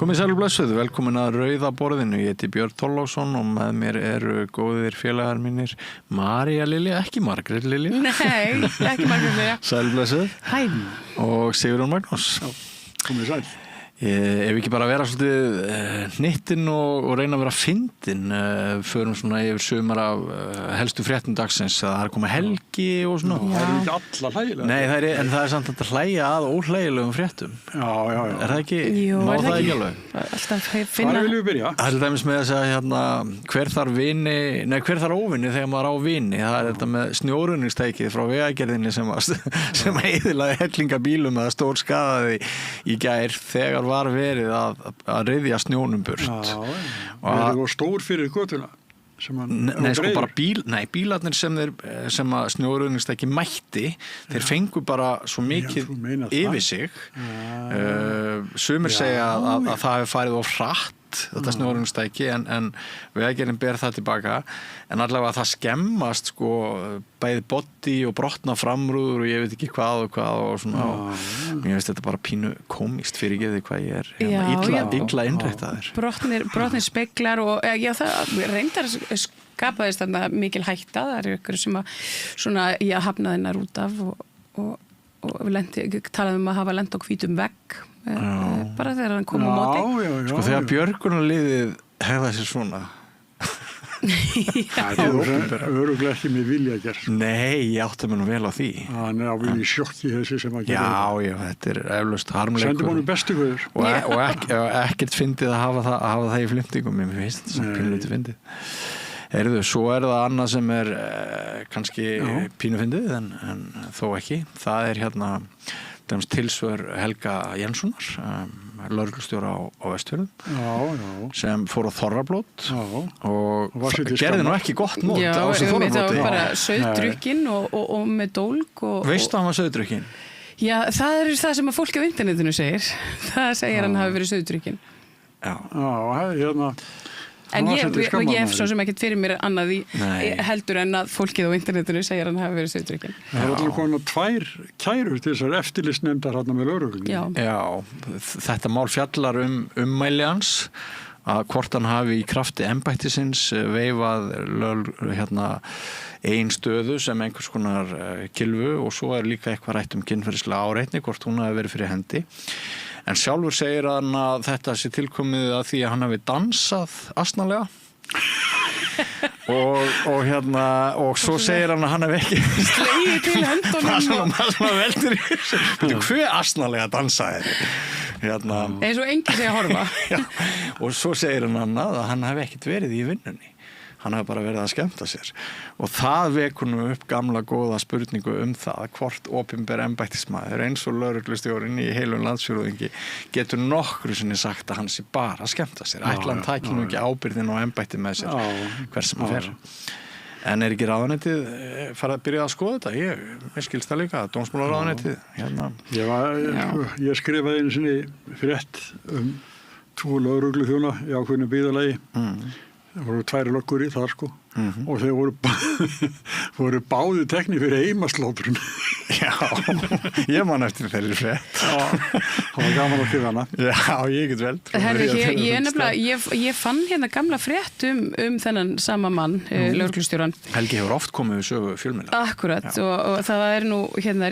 Komið sæl og blessuð, velkomin að Rauða borðinu. Ég heiti Björn Þorláksson og með mér eru góðir félagar mínir María Lilja, ekki Margrét Lilja. Nei, ekki Margrét Lilja. Sæl blessuð. Hæ. Og Sigurjón Magnús. Já, komið sæl. Ef ekki bara vera svolítið hnittinn og reyna að vera fyndin, förum svona yfir sumar af helstu fréttum dagsins, að það koma helgi og svona. Það ekki alla hlægilega. Nei, en það samt að hlæja að óhlægilegum fréttum. Já. Er það ekki? Jú, má það ekki alveg? Alltaf finna. Hvar viljum við byrja? Það er dæmis með þess að hver þarf óvinni þegar maður á vini. Það er þetta með snjórunningstækið frá vegagerðinni sem eyðilaði hellinga bílum eða stór skaðaði í gær þegar var verið að ryðja snjónum burt. Verið og stór fyrir götuna. Nei, sko bara bílarnir sem að snjórunningstæki mætti, þeir fengu bara svo mikið yfir sig. Sumir segja að það hefur farið of hratt þetta snjórunningstæki en vegagerðin ber það tilbaka, en allavega það skemmast sko bæði body og brotna framrúður og ég veit ekki hvað og svona og ég veist þetta bara pínu komist fyrir geði hvað ég er illa innrættaður. Brotnir speglar og það reyndar skapaðist þarna mikil hætta, það eru ykkur sem að svona hafnaðinnar út af og talaðum að hafa lent á hvítum vegg bara þegar hann kom á móti. Sko þegar björgunarliðið hegða sér svona það er örugglega ekki með vilja gert. Nei, ég átti mig nú vel á því. Hann er á vilja sjokki þessi sem að gera. Já, þetta er eflaust harmleikur. Sendum honum bestu guður. Og ekkert fyndið að hafa það í flimtingum, mér finnst þetta svona pínulítið fyndið. Svo er það annað sem er kannski pínu fyndið en þó ekki. Það er tilsvör Helga Jenssonar, lögreglustjóra á Vestfjörðum, sem fór á Þorrablót og gerði nú ekki gott mót á þessu Þorrablóti. Það var bara sauðdrukkinn og með dólg. Veistu að hann var sauðdrukkinn? Já, það er það sem að fólk á internetinu segir. Það segir hann hafi verið sauðdrukkinn. Já, En ég hef svo sem ekkert fyrir mér annað í heldur en að fólkið á internetinu segir hann hafi verið sauðdrukkinn. Það er allir konar 2 kærur til þessar eftirlitsnefndar hérna með lögreglunni. Já, þetta mál fjallar ummæli hans að hvort hann hafi í krafti embættisins veifað ein stöðu sem einhvers konar kylfu og svo er líka eitthvað rætt kynferðislega áreitni, hvort hún hafi verið fyrir hendi. En sjálfur segir hann að þetta sé tilkomið að því að hann hafi dansað asnalega og svo segir hann að hann hafi ekki slegið til höndunum maður veldur hver asnalega dansaði eins og enginn sé að horfa. Og svo segir hann að hann hafi ekkert verið í vinnunni, hann hafi bara verið að skemmta sér og það vekur nú upp gamla góða spurningu það hvort opinber embættismaður eins og lögreglustjórinn í heilum landsfjórðungi getur nokkru sinni sagt að hann sé bara að skemmta sér, ætla hann taki nú ekki ábyrgðin og embætti með sér hver sem hann fer. En er ekki ráðuneytið farið að byrja að skoða þetta? Ég skilst það líka, dómsmálaráðuneytið Ég skrifaði einu sinni frétt 2 lögregluþjóna í ákveðnu byggðarlagi. Það voru 2 löggur í þar sko og þeir voru báði tekni fyrir heimaslátrun. Já, ég man eftir þeirri frétt. Það var gaman að skrifa hana. Já, ég get vel. Ég fann gamla frétt þennan sama mann, lögreglustjóran. Helgi hefur oft komið við sögu fjölmiðla. Akkurat, og það er nú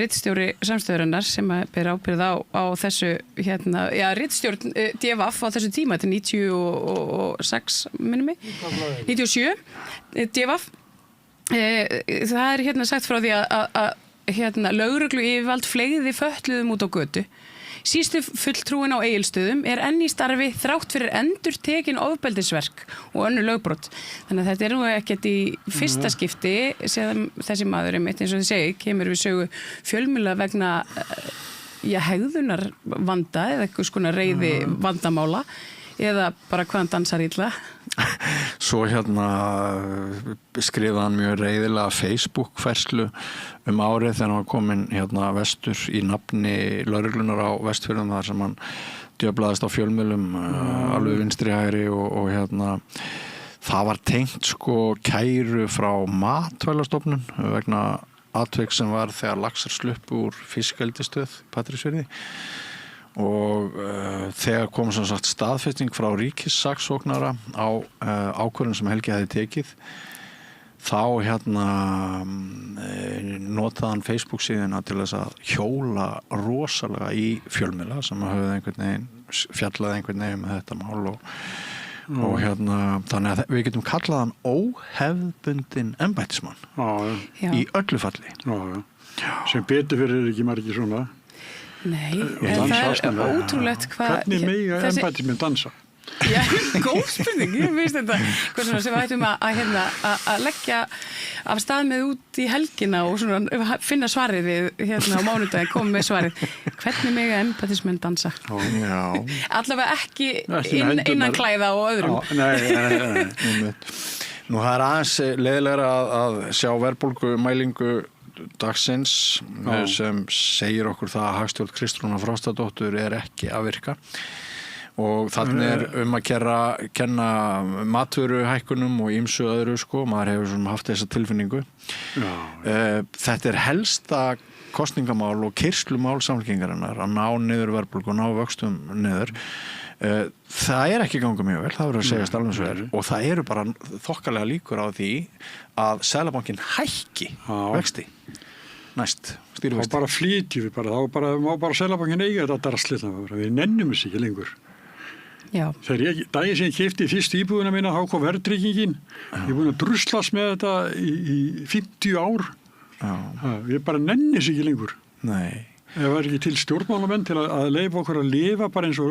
ritstjóri samstöðurinnar sem ber ábyrgð á þessu ritstjórn DVF á þessu tíma, þetta 96 minnum mig, 97 DVF. Það er sagt frá því að lögreglu yfirvald fleygði fötluðum út á götu. Síðustu fulltrúin á Egilsstöðum er enn í starfi þrátt fyrir endurtekin ofbeldisverk og önnur lögbrot. Þannig að þetta er nú ekkert í fyrsta skipti sem þessi maður eins og þið segi, kemur við sögu fjölmiðla vegna hegðunar vanda eða eitthvað skona reiði vandamála eða bara hvað hann dansar illa. Svo skrifaði hann mjög reiðilega Facebook-færslu árið þegar hann var komin vestur í nafni lögreglunar á Vestfjörðum þar sem hann djöflaðist á fjölmiðlum alveg vinstri hægri og það var tengt kæru frá Matvælastofnun vegna atvik sem var þegar laxar sluppu úr fiskeldisstöð Patreksfirði og þegar kom sem sagt staðfesting frá ríkissaksóknara á ákvörðun sem Helgi hefði tekið, þá notaði hann Facebook síðuna til þess að hjóla rosalega í fjölmiðla sem höfðu einhvern veginn fjallaði einhvern veginn með þetta mál og þannig að við getum kallað hann óhefðbundinn embættismann í öllu falli. Sem betur fyrir ekki margir svona. Nei, en það ótrúlegt hvernig mega embættismenn dansa? Já, góð spurning, ég veist þetta sem við ættum að leggja af stað með út í helgina og svona finna svarið við á mánudaginn, koma með svarið hvernig mega embættismenn dansa? Allavega ekki innan klæða og öðrum. Nei. Nú það aðeins leiðilegra að sjá verðbólgumælingu dagsins sem segir okkur það að hagstjórn Kristrúnar Frostadóttur ekki að virka og þannig að kenna matvöruhækkunum og ýmsu öðru maður hefur haft þessa tilfinningu. Þetta helsta kosningamál og kyrslumál Samfylkingarinnar að ná niður verðbólgu og ná vöxtum niður. Það ekki ganga mjög vel, það verður að segjast alveg svo og það eru bara þokkalega líkur á því að Seðlabankinn hækki vexti næst stýrivexti. Þá bara flytjum við þá má bara Seðlabankinn eiga þetta drastlið, við nennum þess ekki lengur. Daginn sem ég keypti fyrst íbúðina mína, þá kom verðtryggingin. Ég er búin að druslast með þetta í 50 ár. Ég bara nenni þess ekki lengur. Nei. Ef það ekki til stjórnmálamenn til að leyfa okkur að lifa bara eins og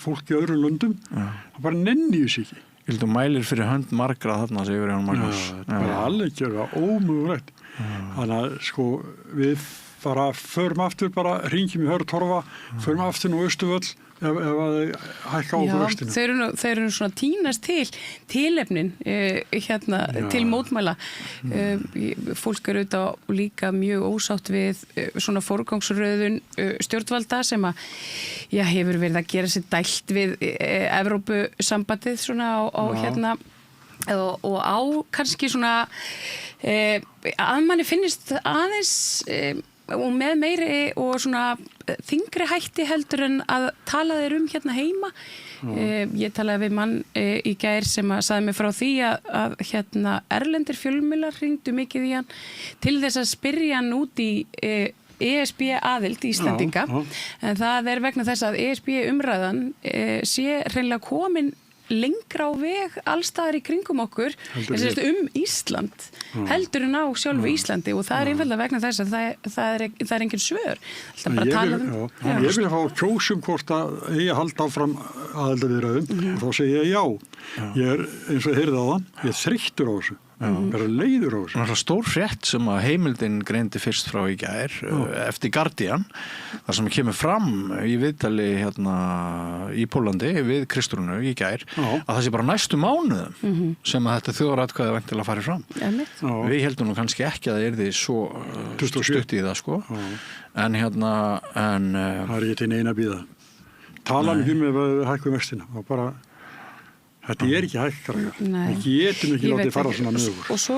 fólk í öðrum löndum, þá bara nenni þess ekki. Þú mælir fyrir hönd margra þarna, segir Jón Magnús. Þetta bara alveg ómögulegt. Þannig að við förum aftur, hringjum í Hörð Torfa, förum aftur nú Austurvöll, ef að hækka á okkur vextinu. Þeir eru svona tínast tilefnin til mótmæla. Fólk eru auðvitað líka mjög ósátt við svona forgangsröðun stjórnvalda sem að hefur verið að gera sér dælt við Evrópusambandið svona og á kannski svona að manni finnist aðeins og með meiri og svona þyngri hætti heldur en að tala þeir heima. Ég talaði við mann í gær sem að sagði mig frá því að erlendir fjölmiðlar hringdu mikið í hann til þess að spyrja hann út í ESB aðild Íslendinga en það vegna þess að ESB umræðan sé hreinlega komin lengra á veg allstaðar í kringum okkur Ísland heldur en á sjálfu Íslandi og það einfaldlega vegna þess að það er engin svör. Ég vil fá kjósum hvort að ég halda áfram aðildarviðræðum og þá segi ég já. Ég eins og heyrði á þann, ég er þreyttur á þessu. Bara leiður á þessu. Það stór frétt sem að Heimildin greindi fyrst frá í gær eftir Guardian þar sem kemur fram í viðtali í Pólandi við Kristrúnu í gær að það sé bara næstu mánuðum sem að þetta þjóðaratkvæði væntanlega fari fram. Við heldum nú kannski ekki að það yrði svo stutt í það en það er ekki til neina að bíða. Talan ef við hækkum vextina og bara þetta ekki hækkar. Við getum ekki látið fara svona með okkur. Og svo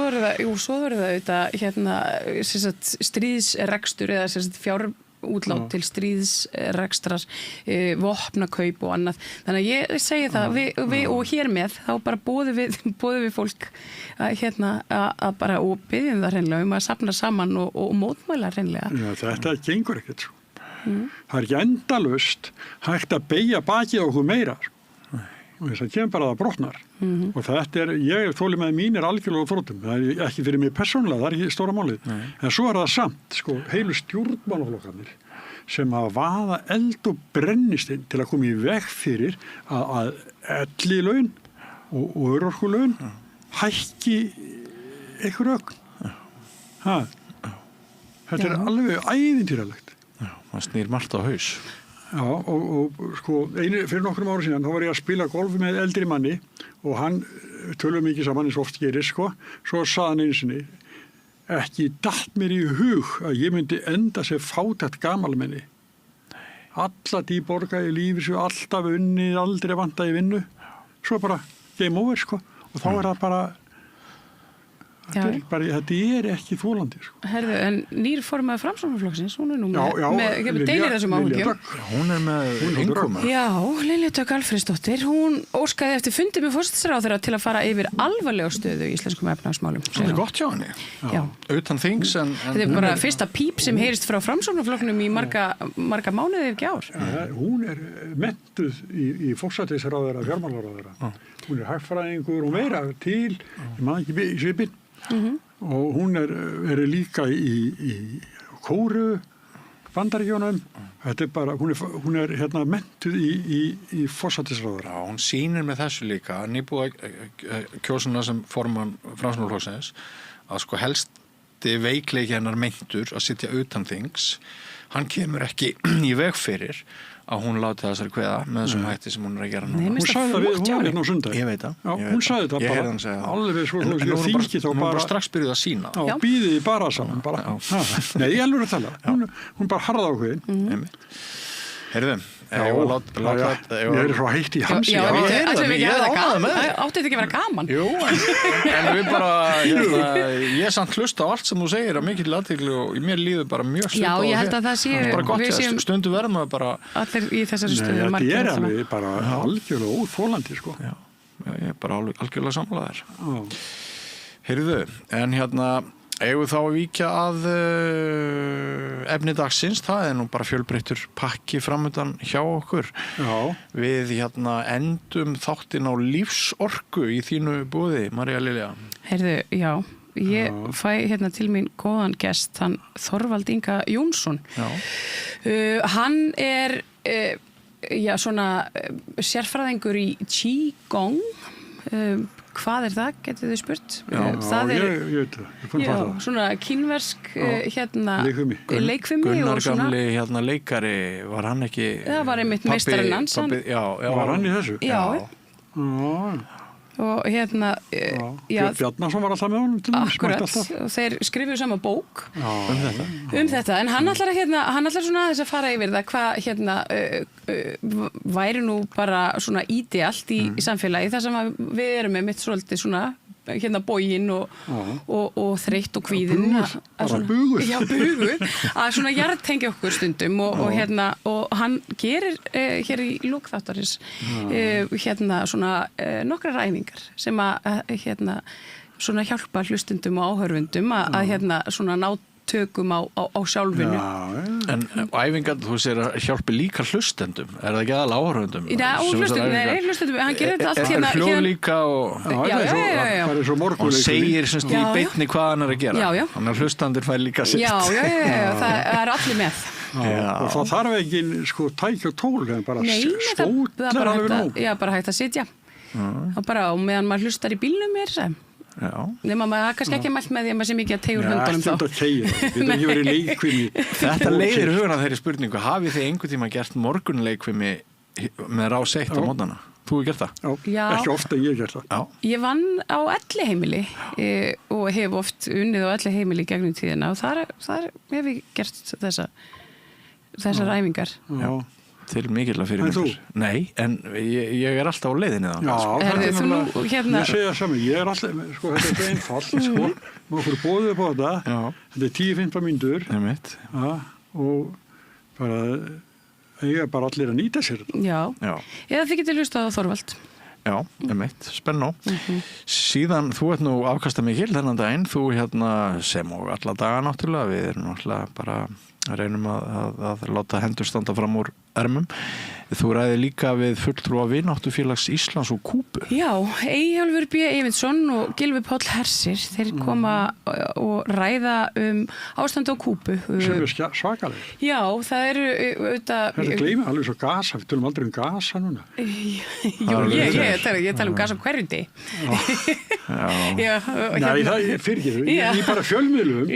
er það auðvitað stríðsrekstur eða fjárútlát til stríðsrekstrar, vopnakaup og annað. Þannig að ég segi það og hér með þá bara boðum við fólk að bara og biðjum það hreinlega að safna saman og mótmæla hreinlega. Þetta gengur ekkert svo. Það er ekki endalaust hægt að beygja bakið okkur meira. Og þess að kemur bara það brotnar. Og þetta ég þóli með mín algjörlega þróttum. Það er ekki fyrir mig persónulega, það er ekki stóra málið. En svo er það samt, heilu stjórnmálaflokkarnir sem að vaða eld og brennistinn til að koma í veg fyrir að ellilaun og örorkulaun hækki einhver ögn. Þetta alveg ævintýralegt. Það snýr margt á haus. Já, og fyrir nokkrum árum síðan, þá var ég að spila golf með eldri manni og hann tölum mikið saman eins og oft gerir, svo sagði hann einu sinni, ekki datt mér í hug að ég myndi enda sem fátækt gamalmenni. Alla tí borga í lífi svo alltaf unnið, aldrei vanta í vinnu, svo bara game over, og þá er það bara Þetta ekki þolandi, sko. Herðu, en nýr formaður Framsóknarflokksins, hún nú með deilir þessum áhugjum. Hún með innkoma. Já, Lilja Dögg Alfreðsdóttir, hún óskaði eftir fundi með forsætisráðherra til að fara yfir alvarlega stöðu í íslenskum efnahagsmálum. Þetta gott hjá henni. Já. Utan þings en þetta bara fyrsta píp sem heyrist frá Framsóknarflokknum í marga mánuði ekki ár. Hún menntuð í forsætisráðherra, fjármálaráðherra. Hún hagfræðingur og meira til, ég maður ekki í svipinn. Og hún er líka í Kóru, Bandaríkjunum. Þetta bara, hún er menntuð í forsætisráðherra. Já, hún sýnir með þessu líka, nýbúið kjósuna sem formann Framsóknarflokksins, að sko helsti veikleiki hennar meintur að sitja utan þings. Hann kemur ekki í veg fyrir að hún láti þessari kveða með þessum hætti sem hún að gera núna. Hún sagði það við, hún var hérna á sundag. Ég veit það. Já, hún sagði það bara. Alveg svo þingi þá bara. Hún bara strax byrjuð að sína. Já, býðið bara saman. Nei, ég alveg að tala. Hún bara harða á hverjum. Heyrðu, ég er svo heitt í hamsi. Já, átti þetta ekki að vera gaman? Jú, en við bara, ég samt hlusta á allt sem þú segir að mikill athygli og mér líður bara mjög stutt á það. Já, ég held að það sé, stundu verðum að bara... Allir í þessari stöðu. Nei, þetta er alveg bara algjörlega óþolandi, sko. Já, ég er bara algjörlega sammála þér. Heyrðu, en eigum þá að víkja að efni dagsins, það er nú bara fjölbreyttur pakki framöndan hjá okkur. Já. Við endum þáttinn á lífsorku í þínu boði, María Lilja. Heyrðu, já, ég fæ til mín góðan gest, hann Þorvald Inga Jónsson. Hann er svona sérfræðingur í Qigong. Hvað er það, getið þið spurt? Ég veit það. Svona kínversk leikfimi. Gunnar gamli leikari, var hann ekki... Það var einmitt meistarinn hans. Var hann í þessu? Já. Og Bjarnason var alltaf með honum. Akkurat, og þeir skrifuðu sama bók um þetta. En hann ætlar svona aðeins að fara yfir það hvað væri nú bara svona ídealt í samfélagi þar sem við erum með mitt svolítið svona bóginn og þreytt og kvíðin buguð að svona jarðtengja okkur stundum og hann gerir hér í lok þáttarins svona nokkrar æfingar sem að svona hjálpa hlustundum og áhörfundum að svona ná tökum á sjálfinu. En æfingar, þú segir að hjálpi líka hlustendum, er það ekki aðal áhörfundum? Hlustendum, hann gerir þetta allt Er hljóð líka og... Já. Það er svo morguleikur. Og segir semst í beinni hvað hann er að gera. Já. Þannig að hlustendur fær líka sitt. Já, það er allir með. Og það þarf ekki tæki og tól, en bara stótlar alveg nóg. Já, bara hægt að sitja. Og bara, og meðan maður hlustar í bílnum nema maður kannski ekki mælt með því að maður sé mikið að tegur hundunum þá. Þetta getur ekki verið leikfimi. Þetta leiðir hugan að þeirri spurningu, hafið þið einhvern tíma gert morgunleikfimi með Rás 1 á mótnana? Þú hefur gert það? Já, ekki ofta ég hef gert það. Já. Ég vann á Elliheimili og hef oft unnið á Elliheimili gegnum tíðina og þar hef ég gert þessar æfingar. Já. Til mikilvæg fyrir mér. Nei, en ég er alltaf á leiðinni það. Já, ég segja saman, ég er alltaf, þetta er einfalt, maður bóðið upp á þetta, þetta er 10-15 mínútur og bara, ég er bara allir að nýta sér þetta. Já. Eða þið getið hlustað á Þorvald. Já, spennó. Síðan, þú ert nú afkasta mikil þennan daginn, þú sem og alla daga náttúrulega, við erum náttúrulega bara reynum að láta hendur standa fram úr ermum. Þú ræði líka við fulltrúa Vináttufélags Íslands og Kúbu. Já, Eyjólfur B. Eyvindsson og Gylfi Páll Hersir, þeir koma og ræða ástand á Kúbu. Sem er svakaleg. Já, það eru auðvitað... Þetta gleymi alveg svo gasa, við tölum aldrei gasa núna. Ég tala gasa hverjum degi. Nei, það er fyrir ekki, ég bara fjölmiðlum,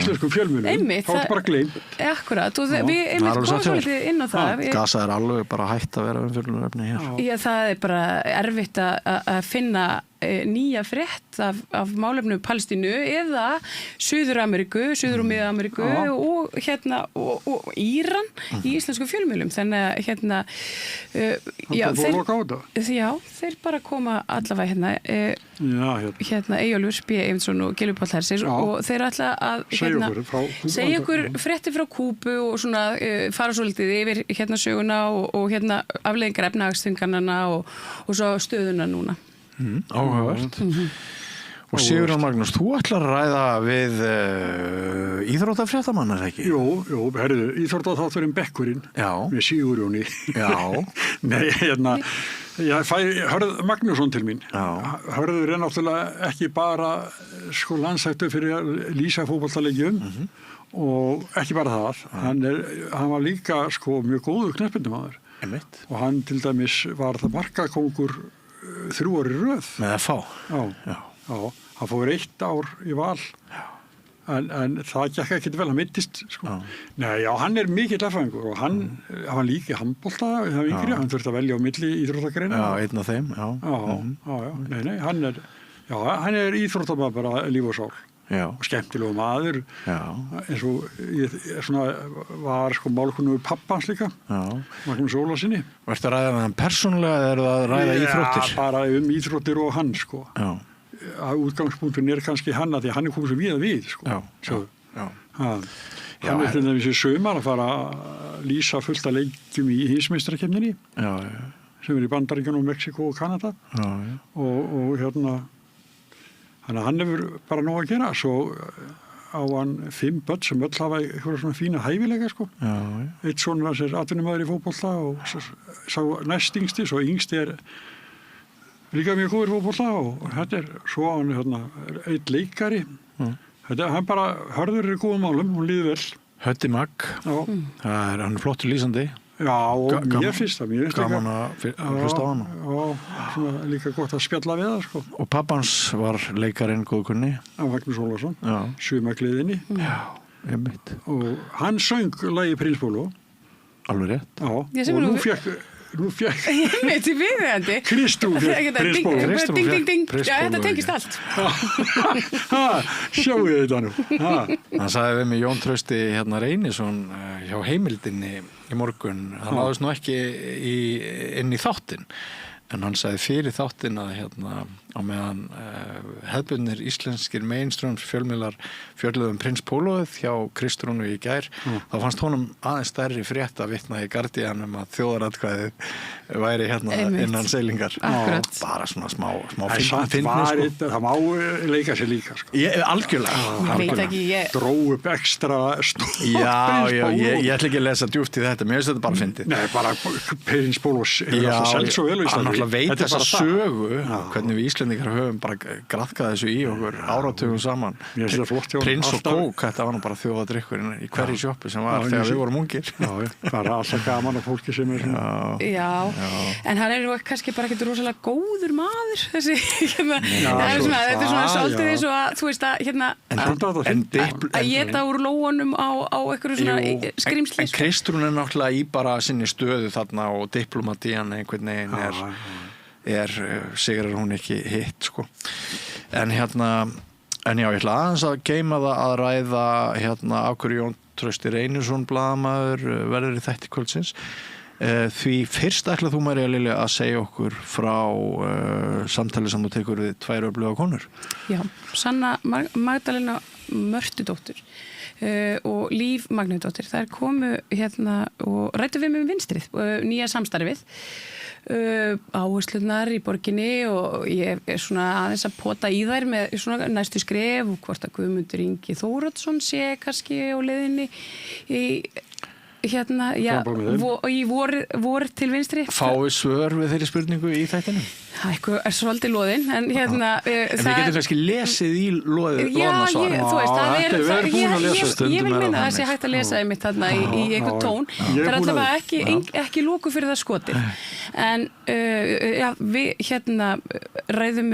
íslenskum fjölmiðlum, þá er bara gleymt. Akkurat, og við komum svolítið inn á það. Gasa er alveg bara hætt að vera umfjöllunarefni hér. Já, það er bara erfitt að finna nýja frétt af málefnum Palestínu eða Suður-Ameríku, Suður- og Mið-Ameríku og Íran í íslensku fjölmiðlum. Þannig að þeir bara koma allavega Eyjólfur B. Eyvindsson og Gylfi Páll Hersir og þeir ætla að segja ykkur fréttir frá Kúbu og svona fara svolítið yfir söguna og afleiðingar efnahagsþvingananna og svo stöðuna núna. Áhugavert. Og Sigurjón Magnús, þú ætlar að ræða við íþróttafréttamann, ekki? Jú, herðu, íþróttaþátturinn Bekkurinn með Sigurjóni. Já. Nei, ég fæ Hörð Magnússon til mín. Hörður náttúrulega ekki bara landsættur fyrir að lýsa fótboltaleikjum og ekki bara það. Hann var líka mjög góður knattspyrnumaður. Og hann til dæmis var það markakóngur 3 ár í röð. Með að fá. Já, hann fór 1 ár í val en það gekk ekkert vel, hann mittist Nei, hann mikill erfæðingur og hann var líka í handbolta hann þurfti að velja á milli íþróttagreina. Já, einn af þeim, Nei, hann er íþróttamaður bara líf og sál og skemmtilegu maður eins og var málkunnugur pappans líka Magnús Ólasinni. Varstu að ræða með hann persónulega eða eru það að ræða íþróttir? Já, bara íþróttir og hann útgangspunktin kannski hann að því hann komið svo við hann til dæmis í sumar að fara að lýsa fullt af leikjum í heimsmeistarakeppninni sem í Bandaríkjunum, Mexíkó og Kanada og þannig að hann hefur bara nóg að gera svo á hann 5 börn sem öll hafa eitthvað svona fína hæfileika eitt sonur hans atvinnumaður í fótbolta og sá næst yngsti, svo yngsti líka mjög góður fótbolta og þetta svo hann einn leikari hann bara Hörður í góðum málum, hún líður vel. Höddi Magg, hann flottur lýsandi. Já, og mér finnst það gaman að hlusta á hann og líka gott að spjalla við það Og pappans var leikarinn góðkunni Magnús Ólason, sumargleðinni og hann söng lagi Prins Bólo alveg rétt og nú fekk ég til viðeigandi Kristrún Prins Bólo þetta tengist allt sjáu þetta nú hann sagði við mig Jón Trausti Reynisson hjá Heimildinni í morgun, hann náðist nú ekki inn í þáttinn en hann sagði fyrir þáttinn að á meðan hefðbundnir íslenskir mainstream fjölmiðlar fjölluðu Prins Bóloið hjá Kristrúnu í gær þá fannst honum aðeins stærri frétt að vitna í Guardian að þjóðaratkvæðið væri innan seilingar bara svona smá fyndni það má leika sér líka algjörlega dró upp ekstra ég ætla ekki að lesa djúpt í þetta mér finnst þetta bara fyndið nei, bara Prins Bólos selst svo vel hann náttúrulega veit þessa sögu hvernig við Íslendingar höfum bara graðkað þessu í okkur áratugum saman Prins og kók, þetta var nú bara þjóðadrykkurinn í hverju sjoppu sem var þegar við vorum ungir bara alltaf gaman af fólki sem en hann nú kannski bara ekkert rosalega góður maður þessi þetta er svona svolítið eins og að þú veist að geta úr lóanum á einhverju svona skrimsli en Kristrún náttúrulega í bara sinni stöðu þarna og diplomatían einhvern veginn sigrar hún ekki hitt en já, ég ætla aðeins að geyma það að ræða af hverju Jón Trausti Reynisson blaðamaður verður í þætti kvöldsins því fyrst ætla þú María Lilja að segja okkur frá samtali sem þú tekur við 2 öfluga konur. Já, Sanna Magdalena Mörtudóttir og Líf Magnúsdóttir þær komu og ræddu við með Vinstrið nýja samstarfið áherslunar í borginni og ég svona aðeins að pota í þær með svona næstu skref og hvort að Guðmundur Ingi Þóroddsson sé kannski á leiðinni í vor til Vinstri. Fáið svör við þeirri spurningu í þættinum? Það er svolítið loðinn en en við getum kannski lesið í loðna svar ég vil minna að það sé hægt að lesa einmitt þarna í einhvern tón það er allavega ekki lóku fyrir það skotið en við ræðum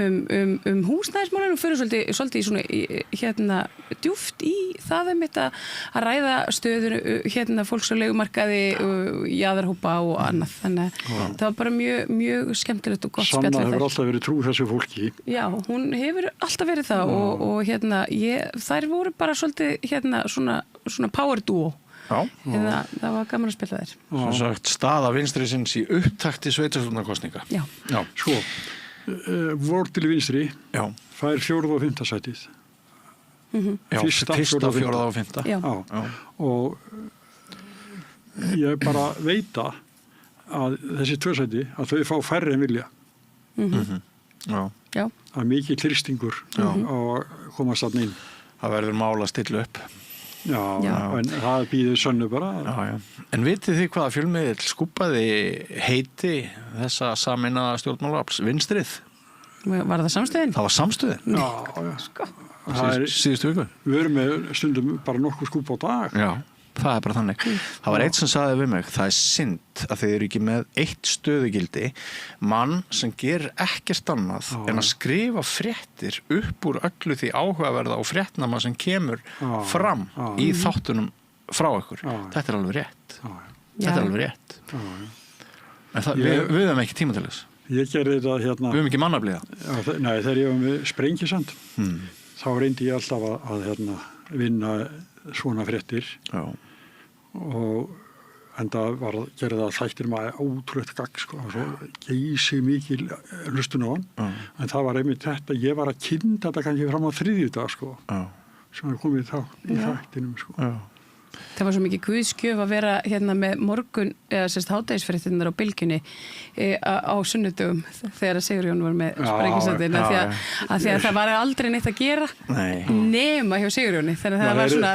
um húsnæðismálin og fyrir svolítið í svona djúpt í það einmitt að ræða stöður fólks á leigumarkaði jaðarhópa og annað þannig að það var bara mjög skemmtilegt og gott spjall Anna hefur alltaf verið trú þessu fólki. Já, hún hefur alltaf verið það og þær voru bara svolítið svona power duo. Já. Það var gaman að spila þær. Svo sagt staða vinstrisins í upptakti sveitarstjórnarkosninga. Já. Sko, vor til vinstri fær 4. og 5. sætið. Já, fyrsta, 4. og 5. Já. Og ég bara veit að þessi 2 sæti að þau fá færri en vilja. Já. Það er mikið þrýstingur á að komast þarna inn. Það verður mál að stilla upp. Já, en það býður sönnu bara. Já. En vitið þið hvaða fjölmiðill skúpaði heiti þessa sameinaða stjórnmálaafls, Vinstrið? Var það samstöðin? Það var samstöðin. Já. Sko. Síðustu viku. Við erum með stundum bara nokkuð skúpa á dag. Já, það er bara þannig. Það var eitt sem sagði við mig, það er synd að þið eru ekki með eitt stöðugildi, mann sem gerir ekkert annað en að skrifa fréttir upp úr öllu því áhugaverða og fréttnama sem kemur fram í þáttunum frá ykkur. Þetta er alveg rétt. Þetta er alveg rétt. En við höfum ekki tíma til þess. Ég gerði þetta hérna. Við höfum ekki mannabliða. Nei, þegar ég var með Sprengisand, þá reyndi ég alltaf að vinna svona fréttir. Já. Og enda gerði það þættir maður ótrúlegt gagg, sko, og svo geysi mikil hlustun á hann, en það var einmitt þetta, ég var að kynna þetta kannski fram á 3. dag, sko, sem er komið í þættinum, sko. Já. Það var svo mikið guðskjöf að vera hérna með morgun, eða sérst hádegisfréttirnar á Bylgjunni á sunnudögum þegar Sigurjón var með Sprengisandinn að því að það var aldrei neitt að gera nema hjá Sigurjóni, þannig að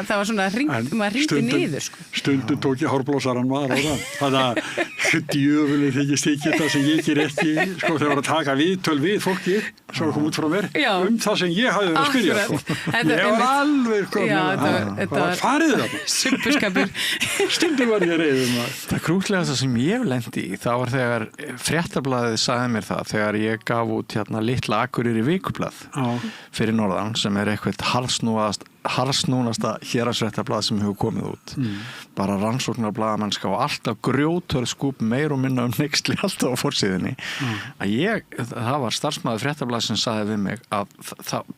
það var svona maður hringdi niður, sko. Stundum tók ég hárblósaran maður á það, þannig að djöfuleg þykist ekki þetta sem ég ger ekki, sko, þegar var að taka viðtöl við fólki sem kom út frá mér það sem ég hafði að spyrja, sko. Ég var alveg, sko, farið það. Stundum var ég reiður maður. Það krútlegasta sem ég lendi í, það var þegar Fréttablaðið sagði mér það, þegar ég gaf út Litla Akureyri vikublað fyrir norðan, sem er eitthvað harðsnúnasta héraðsfréttablað sem hefur komið út. Bara rannsóknarblaðamennska og alltaf grjótörð skúp meir og minna hneyksli alltaf á forsíðunni. Það var starfsmaður Fréttablaðið sem sagði við mig að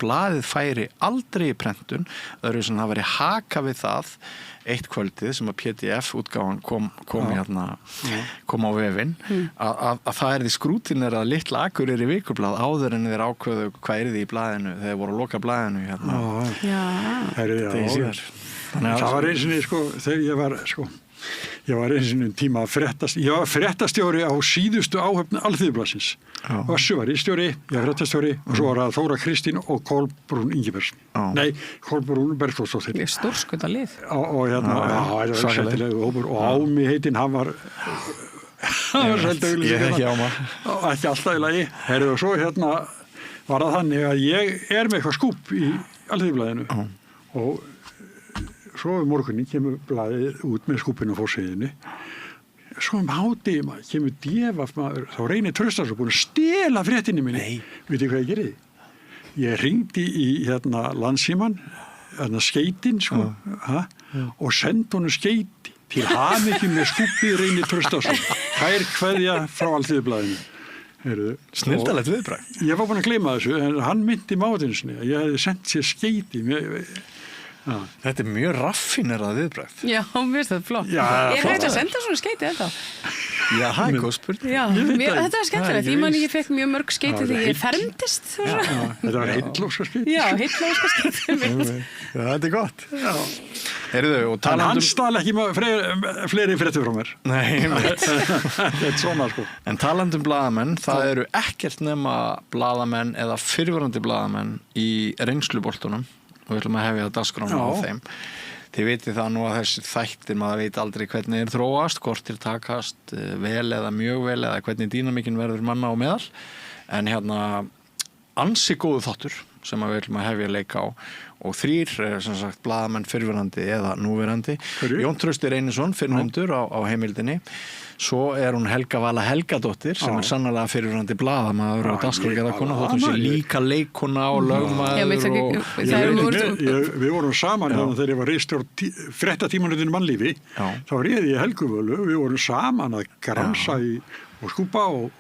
blaðið færi aldrei í prentun, öðru sem það væri haka við það eitt kvöldið sem að PDF-útgáfan kom á vefinn að það er því skrútinir að Litla Akureyri vikublað áður en þeir ákveðu hvað er því í blaðinu þegar voru að loka blaðinu Það var eins og sko, þegar ég var eins og tíma ég var fréttastjóri á síðustu áhöfn Alþýðublaðsins. Össu var stjóri, ég var fréttastjóri og svo var það Þóra Kristín og Kolbrún Ingibergs. Nei, Kolbrún Bergþórsdóttir. Stórskölda lið. Og það var sættilega hópur og Ámi heitinn, hann var svolítið ég ekki Áma. Ekki alltaf í lagi. Og svo var það þannig að ég er með eitthvað skúp í Alþýðublaðinu og svo morgunni kemur blaðið út með skúpinu á forsíðunni. Svo hádegi maður kemur D.V.A.F. maður, þá Reynir Traustason búin að stela fréttinni minni. Vitið hvað ég gerði? Ég hringdi í Landssímann, skeytin, sko, og sendi honum skeyti til hamingju með skúpið Reynir Traustason. Kær kveðja frá Alþýðublaðinu. Snilldarlegt viðbragð. Ég var búin að gleyma þessu, en hann myndi mátinsni að ég hefði sendt sér skeyti Þetta er mjög raffinerað viðbragð. Já, mér finnst það flott. Ég hægt að senda svona skeyti ennþá. Já, það er góð spurning. Þetta var skemmtilegt. Ég fekk mjög mörg skeyti þegar ég fermdist. Þetta var heillóska skeyti. Já, heillóska skeyti. Þetta er gott. En hann stál ekki fleiri fréttur frá mér. Nei, þetta er svona, sko. En talandum blaðamenn, það eru ekkert nema blaðamenn eða fyrrverandi blaðamenn í reynsluboltunum. Og við ætlum að hefja dagskrána á þeim. Þið vitið það nú að þessi þættir, maður veit aldrei hvernig þeir þróast, hvort þeir takast vel eða mjög vel eða hvernig dýnamíkin verður manna á meðal. En ansi góðu þáttur sem við ætlum að hefja leika á og 3 sem sagt blaðamenn fyrrverandi eða núverandi. Jón Trausti Reynisson, fyrrnefndur á heimildinni. Svo er hún Helga Vala Helgadóttir sem er sannarlega fyrrverandi blaðamaður og dagskrárgerðarkona, þótt hún sé líka leikona og lögmaður. Við vorum saman þegar ég var ritstjóri fréttatímaritinu Mannlífi, þá réði ég Helgu Völu, við vorum saman að gransa og skúpa og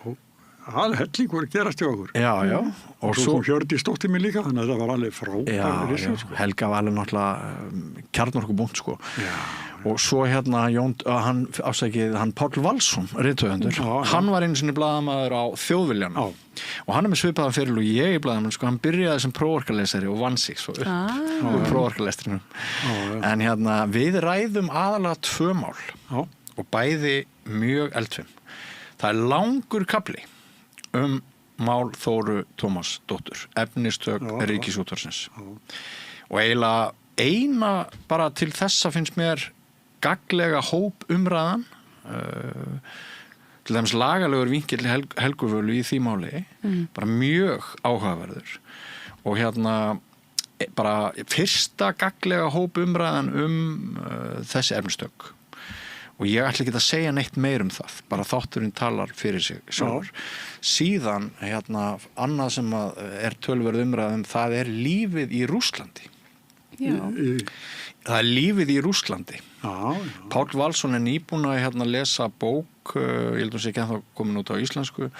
hellingur gerast hjá okkur. Já. Og svo kom Hjördís dóttir mín líka, þannig að það var alveg frábær ristur, sko. Helga var alveg náttúrulega kjarnorkubúnt, sko. Já. Og svo hérna hann Páll Valsson, rithöfundur, hann var einu sinni blaðamaður á Þjóðviljanum. Og hann með svipaðan feril og ég í blaðamann, sko, hann byrjaði sem prófarkalesari og vann sig svo upp prófarkalestrinum. En hérna, við ræðum aðalega 2 mál og bæði mjög eldfim. Það er langur kafli mál Þóru Tómasdóttur, efnistök Ríkisútvarpsins. Og eiginlega eina bara til þessa finnst mér gagnlega hóp umræðan, til dæmis lagalegur vinkill Helguvölu í því máli, bara mjög áhugaverður. Og hérna bara fyrsta gagnlega hóp umræðan þessi efnistök. Og ég ætla ekki að segja neitt meir það, bara þátturinn talar fyrir sig sjálfur. Síðan, hérna, annað sem er tölverð umræðum, það er lífið í Rússlandi. Já. Það er lífið í Rússlandi. Páll Valsson er nýbúinn að lesa bók, ég held að sé ekki ennþá komin út á íslensku,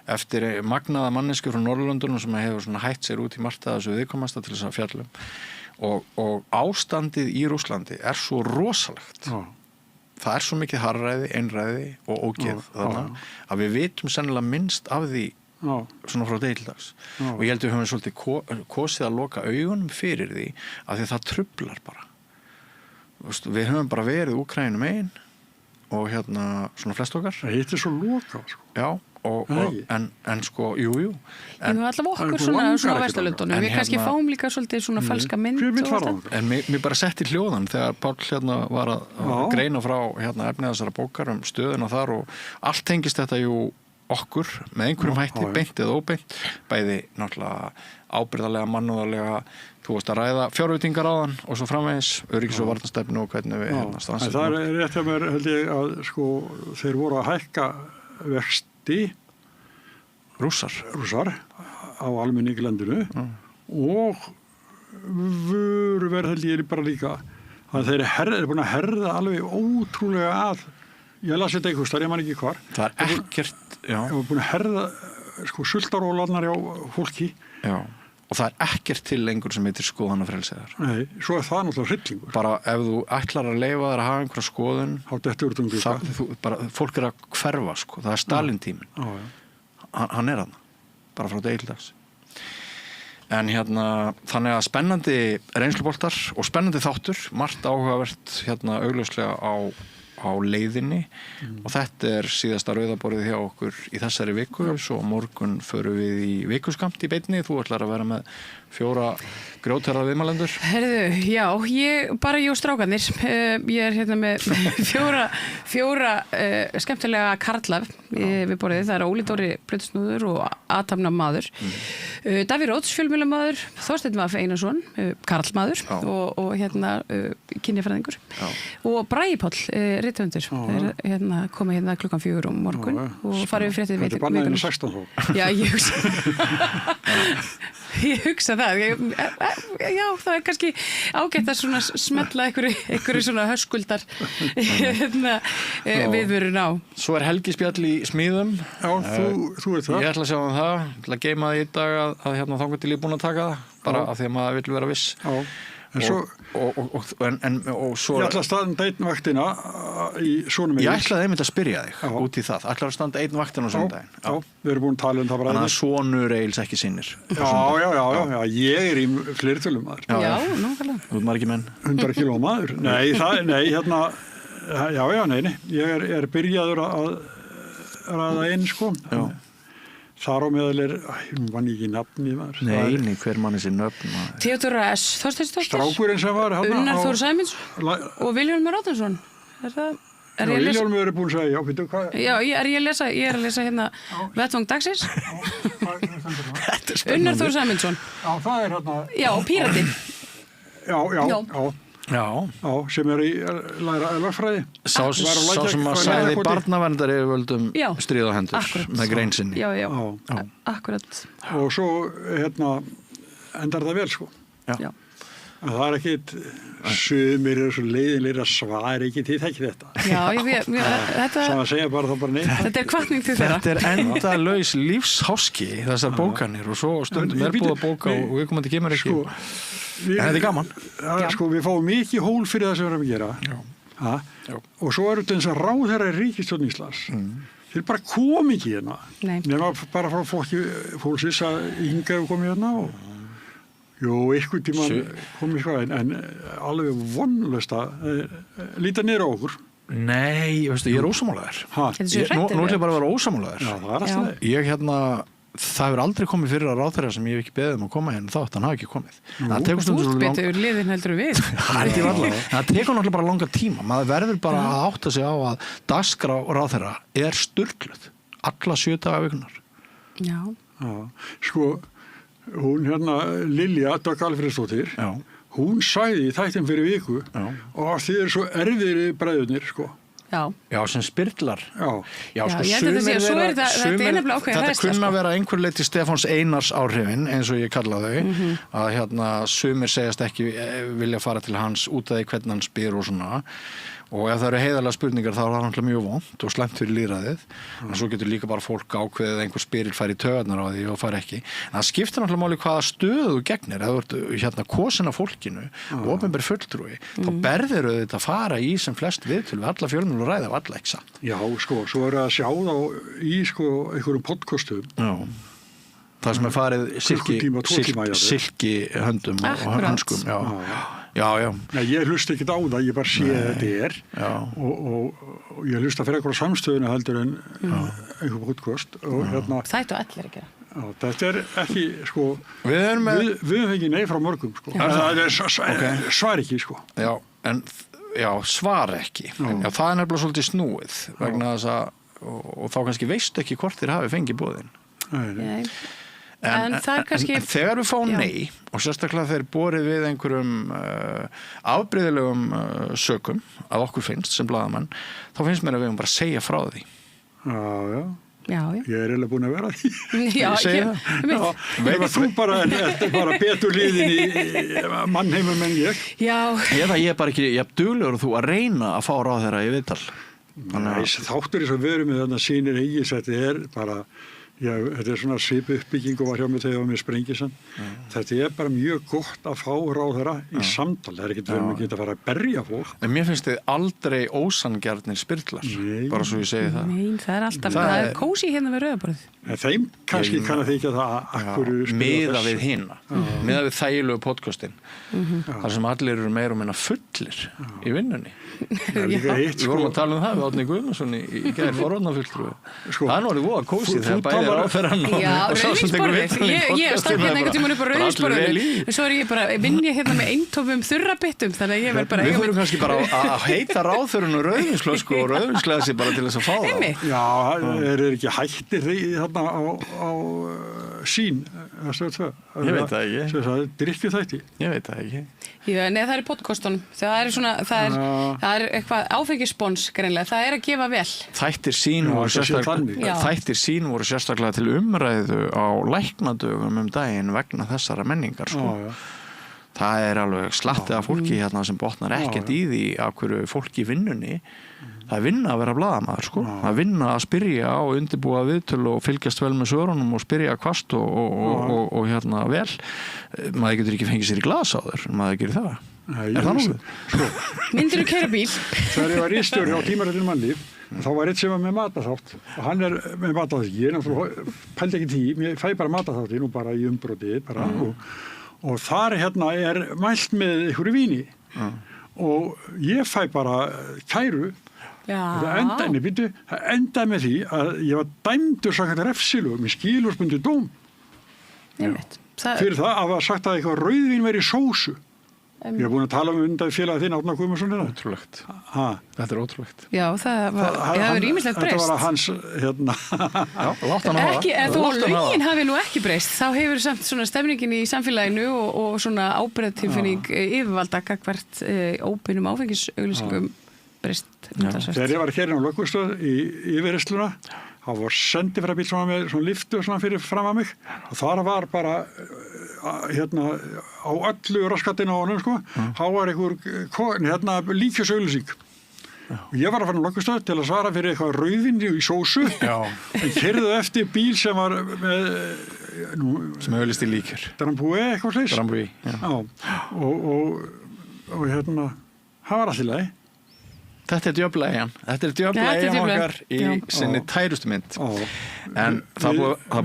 eftir magnaða manneski frá Norðurlöndunum sem hefur svona hætt sér út í margt að þessu viðkomasta til þess að fjallum. Og ástandið í Rússlandi er svo rosalegt. Það er svo mikið harðræði, einræði og ógeð þannig að við vitum sennilega minnst af því svona frá degi til dags. Og ég held að við höfum svolítið kosið að loka augunum fyrir því af því það truflar bara. Við höfum bara verið Úkraínu megin og hérna svona flest okkar. Það heitir svo loka, sko. Já, en sko, jú. En allavega okkur svona á Vesturlöndunum. Við kannski fáum líka svolítið svona falska mynd. Hver mynd var það? En mér bara setti hljóðan þegar Páll hérna var að greina frá hérna efnið þessara bókar stöðuna þar og allt tengist þetta okkur með einhverjum hætti, beint eða óbeint, bæði náttúrulega ábyrgðarlega, mannúðarlega, þú veist að ræða fjárveitingar á þann og svo framvegis, öryggis- og varnarstefnu og hvernig við stansum. Það er rétt hjá mér, held ég, að sko, þeir voru að hækka vexti Rússar á almenningi landinu og vöruverð held ég bara líka að þeir eru búin að herða alveg ótrúlega að ég las þetta einhvers þar, ég man ekki hvar. Það er ekkert, já. Ég var búin að herða sko sultarólarnar hjá fólki. Já, og það er ekkert til lengur sem heitir skoðanafrelsiðar. Nei, svo er það náttúrulega hryllingur. Bara ef þú ætlar að leyfa þér að hafa einhverja skoðun, fólk er að hverfa, sko. Það er Stalin-tíminn. Hann er hann, bara frá degi til dags. En hérna, þannig að spennandi reynsluboltar og spennandi þáttur, margt áhugavert hérna augljóslega á leiðinni og þetta er síðasta rauðaborðið hjá okkur í þessari viku svo morgun förum við í vikuskamt í beinni, þú ætlar að vera með 4 grjótherra viðmælendur. Herðu, já, ég og strákarnir, ég er hérna með 4 skemmtilega karla við borðið, það er Óli Dóri Plötusnúður og Atamna maður, Davíð Róts fjölmiðlamaður, Þorsteinn Vaff Einarsson, karlmaður og hérna kynjafræðingur og Bragi Páll, rithöfundur, þeir koma hérna klukkan 4 morgun og farið við fréttið Þetta er bara næginu 16 þó. Já, ég hugsa það. Já, það er kannski ágætt að svona smetla einhverju svona höskuldar viðvörun á. Svo er helgispjall í smíðum. Já, þú veit það. Ég ætla að sjá það. Ég ætla að geyma það í dag að hérna þangað til ég er búin að taka það. Bara af því að maður vill vera viss. Já. En svo, svo ég ætla að standa einn vaktina í sonum minni. Ég ætlaði einmitt að spyrja þig út í það. Ætlaði að standa einn vaktina á sunnudaginn. Já, við erum búin að tala það bara. Þannig að sonur Egils ekki sinnir. Já, ég er í fleirtölum maður. Já, nákvæmlega. Þú ert margir menn. 100 kíló maður. Nei, hérna, nei. Ég er byrjaður að ræða inn, sko. Já. Þar á meðal vann ekki nafni maður. Nei, hver mann er sér nöfn? Theodóra S. Þorsteinsdóttir. Strákurinn sem var Unnar Þór Sæmundsson og Vilhjálmur Árnason. Vilhjálmur er búin að segja, býttu hvað? Já, ég er að lesa hérna Vettvang dagsins. Unnar Þór Sæmundsson. Já, það er hérna. Já, Píratinn. Já, sem er í lagfræði. Sá sem að sæði barnaverndari völdum stríð á hendur með grein sinni. Já, akkurat. Og svo endar það vel, sko. Já. Það er ekkit sumir eru svo leiðinleira svar ekki til þetta. Já, þetta... Svo að segja bara það bara nei. Þetta hvatning til þeirra. Þetta endalaus lífsháski þessar bókanir og svo stundum búið að bóka og við komum að kemur ekki. En þetta er gaman. Sko, við fáum mikið hól fyrir það sem við erum að gera. Já. Og svo eru þetta eins og ráðherra í ríkisstjórn Íslands. Þeir bara kom ekki hérna. Nema bara frá fólksins að Inga hefur komið hérna og einhvern tímann komið eitthvað en alveg vonlaust að líta niður á okkur. Nei, veistu, ég er ósammálaður. Nú ætla ég bara að vera ósammálaður. Já, það er alltaf það hefur aldrei komið fyrir að ráðherra sem ég hef ekki beðið að koma hérna hann hafi ekki komið. Þú ert betur liðin heldur við. Það tekur náttúrulega bara langa tíma. Maður verður bara að átta sig á að dagskrá ráðherra er sturgluð. Alla 7 daga vikunar. Já. Sko, hún Lilja Dögg Alfreðsdóttir, hún sagði í þættum fyrir viku og þið eru svo erfiðir bræðurnir, sko. Já, sem spyrlar. Já, sko, þetta er nefnilega ákveðið hræðsla. Þetta kunna að vera einhver leyti Stefáns Einars áhrifin, eins og ég kalla þau, að sumir segjast ekki vilja fara til hans út af því hvernig hann spyr og svona. Og ef það eru heiðarlega spurningar þá er það náttúrulega mjög vont og slæmt fyrir lýðræðið. En svo getur líka bara fólk ákveðið að einhver spyrill fær í taugarnar á því og fær ekki. En það skiptir náttúrulega máli hvaða stöðu þú gegnir. Ef þú ert kosin af fólkinu og opinber fulltrúi, þá berðir þau þetta að fara í sem flest viðtöl við alla fjölmiðla og ræða af alla, ekki satt. Já, sko, svo er að sjá þá í einhverjum podcastum. Já. Það sem er farið silki höndum og hanskum. Já. Nei, ég hlusta ekkert á það, ég bara sé að þetta er og ég hlusta fyrir eitthvað samstöðuna heldur en einhver podcast og Það ættu allir að gera. Þetta er ekki, sko, við höfum ekki nei frá mörgum, sko. Það er svar ekki, sko. Já, svar ekki. Já, það er nefnilega svolítið snúið vegna þess að og þá kannski veistu ekki hvort þér hafi fengið boðin. Nei. En það er kannski... En þegar við fáum nei og sérstaklega þeir borið við einhverjum afbrigðilegum sökum að okkur finnst sem blaðamenn, þá finnst mér að við bara segja frá því. Já. Ég er eiginlega búin að vera því. Já, ég segi það. Ef þú bara betur liðin í mannheimum en ég. Já. Ég er bara ekki, ég duglegur þú að reyna að fá ráðherra í viðtal. Nei, þáttur eins og við erum með þarna sýnir eigis, þetta er bara... Já, þetta er svona svipu uppbygging og var hjá mig þegar ég var með Sprengisann. Þetta er bara mjög gott að fá ráðherra í samtal. Það er ekkert verið að geta að fara að berja fólk. En mér finnst þið aldrei ósanngjarnir spyrlar, bara svo ég segi það. Nei, það er alltaf, það er kósí hérna við rauðaborðið. Þeim kannski kann að þykja það miða við hina, miða við þægilegu podcastin. Þar sem allir eru meira og minna fullir í vinnunni. Við vorum að tala það við Árni Guðmundsson í gær forráðnafulltrúi. Það er orðið voða kósí þegar bæði ráðherrann og sá sem tekur viðtalið. Ég stakk hérna einhvern tímann upp á rauðvínsborðinu en svo er ég bara, vinn ég hérna með eintófum þurrabittum, þannig að ég verð bara... Við þurfum kannski bara að heita ráðherrann og rauðvínsflösku og rauðvínsglæsi bara til þess að fá það. Já, eru ekki hættir því þarna á sín? Ég veit það ekki. Það er drykkjuþætti. Ég veit það ekki. Nei, það er podcastunum. Það er svona, það er eitthvað áfengisspons greinlega. Það er að gefa vel. Þættir sín voru sérstaklega til umræðu á læknadögum daginn vegna þessara menningar, sko. Það er alveg slattið af fólki hérna sem botnar ekkert í því af hverju fólki í vinnunni. Það er vinna að vera blaðamaður, sko. Það er vinna að spyrja og undirbúa viðtöl og fylgjast vel með svörunum og spyrja hvast og hérna vel. Maður getur ekki fengið sér í glas á þér, maður gerir það. Er það nokkuð? Myndirðu keyra bíl? Þegar ég var ritstjóri á Tímaritinu Mannlíf, þá var eitt sem var með mataþátt og hann er með mataþátt. Ég náttúrulega pældi ekki því, ég fæ bara mataþátti nú bara í umbrotið bara og þar hérna er mælt með einhverju víni og ég fæ bara kæru. Það endaði með því að ég var dæmdur samkvæmt refsilögum í skilorðsbundinn dóm. Fyrir það að var sagt að eitthvað rauðvín væri í sósu. Ég hef búin að tala undan félagið þinn Árna Guðmundsson. Ótrúlegt. Þetta er ótrúlegt. Já, það hefur ýmislegt breyst. Þetta var hans, hérna... Látt hann hafa. Þó lögin hafi nú ekki breyst, þá hefur samt svona stemningin í samfélaginu og svona ábyrgðartilfinning yfirvalda gagnvart óbeinum áfengisauglýsingum breyst. Þegar ég var að keyra á Lögustöð í yfirheyrsluna, þá var sendifærabíll með svona lyftu fyrir fram að mig og þar var bara hérna á öllu raskatinn á honum sko, þá var einhver líkjösauglýsing. Og ég var að fara löggustöð til að svara fyrir eitthvað rauðvín í sósu. En keyrðu eftir bíl sem var með sem auglýsti líkjör. Drambuie eitthvað slags. Drambuie, og hérna það var allt í lagi. Þetta er djöflaeyjan. Þetta er djöflaeyjan okkar í sinni tærustu mynd. En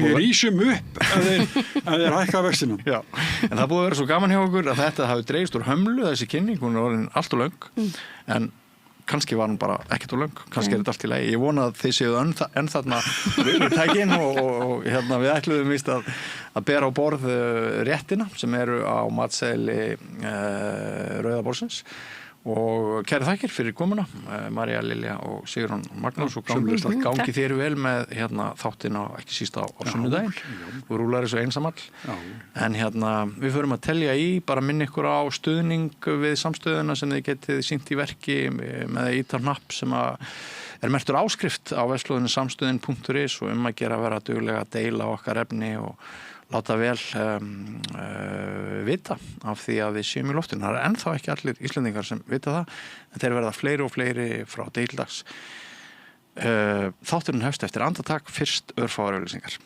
við rísum upp ef þeir hækka vextinum. Já, en það búið að vera svo gaman hjá okkur að þetta hafi dreifst úr hömlu, þessi kynning, hún er orðin allt og löng, en kannski var hún bara ekkert úr löng, kannski er þetta allt í lagi. Ég vona að þið séu enn þarna við tækin og hérna við ætluðum víst að bera á borð réttina sem eru á matseðli Rauða borðsins. Og kæri þakkir fyrir komuna, María Lilja og Sigurjón Magnús og gangi þér vel með þáttinn ekki síst á sunnudaginn. Þú rúlar þessu einsamall. En við förum að telja í, bara minna ykkur á stuðning við samstöðuna sem þið getið sýnt í verki með ítar hnapp sem er merktur áskrift á vefslóðinu samstöðin.is og að gera að vera duglega að deila okkar efni og láta vel vita af því að við séum í loftinu. Það er ennþá ekki allir Íslendingar sem vita það, en þeir verða fleiri og fleiri frá deildags. Þátturinn hefst eftir andartak, fyrst örfáar auglýsingar.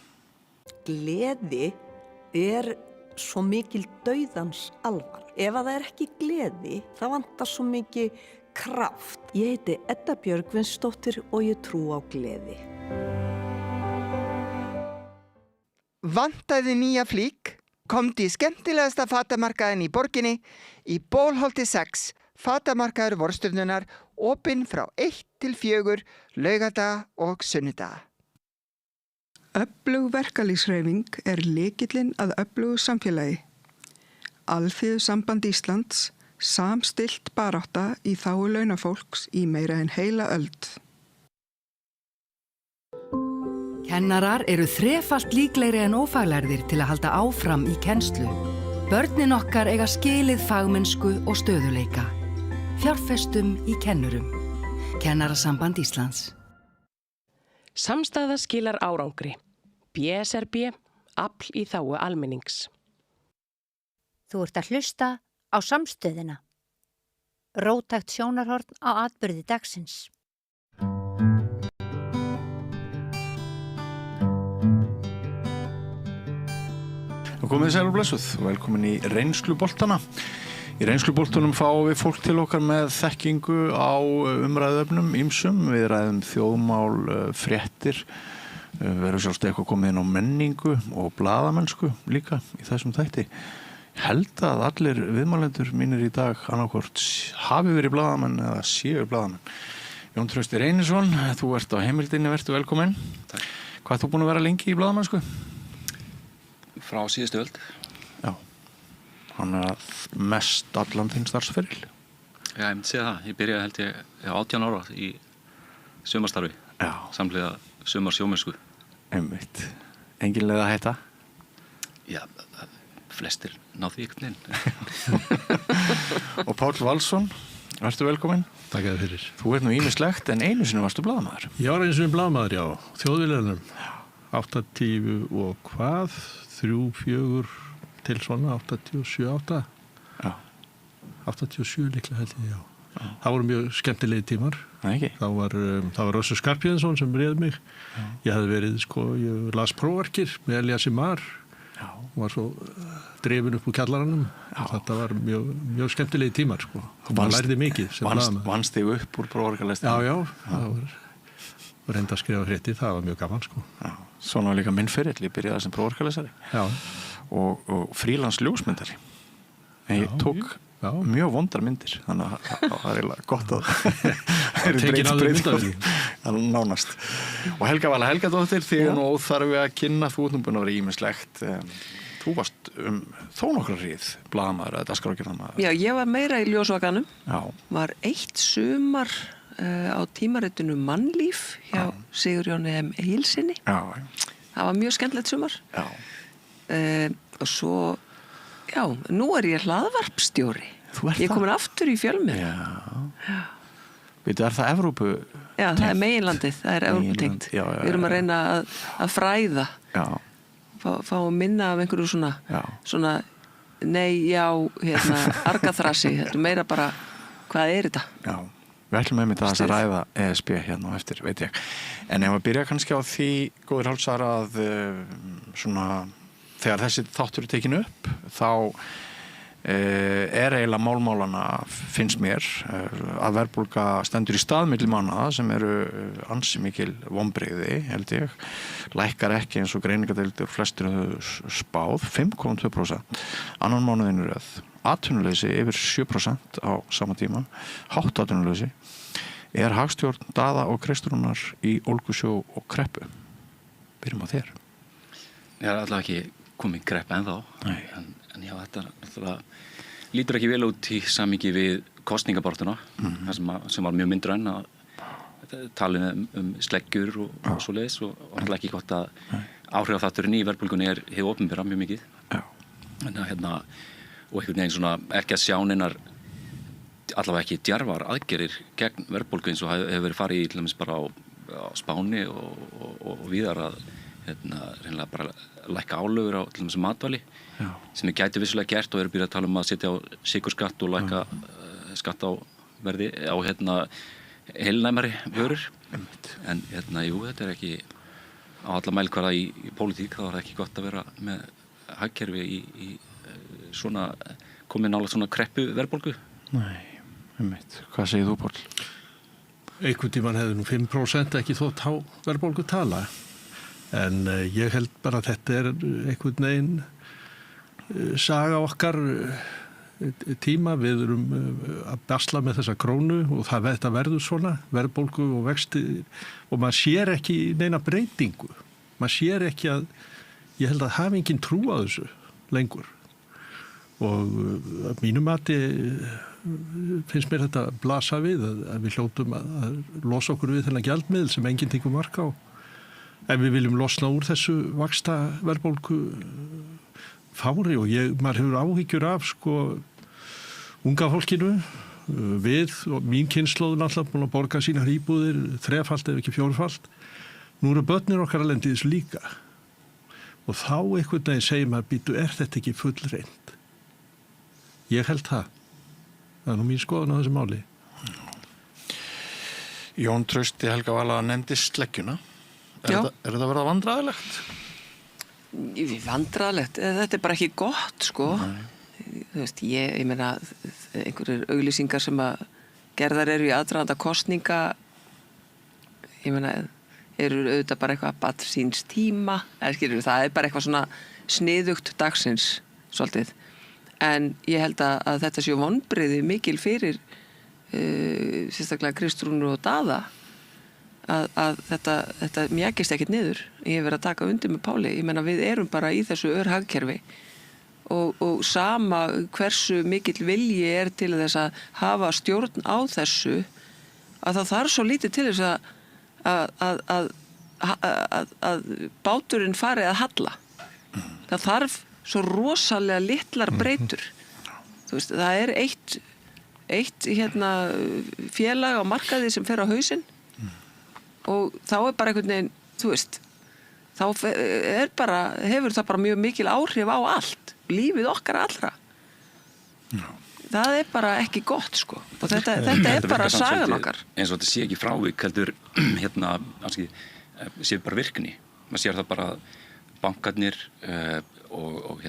Gleði er svo mikil dauðans alvar. Ef það er ekki gleði, það vantar svo mikið kraft. Ég heiti Edda Björgvinsdóttir og ég trú á gleði. Vantaði nýja flík, komdu í skemmtilegasta fatamarkaðin í borginni, í Bólholti 6, fatamarkaður Vorsturnunar, opinn frá 1 til 4, laugardaga og sunnudaga. Öflug verkalýðshreyfing er lykillinn að öflugu samfélagi. Alþýðusamband Íslands, samstillt barátta í þágu launafólks í meira en heila öld. Kennarar eru þrefalt líklegri en ófaglærðir til að halda áfram í kennslu. Börnin okkar eiga skilið fagmennsku og stöðuleika. Fjárfestum í kennurum. Kennarasamband Íslands. Samstaða skilar árangri. BSRB, afl í þágu almennings. Þú ert að hlusta á samstöðina. Róttækt sjónarhorn á atburði dagsins. Komið sæl og blessuð, velkomin í reynsluboltana. Í reynsluboltunum fáum við fólk til okkar með þekkingu á umræðuefnum ýmsum. Við ræðum þjóðmál, fréttir, verður sjálfst eitthvað komið inn á menningu og blaðamennsku líka í þessum þætti. Ég held að allir viðmælendur mínir í dag annarkvort hafi verið blaðamenn eða séu blaðamenn. Jón Trausti Reynisson, þú ert á heimildinni, vertu velkomin. Takk. Hvað ert þú búin að vera lengi í blaðamennsku? Frá síðustu öld. Já, hann er mest allan þinn starfsferil. Já, ég myndi segja það. Ég byrjaði held ég 18 ára í sumarstarfi. Já. Samhliða sumarsjómennsku. Einmitt. Engin leið að hætta? Já, flestir ná því einhvern veginn. Og Páll Valsson, ertu velkominn? Takk að fyrir. Þú ert nú ýmislegt en einu sinni varstu blaðamaður. Ég var einu sinni blaðamaður, já. Þjóðviljanum. 80 og hvað? 3, 4 til svona 87, 8. Já. 87 líklega held ég, já. Það voru mjög skemmtilegi tímar. Ekki. Það var Rössu Skarphéðinsson sem réð mig. Já. Ég hafði verið, ég las prófarkir með Eliassi Mar. Já. Og var svo drifin upp úr kjallaranum. Þetta var mjög skemmtilegi tímar, Man lærði mikið sem blaðamaður. Vannst þig upp úr prófarkarlestinni? Já. Það var reynda að skrifa fréttir, það var mjög gaman, Já. Svona var líka minn ferill, ég byrjaði sem prófarkalesari. Já. Og frílans ljósmyndari. En ég tók mjög vondar myndir, þannig að það var eiginlega gott að það er breytt nánast. Og Helga Vala Helgadóttir, þig nú óþarfi að kynna, þú ert nú búin að vera ýmislegt. Þú varst þó nokkra hríð blaðamaður eða dagskrárgerðarmaður. Já, ég var meira í ljósvakanum. Já. Var eitt sumar á tímaritinu Mannlíf hjá Sigurjóni M. Egilssyni. Já. Það var mjög skemmtilegt sumar. Já. Og svo, nú er ég hlaðvarpsstjóri. Þú ert það? Ég er komin aftur í fjölmiðl. Já. Veitu, er það Evrópu? Já, það er meginlandið, það er Evróputengt. Við erum að reyna að fræða fá minna af einhverju svona nei, já, argaþrasi, þetta meira bara, hvað þetta? Já, við ætlum einmitt að ræða ESB hérna á eftir, veit ég. En ef að byrja kannski á því, góður hálsar, að svona, þegar þessi þáttur er tekinu upp, þá eiginlega málmálana, finnst mér, að verðbólga stendur í stað milli mánaða sem eru ansi mikil vonbrigði, held ég, lækkar ekki eins og greiningadeildir flestir spáð, 5,2%, annan mánuðin í röð, atvinnuleysi yfir 7% á sama tíma, hátt atvinnuleysi, hagstjórn Daða og Kristrúnar í ólgusjó og kreppu. Byrjum á þér. Ég allavega ekki komið kreppa ennþá, en já, þetta náttúrulega lítur ekki vel út í samhengi við kosningabarátuna, sem var mjög myndræn að tala sleggjur og svoleiðis, og náttúrulega ekki gott að áhrifaþátturinn í verðbólgunni hið opinbera mjög mikið. Og einhvern veginn svona ekki að sjá neinar allavega ekki djarfar aðgerðir gegn verðbólgu eins og hefur verið farið í til dæmis bara á Spáni og víðar að reynilega bara lækka álögur á til dæmis matvæli, sem gæti vissulega gert, og eru byrjað að tala að setja á sykurskatt og lækka skatt á verði á heilnæmari vörur. En jú, þetta ekki á alla mælikvarða í pólitík, þá ekki gott að vera með hagkerfi í svona komið nálægt svona kreppu verðbólgu. Nei, hvað segir þú, Páll? Einhvern tímann hefði nú 5% ekki þótt há verðbólgu tala, en ég held bara að þetta einhvern veginn saga okkar tíma. Við erum að basla með þessa krónu og þetta verður svona, verðbólgu og vexti, og maður sér ekki neina breytingu. Maður sér ekki ég held að hafi engin trú á þessu lengur. Og að mínu mati finnst mér þetta blasa við að við hljótum að losa okkur við þennan gjaldmiðil sem enginn tekur mark á. Ef við viljum losna úr þessu vaxta verðbólgu fári, og maður hefur áhyggjur af unga fólkinu, við og mín kynslóð náttúrulega búin að borga sínar íbúðir þrefalt ef ekki fjórfalt. Nú eru börnir okkar að lendi þessu líka, og þá einhvern veginn segir maður, býtu, þetta ekki fullreynd? Ég held það. Það nú mín skoðun á þessu máli. Jón Trausti Helga Vala nefndi sleggjuna. Er þetta verið vandræðilegt? Vandræðilegt? Þetta bara ekki gott, Þú veist, ég meina, einhverjir auglýsingar sem að gerðar eru í aðdraganda kosninga, ég meina, eru auðvitað bara eitthvað barn síns tíma, það bara eitthvað svona sniðugt dagsins, svolítið. En ég held að þetta séu vonbrigði mikil fyrir sérstaklega Kristrúnu og Daða, að þetta mjækist ekkert niður. Ég hef verið að taka undir með Páli. Ég meina, við erum bara í þessu örhagkerfi, og sama hversu mikill vilji er til þess að hafa stjórn á þessu, að það þarf svo lítið til þess að báturinn fari að halla. Það þarf svo rosalega litlar breytur. Þú veist, það er eitt félag á markaði sem fer á hausinn, og þá bara einhvern veginn, þú veist, þá hefur það bara mjög mikil áhrif á allt, lífið okkar allra. Það bara ekki gott, og þetta bara sagan okkar. Eins og þetta sé ekki frávik, heldur sé bara virkni. Maður sér það bara bankarnir og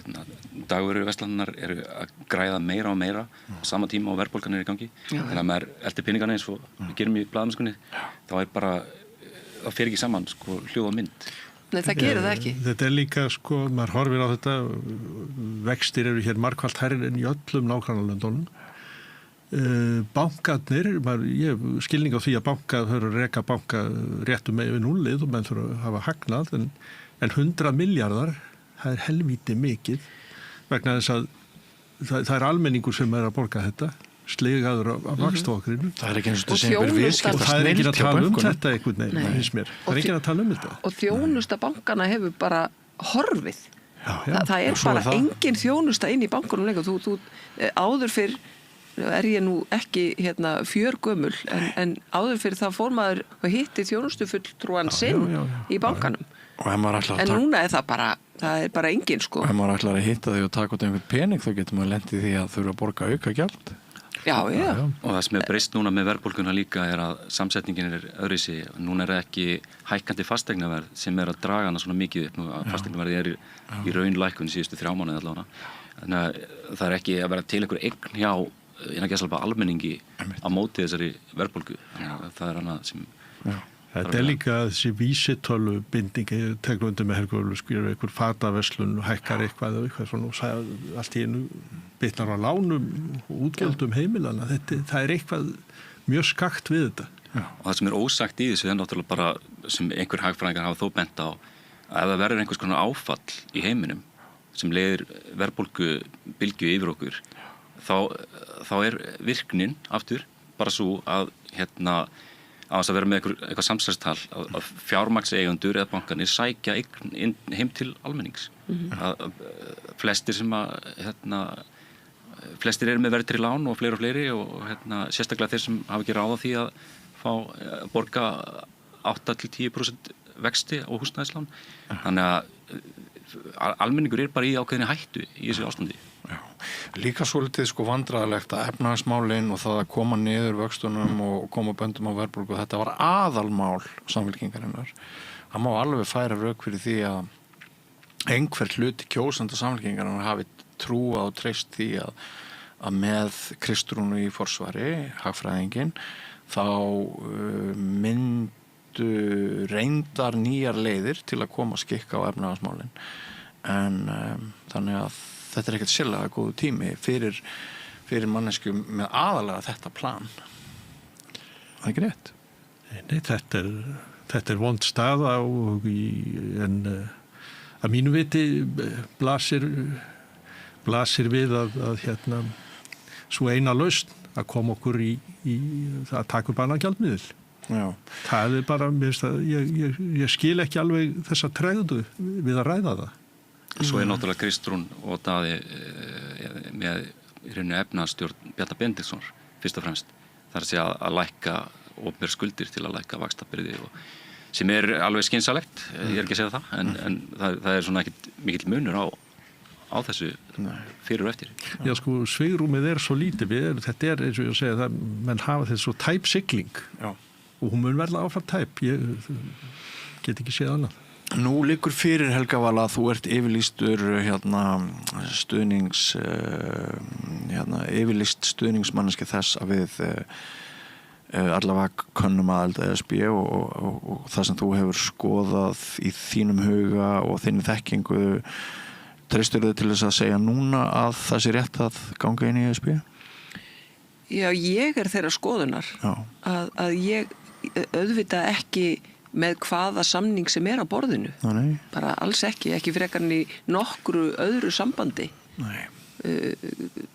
dagvöruverslanirnar eru að græða meira og meira á sama tíma og verðbólgan í gangi. Þannig að maður eldir peningana eins og við gerum í blaðamennskunni, þá bara, það fer ekki saman hljóð og mynd. Nei, það gerir það ekki. Þetta líka, maður horfir á þetta, vextir eru hér margfalt hærri en í öllum nágrannalöndunum. Bankarnir, ég hef skilning á því að þau eru að reka banka réttum með núllið og menn þurfa að hafa hagnað, en 100 milljarðar, það er helvíti mikið, vegna þess að það almenningur sem að borga þetta, sligaður af vaxtaokrinu. Það ekki eins og þetta sem er viðskipt. Og það ekki að tala þetta einhvern veginn, finnst mér. Það ekki að tala þetta. Og þjónusta bankana hefur bara horfið. Það bara engin þjónusta inn í bankunum lengur. Þú áður fyrr ég nú ekki fjörgömul, en áður fyrir það fór maður og hitti þjónustufulltrúan sinn í bankanum. En núna er það er bara engin sko. Og ef maður ætlar að hitta því og taka út einhvern pening þá getur maður lent í því að þurfa að borga auka gjald. Já. Og það sem er breyst núna með verðbólguna líka er að samsetningin er öðruvísi. Núna er ekki hækkandi fasteignaverð sem er að draga hana svona mikið upp. Fasteignaverði er í raunlækkun síðustu 3 mánuði allavega. Þannig að það er ekki að vera til einhver eign hjá innan gæsalapa almenningi á móti þessari verðbólgu. Þannig að það er annað sem... Þetta er líka þessi vísitölu binding, tekur undir með Helgu skrifur einhver fataverslun, hækkar eitthvað svona og sagði allt í einu bitnar á lánum og útgjöldum heimilana. Það er eitthvað mjög skakt við þetta. Og það sem er ósagt í þessu er náttúrulega bara sem einhver hagfræðingar hafa þó bent á að ef það verður einhvers konar áfall í heiminum sem leiðir verðbólgu bylgju yfir okkur þá er virknin aftur bara svo að á þess að vera með eitthvað samsæðstal að fjármagnseigendur eða bankanir sækja inn heim til almennings. Að flestir sem flestir eru með verðtryggð lán og fleiri og sérstaklega þeir sem hafa ekki ráð á því að fá borga 8-10% vexti á húsnæðislán. Þannig að almenningur er bara í ákveðinni hættu í þessu ástandi. Líka svolítið vandræðilegt að efnahagsmálin og það að koma niður vöxtunum og koma böndum á verðbólgu, þetta var aðalmál Samfylkingarinnar. Það má alveg færa rök fyrir því að einhver hluti kjósenda Samfylkingarinnar hafi trúað og treyst því að með Kristrúnu í forsvari, hagfræðingin, þá myndu reyndar nýjar leiðir til að koma skikka á efnahagsmálin. En þannig að þetta er ekkert sérlega góðu tími fyrir mannesku með aðalega þetta plan. Það er ekki rétt. Nei, þetta er vond staða en að mínu viti blasir við að svo eina lausn að koma okkur í að taka upp annan gjaldmiðil. Já. Það er bara, ég skil ekki alveg þessa tregðu við að ræða það. Svo er náttúrulega Kristrún og Daði með í rauninu efnahagsstjórn Bjarna Benediktssonar fyrst og fremst. Það er að segja að lækka opinberar skuldir til að lækka vaxtabyrði sem er alveg skynsalegt, ég er ekki að segja það, en það er svona ekkert mikill munur á þessu fyrir og eftir. Já, sko, svigrúmið er svo lítið þetta er eins og ég segja það, menn hafa þetta svo tæp sigling og hún mun verða áfram tæp, ég get ekki séð annað. Nú liggur fyrir Helga Vala að þú ert yfirlýstur yfirlýst stuðningsmanneski þess að við allavega könnum aðild að ESB og það sem þú hefur skoðað í þínum huga og þinni þekkingu, treystirðu til þess að segja núna að það sé rétt að ganga inn í ESB? Já, ég er þeirra skoðunar að ég auðvitað ekki með hvaða samning sem er á borðinu. Bara alls ekki frekar en í nokkru öðru sambandi.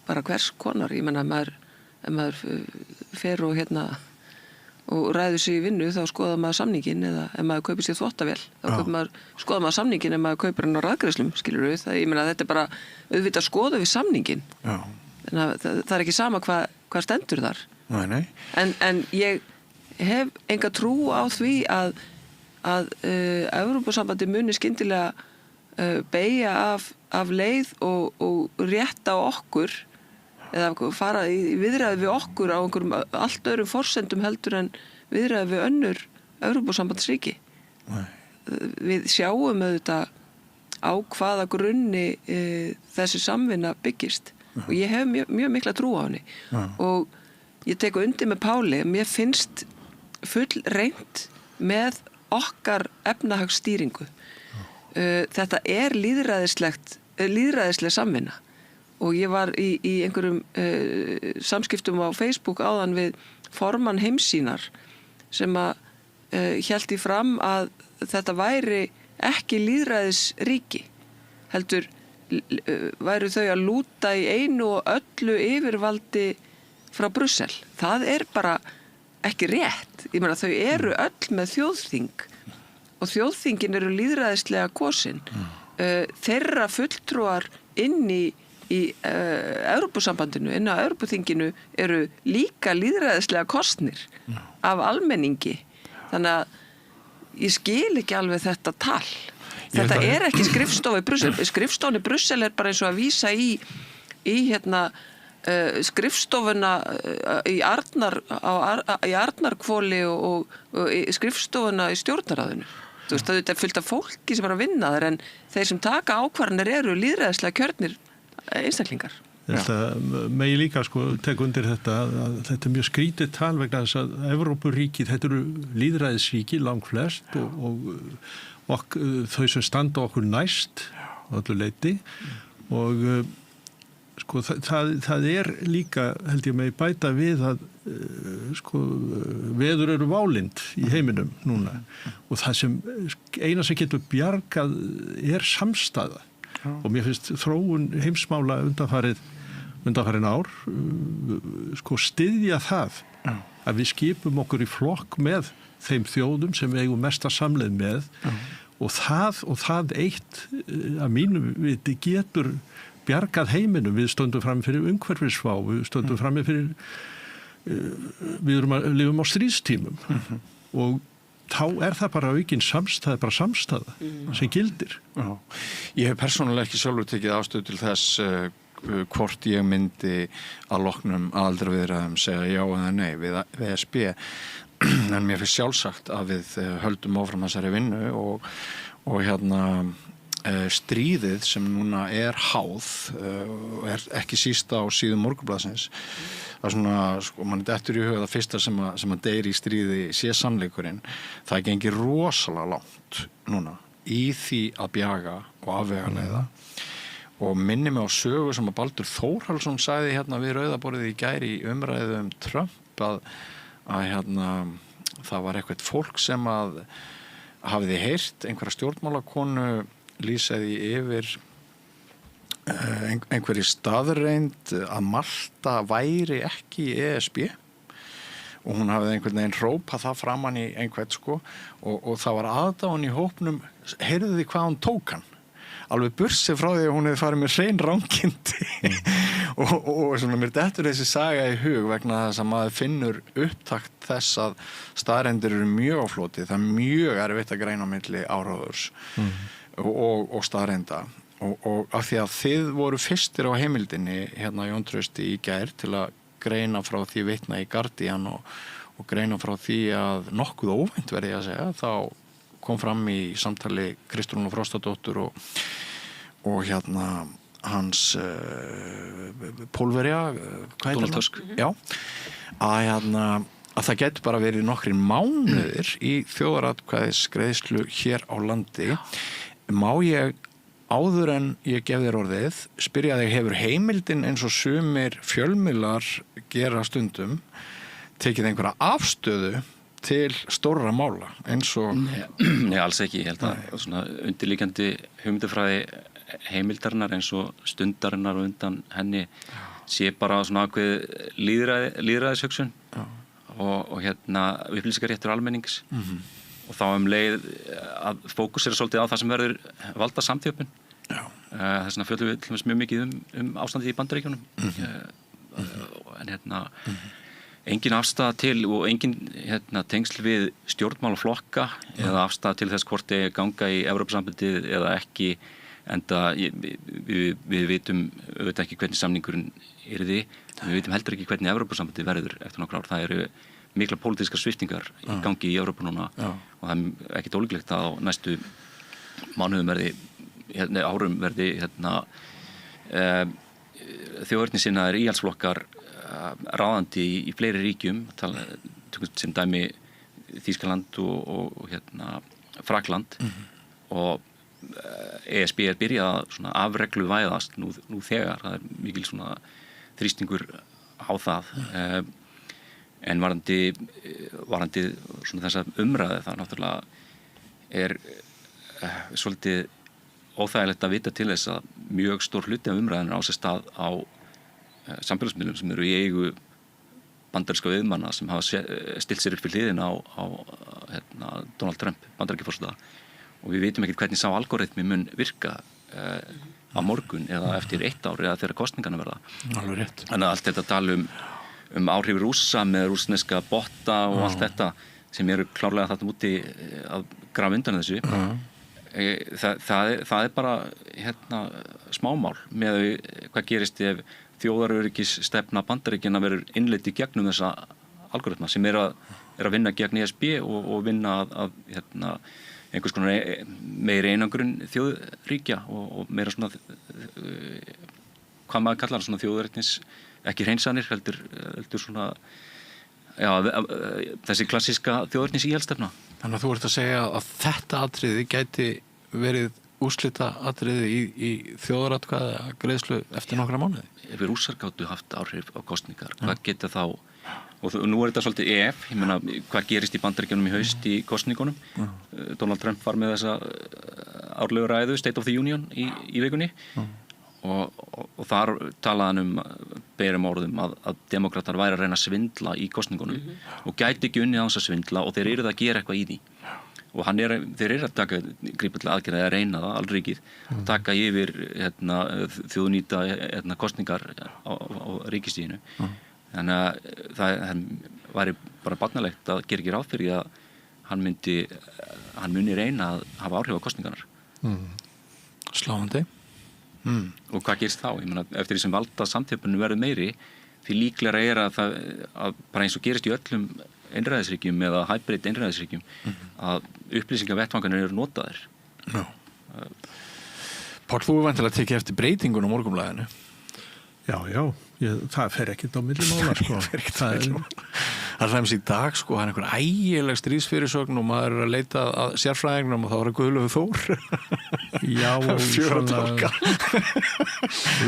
Bara hvers konar. Ég menna, ef maður fer og ræður sig í vinnu, þá skoðar maður samningin, eða ef maður kaupir sér þvottavél, þá skoðar maður samningin ef maður kaupir hann á rafgreiðslum, skilur við. Ég menna, þetta er bara auðvitað skoða við samningin. Þannig að það er ekki sama hvað stendur þar. En ég hef enga trú á því að Evrópusambandi muni skyndilega beygja af leið og rétta á okkur eða fara í viðræði við okkur á einhverjum allt öðrum forsendum heldur en viðræði við önnur Evrópusambandsríki. Við sjáum auðvitað á hvaða grunni þessi samvinna byggist og ég hef mjög mikla trú á henni og ég tek undir með Páli, mér finnst full reynt með okkar efnahagsstýringu. Þetta er lýðræðisleg samvinna og ég var í einhverjum samskiptum á Facebook áðan við formann Heimssýnar sem að hélt í fram að þetta væri ekki lýðræðisríki heldur væru þau að lúta í einu og öllu yfirvaldi frá Brussel. Það er bara ekki rétt. Ég meina, þau eru öll með þjóðþing og þjóðþingin eru lýðræðislega kosin. Þeirra fulltrúar inn í Evrópusambandinu, inn á Evrópuþinginu eru líka lýðræðislega kosnir af almenningi. Þannig að ég skil ekki alveg þetta tal Þetta er ekki skrifstofa í Brussel. Skrifstofan í Brussel bara eins og að vísa í skrifstofuna í Arnarhvoli og skrifstofuna í stjórnarráðinu. Þú veist, þetta fullt af fólki sem að vinna þar en þeir sem taka ákvarðanir eru lýðræðislega kjörnir einstaklingar. Þetta megi líka tek undir þetta að þetta mjög skrítið tal vegna þess að Evrópuríki, þetta eru lýðræðisríki langflest og þau sem standa okkur næst á öllu leyti og það líka held ég megi bæta við að veður eru válynd í heiminum núna og það sem eina sem getur bjargað samstaða og mér finnst þróun heimsmála undanfarin ár styðja það að við skipum okkur í flokk með þeim þjóðum sem við eigum mesta samleið með og það eitt að mínu viti getur bjargað heiminum. Við stöndum fram fyrir umhverfisvá, við stöndum fram fyrir við lifum á stríðstímum og þá það bara aukinn samstæða, bara samstæða sem gildir. Já. Ég hef persónulega ekki sjálfur tekið afstöðu til þess hvort ég myndi að loknum aðildarviðræðum segja já eða nei við ESB en mér finnst sjálfsagt að við höldum áfram þessari vinnu og stríðið sem núna háð ekki síst á síðum Morgunblaðsins það svona, mann dettur í huga það fyrsta sem að deyr í stríði sé sannleikurinn, það gengir rosalega langt núna í því að bjaga og afvegaleiða og minni mig á sögu sem að Baldur Þórhallsson sagði við Rauðaborðið í gær í umræðu Trump að það var eitthvað fólk sem að hafiði heyrt einhverja stjórnmálakonu lýsaði yfir einhverju staðreind að Malta væri ekki í ESB og hún hafði einhvern veginn hrópað það framan í einhvern og það var aðdáun í hópnum heyrðu því hvað hún tók hann alveg bursið frá því að hún hefði farið með hrein rangindi og svona mér dettur þessi saga í hug vegna þess að maður finnur upptakt þess að staðreindir eru mjög á floti, það mjög erfitt að greina á milli áróðurs og staðreinda og af því að þið voru fyrstir á heimildinni Jón Trausti í gær til að greina frá því vitna í Guardian og greina frá því að nokkuð óvænt verði að segja þá kom fram í samtali Kristrúnu Frostadóttur og hans pólverja Donald Tusk já, að það getur bara verið nokkrir mánuðir í þjóðaratkvæðisgreiðslu hér á landi má ég áður en ég gef þér orðið spyrja þig hefur heimildin eins og sumir fjölmiðlar gera stundum tekið einhverja afstöðu til stórra mála eins og Nei, alls ekki, ég held að svona undirliggjandi hugmyndafræði heimildarinnar eins og stundarinnar og undan henni sé bara svona ákveð lýðræðishugsun og upplýsingaréttur almennings og þá leið að fókusera svolítið á það sem verður valda samþjöppun þess vegna fjöldum við til dæmis mjög mikið ástandið í Bandaríkjunum en engin afstaða til og engin tengsl við stjórnmálaflokka eða afstaða til þess hvort þeir ganga í Evrópusambandið eða ekki enda við vitum auðvitað ekki hvernig samningurinn yrði við vitum heldur ekki hvernig Evrópusambandið verður eftir nokkur ár, það eru mikla pólitískar sviptingar í gangi í Evrópu núna og það ekkert ólíklegt að á næstu mánuðum árum verði þjóðernissinnaðir íhaldsflokkar ráðandi í fleiri ríkjum sem dæmi Þýskaland og Frakland og ESB byrjað að afregluvæðast nú þegar, það mikil svona þrýstingur á það en varðandi svona þessa umræðu það náttúrulega svolítið óþægilegt að vita til þess að mjög stór hluti af umræðinu á sér stað á samfélagsmiðlum sem eru í eigu bandaríska viðmanna sem hafa stilt sér upp við hliðina á Donald Trump, bandaríkjaforseta og við vitum ekkert hvernig sá algoritmi mun virka á morgun eða eftir 1 ár eða þegar kosningarna verða. Alveg rétt. Þannig að allt þetta tala áhrif Rússa með rússneska botta og allt þetta sem eru klárlega þarna úti að grafa undan þessu það bara smámál með hvað gerist ef þjóðaröryggisstefna Bandaríkjanna verður innleidd í gegnum þessa algoritma sem að vinna gegn ESB og vinna að einhvers konar meiri einangrun þjóðríkja og meira svona hvað maður kallar svona þjóðarétnis ekki hreinsanir heldur svona þessi klassíska þjóðarétnis íhaldstefna. Þannig að þú ert að segja að þetta atriði gæti verið úrslita atriði í þjóðaratkvæða greiðslu eftir nokkra mánuði? Ef við Rússar gátu haft áhrif á kosningar, hvað geta þá, og nú þetta svolítið ég meina, hvað gerist í Bandaríkjunum í haust í kosningunum? Donald Trump var með þessa árlegu ræðu, State of the Union í vikunni og þar talaði hann berum orðum að demokratar væri að reyna að svindla í kosningunum og gæti ekki unnið á þess að svindla og þeir eru að gera eitthvað í því. Og þeir eru að taka grípullega aðgerða að reyna það, allríkið, taka yfir þjóðnýta kosningar á ríkistíðinu. Þannig að það væri bara barnalegt að gera ekki ráð fyrir að hann muni reyna að hafa áhrif á kosningarnar. Sláandi. Og hvað gerist þá? Ég meina, eftir því sem valda samþjöpunum verður meiri, því líklega að bara eins og gerist í öllum einræðisríkjum eða hybrid einræðisríkjum að upplýsingavettvangarnir eru notaðir. Já. Páll, þú er væntanlega að tekja eftir breytingun á Morgunblaðinu. Já, það fer ekkert á milli mála, sko. Það er í dag, sko, hann einhver ægileg stríðsfyrirsögn og maður er að leita að sérfræðingnum og þá er að Guðlaugur Þór. Já, og svona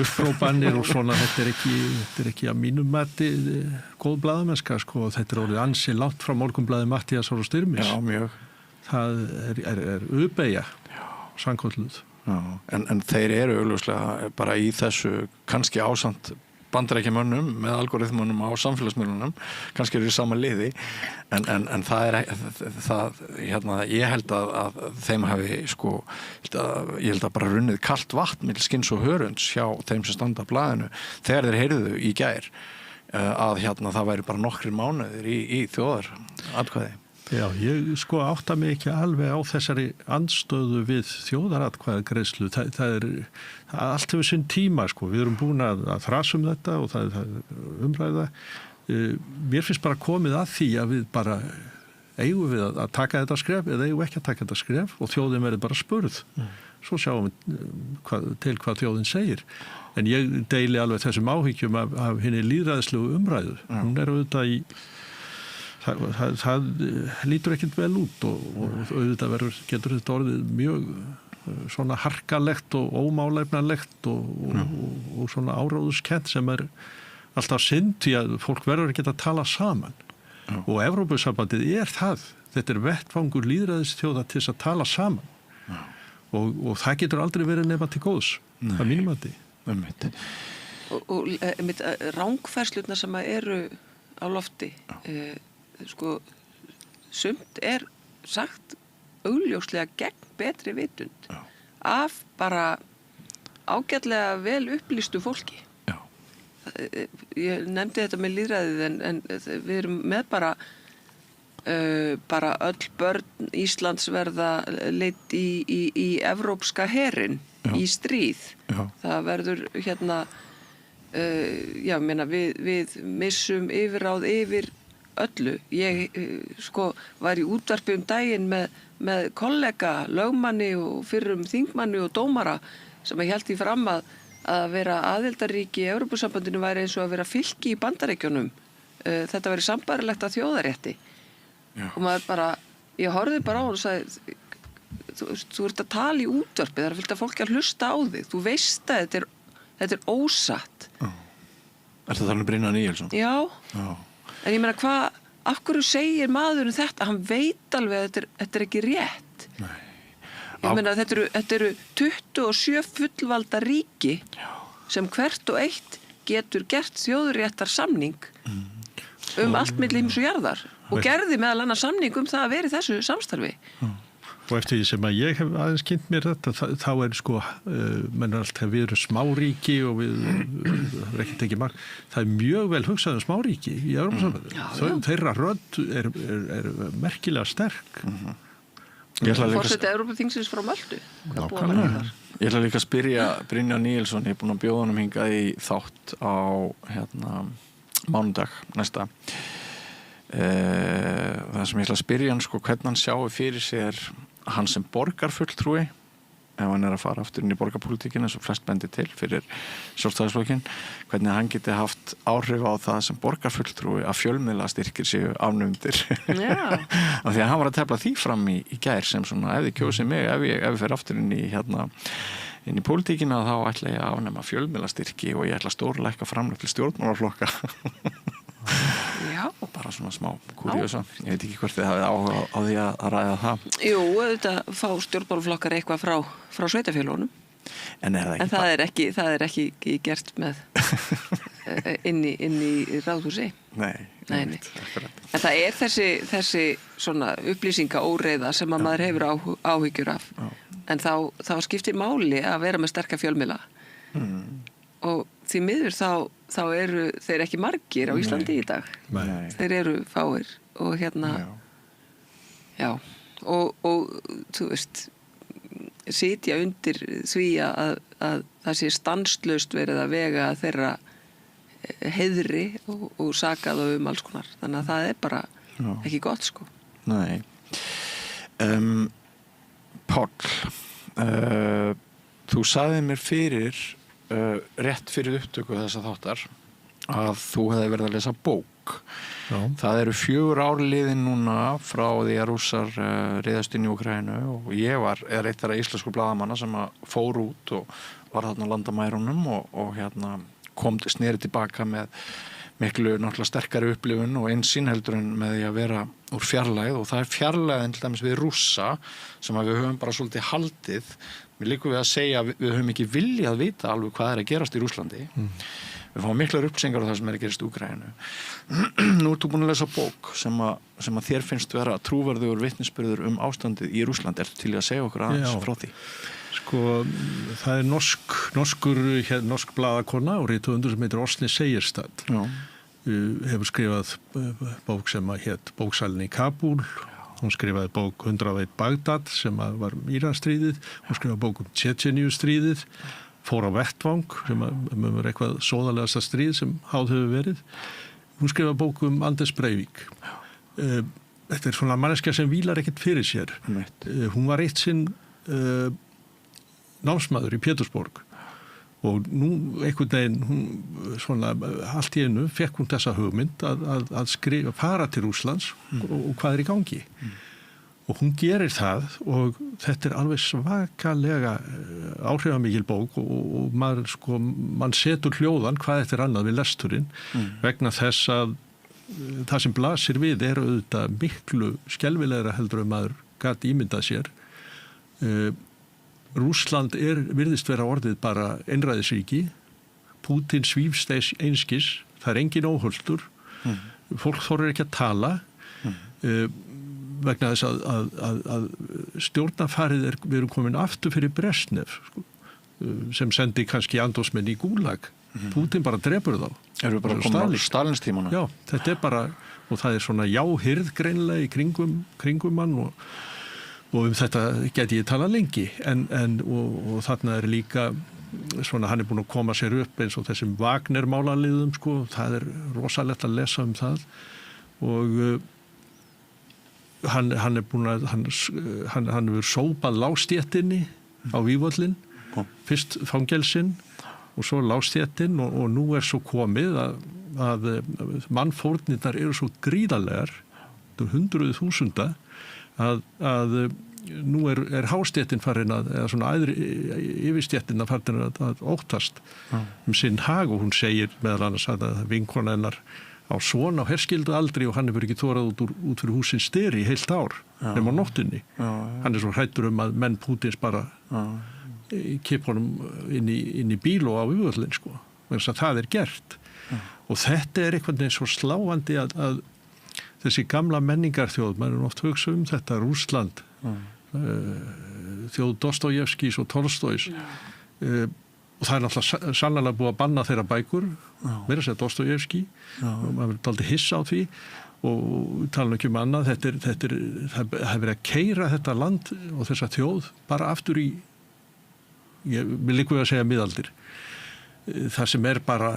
upprópanir og svona, þetta er ekki að mínum mati góð blaðamennska, sko, þetta er orðið ansi langt frá Morgunblaði Matthíasar og Styrmis. Já, mjög. Það er uppeyja, sannkölluð. Já, en þeir eru augljóslega bara í þessu kannski ásamt bandarækjamönnum með algoritmunum á samfélagsmiðlunum, kannski eru í sama liði en það ég held að þeim hafi ég held að bara runnið kalt vatn milli skinns og hörunds hjá þeim sem standa á blaðinu þegar þeir heyrðu í gær að það væri bara nokkrir mánuðir í þjóðaratkvæði. Já, ég átta mig ekki alveg á þessari andstöðu við þjóðaratkvæðagreiðslu. Það er allt hefur sinn tíma, Við erum búin að þrasa þetta og það er umræða. Mér finnst bara komið að því að við bara eigum við að taka þetta skref eða eigum ekki að taka þetta skref og þjóðin verður bara spurð. Svo sjáum við til hvað þjóðin segir. En ég deili alveg þessum áhyggjum af hinni lýðræðislegu umræðu. Hún er auðvitað það lítur ekkert vel út og auðvitað getur þetta orðið mjög svona harkalegt og ómálefnalegt og svona áráðuskent sem er alltaf synd því að fólk verður ekki að tala saman. Og Evrópusambandið þetta er vettvangur lýðræðisþjóða til þess að tala saman og það getur aldrei verið nema til góðs að mínum mati. Og rangfærslurnar sem eru á lofti sumt er sagt augljóslega gegn betri vitund af bara ágætlega vel upplýstu fólki. Já. Ég nefndi þetta með lýðræðið en við erum með bara öll börn Íslands verða leitt í evrópska herinn í stríð. Já. Það verður við missum yfirráð yfir öllu. Ég var í útvarpi daginn með kollega, lögmanni og fyrrum þingmanni og dómara sem hélt því fram að vera aðildarríki í Evrópusambandinu væri eins og að vera fylki í Bandaríkjunum. Þetta væri sambærilegt að þjóðarétti. Já. Og maður bara, ég horfði bara á og sagði, þú ert að tala í útvarpi, það er fullt af fólki að hlusta á þig. Þú veist að þetta er ósatt. Er það þannig Brynjar Níelsson? Já. En ég meina af hverju segir maðurinn þetta? Hann veit alveg að þetta er ekki rétt. Nei. Ég meina þetta eru 27 fullvalda ríki sem hvert og eitt getur gert þjóðréttar samning allt milli himins og jarðar og gerði meðal annars samning það að vera í þessu samstarfi. Og eftir því sem að ég hef aðeins kynnt mér þetta, þá menn alltaf við erum smáríki og við erum ekkert ekki marg. Það er mjög vel hugsað smáríki í Evrópusambandinu. Þeirra rödd er merkilega sterk. Forseti Evrópuþingsins frá Möldu. Ég ætla líka að spyrja Brynjar Níelsson, ég er búin að bjóða honum hingað í þátt á mánudag næsta. Það sem ég ætla að spyrja hann sko, hvernig hann sjáu fyrir sér hann sem borgarfulltrúi, ef hann að fara aftur inn í borgarpólitíkina eins og flest bendir til fyrir Sjálfstæðisflokkin, hvernig hann geti haft áhrif á það sem borgarfulltrúi að fjölmiðlastyrkir séu afnumdir. Af því að hann var að tefla því fram í gær sem svona, ef þið kjósið mig, ef ég fer aftur inn í pólitíkina, þá ætla ég að afnema fjölmiðlastyrki og ég ætla að stórlækka framlög til stjórnmálaflokka. Já. Bara svona smá kuriosa. Ég veit ekki hvort þið hafið áhuga á því að ræða það. Jú, auðvitað fá stjórnmálaflokkar eitthvað frá sveitafélögunum. En það er ekki gert með inn í ráðhúsi. Nei. En það er þessi svona upplýsingaóreiða sem að maður hefur áhyggjur af. En þá skiptir máli að vera með sterka fjölmiðla. Og því miður þá eru þeir ekki margir á Íslandi í dag. Nei. Þeir eru fáir og já. Og þú veist, sitja undir því að það sé stanslaust verið að vega þeirra heiðri og saka þá alls konar. Þannig að það er bara ekki gott sko. Nei. Páll, þú sagði mér fyrir rétt fyrir upptöku þessa þáttar að þú hefði verið að lesa bók. Já. Það eru 4 ár liðin núna frá því að Rússar riðast inn í Úkraínu og ég er eitt þeirra íslensku blaðamanna sem fór út og var þarna á landamærunum og kom sneri tilbaka með miklu náttúrulega sterkari upplifun og einsýn heldur en með því að vera úr fjarlægð og það er fjarlægðin til dæmis við Rússa sem við höfum bara svolítið haldið. Við líkum við að segja að við höfum ekki viljað vita alveg hvað er að gerast í Rússlandi. Við fáum miklar upplýsingar á það sem er að gerast í Úkraínu. Nú ertu búin að lesa bók sem að þér finnst vera trúverðugur vitnisburður ástandið í Rússlandi. Ertu til að segja okkur aðeins frá því? Sko, það er norsk blaðakona og rithöfundur sem heitir Åsne Seierstad. Hefur skrifað bók sem hét Bóksælinn í Kabúl. Hún skrifaði bók 101 Bagdad sem var Íranstríðið. Hún skrifaði bók Tjetjeníustríðið. Fór á vettvang sem er eitthvað sóðalegasta stríð sem háð hefur verið. Hún skrifaði bók Anders Breivik. Þetta er svona manneskja sem vílar ekkert fyrir sér. Hún var eitt sinn námsmaður í Pétursborg og nú einhvern veginn svona allt í einu fekk hún þessa hugmynd að fara til Rússlands og hvað er í gangi. Og hún gerir það og þetta er alveg svakalega áhrifamikil bók og mann setur hljóðan hvað þetta er annað við lesturinn vegna þess að það sem blasir við er auðvitað miklu skelfilegra heldur maður gat ímyndað sér. Rússland virðist vera orðið bara einræðisríki. Pútín svífst einskis, það er engin óhultur. Fólk þorir ekki að tala vegna þess að stjórnafarið við erum komin aftur fyrir Brezhnev sem sendi kannski andósmenn í Gulag. Pútín bara drepur þá. Erum við bara komin á Stalinstímana? Já, þetta er bara, og það er svona jáhirð greinlega í kringum mann og þetta geti ég tala lengi og þarna er líka svona hann er búin að koma sér upp eins og þessum Wagner málaliðum það er rosalegt að lesa það og hann er búin að hann hefur sópað lágstéttinni á Vígvöllin fyrst fangelsinn og svo lágstéttin og nú er svo komið að mannfórnirnar eru svo gríðarlegar 100.000 að nú er hástéttin farin eða svona yfirstéttin farin að óttast sinn hag og hún segir meðal annars að vinkona hennar á svona á herskildu aldri og hann hefur ekki þorað út fyrir húsin styri í heilt ár nema á nóttunni. Hann er svo hræddur að menn Pútins bara kippa honum inn í bíl og á Vígvöllin þannig að það er gert og þetta er einhvern veginn svo sláandi að þessi gamla menningarþjóð, maður oft hugsa þetta Rússland, þjóð Dostojevskís og Tolstojs og það er náttúrulega sannlega búið að banna þeirra bækur, meira að segja Dostojevski og maður er dálítið hissa á því og tala ekki annað, það hefur verið að keyra þetta land og þessa þjóð bara aftur í, ég vil líka að segja miðaldir. Það sem bara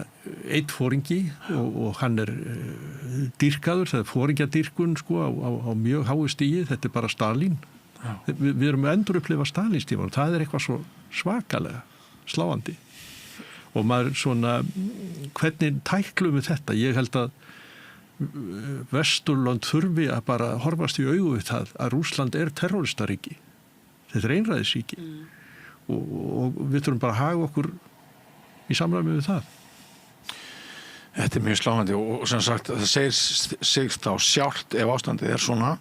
einn foringi og hann dýrkaður, það foringjadýrkun sko á mjög háu stigi, þetta bara Stalín. Við erum að endur upplifa Stalínstíman, það eitthvað svo svakalega sláandi. Og maður svona, hvernig tæklum við þetta? Ég held að Vesturlönd þurfi að bara horfast í augu við það að Rússland terroristaríki. Þetta einræðisríki. Og við þurfum bara að haga okkur í samræmi við það. Þetta mjög sláandi og sem sagt það segir sig þá sjálft ef ástandið svona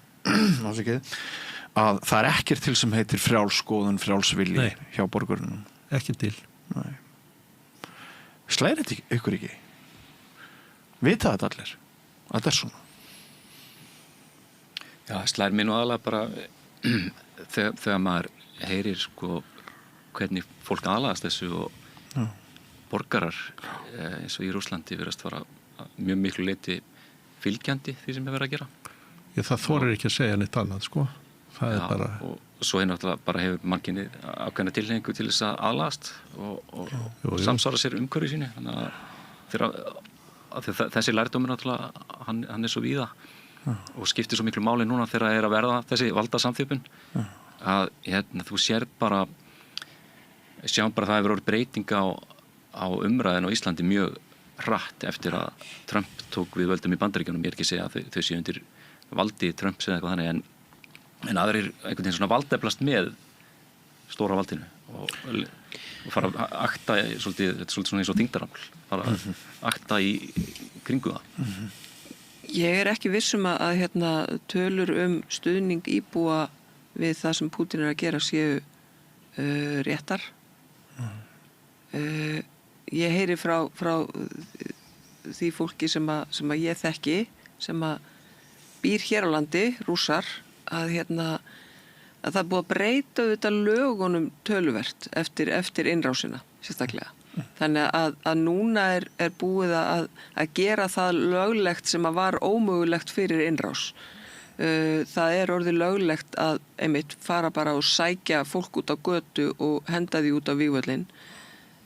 að það ekkert til sem heitir frjálskoðun, frjálsvilji hjá borgurunum. Ekki til. Nei. Slæðir þetta ykkur ekki? Vita þetta allir? Að þetta svona? Já, slæðir mér nú aðalega bara þegar maður heyrir sko hvernig fólk aðlagast þessu og borgarar eins og í Rússlandi virðast vara mjög miklu leyti fylgjandi því sem verið að gera. Já, það þorir ekki að segja neitt annað, sko. Það bara... Og svo náttúrulega bara hefur mannkynni ákveðna tilhneigingu til þess að aðlagast og samsvara sér umhverfi sínu. Þannig að þessi lærdómur náttúrulega, hann svo víða og skiptir svo miklu máli núna þegar það að verða þessi valdasamþjöpun að þú sjáum bara það hefur orðið breyting á umræðinu á Íslandi mjög hratt eftir að Trump tók við völdum í Bandaríkjunum. Ég ekki segja að þau séu undir valdi Trumps eða eitthvað þannig en aðrir einhvern veginn svona valdeflast með stóra valdinu og fara að akta svolítið svona eins og þyngdarafl fara að akta í kringu það. Ég ekki vissum að tölur stuðning íbúa við það sem Pútín að gera séu réttar. Ég heyri frá því fólki sem ég þekki sem að býr hér á landi, Rússar, að það búið að breyta auðvitað lögunum töluvert eftir innrásina, sérstaklega. Þannig að núna er búið að gera það löglegt sem að var ómögulegt fyrir innrás. Það orðið löglegt að einmitt fara bara og sækja fólk út á götu og henda því út á vígvöllin.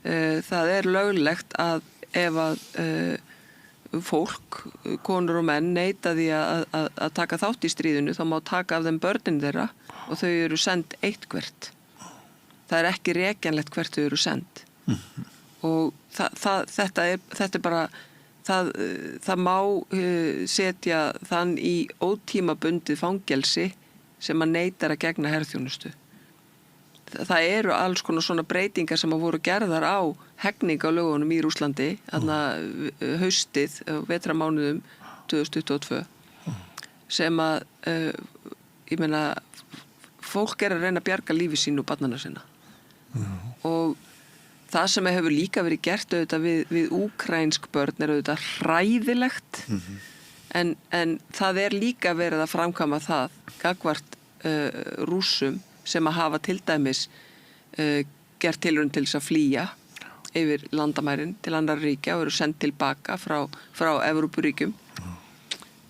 Það löglegt að ef að fólk, konur og menn neita því að taka þátt í stríðinu þá má taka af þeim börnin þeirra og þau eru send eitthvert. Það ekki rekjanlegt hvert þau eru send. Og þetta bara það má setja þann í ótímabundið fangelsi sem að neitar að gegna herþjónustu. Það eru alls konar svona breytingar sem að voru gerðar á hegning á lögunum í Rússlandi haustið, vetramánuðum 2022 sem að ég meina fólk að reyna að bjarga lífi sínu og barnana sinna og það sem hefur líka verið gert auðvitað við úkrænsk börn auðvitað hræðilegt en það líka verið að framkvæma það gagnvart Rússum sem að hafa til dæmis gert tilraun til þess að flýja yfir landamærin til annar ríkja og eru sendt tilbaka frá Evrópuríkjum.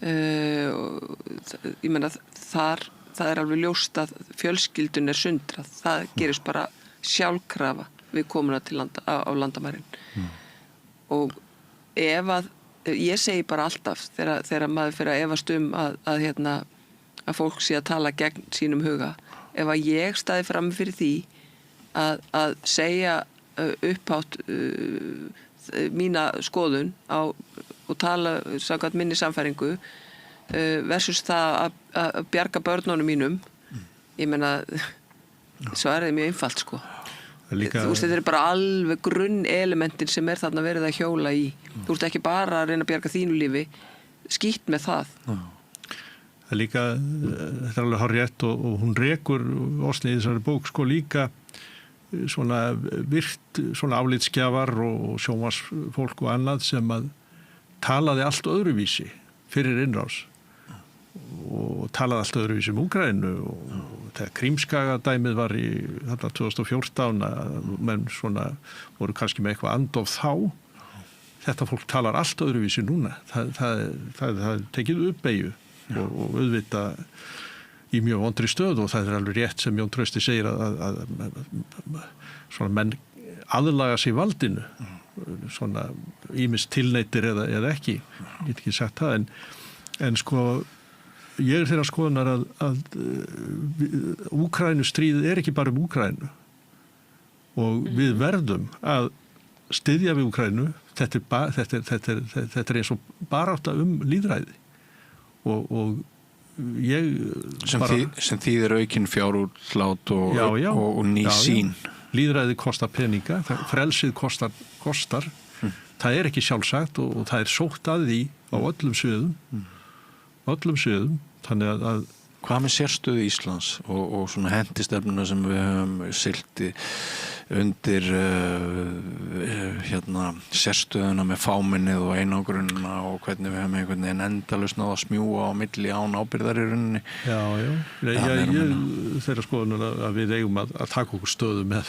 Ég meina það alveg ljóst að fjölskyldun sundrað. Það gerist bara sjálfkrafa við komuna til á landamærin. Og ef að, ég segi bara alltaf þegar maður fyrir að efast að fólk sé að tala gegn sínum huga, ef að ég staði fram fyrir því að segja upphátt mína skoðun og tala samkvæmt minni sannfæringu versus það að bjarga börnunum mínum, ég meina svarið mjög einfalt sko. Þú veist, þetta bara alveg grunnelementin sem þarna verið að hjóla í. Þú ert ekki bara að reyna að bjarga þínu lífi, skýtt með það. Það líka, þetta alveg hárrétt og hún rekur Osni í þessari bók sko líka svona virt svona álitsgjafar og sjónvarpsfólk og annað sem að talaði allt öðruvísi fyrir innrás og talaði allt öðruvísi Úkraínu og þegar Krímskagadæmið var í 2014 að menn svona voru kannski með eitthvað andof þá þetta fólk talar allt öðruvísi núna. Það tekið uppbeygju og auðvitað í mjög vondri stöð og það alveg rétt sem Jón Trausti segir að svona menn aðlaga sig valdinu, svona ýmist tilneytir eða ekki, ég get ekki sagt það, en sko ég þeirra skoðunar að Úkraínustríðið ekki bara Úkraínu og við verðum að styðja við Úkraínu, þetta eins og barátta lýðræði og ég sem þýðir aukinn fjárútlát og ný sín. Lýðræði kostar peninga, frelsið kostar. Það ekki sjálfsagt og það sótt að því á öllum sviðum, þannig að hvað með sérstöðu Íslands og svona hendistefnuna sem við höfum silti undir sérstöðuna með fámennið og einangrunna og hvernig við höfum einhvern veginn endalaust náð að smjúga á milli án ábyrgðar í rauninni. Ég þeirra skoðunar að við eigum að taka okkur stöðu með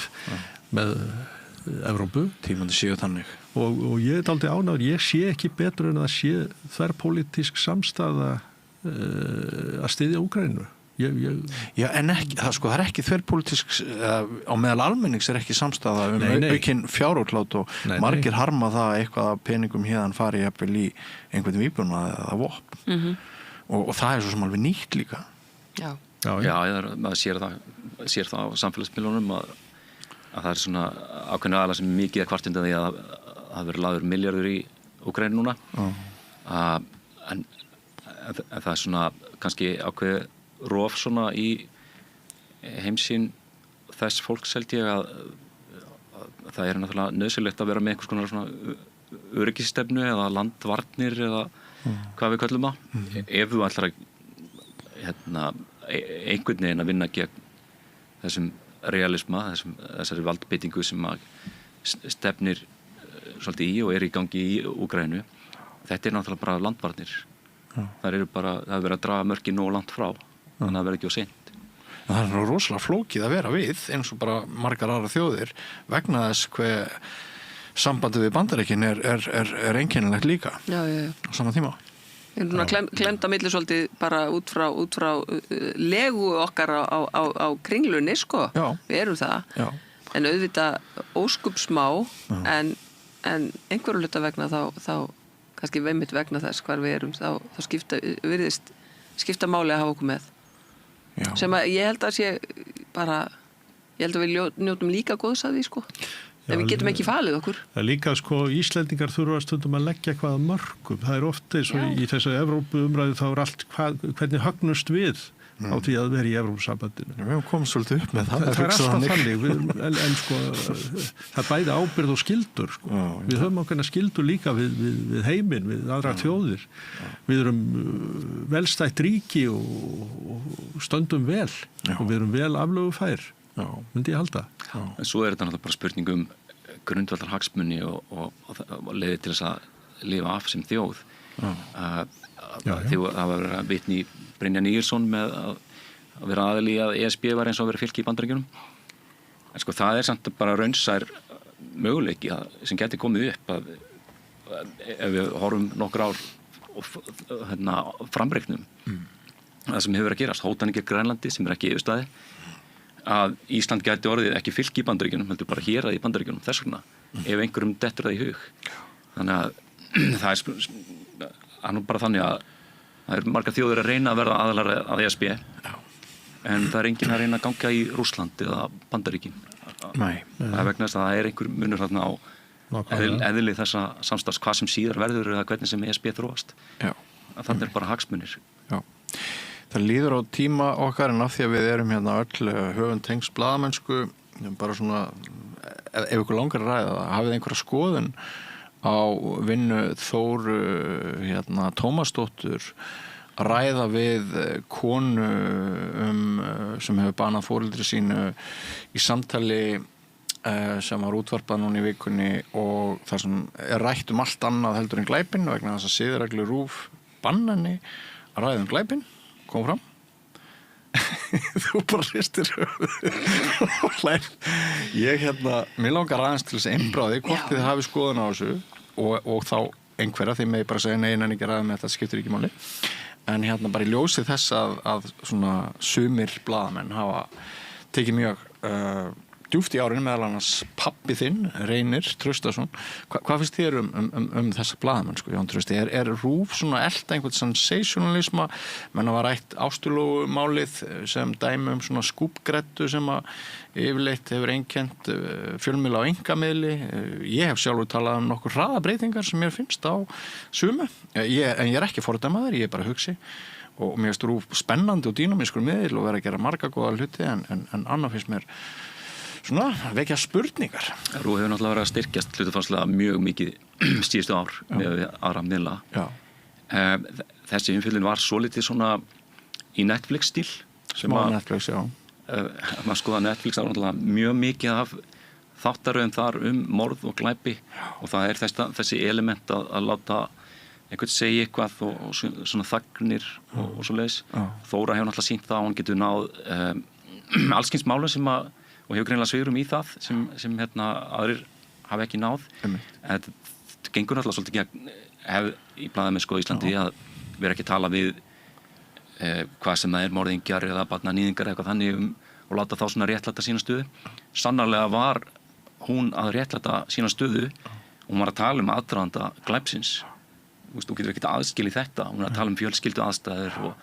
Evrópu. Tímandi séu þannig. Og ég dálítið ánægður, ég sé ekki betur en að sé þverpólitísk samstaða að styðja Úkraínu. Já, en ekki, það ekki þverpólitísk á meðal almennings ekki samstaða aukinn fjárútlát og margir harma það eitthvað að peningum hérðan fari jafnvel í einhvern vígbúnað eða vopn og það svo sem alveg nýtt líka. Já, maður sér það á samfélagsmiðlunum að það svona ákveðnu aðalega sem mikið kvartund að því að það verið lagður milljarður í Úkraínu núna en það svona kannski ákveð rof svona í heimsýn þess fólks held ég að það náttúrulega nauðsynlegt að vera með einhvers konar svona öryggisstefnu eða landvarnir eða hvað við köllum það ef þú ætlar að einhvern veginn að vinna gegn þessum realisma, þessari valdbeitingu sem að stefnir svolítið í og í gangi í Úkraínu. Þetta náttúrulega bara landvarnir. Það verið að draga mörkin nóg langt frá, þannig að það verið ekki of seint. Það rosalega flókið að vera við, eins og bara margar aðra þjóðir, vegna þess hver sambandi við Bandaríkin er einkennilegt líka á sama tíma. Við erum klemt að milli svolítið bara út frá legu okkar á kringlunni, sko. Já. Við erum það. Já. En auðvitað óskup smá, en einhverju hluta vegna þá kannski veimitt vegna þess hvar við erum, þá skipta máli að hafa okkur með. Já. Sem að ég held að sé bara, ég held að við njótum líka góðs að því, sko. En við getum ekki falið okkur. Það líka, sko, Íslendingar þurfa stundum að leggja hvaða mörkum. Það ofta eins og í þessu Evrópu umræðu þá allt hvernig högnust við á því að vera í Evrópusambandinu. Við höfum komið svolítið upp með það. Það alltaf þannig, en sko, það bæði ábyrgð og skyldur, sko. Við höfum ákveðna skyldur líka við heiminn, við aðra þjóðir. Við erum velstætt ríki og stöndum vel og við erum vel aflögufær. Myndi ég halda. En svo þetta náttúrulega bara spurning grundvallar hagsmuni og leiði til þess að lifa af sem þjóð. Það var að vitni Brynjar Níelsson með að vera aðili að ESB var eins og að vera fylki í Bandaríkjunum. En sko það samt bara raunsær möguleiki sem geti komið upp að ef við horfum nokkur ár framreiknum það sem hefur að gerast, hótanir gegn Grænlandi sem ekki yfirstaði að Ísland gæti orðið ekki fylki í Bandaríkjunum, heldur bara hérað í Bandaríkjunum þess vegna, ef einhverjum dettur það í hug. Þannig að það nú bara þannig að það margar þjóðir að reyna að verða aðilar að ESB en það enginn að reyna að ganga í Rússland eða Bandaríkin. Nei. Það vegna þess að það einhver munur þarna á eðli þessa samstarfs hvað sem síðar verður eða hvernig sem ESB þróast. Þannig bara hagsmunir. Já. Það líður á tíma okkar en af því að við erum hérna öll höfum tengst blaðamennsku bara svona, ef ykkur langar að ræða það, hafið einhverja skoðun á vinnu Þóru Tómasdóttur að ræða við konu sem hefur banað foreldri sínu í samtali sem var útvarpað núna í vikunni og það sem rætt allt annað heldur en glæpinn vegna þess að siðareglur RÚV banna henni að ræða glæpinn kom fram þú bara hristir og hlær ég mér langar aðeins til þess að einbráði hvort þið hafi skoðun á þessu og þá einhverja, því með bara segja nei, en ekki ræða með þetta skiptir ekki máli, en bara í ljósi þess að svona sumir blaðamenn hafa tekið mjög djúpt í árinu, meðal annars pabbi þinn, Reynir Traustason. Hvað finnst þér þessa blaðamenn, sko, Jón Trausti? Er RÚV svona elta einhvern sensationalisma, menn var rætt Ástulómálið sem dæmi svona skúpgreddu sem að yfirleitt hefur einkennt fjölmiðla á einkamiðli. Ég hef sjálfur talað nokkur hraðabreytingar sem mér finnst á sumu, en ég ekki fordæmaður, ég bara hugsi. Og mér finnst RÚV spennandi og dýnamískur miðil og vera að gera marga góða hluti, en annað finnst mér svona vekja spurningar. RÚV hefur náttúrulega verið að styrkjast hlutafarslega mjög mikið síðustu ár með aðra miðla. Þessi umfjöllun var svolítið svona í Netflix-stíl. Smá Netflix, já. Maður skoða Netflix, það var náttúrulega mjög mikið af þáttaröðum þar morð og glæpi og það þessi element að láta einhvern segja eitthvað og svona þagnir og svo leiðis. Þóra hefur náttúrulega sýnt það að hún getur náð allskyns málum og hefur greinilega svigrúm í það sem aðrir hafa ekki náð. Þetta gengur náttúrulega svolítið í blaðamennsku á Íslandi að vera ekki að tala við hvað sem það morðingjar eða barnanýðingar eða eitthvað þannig og láta þá svona réttlæta sína stöðu. Sannarlega var hún að réttlæta sína stöðu og hún var að tala aðdraganda glæpsins. Þú getur ekki aðskilið þetta. Hún var að tala fjölskyldu aðstæður og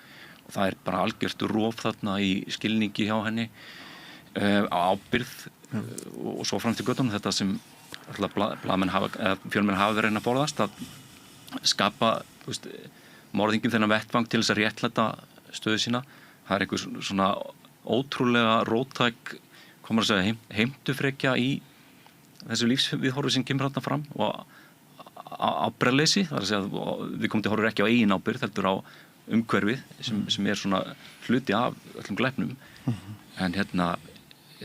það bara algjört rof þarna í skilningi hjá henni á ábyrgð og svo fram til göttunum þetta sem fjölmenn hafa verið að borðast að skapa morðingum þennan vettvang til þess að réttlæta stöðu sína. Það einhver svona ótrúlega róttæk heimtufrekja í þessu lífsviðhorfi sem kemur þarna fram og ábyrgðarleysi, það að segja við komum til horfur ekki á eigin ábyrgð heldur á umhverfið sem svona hluti af öllum glæpnum. En ég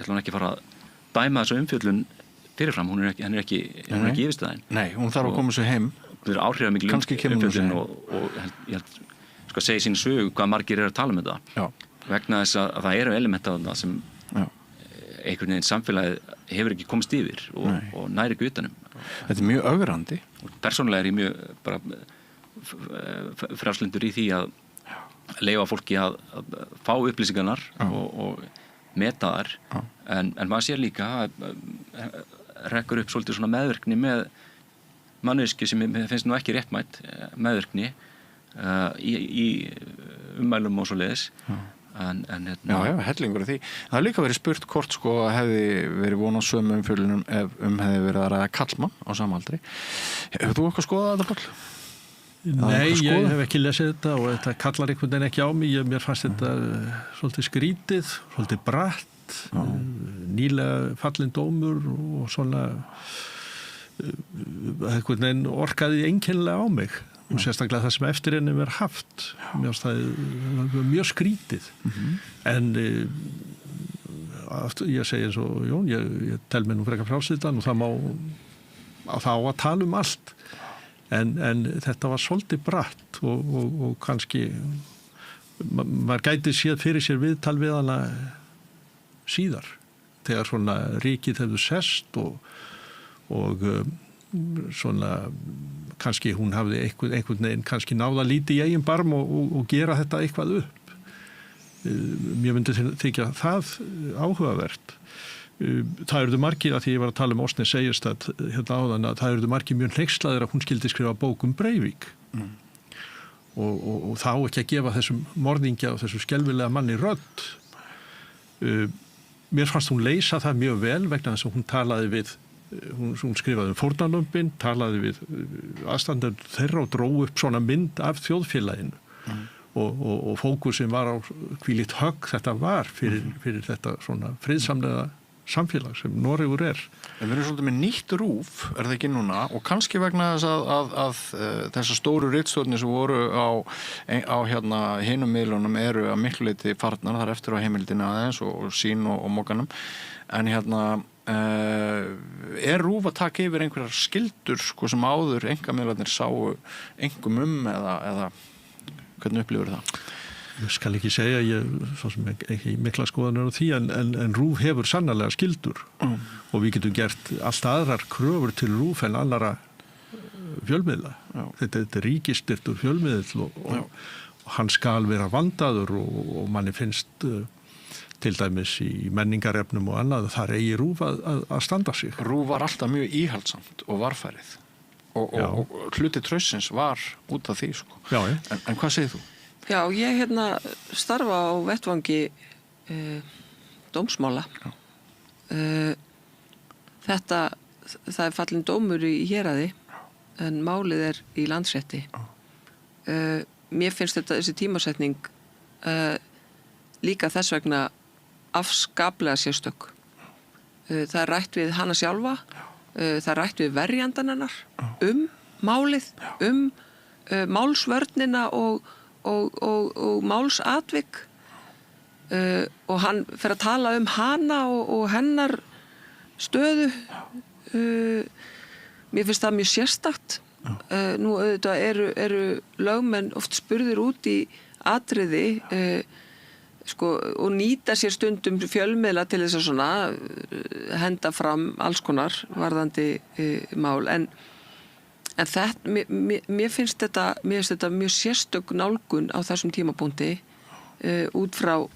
ætla ekki að fara að dæma þessu umfjöllun fyrirfram, hún er ekki yfirstæðin. Nei, hún þarf að koma sér heim. Það er áhrifamikil umfjöllun og ég held að segja sín sögu hvað margir að tala þetta. Vegna þess að það eru elementa þarna sem einhvern veginn samfélagið hefur ekki komist yfir og næri ekki utanum. Þetta mjög ögrandi. Persónulega ég mjög bara frjálslyndur í því að leyfa fólki að fá upplýsingarnar og meta þar, en maður sér líka rekkur upp svolítið svona meðvirkni með manneskju sem finnst nú ekki réttmætt meðvirkni í ummælum og svo leiðis. Já, hellingur af því. Það hefur líka verið spurt hvort hefði verið von á sömu umfjöllunum ef hefði verið að ræða karlmann á samaldri. Hefur þú eitthvað skoðað þetta, Páll? Nei, ég hef ekki lesið þetta og þetta kallar einhvern veginn ekki á mig. Mér fannst þetta svolítið skrítið, svolítið bratt, nýlega fallin dómur og svona einhvern veginn orkaði einkennilega á mig. Og sérstaklega það sem eftir henni verið haft. Mér finnst það mjög skrítið. En ég segi eins og Jón, ég tel mig nú frekar frásýttan og það á að tala um allt. En þetta var svolítið bratt og kannski maður gæti séð fyrir sér viðtal við hana síðar þegar svona ríkið hefðu sest og svona kannski hún hafði einhvern veginn kannski náða lítið í eigin barm og gera þetta eitthvað upp. Mér myndi þykja það áhugavert. Það eruðu margir, að því ég var að tala um Osnes Seierstad hérna áðan, að það eruðu margir mjög hneykslæðir að hún skildi skrifa bók Breivik og þá ekki að gefa þessum morðingja og þessu skelfilega manni rödd. Mér fannst hún leysa það mjög vel vegna þess að hún talaði við hún skrifaði fórnarlömbin, talaði við aðstandendur þeirra og dró upp svona mynd af þjóðfélaginu og fókusin var á hvílíkt högg þetta var fyrir þetta svona friðsamlega samfélag sem Noregur er. En við erum svolítið með nýtt RÚV, er það ekki núna, og kannski vegna þess að þessar stóru ritstjórnir sem voru á hinum miðlunum eru að miklu leyti farnar, þar eftir á heimildina aðeins og sín og mokanum, en er RÚV að taka yfir einhverjar skildur sem áður einkamiðlarnir sáu engum eða hvernig upplifur það? Ég skal ekki segja, ég svo sem ekki mikla skoðanir á því, en RÚV hefur sannarlega skildur og við getum gert allt aðrar kröfur til RÚV en annara fjölmiðla. Þetta er ríkisstyrtur fjölmiðl og hann skal vera vandaður og manni finnst til dæmis í menningarefnum og annað þar eigi RÚV að standa sig. RÚV var alltaf mjög íhaldsamt og varfærið og hluti traustsins var út af því sko. En hvað segir þú? Já, ég starfa á vettvangi dómsmála. Það fallin dómur í héraði en málið í Landsrétti. Mér finnst þessi tímasetning líka þess vegna afskaplega sérstök. Það rætt við hana sjálfa, það rætt við verjandan hennar málið, málsvörnina og málsatvik og hann fer að tala hana og hennar stöðu. Mér finnst það mjög sérstakt. Nú auðvitað eru lögmenn oft spurðir út í atriði og nýta sér stundum fjölmiðla til þess að svona henda fram alls konar varðandi mál en mér finnst þetta mjög sérstök nálgun á þessum tímapunkti út frá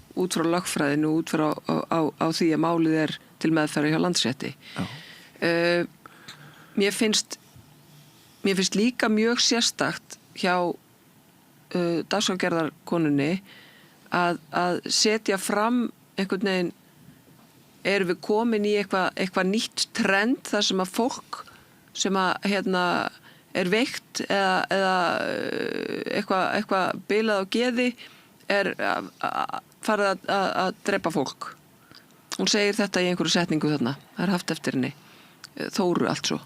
lögfræðinu út frá á því að málið til meðferðar hjá Landsrétti. Mér finnst líka mjög sérstakt hjá dagskrárgerðarkonunni að setja fram einhvern veginn erum við komin í eitthvað nýtt trend þar sem að fólk sem að veikt eða eitthvað bilað á geði farið að drepa fólk. Hún segir þetta í einhverju setningu þarna. Það haft eftir henni. Þóru allt svo.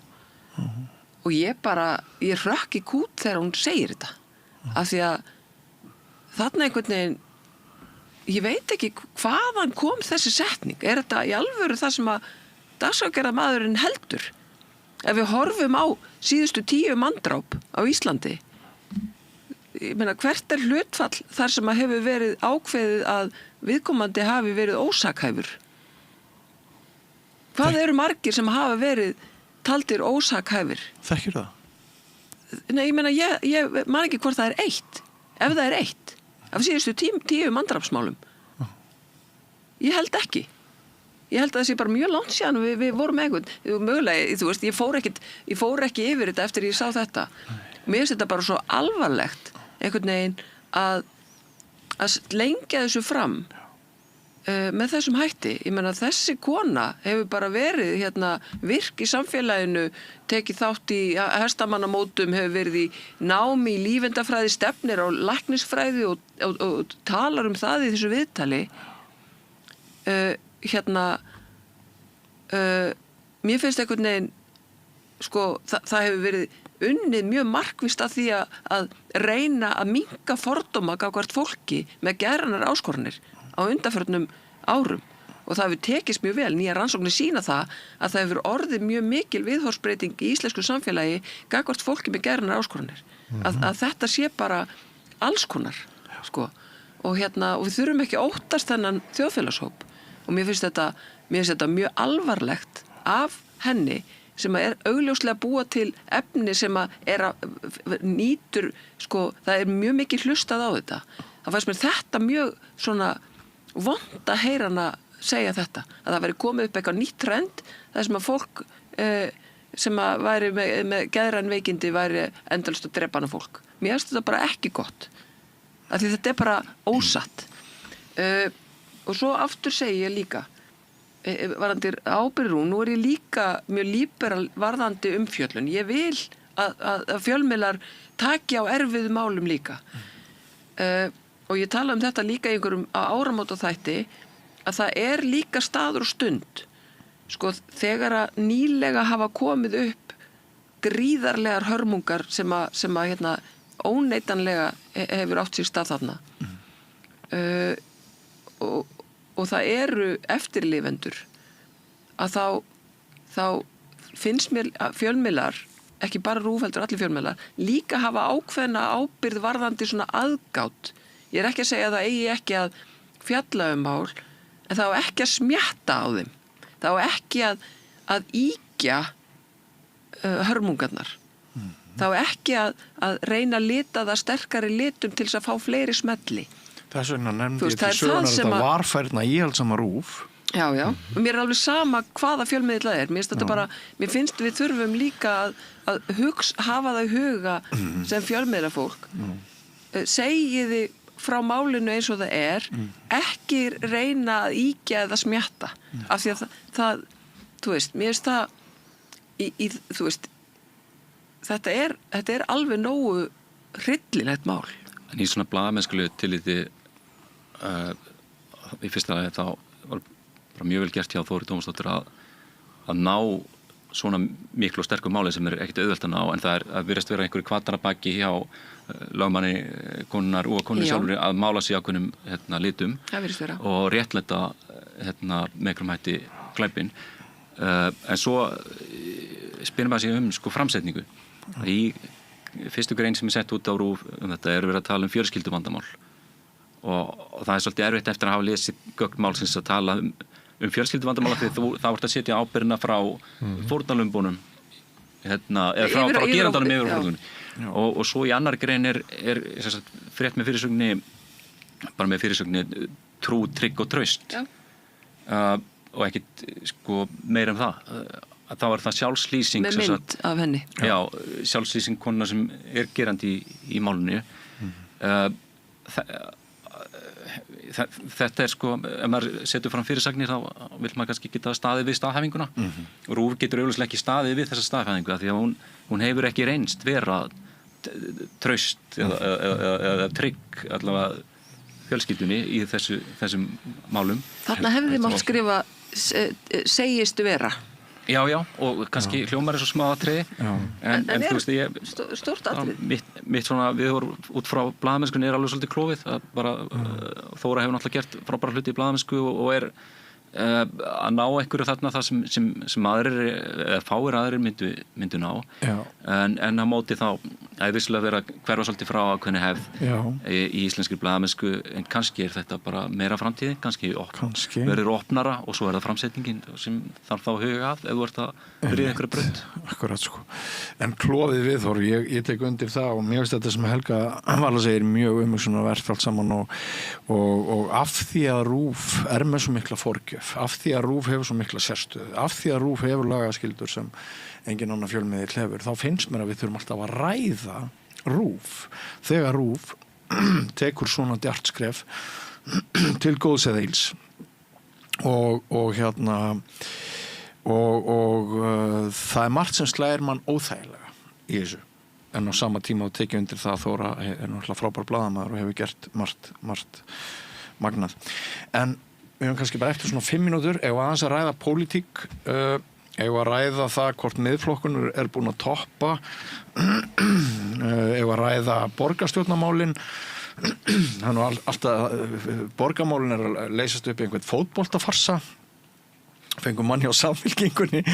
Og ég hrökk í kút þegar hún segir þetta. Af því að þarna einhvern veginn ég veit ekki hvaðan kom þessi setning. Þetta í alvöru það sem að dagskrárgerðarmaðurinn heldur? Ef við horfum á síðustu 10 manndráp á Íslandi, ég meina hvert hlutfall þar sem að hefur verið ákveðið að viðkomandi hafi verið ósakhæfur? Hvað eru margir sem hafa verið taldir ósakhæfir? Þekkir það? Nei, ég meina, ég man ekki hvort það 1. Ef það 1. Af síðustu 10 manndrapsmálum. Ég held ekki. Ég held að það sé bara mjög langt síðan við vorum einhvern. Mögulega, þú veist, ég fór ekki yfir þetta eftir ég sá þetta. Mér finnst þetta bara svo alvarlegt einhvern veginn að lengja þessu fram með þessum hætti. Ég meina, þessi kona hefur bara verið virk í samfélaginu, tekið þátt í hestamannamótum, hefur verið í námi í lífendafræði, stefnir á læknisfræði og talar það í þessu viðtali. Mér finnst einhvern veginn það hefur verið unnið mjög markvisst að því að reyna að minnka fordóma gagnvart fólki með geðrænar áskoranir á undanförnum árum og það hefur tekist mjög vel. Nýjar rannsóknir sýna það að það hefur orðið mjög mikil viðhorfsbreyting í íslensku samfélagi gagnvart fólki með geðrænar áskoranir. Að þetta sé bara alls konar og við þurfum ekki að óttast þennan þjóðfélagshóp og mér finnst þetta mjög alvarlegt af henni sem er augljóslega búa til efni sem nýtur það mjög mikið hlustað á þetta. Það fannst mér þetta mjög svona vont að heyra hana segja þetta, að það væri komið upp eitthvað nýtt trend þar sem að fólk sem að væri með geðræn veikindi væri endalaust að drepa hana fólk. Mér finnst þetta bara ekki gott af því þetta bara ósatt og svo aftur segi ég líka varðandi ábyrgð, nú ég líka mjög líberal varðandi umfjöllun. Ég vil að fjölmiðlar taki á erfiðum málum líka og ég tala þetta líka í einhverjum áramótaþætti að það líka staður og stund þegar að nýlega hafa komið upp gríðarlegar hörmungar sem að óneitanlega hefur átt sér stað þarna og það eru eftirlifendur að þá finnst mér að fjölmiðlar, ekki bara RÚV heldur allir fjölmiðlar, líka hafa ákveðna ábyrgð varðandi svona aðgát. Ég ekki að segja að það eigi ekki að fjalla mál, en það á ekki að smjatta á þeim. Það á ekki að ýkja hörmungarnar. þá ekki að reyna að lita það sterkari litum til þess að fá fleiri smelli. Þess vegna nefndi ég til sögunar þetta varfærna íhaldsama RÚV. Já, og mér alveg sama hvaða fjölmiðla mér finnst þetta bara, mér finnst við þurfum líka að hafa það í huga sem fjölmiðla fólk. Segiði frá málinu eins og það ekki reyna að íkja eða smjatta, af því að það, þú veist, mér finnst það, þú veist, þetta alveg nógu hryllilegt mál. En í svona blaðamennskulegu tilliti, í fyrsta lagi þá var bara mjög vel gert hjá Þóri Tómasdóttir að ná svona miklu og sterku máli sem ekkert auðvelt að ná, en það virðist vera einhverju kvatarabaki hjá lögmanni konunnar og konunni sjálfur að mála sig ákveðnum litum og réttlæta með einhverjum hætti glæpinn. En svo spyrir maður sig sko framsetningu. Í fyrstu grein sem sett út á RÚV þetta verið að tala fjölskylduvandamál og það svolítið erfitt eftir að hafa lesið gögn málsins að tala fjölskylduvandamál því þá ert að setja ábyrgðina frá fórnarlömbunum eða frá gerandanum yfir fórnarlömbunum og svo í annar grein er frétt með fyrirsögni trú, trygg og traust og ekkit sko meira það þá er það sjálfslýsing með mynd af henni sjálfslýsing konuna sem gerandi í málunni þetta sko ef maður setur fram fyrirsagnir þá vil maður kannski geta staðið við staðhæfinguna og RÚV getur augljóslega ekki staðið við þessa staðhæfingu því að hún hefur ekki reynst vera traust eða trygg allavega fjölskyldunni í þessum málum. Þarna hefði mátt skrifa segistu vera. Já, og kannski hljómar svo smá atriði en þú veist stórt atriði. Mitt svona viðhorf út frá blaðamennskunni alveg svolítið klofið bara Þóra hefur náttúrulega gert frábæra hluti í blaðamennsku og að ná einhverju þarna það sem aðrir eða fáir aðrir myndu ná en á móti þá að vissulega vera hverfa svolítið frá ákveðinni hefð í íslenskri blaðamennsku en kannski þetta bara meira framtíði kannski verður opnara og svo það framsetningin sem þarf þá að huga að ef þú ert að byrja einhverju braut. Akkurat sko. En klofið viðhorf, ég tek undir það og mér finnst þetta sem Helga Vala segir mjög umhugsunarvert allt saman og af því að RÚV með svo mikla forgjöf, af því að RÚV hefur svo mikla sérstöðu, af því að RÚV hefur lagaskyldur sem engin annar fjölmiðill hefur, þá finnst mér að við þurfum alltaf að ræða RÚV þegar RÚV tekur svona djart skref til góðs eða ills og það margt sem slægir mann óþægilega í þessu en á sama tíma og tekið undir það að Þóra náttúrulega frábær blaðamaður og hefur gert margt magnað. En við höfum kannski bara eftir svona 5 mínútur ef aðeins að ræða pólitík ef að ræða það hvort miðflokkunur búin að toppa ef að ræða borgarstjórnarmálin þannig alltaf borgarmálin að leysast upp í einhvern fótboltafarsa fengum mann hjá Samfylkingunni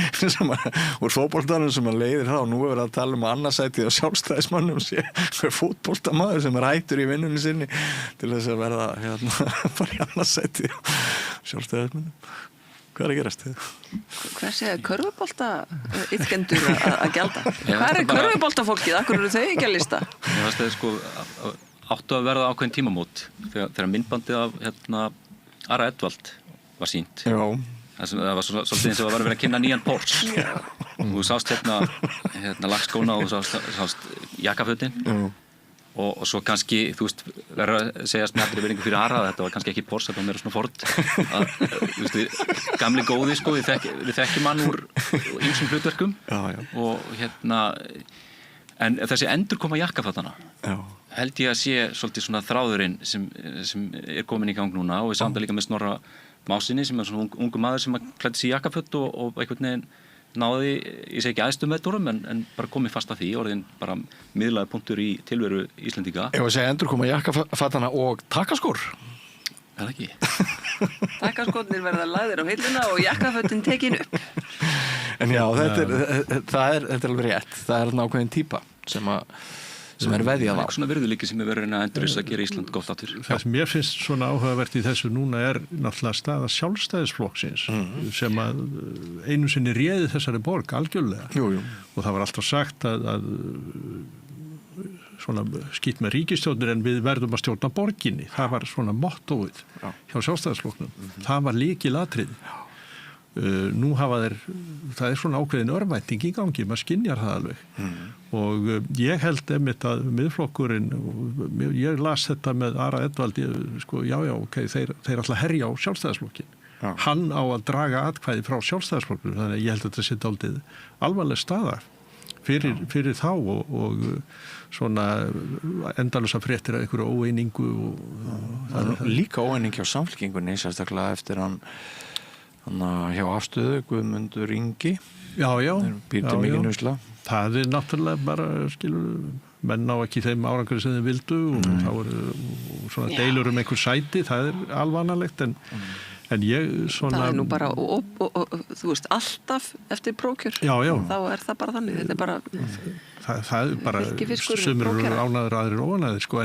úr fótboltanum sem leiðir það og nú verið að tala að annarsætið á sjálfstæðismannum sé fótboltamaður sem hættur í vinnunni sinni til þess að verða bara í annarsætið á sjálfstæðismannum. Hvað að gerast þið? Hver segja körfubolta iðkendur að gjalda? Hvað körfuboltafólkið? Akkur eru þau ekki að lista? Það sko áttu að verða ákveðin tímamót þegar myndbandið af Ara Edvald var sýnt. Já. Það var svolítið eins og að vera að kynna nýjan Porsche og þú sást lagskóna og þú sást jakkafötin og svo kannski, þú veist, verður að segja snabbrið virðingu fyrir Ara, þetta var kannski ekki Porsche, þetta var meira svona Ford þú veist, gamli góði sko, við þekkjum hann úr ýmsum hlutverkum og en þessi endurkoma jakkafatana held ég að sé svolítið svona þráðurinn sem komin í gang núna og við saman líka með Snorra Másinni sem svona ungu maður sem klæddi sig í jakkaföt og einhvern veginn náði, ég segi ekki æðstum veðdórum en bara komið fast að því orðin bara miðlaði punktur í tilveru Íslendinga. Ef að segja endurkoma jakkafatana og takaskór? Eða ekki. Takaskórnir verða lagðir á hilluna og jakkafötin tekin upp. En já, þetta er alveg rétt. Það er nákvæminn típa sem sem veðjað á. Svona virðuleiki sem verið að endurins að gera Ísland gott aftur. Það sem mér finnst svona áhugavert í þessu núna náttúrulega staða Sjálfstæðisflokksins sem að einu sinni réði þessari borg algjörlega. Jú. Og það var alltaf sagt að svona skýtt með ríkisstjórnir en við verðum að stjórna borginni. Það var svona mottóið hjá Sjálfstæðisflokknum. Það var lykilatriði. Nú það svona ákveðin örvænting í gangi, maður skynjar það alveg. Og ég held einmitt að miðflokkurinn, ég las þetta með Ara Edvaldi, sko, ok, þeir ætla að herja á Sjálfstæðisflokkin. Hann á að draga atkvæði frá Sjálfstæðisflokkinu, þannig að ég held að þetta sé dálítið alvarleg staða fyrir þá og svona endalösa fréttir af einhverju óeiningu og líka óeining hjá Samfylkingunni, sérstaklega eftir hann hjá afstöðu Guðmundur Ingi. Já. Býr til mikið nusla. Það náttúrulega bara, menn ná ekki þeim árangri sem þeim vildu og þá svona deilur einhver sæti, það alvanalegt en ég svona... Það nú bara, þú veist, alltaf eftir prókjör. Já. Þá það bara þannig, þetta bara... Það bara, sumir eru ánæður, aðrir óánæður, sko,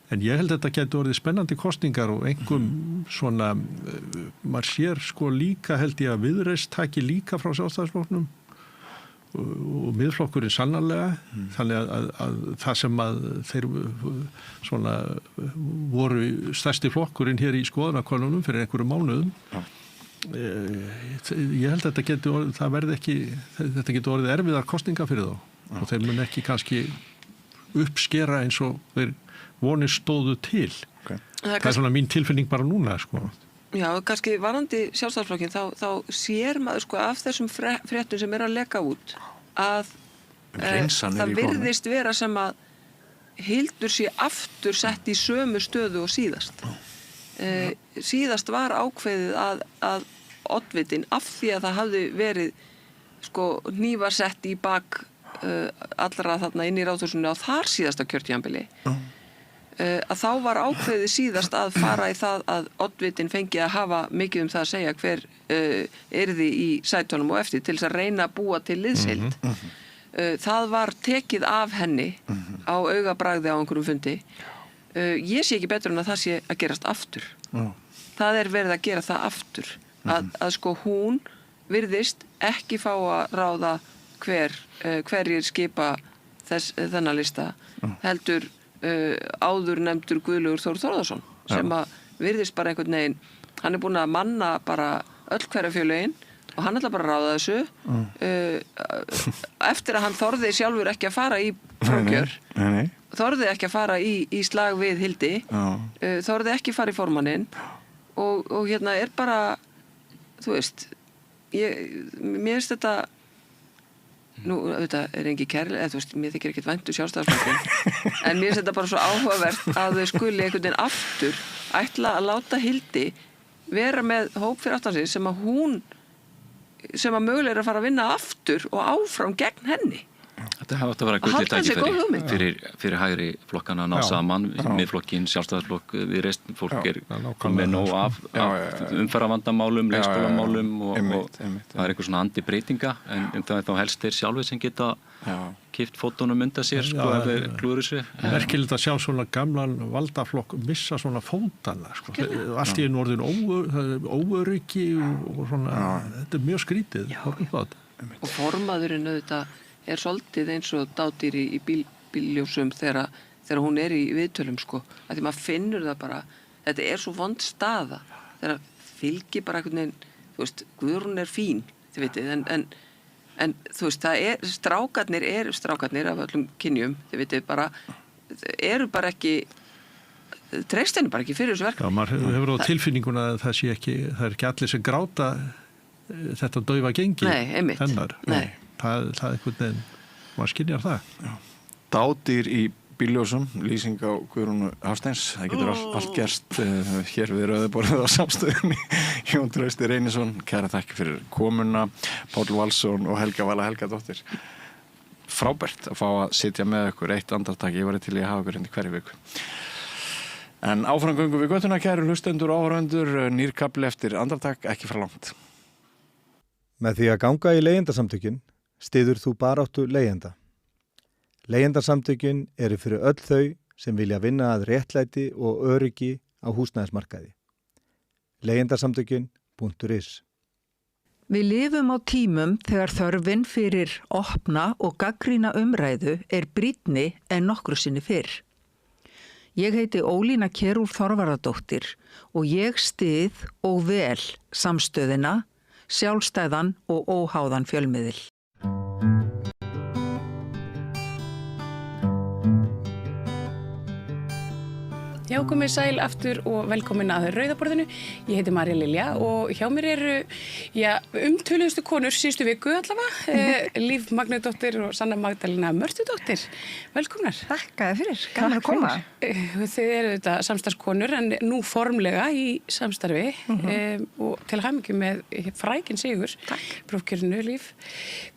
en ég held að þetta getur orðið spennandi kosningar og einhverjum svona, maður sér sko líka held ég að Viðreisn taki líka frá Sjálfstæðisflokknum og miðflokkurinn sannarlega, þannig að það sem að þeir svona voru stærsti flokkurinn hér í skoðanakönnunum fyrir einhverjum mánuðum, ég held að þetta getur orðið erfiðar kosningar fyrir þá og þeir mun ekki kannski uppskera eins og þeir vonir stóðu til. Það svona mín tilfinning bara núna, sko. Já, kannski varandi Sjálfstæðisflokkin þá sér maður sko af þessum fréttum sem að leka út að það virðist vera sem að Hildur sé aftur sett í sömu stöðu og síðast. Síðast var ákveðið að oddvitin af því að það hafði verið sko hnífasett í bak allra þarna inn í Ráðhúsinu á þar síðasta kjörtímabili. Að þá var ákveðið síðast að fara í það að oddvitin fengi að hafa mikið það að segja hver yrði í sætunum og eftir til þess að reyna að búa til liðsheild. Það var tekið af henni á augabragði á einhverjum fundi. Ég sé ekki betur en að það sé að gerast aftur. Það verið að gera það aftur. Að sko hún virðist ekki fá að ráða hverjir skipa þennan lista heldur áður nefndur Guðlaugur Þór Þórðarson sem að virðist bara einhvern veginn, hann búinn að manna bara öll hverjafjölögin og hann ætla bara að ráða þessu eftir að hann þorði sjálfur ekki að fara í prókjör, þorði ekki að fara í slag við Hildi, þorði ekki að fara í formannin og hérna bara, þú veist, mér finnst þetta nú, auðvitað engin kærlega, þú veist, mér þykir ekkert vænt Sjálfstæðisflokkinn, en mér finnst þetta bara svo áhugavert að þau skuli einhvern veginn aftur ætla að láta Hildi vera með hóp fyrir aftan sig sem að mögulega er að fara að vinna aftur og áfram gegn henni. Þetta hefði átt að vera gullið tækifæri fyrir hægri flokkana að ná saman, miðflokkin, Sjálfstæðisflokk, Viðreisn, fólk með nóg af umferðarvandamálum, leikskólamálum og það er einhver svona andi breytinga en það þá helst þeir sjálfur sem geta kipt fótunum undan sér sko ef þeir klúður þessu. Merkilegt að sjá svona gamlan valdaflokk missa svona fótana sko. Allt í einu orðin óöryggi og svona, þetta er mjög skrítið. Og formaðurinn auðvitað er svolítið eins og dádýr í bílljósum þegar hún er í viðtölum sko, að því maður finnur það bara, þetta er svo vond staða þegar fylgir bara einhvern veginn, þú veist, Guðrún er fín, þið veitir, en þú veist, það er, strákarnir af öllum kynjum, þið veitir, bara, eru bara ekki, treyst henni bara ekki fyrir þessu verkefni. Já, maður hefur á tilfinninguna að það er ekki allir sem gráta þetta daufa gengi hennar. Nei. Það er einhvern veginn, maður skynjar það. Dádýr í bílljósum, lýsing á Guðrúnu Hafsteins, það getur allt gerst hér við Rauðaborðið á Samstöðinni. Jón Trausti Reynisson, kæra þakki fyrir komuna, Páll Valsson og Helga Vala Helgadóttir. Frábært að fá að sitja með ykkur eitt andartak, ég var til í að hafa ykkur hverju viku. En áframgöngu við göttuna, kæru hlustendur og áhorfendur, nýr kafli eftir andartak, ekki frá langt. Með því að ganga í leigjendasamtökin styður þú baráttu leigjenda. Leigjendasamtökin eru fyrir öll þau sem vilja vinna að réttlæti og öryggi á húsnæðismarkaði. Leigjendasamtökin.is Við lifum á tímum þegar þörfin fyrir opna og gagnrýna umræðu brýnni en nokkru sinni fyrr. Ég heiti Ólína Kjerúlf Þorvarðardóttir og ég styð og vel samstöðina, sjálfstæðan og óháðan fjölmiðil. Já, komið sæl aftur og velkomin að Rauðaborðinu. Ég heiti Marja Lilja og hjá mér eru umtöluðustu konur síðustu viku allavega, Líf Magnúsdóttir og Sanna Magdalena Mörtudóttir. Velkomnar. Takk fyrir, gaman að koma. Þið eru þetta samstarfskonur en nú formlega í samstarfi og til hamingju með frækinn sigur, prófkjörinu Líf.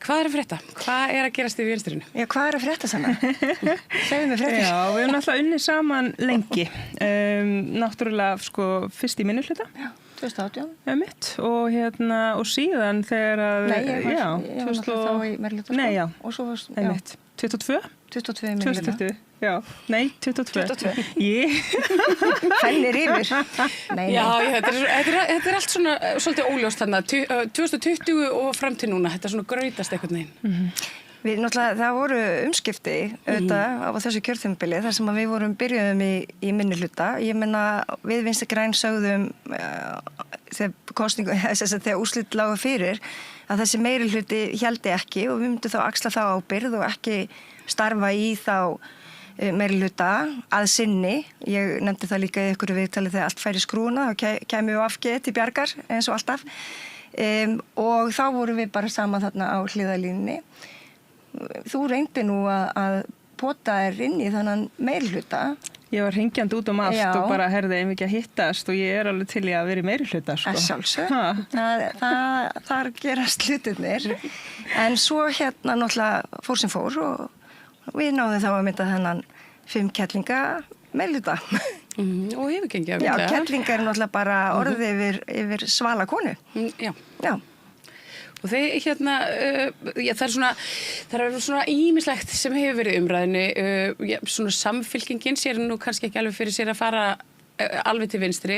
Hvað að frétta? Hvað að gerast í Vinstrinu? Já, hvað að frétta, Sanna? Segðu mig fréttir. Já, við erum alltaf unnið saman lengi. Náttúrulega fyrst í minnihluta 2018 mitt og síðan þegar að Nei, ég var þá í meirihluta Nei, já, og svo varst 22 í meirihluta Já, nei, 22 Fennir yfir Já, þetta allt svona svolítið óljóst þarna 2020 og fram til núna þetta svona grautast einhvern veginn Við náttúrulega, það voru umskipti auðvitað á þessu kjörtímabili þar sem að við byrjuðum í minnihluta. Ég meina, við Vinstri græn sögðum þegar úrslit lágu fyrir að þessi meirihluti héldi ekki og við myndum þá axla þá ábyrgð og ekki starfa í þá meirihluta að sinni. Ég nefndi það líka í einhverju viðtali þegar allt færi skrúna og kæmi við AFG til bjargar eins og alltaf. Og þá vorum við bara saman þarna á hliðarlínunni. Þú reyndi nú að pota inn í þannan meirihluta. Ég var hringjandi út allt og bara herði ekki að hittast og ég alveg til í að vera í meirihluta. Að sjálfsög. Það gerast hlutirnir. En svo náttúrulega fór sem fór og við náðum þá að mynda þennan 5 kettlinga meirihluta. Og hefur gengið. Já, kettlinga náttúrulega bara orðið yfir svala konu. Já. Og þeir það er svona ýmislegt sem hefur verið umræðinni, svona samfylkingin sér nú kannski ekki alveg fyrir sér að fara alveg til vinstri,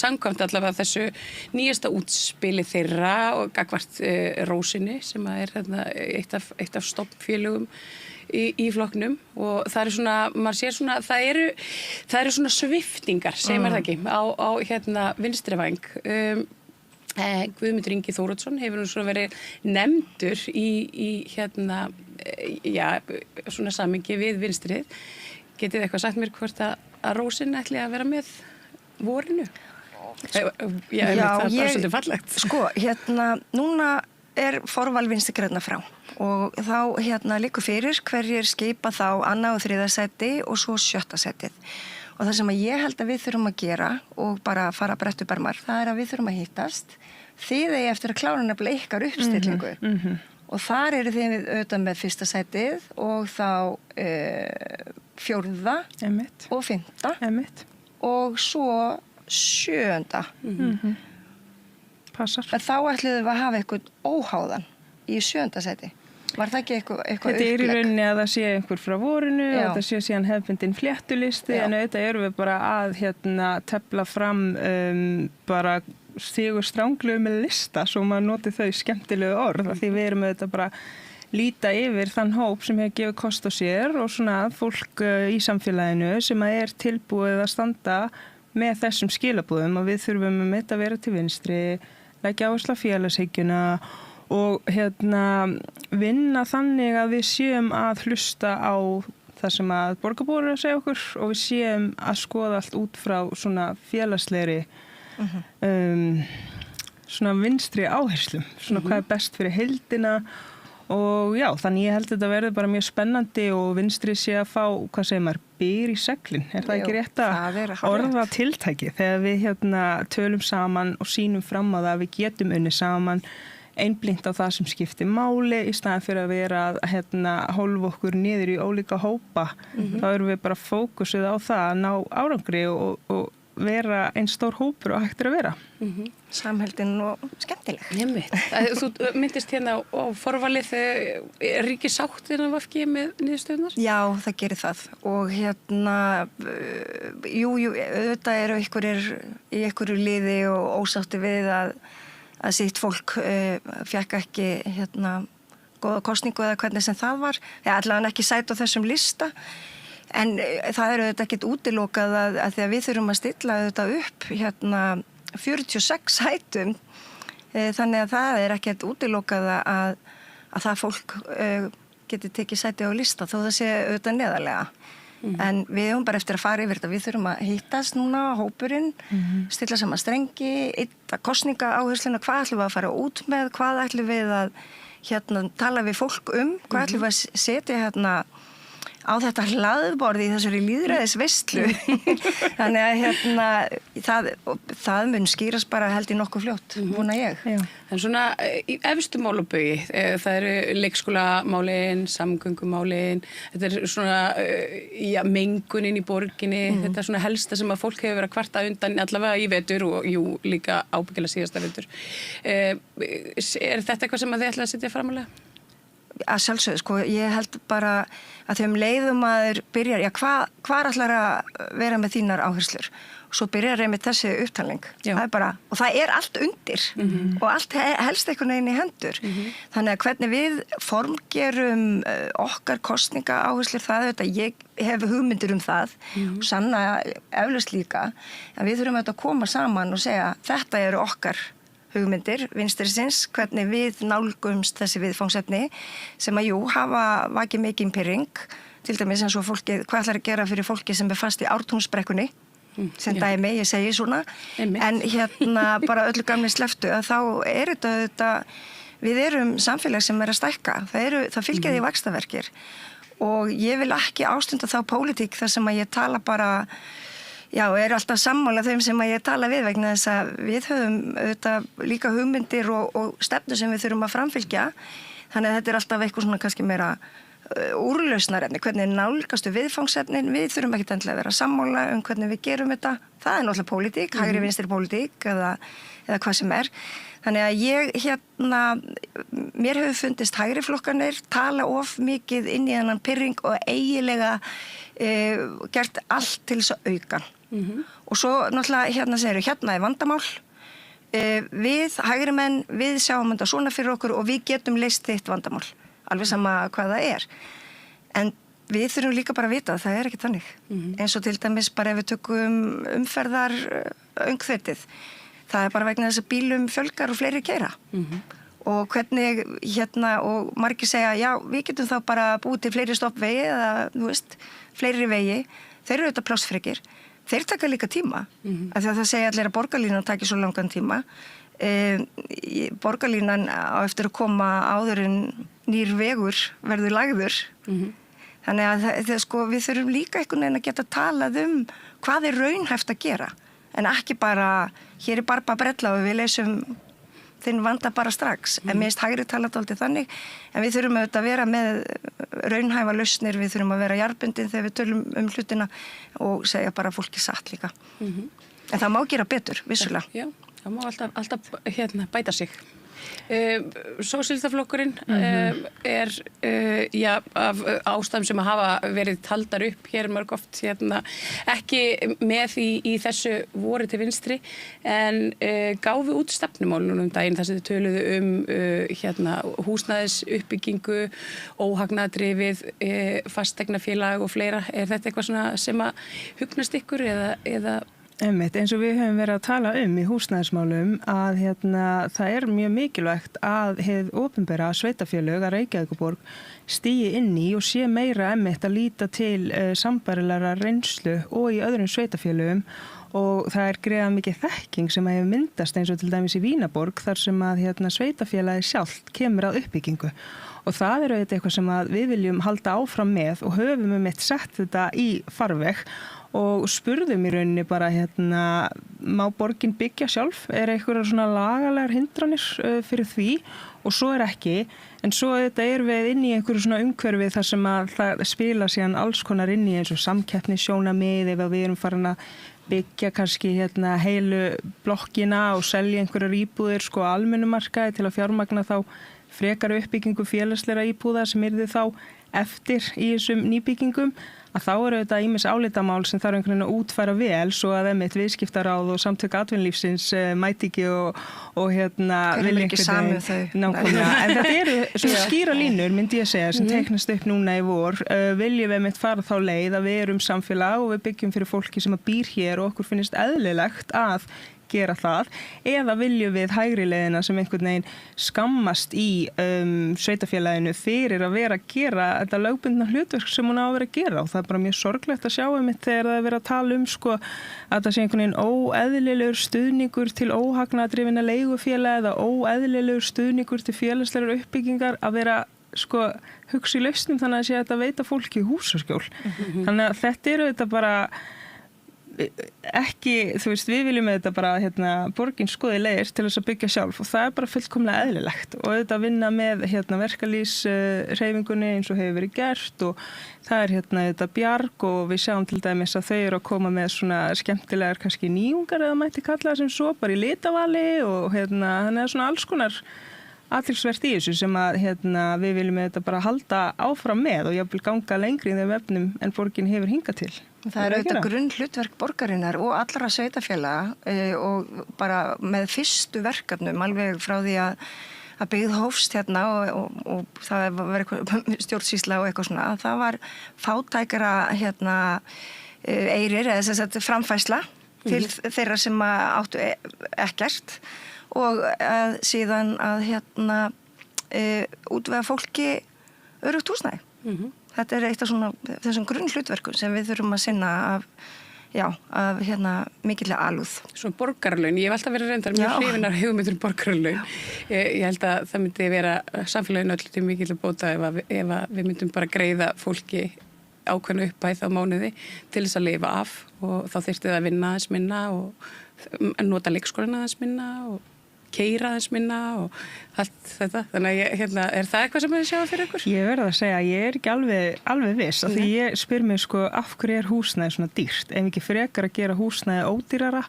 samkvæmt allavega þessu nýjasta útspili þeirra og gagnvart Rósinni sem er eitt af stofnfélögum í flokknum og það er svona, maður sér svona, það eru svona sviftingar, segir maður það ekki, á vinstri væng. Guðmundur Ingi Þóroddsson hefur nú svona verið nefndur í svona samhengi við vinstrið. Getið þið eitthvað sagt mér hvort að Rósin ætli að vera með vorinu? Það er bara svolítið fallegt. Núna forval Vinstri grænna frá og þá liggur fyrir hverjir skipa þá 2. og 3. sæti og svo 7. sætið. Og það sem að ég held að við þurfum að gera og bara fara brett upp ermar, það að við þurfum að hittast. Þið eigi eftir að klára nefnilega ykkar uppstillingu. Og þar eru þið auðvitað með 1. sætið og þá 4. og 5. og svo 7. Passar. En þá ætluðum við að hafa eitthvað óháðan í 7. sæti. Var það ekki eitthvað upplegg? Þetta í rauninni að það sé einhver frá vorinu og þetta sé síðan hefðbundin fléttulisti en auðvitað erum við bara að tefla fram bara stigur stránglu með lista svo maður noti þau skemmtilegu orð því við erum auðvitað bara líta yfir þann hóp sem hefur gefið kost á sér og svona fólk í samfélaginu sem er tilbúið að standa með þessum skilabúðum og við þurfum að vera til vinstri, leggja áherslu á félagshyggjuna og vinna þannig að við séum að hlusta á það sem að borgarbúar eru að segja okkur og við séum að skoða allt út frá svona félagslegri svona vinstri áherslum, svona hvað er best fyrir heildina og já, þannig ég held að þetta verður bara mjög spennandi og vinstri sé að fá, hvað segir maður, byr í seglin, er það ekki rétt að orða tiltæki þegar við tölum saman og sýnum fram á það að við getum unnið saman einblínt á það sem skiptir máli í staðan fyrir að vera að hólfa okkur niður í ólíka hópa. Þá erum við bara fókusuð á það að ná árangri og vera eins stór hópur og hægt að vera. Samheldin og skemmtileg. Þú myndist hérna á forvalið ríkisáttin af VG með niðurstöðunar? Já, það gerir það og hérna, auðvitað eru einhverjir í einhverju liði og ósátti við að sitt fólk fékk ekki góða kosningu eða hvernig sem það var. Allavega ekki sæti á þessum lista. En það eru auðvitað ekkert útilokað að því að við þurfum að stilla auðvitað upp 46 sætum, þannig að það er ekkert útilokað að það fólk geti tekið sæti á lista þó það sé auðvitað neðarlega. En við höfum bara eftir að fara yfir þetta, við þurfum að hittast núna, hópurinn, stilla saman strengi, kosninga áhersluna, hvað ætlum við að fara út með, hvað ætlum við að tala við fólk hvað ætlum við að setja á þetta hlaðborði í þessari lýðræðisveislu. Þannig að það mun skýrast bara held í nokkuð fljótt, vona ég. En svona í efstu málabaugi, það eru leikskólamálin, samgöngumálin, þetta er svona mengunin í borginni, þetta er svona helsta sem að fólk hefur verið að kvarta undan allavega í vetur og líka ábyggilega síðasta vetur. Er þetta eitthvað sem að þið ætla að setja framalega? Að sjálfsögðu, ég held bara að þeim leiðum að byrjar, hvar ætlar að vera með þínar áherslur? Og svo byrjar einmitt þessi upptalning. Það bara, og það er allt undir og allt helst einhvern veginn í hendur. Þannig að hvernig við formgerum okkar kosninga áherslur, það auðvitað, ég hef hugmyndir það og Sanna eflaust líka, að við þurfum auðvitað að koma saman og segja, þetta eru okkar hugmyndir, vinstrinsins, hvernig við nálgumst þessi viðfangsefni sem að hafa vakið mikið pirring, til dæmis eins og fólki, hvað ætlar að gera fyrir fólki sem er fast í Ártúnsbrekkunni, sem dæmi, ég segi svona, en bara öllu gamli sleftu, að þá er þetta, við erum samfélag sem er að stækka, það fylgja því vaxtarverkir og ég vil ekki ástunda þá pólitík þar sem að ég tala bara er alltaf sammála þeim sem að ég tala við vegna þess að við höfum auðvitað líka hugmyndir og stefnu sem við þurfum að framfylgja. Þannig að þetta er alltaf eitthvað svona kannski meira úrlausnarefni, hvernig nálgastu viðfangsefnin, við þurfum ekki endilega að vera sammála hvernig við gerum þetta. Það er náttúrulega pólitík, hægri vinstri pólitík eða hvað sem er. Þannig að mér hefur fundist hægri flokkanir tala of mikið inn í þennan pirring og eiginlega gert allt til þess að auka. Og svo náttúrulega segir er vandamál. Við hægri menn, við sjáum þetta svona fyrir okkur og við getum leyst þitt vandamál. Alveg sama hvað það er. En við þurfum líka bara að vita að það er ekki þannig. Eins og til dæmis bara ef við tökum umferðar öngþveitið. Það er bara vegna þess að bílum fjölgar og fleiri keyra. Og hvernig og margir segja, við getum þá bara búið til fleiri stoppvegi eða, fleiri vegi. Þeir eru auðvitað plássfrekir. Þeir taka líka tíma. Af því að það segja allir að borgarlínan taki svo langan tíma. Borgarlínan á eftir að koma áður en nýr vegur verður lagður. Þannig að við þurfum líka einhvern veginn að geta talað hvað er raunhæft að gera. En ekki bara, hér er barba brella og við leysum þinn vanda bara strax. En mér finnst hægri talað aldrei þannig. En við þurfum auðvitað að vera með raunhæfa lausnir, við þurfum að vera jarðbundin þegar við tölum hlutina og segja bara fólki satt líka. En það má gera betur, vissulega. Já, það má alltaf bæta sig. Sósíalistaflokkurinn er af ástæðum sem að hafa verið taldar upp hér mörg oft ekki með í þessu voru til vinstri en gáfu út stefnumál daginn þar sem þið töluðu húsnæðis uppbyggingu, óhagnadrifið, fasteignafélag og fleira. Er þetta eitthvað svona sem að hugnast ykkur eða Eins og við höfum verið að tala í húsnæðismálum að það er mjög mikilvægt að hið opinbera sveitarfélög að Reykjavíkurborg stígi inn í og sé meira að líta til sambærilegra reynslu og í öðrum sveitarfélögum og það er greiða mikið þekking sem hefur myndast eins og til dæmis í Vínaborg þar sem að sveitarfélagi sjálft kemur að uppbyggingu. Og það er auðvitað eitthvað sem við viljum halda áfram með og höfum sett þetta í farveg og spurðum í rauninni bara má borgin byggja sjálf, einhverjar svona lagalegar hindranir fyrir því og svo ekki, en svo þetta við inn í einhverju svona umhverfi þar sem að það spila síðan alls konar inn í eins og samkeppnissjónarmið ef við erum farin að byggja kannski heilu blokkina og selja einhverjar íbúðir sko almennumarkaði til að fjármagna þá frekar uppbyggingu félagslegra íbúða sem yrði þá eftir í þessum nýbyggingum að þá þetta ýmis álitamál sem þarf einhvern veginn að útfæra vel svo að viðskiptaráð og samtök atvinnulífsins mæti ekki og vilja ekki samið þau. Nákvæmlega. En þetta eru svona skýra línur, myndi ég segja, sem teiknast upp núna í vor. Viljum við fara þá leið að við erum samfélag og við byggjum fyrir fólki sem að býr hér og okkur finnst eðlilegt að gera það, eða viljum við hægri leiðina sem einhvern veginn skammast í sveitafélaginu fyrir að vera að gera þetta lögbundna hlutverk sem hún á að vera að gera og það bara mjög sorglegt að sjá þegar það vera að tala sko að það sé einhvern veginn óeðlilegur stuðningur til óhagnaðardrifinna leigufélaga eða óeðlilegur stuðningur til félagslegar uppbyggingar að vera sko hugsa í lausnum þannig að sé að þetta veita fólki húsaskjól. Þannig að þetta þetta bara ekki, við viljum þetta bara borgin skoði leiðir til þess að byggja sjálf og það bara fullkomlega eðlilegt og þetta vinna með verkalýðshreyfingunni eins og hefur verið gert og það þetta bjarg og við sjáum til dæmis að þau eru að koma með svona skemmtilegar kannski nýjungar eða mætti kalla sem svo bara í litavali og þannig að svona alls konar athyglisvert í þessu sem að við viljum þetta bara halda áfram með og jafnvel ganga lengri í þeim efnum en borgin hefur hingað til. Það auðvitað grunn hlutverk borgarinnar og allra sveitafélaga og bara með fyrstu verkefnum alveg frá því að byggð hófst og það var stjórnsýsla og eitthvað svona. Það var fátækara eyrir eða þess að framfærsla til þeirra sem áttu ekkert og síðan að útvega fólki öruggt húsnæði. Þetta eitt af þessum grunnhlutverkum sem við þurfum að sinna af mikillega alúð. Svona borgarlaun, ég hef alltaf verið reyndar mjög hrifinar hugmyndur borgarlaun. Ég held að það myndi vera samfélaginu öll til mikillega bóta ef við myndum bara greiða fólki ákveðnu upphæð á mánuði til þess að lifa af og þá þyrfti það að vinna aðeins minna og nota leikskólana aðeins minna og keyra aðeins minna og allt þetta. Þannig að er það eitthvað sem þið sjá fyrir ykkur? Ég verð að segja að ég ekki alveg viss af því ég spyr mig sko af hverju húsnæði svona dýrt ef ekki frekar að gera húsnæði ódýrara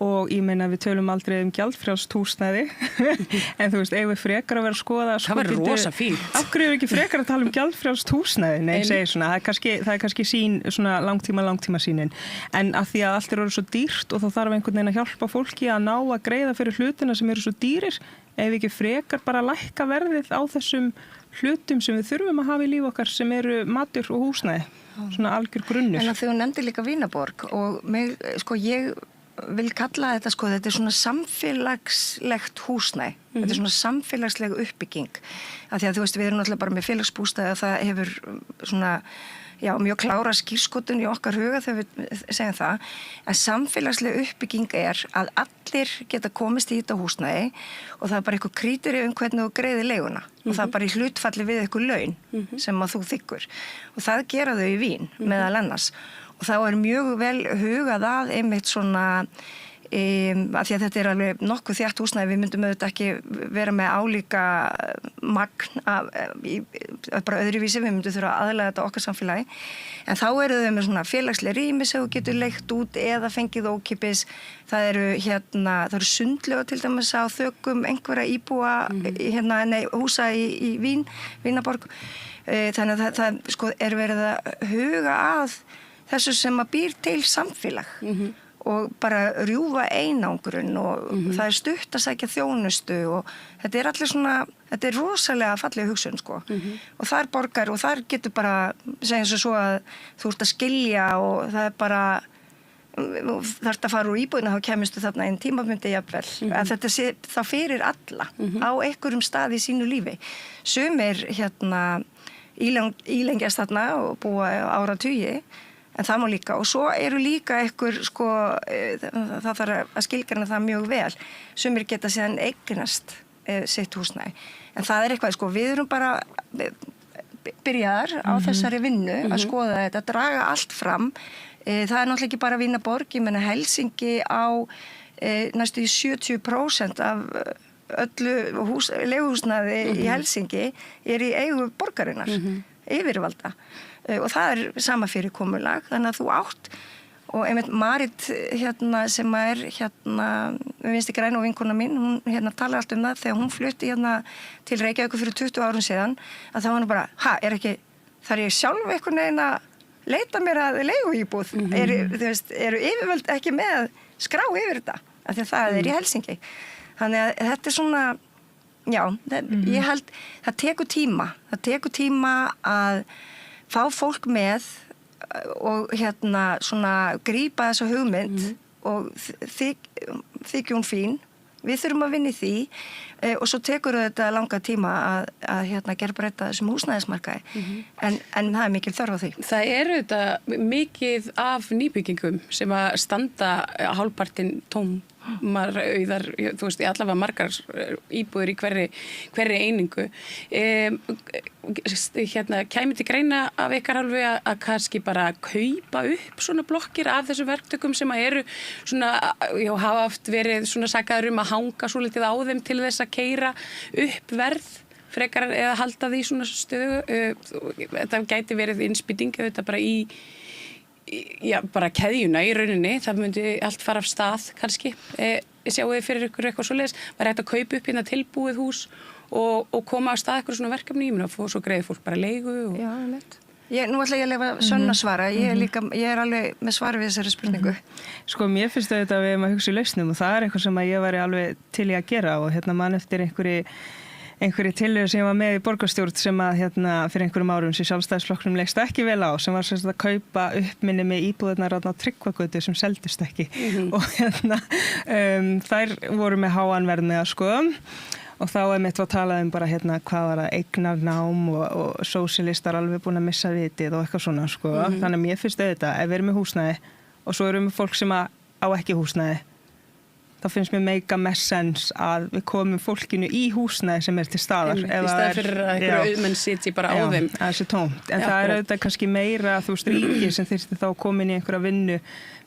og ég meina við tölum aldrei gjaldfrjálst húsnæði en ef við frekar að vera að skoða það var rosa fínt. Af hverju ekki frekar að tala gjaldfrjálst húsnæði? Nei, segir svona, það er kannski sín svona langtíma sínin en að því að allt orðið svo dýrt og þá þarf einhvern veginn að hjálpa fólki að ná að greiða fyrir hlutina sem eru svo dýrir ef ekki frekar bara að lækka verðið á þessum hlutum sem við þurfum að hafa í líf okkar sem eru matur og húsnæði svona algjör grunnur. En að þú nefndir líka Vínarborg og ég vil kalla þetta þetta svona samfélagslegt húsnæði. Þetta svona samfélagsleg uppbygging. Af því að við erum náttúrulega bara með félagsbústaði að það hefur svona mjög klára skírskotun í okkar huga þegar við segjum það. En samfélagsleg uppbygging er að allir geta komist í þetta húsnæði og það er bara eitthvað kríteri hvernig þú greiðir leiguna. Og það er bara í hlutfalli við eitthvað laun sem að þú þiggur. Og það gera þau í Vín meðal annars. Og þá er mjög vel hugað að einmitt svona, af því að þetta er alveg nokkuð þétt húsnæði, við myndum auðvitað ekki vera með álíka magn, bara öðruvísi, við myndum þurfa að aðlaga þetta okkar samfélagi. En þá eru þau með svona félagsleg rými sem þú getur leigt út eða fengið ókipis. Það eru sundlaugar til dæmis á þökum einhverja íbúa, húsa í Vínarborg. Þannig að það sko er verið að huga að þessu sem að býr til samfélag og bara rjúfa einangrun og það er stutt að sækja þjónustu og þetta er allir svona, þetta er rosalega falleg hugsun sko og þar borgar og þar getur bara, segjum svo að þú ert að skilja og það er bara, þú þarft að fara úr íbúðina þá kemistu þarna einn tímabundi jafnvel, að þetta sé þá fyrir alla á einhverjum stað í sínu lífi. Sumir ílengjast þarna og búa áratugi en það má líka og svo eru líka einhver sko, það þarf að skilgreina það mjög vel. Sumir geta síðan eignast sitt húsnæði. En það er eitthvað sko, við erum bara byrjaðar á þessari vinnu að skoða þetta, draga allt fram Það náttúrulega ekki bara Vínarborg, ég meina Helsingi á næstu í 70% af öllu leiguhúsnæði í Helsingi í eigu borgarinnar, yfirvalda. Og það sama fyrirkomulag, þannig að þú átt og einmitt Marit sem Vinstri græn og vinkona mín, hún talar allt það þegar hún flutti til Reykjavíkur fyrir 20 árum síðan, að þá var hún bara, þarf ég sjálf einhvern veginn að leita mér að leiguíbúð, eru yfirvöld ekki með skrá yfir þetta, af því að það í Helsingi. Þannig að þetta svona, já, ég held, það tekur tíma að fá fólk með og svona grípa þessa hugmynd og þykir hún fín. Við þurfum að vinna í því og svo tekur þetta langa tíma að gerbreyta þessum húsnæðismarkaði. En það mikil þörf á því. Það þetta mikið af nýbyggingum sem að standa hálfpartinn tómarauðar, þú veist, allavega margar íbúðir í hverri einingu. Kæmi til greina af ykkar hálfu að kannski bara kaupa upp svona blokkir af þessu verktökum sem að eru svona, hafa oft verið svona sakaður að hanga svo litið á þeim til þess að keyra upp verð frekar eða halda því svona stöðu. Þetta gæti verið innspýting þetta bara bara keðjuna í rauninni, það myndi allt fara af stað kannski. Sjáu þið fyrir ykkur eitthvað svoleiðis, var hægt að kaupa upp tilbúið hús og koma á stað eitthvað svona verkefni, og svo greiði fólk bara leigu Já, neitt. Nú ætla ég að lefa Sönn að svara, ég alveg með svar við þessari spurningu. Sko, mér finnst þetta að við erum að hugsa í lausnum og það eitthvað sem ég væri alveg til í að gera og mann eftir einhverju tillögu sem ég var með í borgarstjórn sem að fyrir einhverjum árum sem Sjálfstæðisflokknum leist ekki vel á, sem var sem að kaupa upp minni með íbúðirnar á Tryggvagötu sem seldust ekki og þær voru með háan verð með og þá mitt var talað bara hvað var það eignarnám og sósíalistar alveg búin að missa vitið og eitthvað svona þannig að mér finnst auðvitað ef við erum með húsnæði og svo erum við fólk sem á ekki húsnæði þá finnst mér mega með sens að við komum fólkinu í húsnæði sem til staðar. Í staðar fyrir að einhverju auðmenn sitji bara á þeim. Já, það tómt. En það auðvitað kannski meira þú veist ríki sem þyrfti þá komin í einhverja vinnu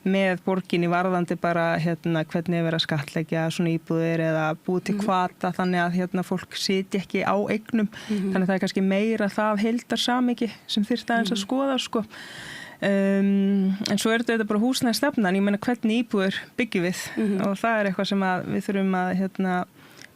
með borginni varðandi bara hvernig vera að skattleggja svona íbúðir eða búið til hvata þannig að fólk sitji ekki á eignum. Þannig að það kannski meira það heildarsamhengi sem þyrfti aðeins að skoða en svo þetta bara húsnæðisstefnan, ég meina hvernig íbúðir byggjum við og það eitthvað sem við þurfum að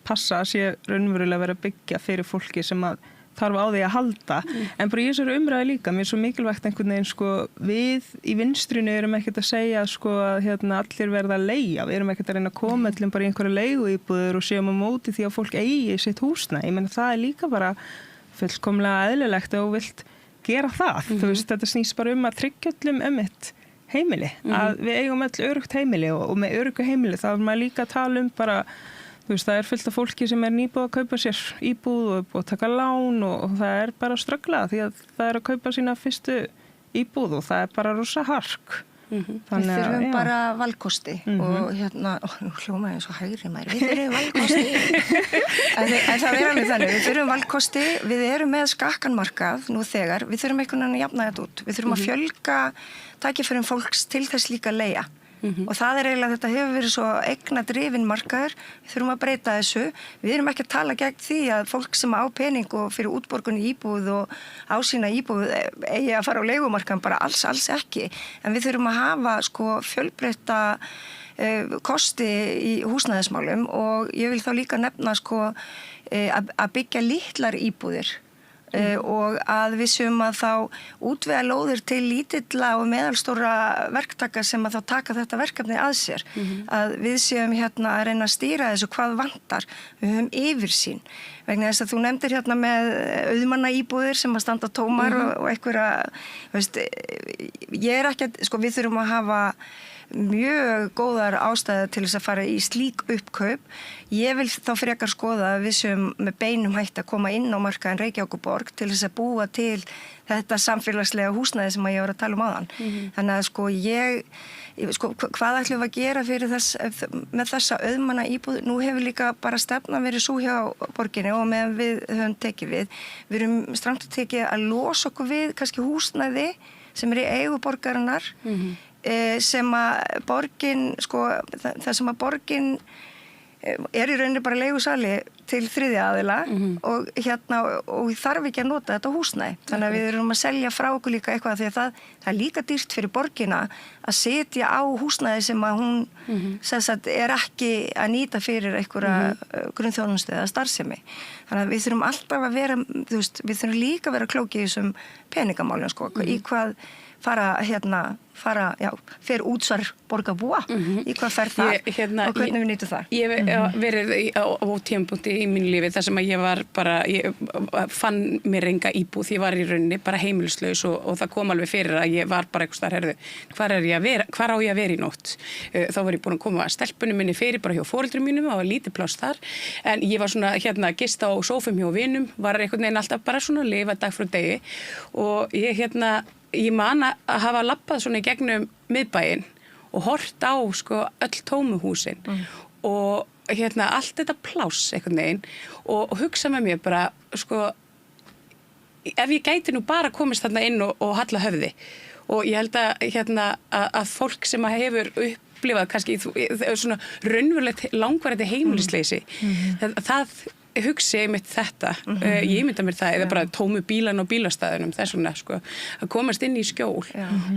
passa að sé raunverulega vera að byggja fyrir fólki sem að þarf á því að halda en bara í þessari umræðu líka, mér svo mikilvægt einhvern veginn við í vinstrinu erum ekkert að segja að allir verða að leigja, við erum ekkert að reyna að koma allir bara í einhverju leiguíbúðir og séum á móti því að fólk eigi sitt húsnæði, ég meina það líka bara fullkomlega eðlilegt og vilt gera það, þú veist, þetta snýst bara að tryggja öllum heimili, að við eigum öll örugt heimili og með örugu heimili þá er maður líka að tala bara, þú veist, það fullt af fólki sem nýbúið að kaupa sér íbúð og búið að taka lán og það bara að ströggla því að það að kaupa sína fyrstu íbúð og það bara rosa hark. Við þurfum bara valkosti og nú hljómaði eins og hægri maður, við þurfum valkosti en það alveg þannig, við þurfum valkosti, við erum með skakkanmarkað nú þegar, við þurfum einhvern veginn að jafna þetta út, við þurfum að fjölga tækifærum fólks til þess líka að leigja og það eiginlega, þetta hefur verið svo eignadrifin markaður, við þurfum að breyta þessu, við erum ekki að tala gegn því að fólk sem á pening og fyrir útborgun í íbúð og á sína íbúð eigi að fara á leigumarkaðan bara alls ekki, en við þurfum að hafa fjölbreytta kosti í húsnæðismálum og ég vil þá líka nefna að byggja litlar íbúðir og að við séum að þá útvega lóðir til lítilla og meðalstóra verktaka sem að þá taka þetta verkefni að sér að við séum að reyna að stýra þessu hvað vantar, við höfum yfirsýn vegna þess að þú nefndir með auðmanna íbúðir sem að standa tómar og einhverja, ég ekki að, við þurfum að hafa mjög góðar ástæður til þess að fara í slík uppkaup. Ég vil þá frekar skoða að við séum með beinum hægt að koma inn á markaðin Reykjavíkurborg til þess að búa til þetta samfélagslega húsnæði sem ég var að tala áðan. Þannig að hvað ætlum við að gera fyrir með þessa auðmanna íbúð? Nú hefur líka bara stefnan verið sú hjá borginni og meðan við höfum tekið við erum strangt að tekið að losa okkur við kannski húsnæði sem í eigu borgarinnar sem að borgin, sko, það sem að borgin í rauninni bara leigusali til þriðja aðila og þarf ekki að nota þetta húsnæði. Þannig að við erum að selja frá okkur líka eitthvað því að það er líka dýrt fyrir borgina að setja á húsnæði sem að hún er ekki að nýta fyrir einhverja grunnþjónustu eða starfsemi. Þannig að við þurfum alltaf að vera, við þurfum líka að vera klókið í þessum peningamálum, sko, í hvað fer útsvar borgarbúa, í hvað fer það og hvernig við nýtum það. Ég hef verið á tímapunkti í mínu lífi þar sem að ég var bara, ég fann mér enga íbúð, ég var í rauninni bara heimilislaus og það kom alveg fyrir að ég var bara eitthvað herðu, hvar á ég að vera í nótt? Þá var ég búin að koma að stelpunum minni fyrir bara hjá foreldrum mínum, það var lítið pláss þar, en ég var svona gist á sófum hjá vinum, var einhvern veginn alltaf bara svona að lifa dag frá degi og ég man að hafa labbað svona í gegnum miðbæinn og hort á sko öll tómuhúsin og allt þetta pláss einhvern veginn og hugsa með mér bara sko ef ég gæti nú bara komist þarna inn og halla höfði og ég held að fólk sem hefur upplifað kannski svona raunverulegt langvarandi heimilisleysi það hugsi einmitt þetta, ég mynda mér það eða bara tómu bílan á bílastæðunum þess vegna sko, að komast inn í skjól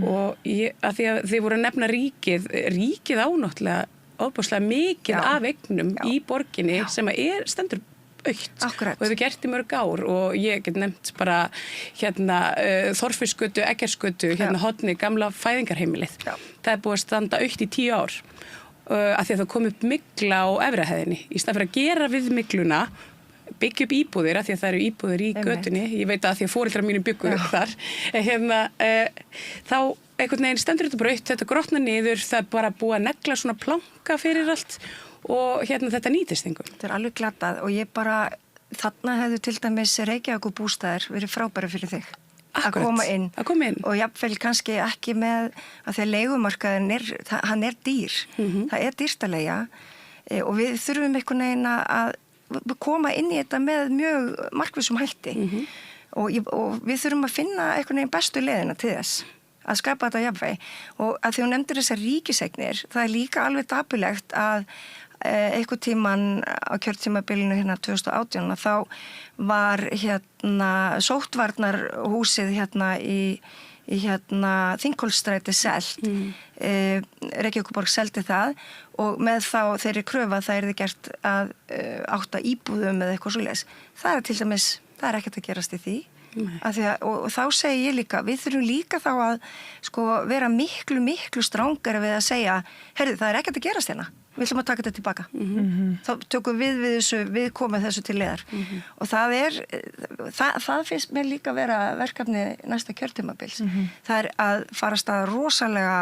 og að því að þið voru að nefna ríkið ánáttúrulega ofboðslega mikið af eignum í borginni sem stendur aukt og hefur gert í mörg ár og ég get nefnt bara Þorfinsgötu, Eggertsgötu, horni gamla fæðingarheimilið. Það búið að standa aukt í 10 ár af því að það kom upp mygla á efrihæðinni. Í stað fyrir að gera við mygluna, byggja upp íbúðir af því að það eru íbúðir í götunni. Ég veit að því að foreldrar mínum byggu þar. Þá einhvern veginn stendur þetta bara aukt, þetta grotna niður, það er bara búið að negla svona planka fyrir allt og þetta nýtist einhver. Þetta er alveg glatað og ég bara, þarna hefðu til dæmis Reykjavíkurbústaðir verið frábæri fyrir þig. Að koma inn og jafnvel kannski ekki með að því að leigumarkaðin hann er dýr, það er dýrt að leigja og við þurfum einhvern veginn að koma inn í þetta með mjög markvissum hætti og við þurfum að finna einhvern veginn bestu leiðina til þess að skapa þetta jafnvægi og að því hún nefndir þessar ríkiseignir, það er líka alveg dapulegt að einhver tíman á kjörtímabilinu 2018 þá var sóttvarnarhúsið í Þingholtsstræti selt Reykjavíkurborg seldi það og með þá þeirri kröfu að það yrði gert að 8 íbúðum eða eitthvað svoleiðis. Það til dæmis, það ekkert að gerast í því og þá segi ég líka, við þurfum líka þá að sko vera miklu strangari við að segja, heyrðu það ekkert að gerast hérna. Við ætlum að taka þetta tilbaka. Þá tökum við komum þessu til leiðar. Og það finnst mér líka að vera verkefni næsta kjörtímabils. Það að fara að staða rosalega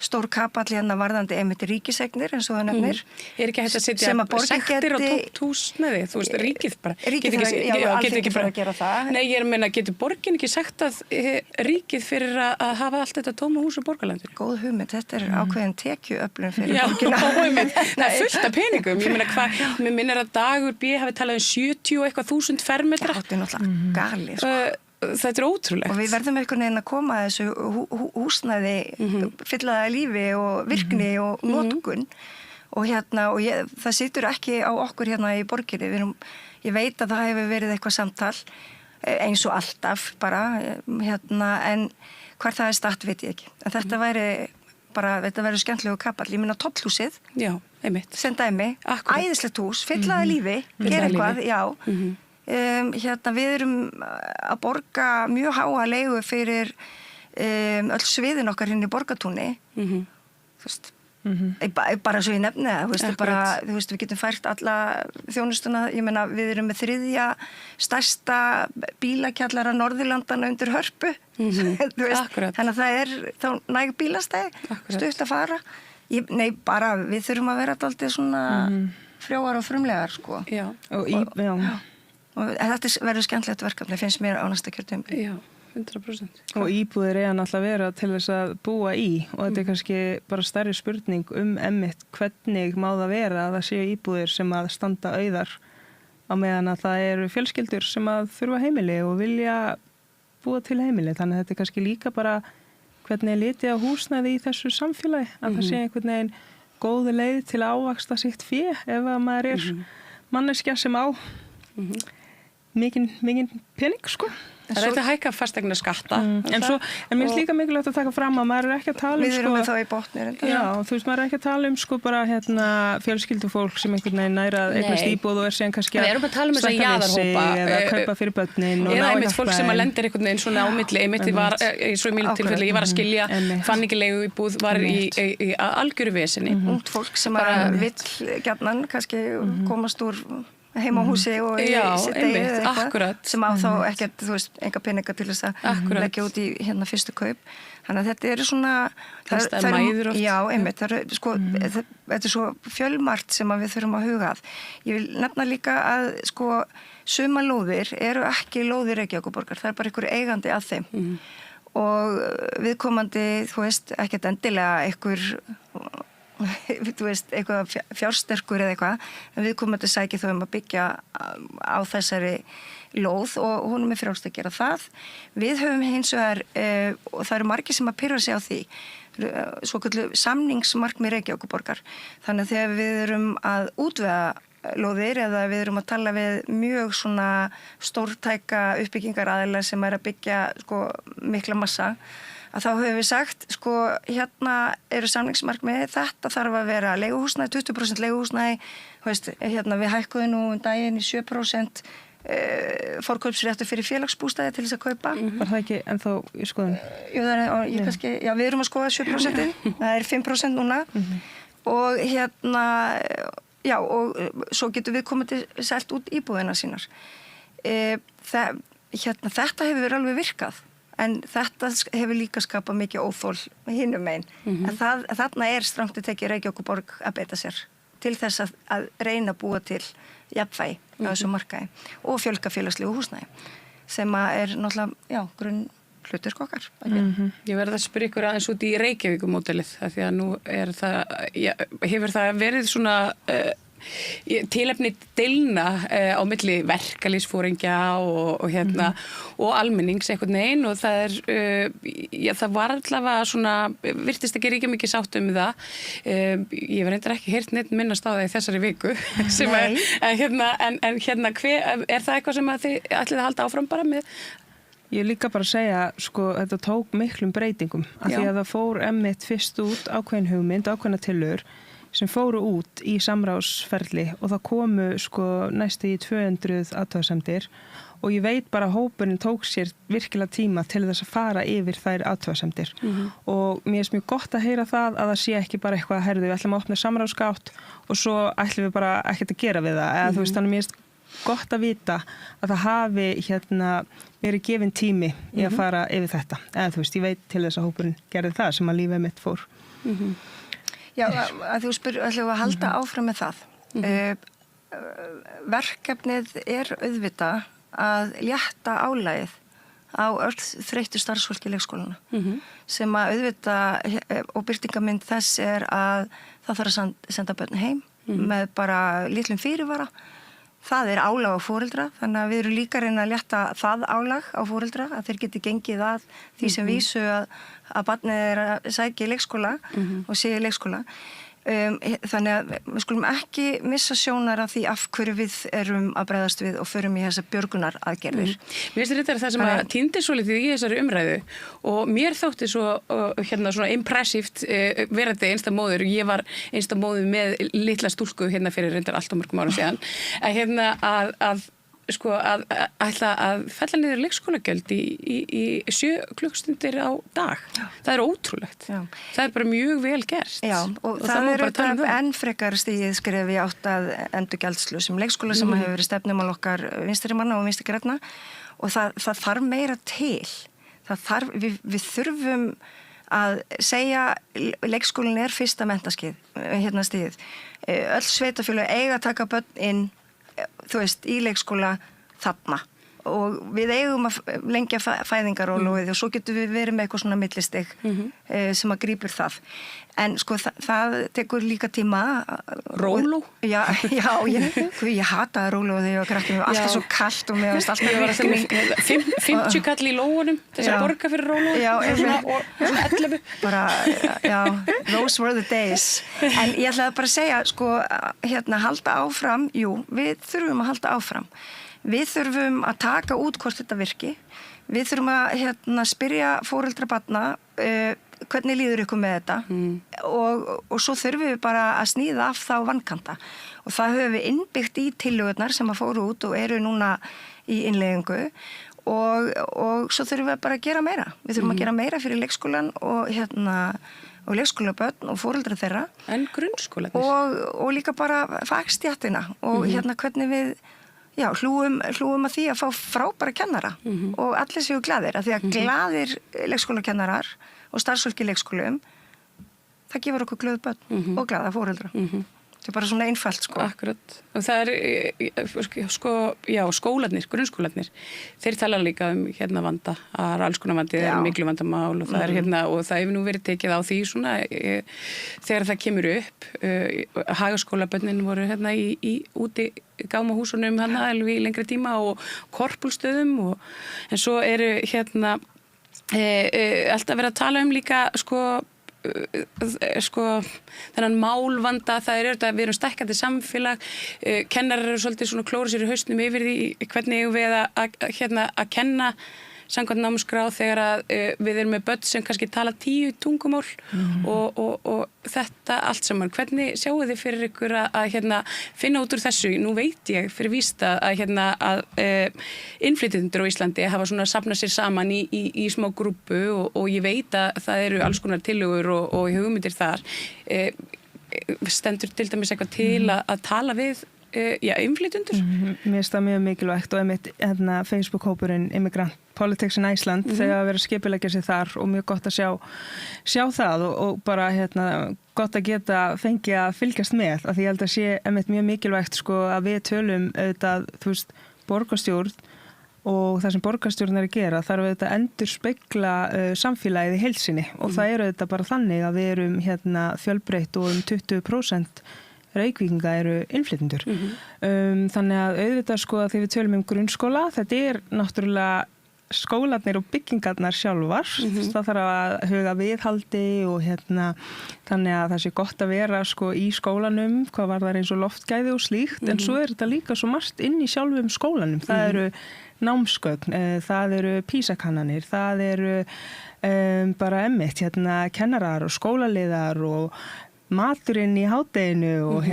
stór kapall hérna varðandi einmitt ríkiseignir eins og það nefnir. Er ekki hægt að setja sektir og tómt húsnæði? Þú veist, ríkið bara. Ríkið þarf ekki bara að gera það. Nei, ég meina, getur borgin ekki sektað ríkið fyrir að hafa allt þetta tóma hús á borgarlandinu? Góð hugmynd, þetta er ákveðin tekjuöflun fyrir borgina. Það er fullt af peningum. Ég meina, mér minnir að Dagur B hafi talað 70 og eitthvað 1000 fermetra. Þetta er náttúrulega gali, sko. Þetta er ótrúlegt. Og við verðum einhvern veginn að koma að þessu húsnæði fyllaða lífi og virkni og notkun og það situr ekki á okkur hérna í borginni. Ég veit að það hefur verið eitthvað samtal eins og alltaf bara en hvar það er statt veit ég ekki. En þetta væri skemmtilegu kapall. Ég minna Tollhúsið. Já, einmitt. Sem dæmi. Æðislegt hús, fyllaða lífi, gera eitthvað, já. Við erum að borga mjög háa leigu fyrir öll sviðin okkar hérna í Borgartúni bara svo ég nefni það við getum fært alla þjónustuna, ég meina við erum með 3. stærsta bílakjallara Norðurlandana undir Hörpu þannig að það er þá næg bílastæði stutt að fara við þurfum að vera dálítið svona frjóar og frumlegar sko. Og þetta verður skemmtilegt verkefni, finnst mér á næsta kjörtímabili. Já, 100%. Og íbúðir náttúrulega vera til þess að búa í og þetta er kannski bara stærri spurning einmitt hvernig má það vera að það séu íbúðir sem að standa auðar á meðan að það eru fjölskyldur sem að þurfa heimili og vilja búa til heimili. Þannig að þetta er kannski líka bara hvernig litið á húsnæði í þessu samfélagi, að það sé einhvern veginn góð leið til að ávaxta sitt fé ef að maður manneskja sem á mikinn pening, sko. Það er eitthvað hækka fastegna skatta. En mér finnst líka mikilvægt að taka fram að maður ekki að tala Við erum með þá í botnir. Já, þú veist, maður ekki að tala bara fjölskyldufólk sem einhvern veginn næra eignast íbúð og síðan kannski að tala stækka við sig eða kaupa fyrir börnin eða einmitt fólk sem að lendir einhvern veginn svona á milli, einmitt svo í mínu tilfelli, ég var að skilja, fann ekki leigu íbúð, var í algjöru vesinni. Ungt fólk sem vill gjarnan kannski komast úr heimahúsi og í sitt eigið eða eitthvað sem á þá ekkert, þú veist, enga peninga til þess að leggja út í fyrstu kaup. Þannig að þetta eru svona það er mæður oft. Já, einmitt, þetta er svo fjölmargt sem við þurfum að huga að. Ég vil nefna líka að sumar lóðir eru ekki lóðir Reykjavíkurborgar, það er bara einhver eigandi að þeim og viðkomandi, þú veist, ekkert endilega þú veist, eitthvað fjársterkur eða eitthvað, en við komum að sækja þá að byggja á þessari lóð og hún með frjálst að gera það. Við höfum hins vegar, og það eru margir sem að pirra sig á því, svoköldu samningsmarkmið Reykjavíkurborgar. Þannig að þegar við erum að útvega lóðir eða við erum að tala við mjög svona stórtæka uppbyggingaraðila sem að byggja mikla massa, að þá höfum við sagt, hérna eru samningsmarkmið, þetta þarf að vera leiguhúsnæði, 20% leiguhúsnæði, hérna við hækkuðum nú daginn í 7% forkaupsréttur fyrir félagsbústaði til þess að kaupa. Var það ekki ennþá í skoðun? Já, við erum að skoða 7%, það er 5% núna og hérna, já, og svo getur við komið til selt út íbúðina sínar. Þetta hefur alveg virkað. En þetta hefur líka skapað mikið óþól hinum megin. En þarna strangt að tekja Reykjavíkurborg að beita sér til þess að reyna að búa til jafnvægi á þessu markaði og fjölga félagslegu húsnæði sem er náttúrulega, grunn hlutur okkar. Ég verði að spyrja ykkur aðeins út í Reykjavíkurmódelið af því að nú hefur það verið svona tilefni deilna á milli verkalýðsforingja og almennings einhvern veginn og það var allavega svona, virtist ekki ríkja mikið sátt það. Ég var reyndar ekki heyrt neitt minnast á það í þessari viku en er það eitthvað sem að þið ætlið að halda áfram bara með? Ég líka bara að segja, þetta tók miklum breytingum af því að það fór einmitt fyrst út ákveðin hugmynd, ákveðna tillögur sem fóru út í samráðsferli og það komu næstu í 200 athugasemdir og ég veit bara að hópurinn tók sér virkilega tíma til þess að fara yfir þær athugasemdir og mér mjög gott að heyra það að sé ekki bara eitthvað að herðu, við ætlum að opna samráðsgátt og svo ætlum við bara ekkert að gera við það eða þú veist, þannig mér gott að vita að það hafi verið gefin tími í að fara yfir þetta eða þú veist, ég veit til þess að hópurinn gerði það sem að lífið mitt fór. Já, að þú ætlum að halda áfram með það. Verkefnið auðvitað að létta álagið á öll þreyttu starfsfólki í leikskólana sem að auðvitað og birtingamynd þess að það þarf að senda börn heim með bara litlum fyrirvara. Það álag á foreldra, þannig að við erum líka að reyna að létta það álag á foreldra, að þeir geti gengið að því sem vísu að barnið að sækja í leikskóla og sé í leikskóla. Þannig að við skulum ekki missa sjónar af því af hverju við erum að bregðast við og förum í þessa björgunar aðgerðir. Mér finnst þetta það sem að týndi svo litið í þessari umræðu og mér þótti svo svona impressíft verandi einsta móður. Ég var einsta móður með litla stúlku fyrir reyndar allt og mörgum árum síðan að ætla að fella niður leikskólagjöld í 7 klukkustundir á dag. Það er ótrúlegt. Já. Það er bara mjög vel gert. Já, og það er enn frekar stigið skref í átt að endurgjaldslausum leikskóla sem hefur verið stefnumál okkar vinstri manna og vinstri grænna og það þarf meira til. Við þurfum að segja leikskólinn er fyrsta menntaskeið, stigið. Öll sveitafélög eiga að taka börn inn þú veist, í leikskóla þarna og við eigum að lengja fæðingaróloðið og svo getum við verið með eitthvað svona millistig sem að grípur það. En sko það tekur líka tíma. Róló? Já, ég hataði róló þegar ég var krakki, mér var alltaf svo kallt og mér varst alltaf virkning. 50 kall í lóunum, þess að borga fyrir róló og svona 11. Bara, já, those were the days. En ég ætlaði bara að segja, sko, halda áfram, við þurfum að halda áfram. Við þurfum að taka út hvort þetta virki. Við þurfum að spyrja foreldra barna hvernig líður ykkur með þetta og svo þurfum við bara að sníða af þá vankanta. Og það höfum við innbyggt í tillögurnar sem að fóru út og eru núna í innleiðingu og svo þurfum við bara að gera meira. Við þurfum að gera meira fyrir leikskólan og leikskólabörn og foreldra þeirra. En grunnskólanir. Og líka bara fagstjættina og hvernig við hlúum að því að fá frábæra kennara og allir séu glaðir, af því að glaðir leikskólakennarar og starfsfólki í leikskólum, það gefur okkur glöð börn og glaða foreldra. Það bara svona einfalt, sko. Akkurat. Og það skólarnir, grunnskólarnir, þeir tala líka vanda, að alls konar vandi, það er miklu vandamál og það og það hefur nú verið tekið á því svona, þegar það kemur upp, hagaskólabönnin voru úti gámahúsunum alveg í lengri tíma og korpulstöðum en svo eru alltaf verið að tala líka, þennan málvanda, það við erum stækkandi samfélag, kennarar eru svolítið svona klóra sér í hausnum yfir því hvernig við að kenna samkvæmt námskrá þegar við erum með börn sem kannski tala 10 tungumál og þetta allt saman. Hvernig sjáu þið fyrir ykkur að finna út úr þessu? Nú veit ég fyrir víst að innflytjendur á Íslandi hafa svona safnað sér saman í smá grúppu og ég veit að það eru alls konar tillögur og hugmyndir þar. Stendur til dæmis eitthvað til að tala við innflytjendur? Mér finnst það mjög mikilvægt og Facebook-hópurinn Immigrant Politics in Iceland þegar að vera skipuleggja sig þar og mjög gott að sjá það og bara gott að geta fengið að fylgjast með, af því ég held að sé mjög mikilvægt að við tölum auðvitað, borgarstjórn og það sem borgarstjórn er að gera þarf auðvitað að endurspegla samfélagið í heild sinni og það er auðvitað bara þannig að við erum fjölbreytt og 20% Reykvíkinga eru innflytjendur. Þannig að auðvitað þegar við tölum grunnskóla, þetta er náttúrulega skólarnir og byggingarnar sjálfar. Það þarf að huga viðhaldi og þannig að það sé gott að vera í skólanum, hvað var það eins og loftgæði og slíkt, en svo er þetta líka svo margt inn í sjálfum skólanum. Það eru námsgögn, það eru PISA-kannanir, það eru bara kennarar og skólaliðar og maturinn í hádeginu og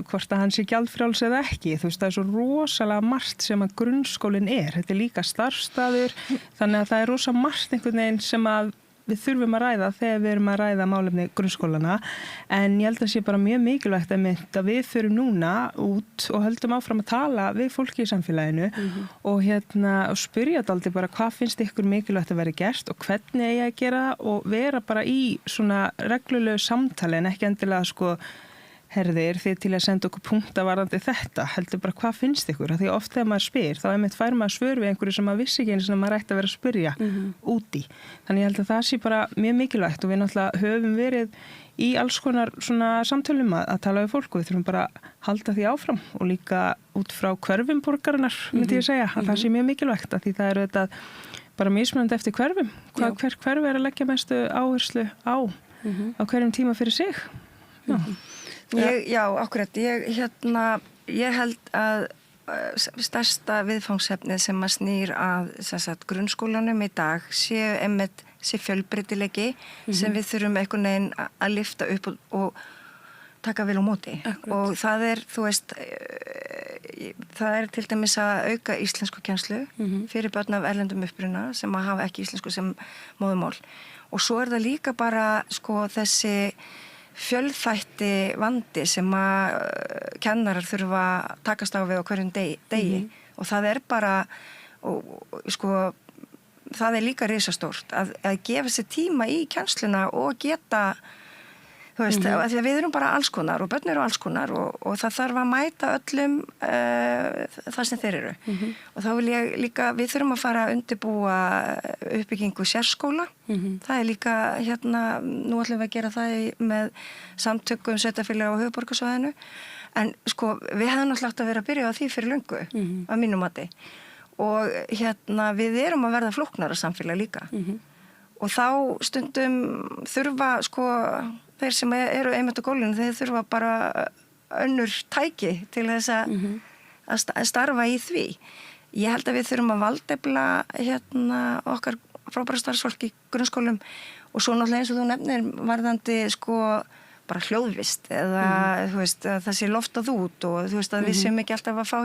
hvort að hann sé gjaldfrjáls eða ekki. Það er svo rosalega margt sem að grunnskólinn er. Þetta er líka starfstaður, þannig að það er rosalega margt einhvern veginn sem að við þurfum að ræða þegar við erum að ræða málefni grunnskólana. En ég held að sé bara mjög mikilvægt að við þurfum núna út og höldum áfram að tala við fólki í samfélaginu og spyrja dálítið bara hvað finnst ykkur mikilvægt að vera gert og hvernig eigi að gera og vera bara í svona reglulegu samtali en ekki endilega herðir þið til að senda okkur punkta varðandi þetta, heldur bara hvað finnst ykkur, því oft þegar maður spyr þá fær maður svör við einhverju sem maður vissi ekki eins og maður ætti að vera að spyrja úti. Þannig ég held að það sé bara mjög mikilvægt og við náttúrulega höfum verið í alls konar svona samtölum að tala við fólk og við þurfum bara að halda því áfram og líka út frá hverfum borgarinnar, myndi ég segja, að það sé mjög mikilvægt að því það eru þetta bara mismunandi eftir hverfum, hver hverfi er að leggja mestu áherslu á hverjum tíma fyrir sig. Akkurat. Ég held að stærsta viðfangsefnið sem að snýr að grunnskólanum í dag sé fjölbreytileiki sem við þurfum einhvern veginn að lyfta upp og taka vel á móti. Og það er, það er til dæmis að auka íslenskukennslu fyrir börn af erlendum uppruna sem að hafa ekki íslensku sem móðurmál. Og svo er það líka bara þessi fjölþætti vandi sem að kennarar þurfa að takast á við á hverjum degi og það er bara það er líka risastórt að gefa sér tíma í kennsluna og geta þú veist, af því að við erum bara alls konar og börn eru alls konar og það þarf að mæta öllum það sem þeir eru. Og þá vil ég líka, við þurfum að fara að undirbúa uppbyggingu sérskóla. Það er líka, nú ætlum við að gera það með samtökum sveitarfélaga á höfuðborgarsvæðinu. En sko, við hefðum náttúrulega átt að vera að byrja á því fyrir löngu, að mínum mati. Og við erum að verða flóknara samfélag líka. Og þá stundum þurfa, sko, þeir sem eru einmitt á gólfinu, þeir þurfa bara önnur tæki til þess að starfa í því. Ég held að við þurfum að valdefla okkar frábæra starfsfólk í grunnskólum og svo náttúrulega eins og þú nefnir varðandi, sko, bara hljóðvist eða þú veist, að það sé loftað út og þú veist að við séum ekki alltaf að fá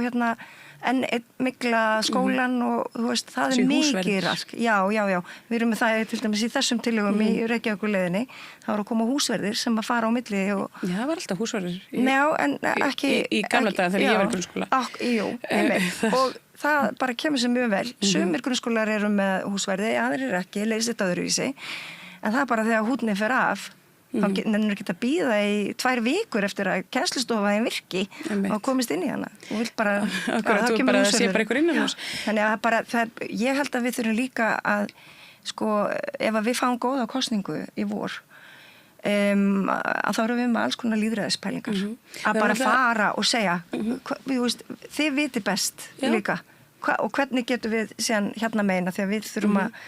enn einn mikla skólan og þú veist, það er mikið rask. Já, við erum með það til dæmis í þessum tillögum í Reykjavíkurleiðinni, það var að koma húsverðir sem að fara á milli og... Já, það var alltaf húsverðir. Já, en ekki... Í gamla daga þegar ég var í grunnskóla. Jú, einmitt. Og það bara kemur sér mjög vel. Sumir grunnskólar eru með húsverði, aðrir ekki, leysið þetta öðruvísi. En það er bara þegar húnni fer af, þá nennir ekki að bíða í 2 vikur eftir að kennslustofaðin virki og komist inn í hana og vilt bara þú bara sé bara ykkur innan hús. Þannig að bara, ég held að við þurfum líka að sko, ef að við fáum góða kosningu í vor að þá erum við með alls konar lýðræðispælingar að bara fara og segja þið viti best líka og hvernig getum við síðan meina því að við þurfum að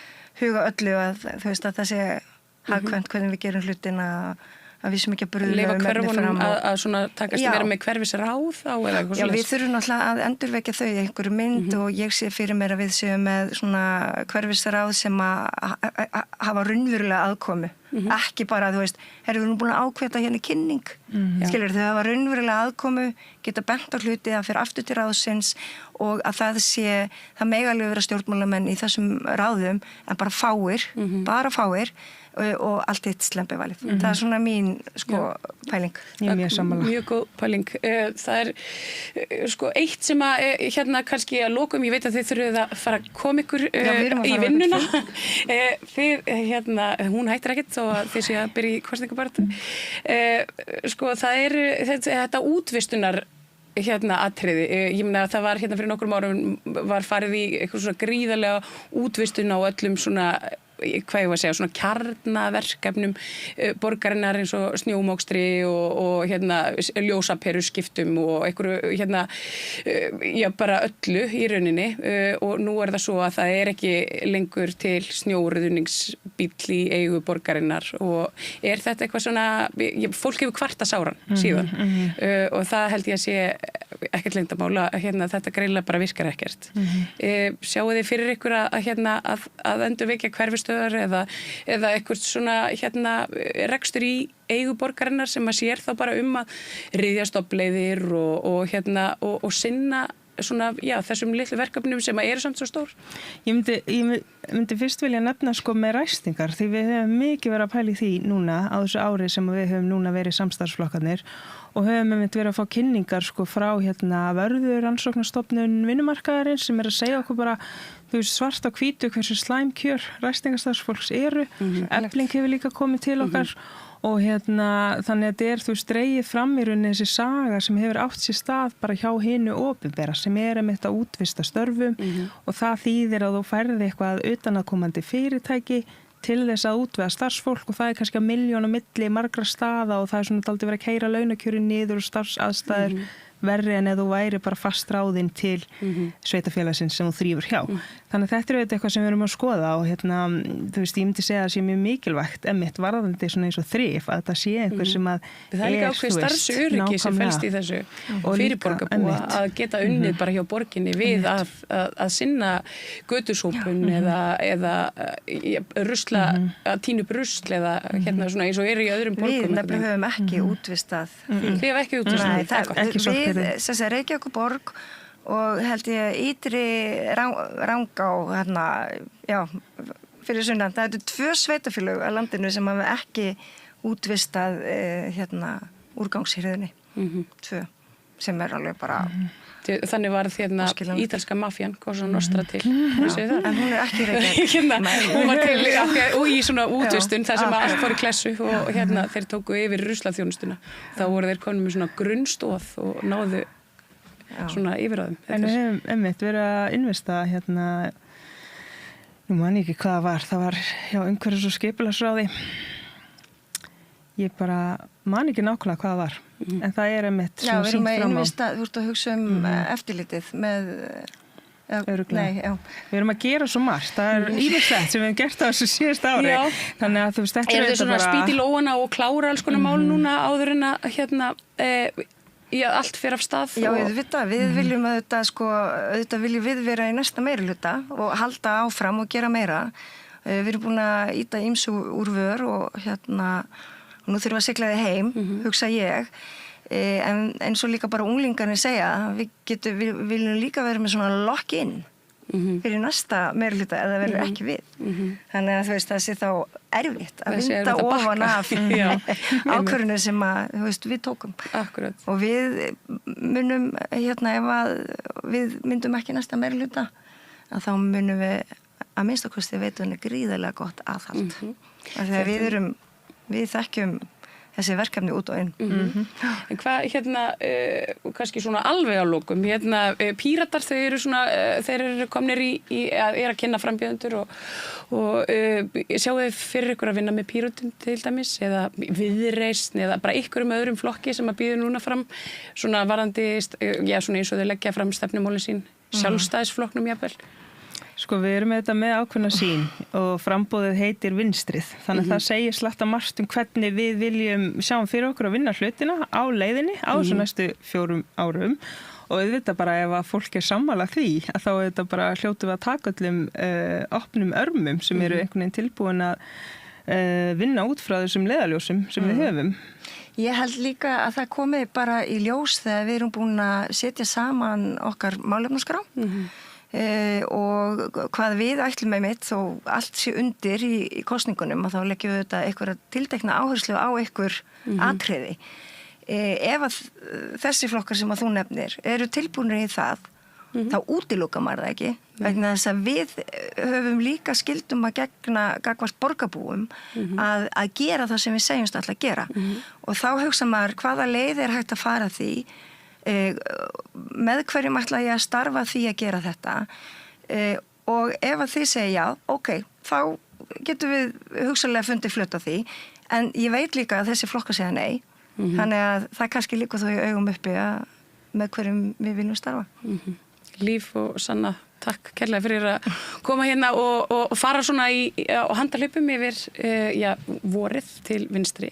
huga öllu að þú veist að það sé hagkvæmt hvernig við gerum hlutina að við sem ekki að bröðum leifa hverfunum að svona takast að vera með hverfisráð á eða eitthvað svona. Já, við þurfum náttúrulega að endurvekja þau í einhverju mynd og ég sé fyrir mér að við séum með svona hverfisráð sem að hafa raunverulega aðkomu. Ekki bara, þú veist, erum við nú búin að ákveða hérna kynning. Skilur, þau hafa raunverulega aðkomu, geta bent á hluti að fyrir aftur til ráðsins og að það mega alveg vera stjórnmálamenn í þessum ráðum en bara fáir og allt eitt slempi valið. Það er svona mín pæling. Ég er mjög sammála. Mjög góð pæling. Það er sko eitt sem að kannski að lokum, ég veit að þið þurfið að fara að koma ykkur í vinnuna. Hún hættir ekkert þó að þið sé að byrja í kosningabaráttu. Sko það er þetta útvistunar atriði. Ég meina að það var fyrir nokkrum árum var farið í eitthvað svona gríðarlega útvistun á öllum svona hvað ég var að segja, svona kjarnaverkefnum borgarinnar eins og snjómokstri og ljósaperuskiptum og einhverju, bara öllu í rauninni og nú er það svo að það er ekki lengur til snjóruðningsbíll í eigu borgarinnar og er þetta eitthvað svona, fólk hefur kvarta sáran síðan og það held ég að sé ekkert leyndarmál að þetta greinilega bara virkar ekkert. Sjáu þið fyrir ykkur að endurvekja hverfistöðar eða eitthvað svona rekstur í eigu borgarinnar sem að sér þá bara að ryðja stofnleiðir og sinna svona, þessum litlu verkefnum sem eru samt svo stór? Ég myndi fyrst vilja nefna með ræstingar því við höfum mikið verið að pæla í því núna á þessu ári sem við höfum núna verið samstarfsflokkarnir og höfum verið að fá kynningar frá vörður rannsóknarstofnun vinnumarkaðarins sem að segja okkur bara svart á hvítu hversu slæm kjör ræstingarstarfsfólks eru. Efling hefur líka komið til okkar og þannig að þetta dregið fram í rauninni þessi saga sem hefur átt sér stað bara hjá hinu opinbera sem einmitt að útvista störfum og það þýðir að þú færði eitthvað utanaðkomandi fyrirtæki til þess að útvega starfsfólk og það er kannski að milljón á milli margra staða og það er svona dálítið verið að keyra launakjörin niður og starfsaðstæður verri en eða þú væri bara fast ráðinn til sveitafélagsins sem þú þrýfur hjá. Þannig að þetta er auðvitað eitthvað sem við erum að skoða og þú veist, ég myndi segja að það sé mjög mikilvægt einmitt varðandi svona eins og þrif að það sé einhver sem að það er líka ákveð starfsöryggi sem felst í þessu fyrir borgarbúa að geta unnið bara hjá borginni við að sinna götusópun eða rusla að tína upp rusl eða svona eins og eru í öðrum borgum. Við nefnilega höfum ekki útvistað. Þið hefum ekki útvistað. Við, Reykjavíkurborg og held ég Ytri Rangá fyrir sunnan. Það eru 2 sveitafélög á landinu sem hafa ekki útvistað úrgangshirðunni. 2. sem alveg bara... Þannig var ítalska mafían, Cosa Nostra til. En hún ekki Reykjavík. Hún var til, og í svona útvistun, þar sem allt fór í klessu og þeir tóku yfir Ruslaþjónustuna. Þá voru þeir konum með svona grunnstóð og náðu svona yfirráðum. En við höfum einmitt verið að investa nú man ég ekki hvað það var hjá umhverfis- og skipulagsráði. Ég bara man ekki nákvæmlega hvað það var, en það einmitt svona sýnt fram á. Já, við erum að investa, þú ert að hugsa eftirlitið með... Örugglega. Við erum að gera svo margt, það ýmislegt sem við hefum gert á þessu síðast ári. Þannig að þú veist, þetta er svona spýt í lóana og klára alls konar mál núna áður en að allt fer af stað? Já, við viljum auðvitað viljum við vera í næsta meirihluta og halda áfram og gera meira. Við erum búin að ýta ýmsu úr vör og nú þurfum við að sigla þið heim, hugsa ég. En svo líka bara unglingarnir segja, við viljum líka vera með svona lock-in fyrir næsta meirihluta eða verður ekki við. Þannig að þú veist, það sé þá erfitt að vinda ofan af ákvörðunum sem við tókum. Akkurat. Og við munum, ef við myndum ekki næsta meirihluta, að þá munum við að minnstakosti veitum við gríðarlega gott aðhald. Þegar við þekkjum þessi verkefni út og inn. En hvað, kannski svona alveg á lokum, Píratar, þeir eru komnir að kynna frambjóðendur og sjáu þið fyrir ykkur að vinna með Pírötum til dæmis, eða Viðreisn, eða bara ykkurum öðrum flokki sem að býður núna fram, svona varðandi, svona eins og þau leggja fram stefnumálin sín, sjálfstæðisflokknum jafnvel. Sko, við erum þetta með ákveðna sín og frambóðið heitir vinstrið. Þannig að það segir slatta margt hvernig við viljum sjáum fyrir okkur að vinna hlutina á leiðinni á þessu næstu 4 árum. Og auðvitað bara ef að fólk sammála því, að þá auðvitað bara hljótum við að taka öllum opnum örmum sem eru einhvern veginn tilbúin að vinna út frá þessum leiðarljósum sem við höfum. Ég held líka að það komi bara í ljós þegar við erum búin að setja saman okkar málefnaskrá. Og hvað við ætlum einmitt þó allt sé undir í kosningunum að þá leggjum við þetta einhverja tiltekna áherslu á einhver atriði. Ef að þessi flokkar sem að þú nefnir eru tilbúinir í það, þá útilokar maður það ekki, vegna þess að við höfum líka skyldum að gegna gagnvart borgarbúum að gera það sem við segjumst alltaf að gera. Og þá hugsa maður hvaða leið er hægt að fara því, með hverjum ætla ég að starfa því að gera þetta, og ef að þið segja já, ok, þá getum við hugsalega fundið flöt á því, en ég veit líka að þessi flokkar segja nei, þannig að það kannski líka þó í augum uppi með hverjum við viljum starfa. Líf og Sanna, takk kærlega fyrir að koma hérna og fara svona og handa hlaupum yfir vorið til vinstri.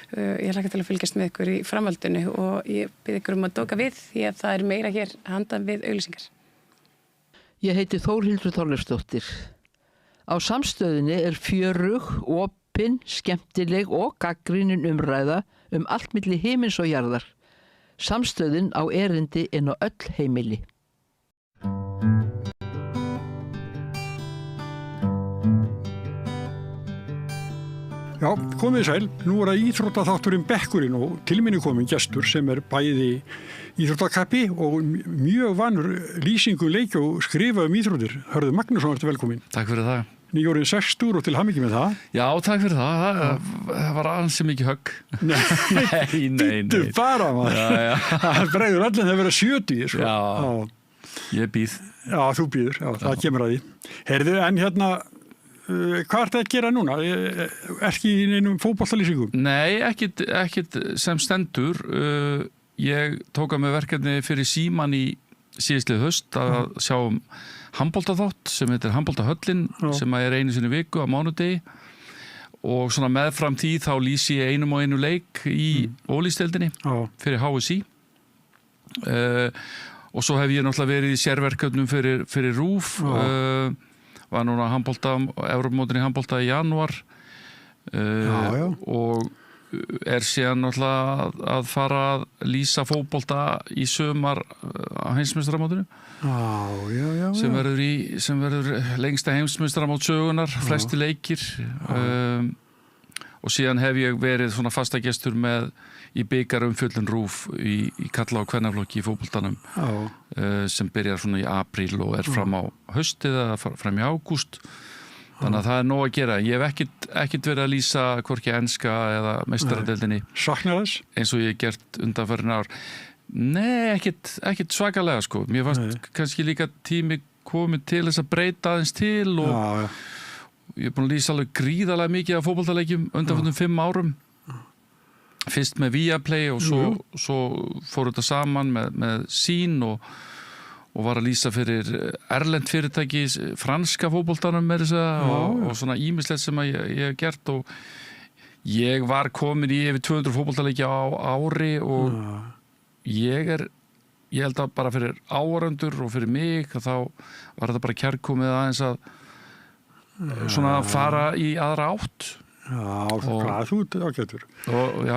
Ég hlakka til að fylgjast með ykkur í framhaldinu og ég bið ykkur að doka við því að það er meira hér handan við auglýsingar. Ég heiti Þórhildur Þorleifsdóttir. Á Samstöðinni er fjörug, opin, skemmtileg og gagnrýnin umræða allt milli himins og jarðar. Samstöðin á erindi inn á öll heimili. Já, komið sæl. Nú er það íþróttaþátturinn Bekkurinn og til minni komin gestur sem er bæði íþróttakappi og mjög vanur lýsingu leik og skrifa íþróttir. Hörður Magnússon, ertu velkomin. Takk fyrir það. Nýjórinn 60 og til hamingju með það. Já, takk fyrir það. Það var ansi mikið högg. Nei. Býttu bara maður. Það bregður allir þegar vera 70. Sko. Já, ég býð. Já, þú býður. Já, það kemur að því. Heyrðu, en hvað ert að gera núna? Ekki í neinum fótboltalýsingum? Nei, ekkit sem stendur. Ég tók að með verkefni fyrir Síman í síðastlið haust að sjá handboltaþátt sem heitir Handboltahöllin sem er einu sinni viku á mánudegi og svona meðfram því þá lýsi ég einum og einu leik í ólýsteldinni fyrir HSI og svo hef ég náttúrulega verið í sérverkefnum fyrir RÚV var núna Evrópumótinu í handbolta í janúar og er síðan náttúrulega að fara að lýsa fótbolta í sumar á heimsmeistaramótinu sem verður lengsta heimsmeistaramót sögunar, flesti leikir og síðan hef ég verið svona fastagestur með í bikarum RÚV í kalla- og kvennaflokki í fótboltanum sem byrjar svona í apríl og fram á haustið eða fram í ágúst. Þannig að það nóg að gera. Ég hef ekkert verið að lýsa hvorki enska eða meistaradeildinni. Saknar þess? Eins og ég hef gert undanfarin ár. Nei, ekkert svakalega sko. Mér fannst kannski líka tími komið til þess að breyta aðeins til og ég hef búin að lýsa alveg gríðarlega mikið af fótboltaleikjum undanfarnum 5 árum. Fyrst með Viaplay og svo fór þetta saman með Sýn og var að lýsa fyrir erlend fyrirtæki, franska fótboltanum með þess og svona ýmislegt sem ég hef gert og ég var komin í yfir 200 fótboltaleiki á ári og ég held að bara fyrir áhorfendur og fyrir mig þá var þetta bara kærkomið aðeins að svona fara í aðra átt. Já, hvað þú ágætur. Já.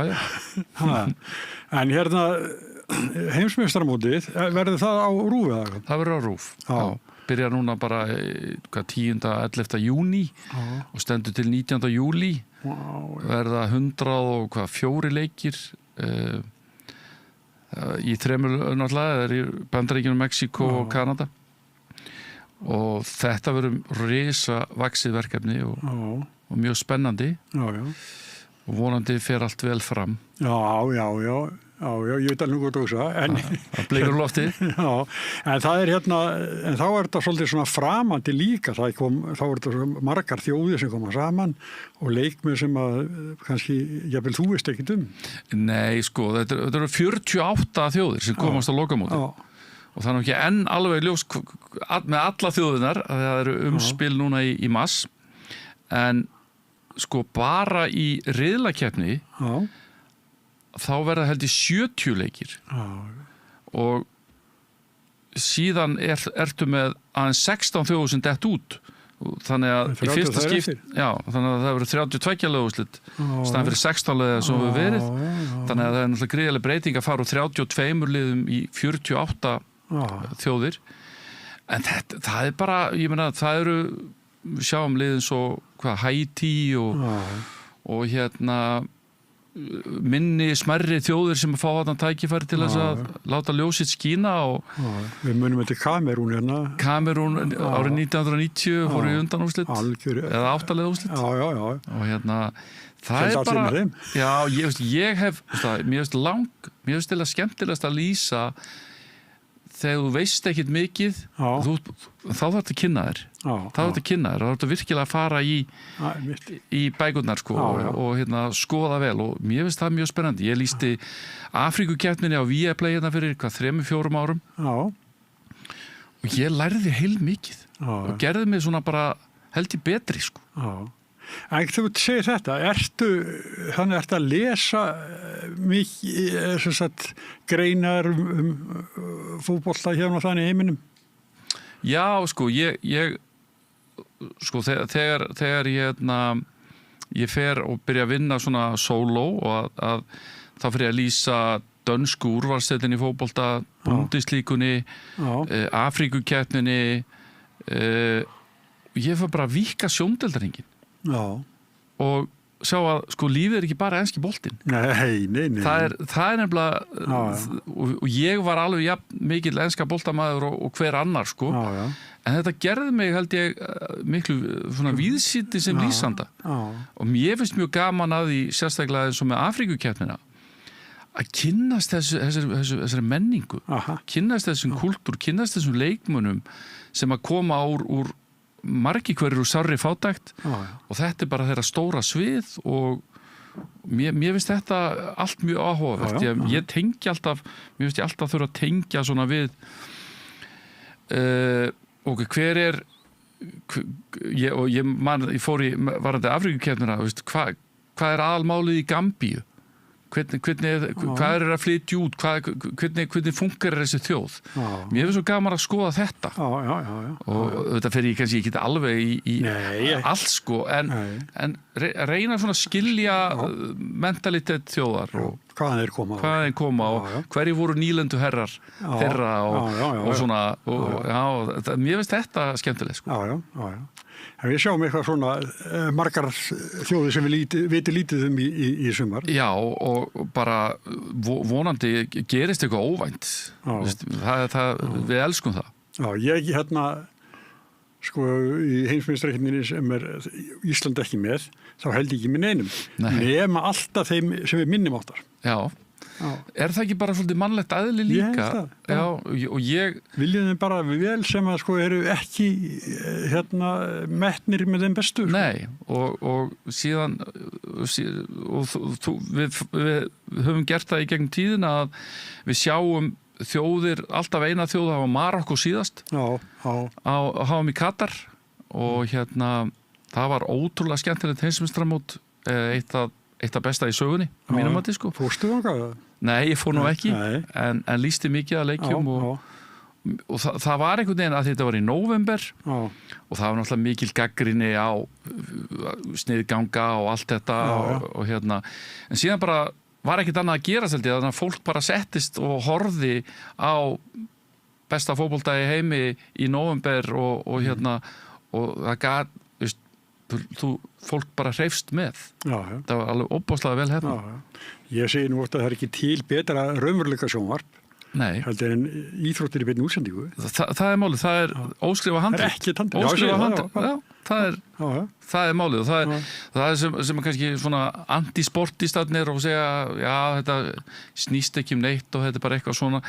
En hérna heimsmeistaramótið, verður það á RÚV eða hvað? Það verður á RÚV, já. Byrjar núna bara 10.–11. júní og stendur til 19. júlí. Verða 104 leikir í 3 náttúrulega, það í Bandaríkjunum, Mexíkó og Kanada. Og þetta verður risavaxið verkefni og mjög spennandi. Og vonandi fer allt vel fram. Já, ég veit alveg hvað þú sagði. Það blikur lofti. Já, en það hérna, en þá þetta svolítið svona framandi líka. Þá þetta margar þjóðir sem koma saman og leikmið sem að kannski, jafnvel þú veist ekkert Nei, sko, þetta eru 48 þjóðir sem komast á lokamóti. Og það ekki enn alveg ljós með alla þjóðirnar, að það eru umspil núna í mars. En sko, bara í riðlakeppni þá verða held í 70 leikir og síðan ertu með aðeins 16 þjóður sem dett út þannig að í fyrsta skipt þannig að það verður 32 lögúrslit staðan fyrir 16 liða sem við verið þannig að það náttúrulega gríðarleg breyting að fara úr 32 liðum í 48 þjóðir en það bara, ég meina það eru sjáum liðin svo Haiti og hérna minni smerri þjóðir sem að fá þarna tækifæri til þess að láta ljósið skína Við munum þetta Kamerún hérna Kamerún árið 1990 fóru í undanúrslit eða 8 liða úrslit og hérna það er bara ég hef mér finnst til að skemmtilegast að lýsa þegar þú veist ekkert mikið þá þarf þetta að kynna þér þá þarf þetta virkilega að fara í bækurnar sko, og hérna, skoða vel og mér finnst það mjög spennandi ég lýsti Afríkukeppninni á Viaplay hérna fyrir 3-4 árum og ég lærði heilmikið og gerði mig svona bara held ég betri sko En þú segir þetta, ertu að lesa mikið greinar fótbolta hérna og þannig heiminum? Já, sko, ég sko, þegar ég fer og byrja að vinna svona sóló og að þá fyrir ég að lýsa dönsku úrvalsdeildinni í fótbolta, Búndeslíkunni, Afríkukeppninni, ég fyrir bara að víkka sjóndeildarhringinn. Og sjá að sko lífið er ekki bara enski boltinn. Nei. Það er nefnilega og ég var alveg mikill enska boltamaður og hver annar sko. En þetta gerði mig held ég miklu svona víðsýti sem lýsanda. Og mér finnst mjög gaman að því sérstaklega eins og með Afríkukeppnina að kynnast þessari menningu, kynnast þessum kultúr, kynnast þessum leikmönnum sem að koma úr margir hverjir úr sárri fátækt og þetta er bara þeirra stóra svið og mér finnst þetta allt mjög áhugavert ég tengi alltaf, mér finnst ég alltaf þurfa að tengja svona við hver er ég fór í varandi Afríkukeppnina, hvað er aðalmálið í Gambíu hvað er að flytja út hvernig funkar þessi þjóð mér finnst svo gaman að skoða þetta og þetta fer ég kannski ekki alveg í allt sko en reyna svona að skilja mentalitet þjóðar hvaðan þeir koma og hverju voru nýlendu herrar þeirra og svona mér finnst þetta skemmtilegt sko. En við sjáum eitthvað svona margar þjóðir sem við viti lítið í sumar. Já, og bara vonandi gerist eitthvað óvænt. Við elskum það. Já, ég sko í heimsmeistarakeppninni sem Ísland ekki með, þá held ég ekki með neinum. Nema alltaf þeim sem við minnum áttar. Já. Er það ekki bara svolítið mannlegt aðli líka? Ég held það. Já, og ég... Viljum þeim bara vel sem að sko eru ekki metnir með þeim bestu. Sko. Nei, og síðan við höfum gert það í gegnum tíðina að við sjáum þjóðir, alltaf eina þjóð hafa Marokko síðast háum í Katar og það var ótrúlega skemmtilegt heimsmeistaramót eitt af besta í sögunni á mínum mati sko. Fórstu þangað? Nei, ég fór nú ekki en lísti mikið að leikjum og það var einhvern veginn að þetta var í nóvember og það var náttúrulega mikil gagnrýni á sniðganga og allt þetta og en síðan bara var ekkert annað að gera seldi þannig að fólk bara settist og horfði á besta fótbolta í heimi í nóvember og það gat fólk bara hreifst með það var alveg óbáslega vel hefna. Ég segi nú oft að það er ekki til betra raunveruleika sjónvarp heldur en íþróttir í beinni útsendingu. Það er málið, það er óskrifað handrit. Það er ekki handrit. Óskrifað handrit, það er málið og það er sem kannski svona antisportistarnir og segja, já þetta snýst ekki neitt og þetta er bara eitthvað svona,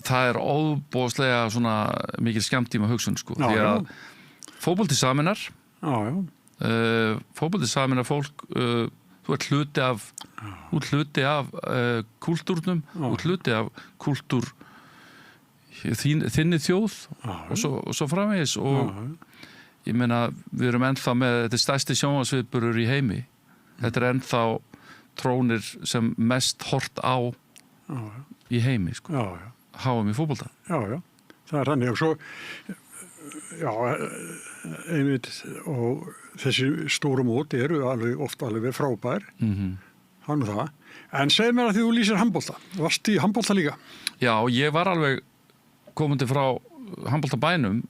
það er óbáslega svona mikil skammtíma hugsun sko, því að fótbolti saminar fótbolti saminar fólk þú ert hluti af kúltúrnum, þú ert hluti af kúltúr þinni þjóð og svo framvegis og ég meina við erum ennþá með þetta stærsti sjónvarpsviðburður í heimi þetta er ennþá trónir sem mest hort á í heimi sko. HM í fótbolta. Já, það er þannig og svo einmitt og þessi stóru mót eru oft alveg frábær hann og það, en segð mér að því þú lýsir handbolta, varst í handbolta líka? Já, ég var alveg komandi frá handboltabænum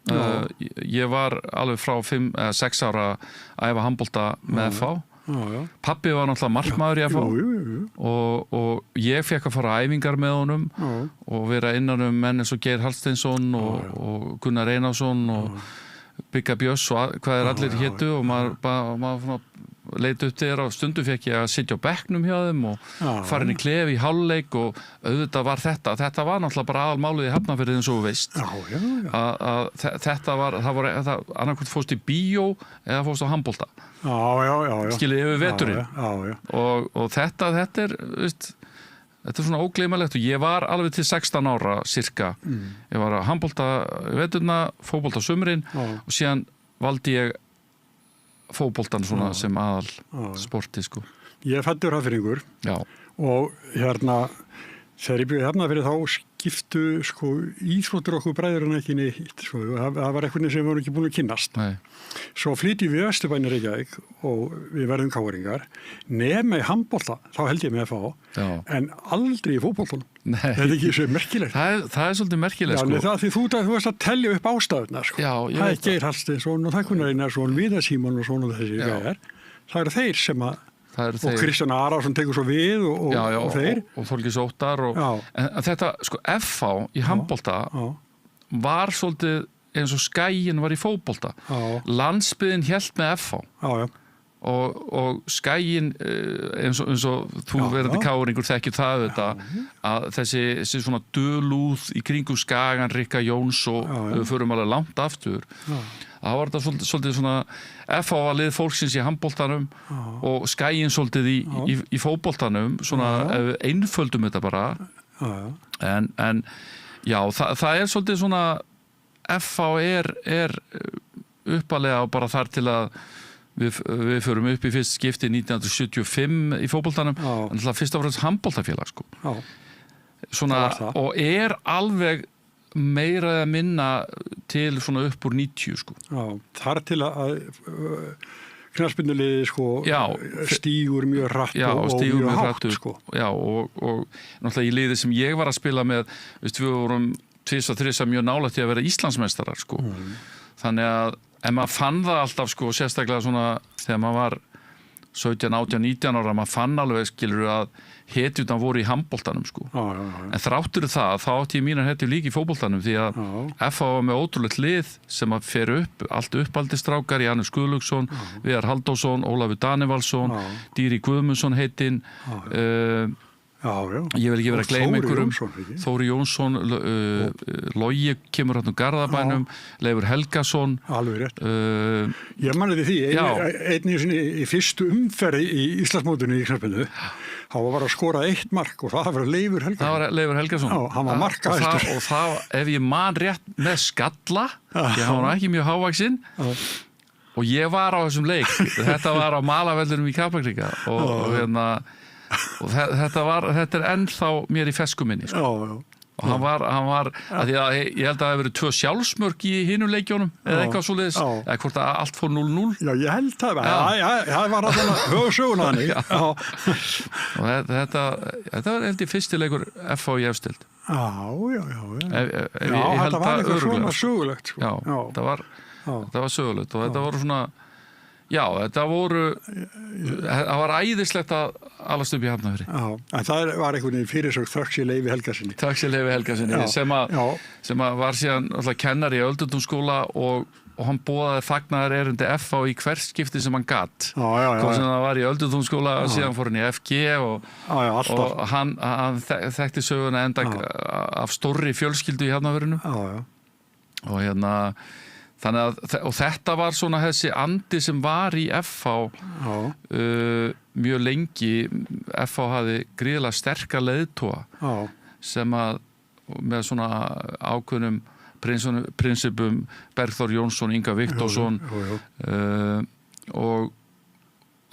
ég var alveg frá 5-6 ára að æfa handbolta með FH Pabbi var náttúrulega markmaður í FH og ég fekk að fara á æfingar með honum og vera innan menn eins og Geir Hallsteinsson og Gunnar Einarsson og Bygga Björns og hvað allir hétu og maður leit upp þér og stundum fekk ég að sitja á bekknum hjá þeim og fara inn í klefi í hálfleik og auðvitað var þetta var náttúrulega bara aðalmálið í Hafnarfirði eins og þú veist að þetta var annarkvæmt fórst í bíó eða fórst á handbolta skilið yfir veturinn og þetta er veist, þetta er svona ógleymanlegt og ég var alveg til 16 ára cirka ég var að handbolta veturna fótbolta sumrin og síðan valdi ég fótboltan svona sem aðal sporti sko. Ég fæddur Hafnfirðingur og þegar ég byrjaði Hafnarfirði þá skiptu sko íþróttir okkur bræður en ekki neitt sko. Það var eitthvað sem við vorum ekki búin að kynnast. Svo flytjum við Vesturbæni Reykjavík og við verðum káringar nema í handbolta, þá held ég með að fá en aldrei í fótboltanum. Þetta er ekki svo merkilegt. Það er svolítið merkilegt sko. Það því þú varst að telja upp ástæðuna sko. Það er Geir Hallsteinsson og Gunnar Einarsson, Viðar Símon og svona þessi gæjar. Það eru þeir sem að og Kristján Arason tekur svo við og þeir og Þorgils Óttar en þetta sko FH í handbolta var svolítið eins og Skaginn var í fótbolta landsbyggðin hélt með FH og Skaginn eins og þú verði káringur þekkir það að þessi svona dölúð í kringum Skagan, Rikka Jóns og við förum alveg langt aftur það var þetta svolítið svona FH var lið fólksins í handboltanum og Skaginn svolítið í fótboltanum svona einföldum þetta bara en já, það er svolítið svona FH er uppalega bara þar til að við förum upp í fyrst skipti 1975 í fótboltanum en það fyrst af fremst handboltafélag sko. Svona, og alveg meira eða minna til svona upp úr 90 sko. Þar til að knattspyrnuliðið sko stígur mjög hratt og mjög hátt sko. Já, og náttúrulega í liði sem ég var að spila með, við vorum 2-3 mjög nálægt í að vera Íslandsmeistarar sko. Þannig að en maður fann það alltaf sko, sérstaklega svona þegar maður var 17, 18, 19 ára, maður fann alveg skilur að hetjurnar voru í handboltanum sko. En þráttur það, þá átti ég mínar hetjur líka í fótboltanum því að FH var með ótrúlegt lið sem að fer upp, allt uppaldistrákar, Janus Guðlaugsson, Viðar Halldórsson, Ólafur Danivalsson, Dýri Guðmundsson heitinn, ég vil ekki vera að gleyma einhverjum, Þóri Jónsson, Logi kemur hérna úr Garðabænum, Leifur Helgason. Alveg rétt. Ég manni því, einnig í fyrstu umferði í Íslandsmótinu í knattspyrnu, hann var að skora 1 mark og það var Leifur Helgason. Það var Leifur Helgason. Já, hann var markahæstur. Og það, ef ég man rétt með skalla, ég hann var ekki mjög hávaxinn, og ég var á þessum leik. Þetta var á Malavellinum í Kaplakrika og hérna og þetta ennþá mér í feskuminni sko. Og hann var að því að ég held að það hefði verið 2 sjálfsmörk í hinum leikjónum eða eitthvað svoleiðis, eða hvort að allt fór 0-0. Já, ég held það, það var alltaf höfusögun að henni. Og þetta var held ég fyrsti leikur FH í efstild. Já, þetta var eitthvað svona sögulegt sko. Já, þetta var sögulegt og þetta voru svona það var æðislegt að alast upp í Hafnarfirði. Já, en það var einhvern veginn fyrirsögn þökk sér Leifi Helgasyni. Þökk sér Leifi Helgasyni sem að var síðan alltaf kennari í Öldutúnsskóla og hann boðaði fagnaðar erindi FH í hvert skipti sem hann gat. Kom sem það var í Öldutúnsskóla og síðan fór hann í FG og hann þekkti söguna enda af stórri fjölskyldu í Hafnarfirðinu. Og hérna og þetta var svona þessi andi sem var í FH mjög lengi. FH hafði gríðilega sterka leiðtoga sem að með svona ákveðnum prinsipum Bergþór Jónsson, Inga Viktorsson og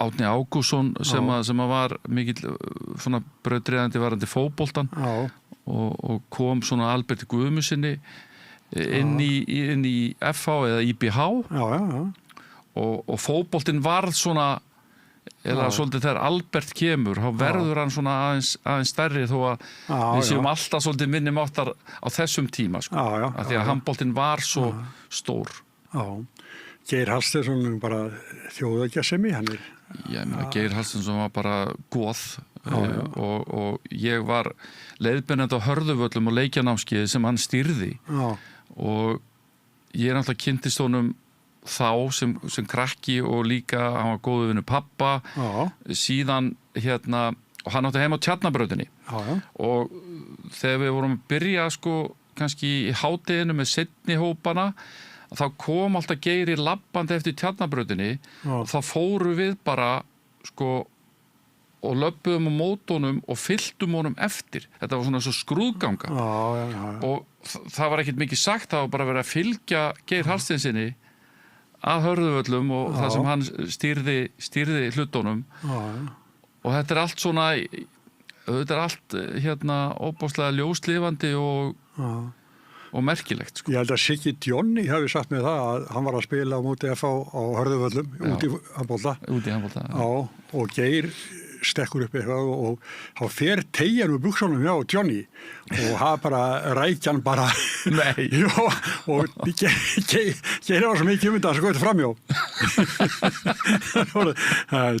Árni Ágústsson sem að var mikill svona brautryðjandi varandi fótboltan og kom svona Alberti Guðmundsssyni inn í FH eða IBH og fótboltinn varð svona eða svolítið þegar Albert kemur þá verður hann svona aðeins stærri þó að við séum alltaf svolítið minni máttar á þessum tíma sko, af því að handboltinn var svo stór. Geir Hallsteinsson bara þjóðagjasemi, hann Geir Hallsteinsson var bara goð og ég var leiðbeinandi á Hörðuvöllum og leikjanámskeiði sem hann stýrði og ég náttúrulega kynntist honum þá sem krakki og líka hann var góður vinur pappa síðan og hann átti heima á Tjarnabrautinni og þegar við vorum að byrja sko kannski í hádeginu með seinni hópana þá kom alltaf Geiri labbandi eftir Tjarnabrautinni og þá fóru við bara sko og löbbuðum á mótunum og fylltum honum eftir. Þetta var svona svo skrúðganga og það var ekkert mikið sagt, það var bara verið að fylgja Geir Hallsteinsinni að Hörðuvöllum og það sem hann stýrði hlutunum og þetta er allt svona óbáslega ljóslifandi og merkilegt sko. Ég held að Siggi Djónni hafi sagt með það að hann var að spila á móti FH á Hörðuvöllum út í handbolta og Geir stekkur upp eitthvað og þá fer teygjan úr buxunum hjá Johnny og hafa bara rækjan bara og Geir var svo mikið það sem góði framjá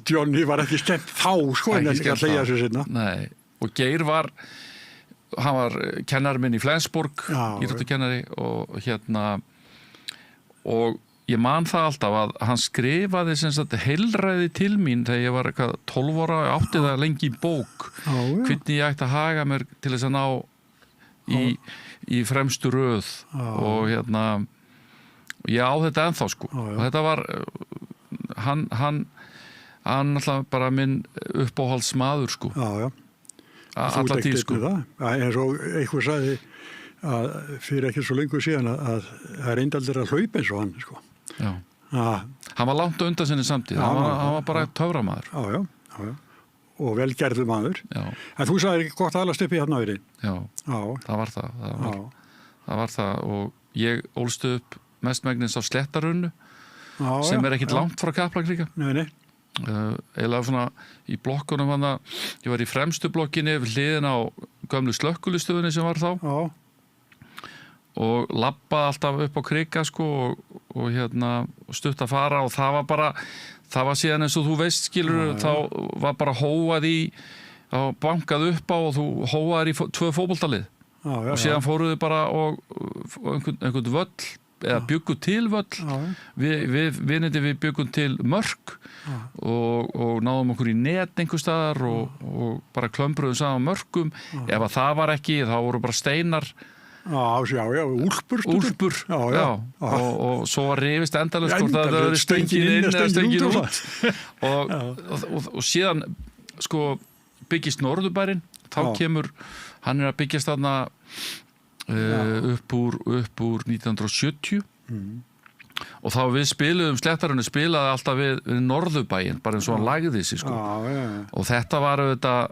Johnny var ekki skemmt þá sko en ekki að hleyja sér sinna. Nei, og Geir hann var kennari minn í Flensborg íþróttakennari og ég man það alltaf að hann skrifaði sem sagt heilræði til mín þegar ég var eitthvað 12 ára og átti það lengi í bók hvernig ég ætti að haga mér til þess að ná í fremstu röð og ég á þetta ennþá sko og þetta var hann alltaf bara minn uppáhaldsmaður sko alla tíð sko eins og einhver sagði að fyrir ekki svo lengur síðan að það er eindaldir að hlaupa eins og hann sko. Hann var langt undan sinni samtíð hann var bara töframaður og velgerður maður en þú sagðir ekki gott að alast upp í Hafnarfirði. Það var það og ég ólst upp mestmegnis á Sléttarunnu sem ekkit langt frá Kaplakrika. Nei. Eiginlega svona í blokkunum hann ég var í fremstu blokkinni við hliðin á gömlu slökkulistöðunni sem var þá. Og labbaði alltaf upp á krika sko og stutt að fara og það var síðan eins og þú veist skilur þá var bara hóað í þá bankað upp á og þú hóaðir í 2 fótboltalið og síðan fóruðu bara og einhvern völl eða bjuggu til völl við bjuggum til mörk og náðum okkur í net einhver staðar og bara klömbruðum saman mörkum ef að það var ekki þá voru bara steinar úlpur og svo var rifist endalaust hvort það verið stöngin inn eða stöngin út og síðan sko byggist Norðurbærinn þá kemur, hann að byggjast þarna upp úr 1970 og þá við spiluðum slettarunni spilaði alltaf við Norðurbæinn bara eins og hann lagði sig sko og þetta var auðvitað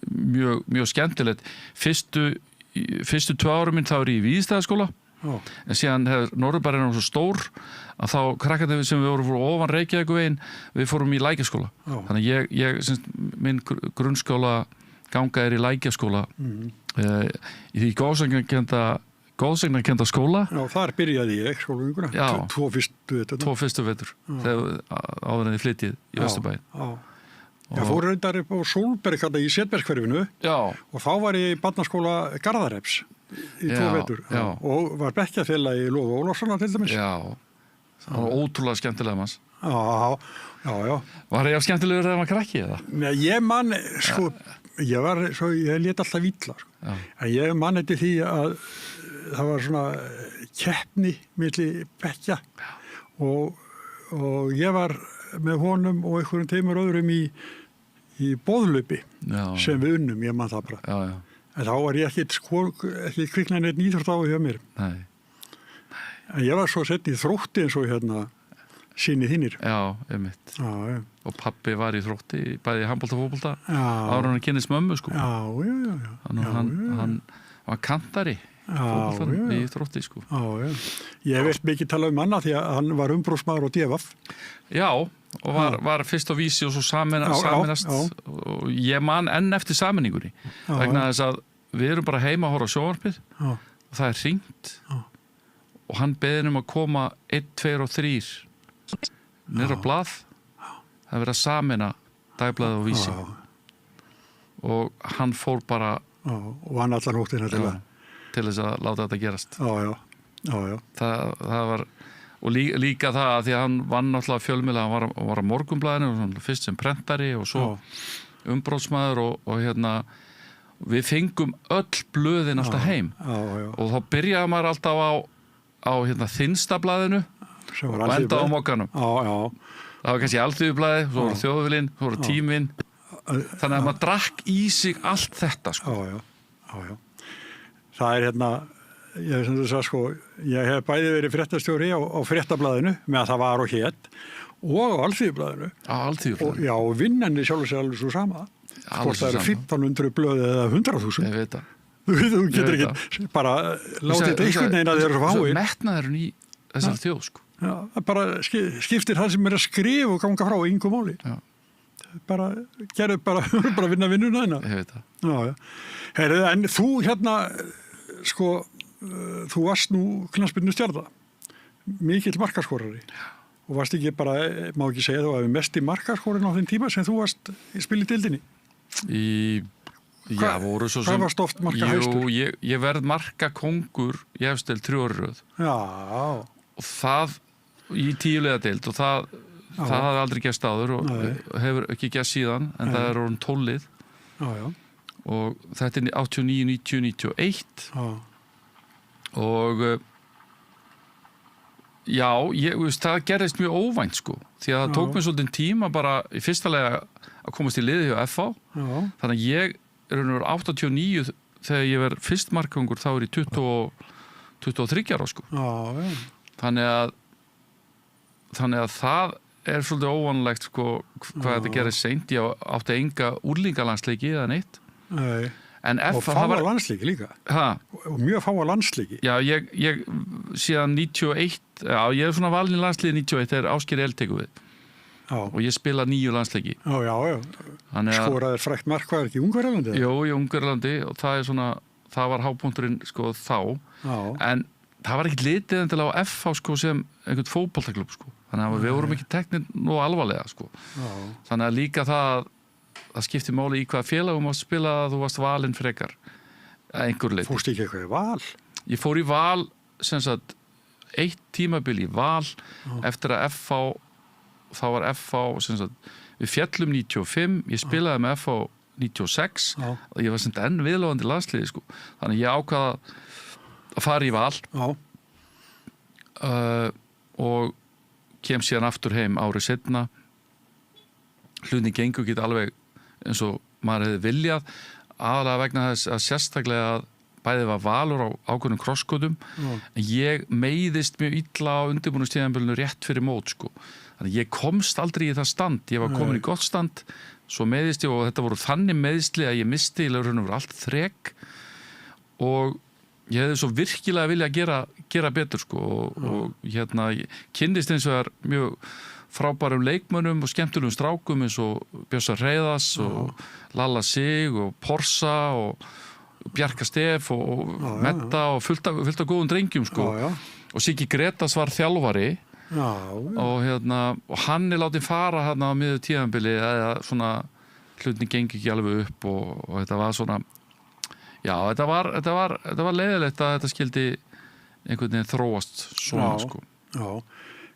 mjög skemmtilegt fyrstu 2 árum minn þá í Víðstæðaskóla en síðan hefur Norðurbærinn svo stór að þá krakkarnir sem við vorum ofan Reykjavíkuveginn við fórum í Lækjaskóla þannig að ég minn grunnskóla ganga í Lækjaskóla í því góðsagnarkennda skóla þar byrjaði ég skólagönguna 2 fyrstu vetur áður en þið flyttið í Vesturbæinn ég fór reyndar upp á Sólberg í Setbergshverfinu og þá var ég í barnaskóla Garðareps í 2 vetur og var bekkjarfélagi í Lofa Ólafssonar til dæmis það var ótrúlega skemmtilega manns já Var ég skemmtilegur þegar maður krakki eða? Nei, ég man sko ég lét alltaf illa sko. En ég man eftir því að það var svona keppni milli bekkja og ég var með honum og einhverjum teimur öðrum í boðlaupi sem við unnum, ég man það bara en þá var ég ekki kviknaði neitt íþrótt á hjá mér en ég var svo sett í Þrótti eins og síni þínir einmitt og pabbi var í Þrótti bæði í handbolta og fótbolta áður hann kynnist mömmu sko hann var kantari í Þrótti sko ég veist mikið tala annað því að hann var umbróðsmaður og DFF og var fyrst á Vísi og svo saminast og ég man enn eftir saminningunni vegna þess að við erum bara heima að horfa á sjónvarpið og það hringt og hann beðin að koma 1, 2 og 3 niður á blað það verið að samina dagblaðið og Vísi og hann fór bara og hann allan hóttina til þess að láta þetta gerast já. Það var og líka það að því að hann vann náttúrulega fjölmiðla, hann var á Morgunblaðinu fyrst sem prentari og svo umbróðsmaður og við fengum öll blöðin alltaf heim og þá byrjaði maður alltaf á Þinnstablaðinu og enda á Mogganum það var kannski Alþýðublaðið, svo var Þjóðviljinn, svo var Tíminn þannig að maður drakk í sig allt þetta sko. Já. Það ég hef bæði verið fréttastjóri á Fréttablaðinu með að það var og hét og á Alþýðublaðinu og vinnanni sjálf og sér alveg svo sama hvort það eru 1500 blöð eða 100.000 ég veit það þú getur ekki bara látið þetta einhvern veginn að þeir eru fái metnaðurinn í þessari þjóð sko. bara skiptir það sem er að skrifa og ganga frá í yngu máli gerðu bara vinna vinnuna ég veit það en þú sko þú varst nú knattspyrnustjarna mikill markaskorari og varst ekki bara, má ekki segja þú að mest í markaskorin á þeim tíma sem þú varst í spil í deildinni voru svo sem hvað varst oft marka hæstur? Ég verð markakóngur í efstel 3 röð og það í 10 liða deild og það hafði aldrei gerst áður og hefur ekki gerst síðan en það orðin 12 lið og þetta er 89, 90, 91 og það gerðist mjög óvænt sko því að það tók mér svolítið tíma bara í fyrsta lega að komast í liði hjá FH þannig að ég er 89 þegar ég verð fyrst markkongur þá er ég 23 ára sko þannig að það er svolítið óvanlegt sko hvað þetta gerðist seint ég átti enga úrlingalansleiki eða neitt Og fáa landsleiki líka. Og mjög fáa landsleiki. Já, ég síðan 91, ég er svona valin í landsliði 91 þegar Ásgeir tekur við. Já. Og ég spila 9 landsleiki. Já. Skoraðir frækt mark, hvað ekki, Ungverjalandi? Jú, í Ungverjalandi og það var hápunkturinn sko þá. Já. En það var ekkert litið endilega á FH sko sem einhvern fótboltaklubb sko. Þannig að við vorum ekki teknir nú alvarlega sko. Já. Þannig að líka það skiptir máli í hvaða félagum að spila að þú varst valinn frekar að einhver leiti. Fórst ekki eitthvað í Val? Ég fór í Val, sem sagt, 1 tímabil í Val eftir að FH, þá var FH, sem sagt, við fjallum 95, ég spilaði með FH 96 og ég var sem enn viðlóðandi landsliði sko. Þannig ég ákvaða að fara í Val og kem síðan aftur heim árið seinna. Hlutin gengur ekki alveg eins og maður hefði viljað, aðalega vegna þess að sérstaklega að bæði var Valur á ákveðnum krosskotum, en ég meiðist mjög illa á undirbúningstíðanbölinu rétt fyrir mót sko. Þannig ég komst aldrei í það stand, ég var komin í gott stand, svo meiðist ég og þetta voru þannig meiðsli að ég misti í raun og veru allt þrek og ég hefði svo virkilega viljað gera betur sko og hérna kynnist eins og mjög frábærum leikmönnum og skemmtulegum strákum eins og Bjössa Hreiðars og Lalla Sig og Porsa og Bjarka Stef og Metta og fullt af góðum drengjum sko. Og Siggi Gretas var þjálfari og hann látið fara hérna á miðju tíðanbili eða svona hlutin gengi ekki alveg upp og þetta var svona þetta var leiðilegt að þetta skildi einhvern veginn þróast svona sko. Já.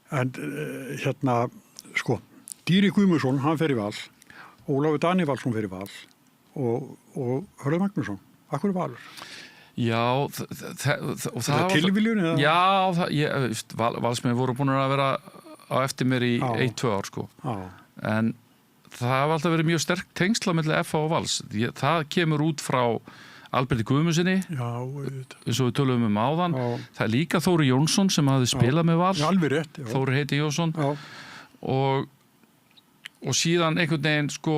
En sko, Dýri Guðmundsson, hann fer í Val, Ólafur Danivalsson fer í Val og Hörður Magnússon, akkur er Valur? Já, og það var tilviljun eða? Já, Valsmenn voru búin að vera á eftir mér í 1-2 ár sko. En það var alltaf verið mjög sterk tengsla milli FH og Vals. Það kemur út frá Alberti Guðmundssoni, eins og við tölum áðan. Það er líka Þóri Jónsson sem hafði spilað með Val. Alveg rétt. Þóri heiti Jónsson. Og síðan einhvern veginn sko,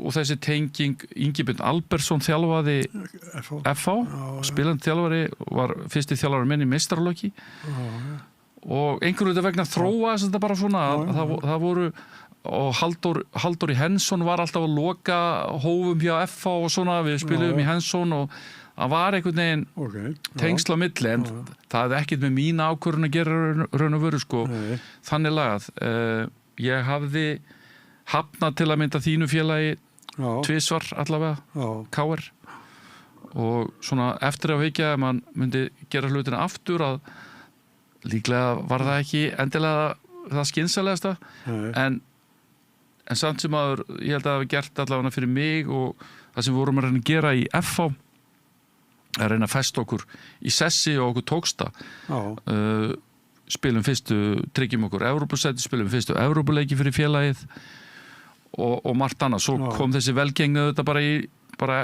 og þessi tenging, Ingibjörn Albertsson þjálfaði FH, spilandi þjálfari, var fyrsti þjálfari minn í meistaraflokki. Og einhverju þetta vegna þróaðist þetta bara svona, það voru og Halldóri Hensson var alltaf að loka hófum hjá FH og svona, við spilum í Hensson og það var einhvern veginn tengsla milli, en það hefði ekkert með mína ákvörðun að gera raun og veru sko. Þannig lagað ég hafði hafnað til að mynda þínu félagi tvisvar allavega, KR, og svona eftir að veikja að mann myndi gera hlutina aftur, að líklega var það ekki endilega það skynsalegasta, en samt sem að ég held að það hafi gert allavega fyrir mig og það sem við vorum að reyna að gera í FH að reyna að festa okkur í sessi og okkur tóksta. Spilum tryggjum okkur Evrópusæti, spilum fyrstu Evrópuleiki fyrir félagið og margt annað. Svo kom þessi velgengni þetta bara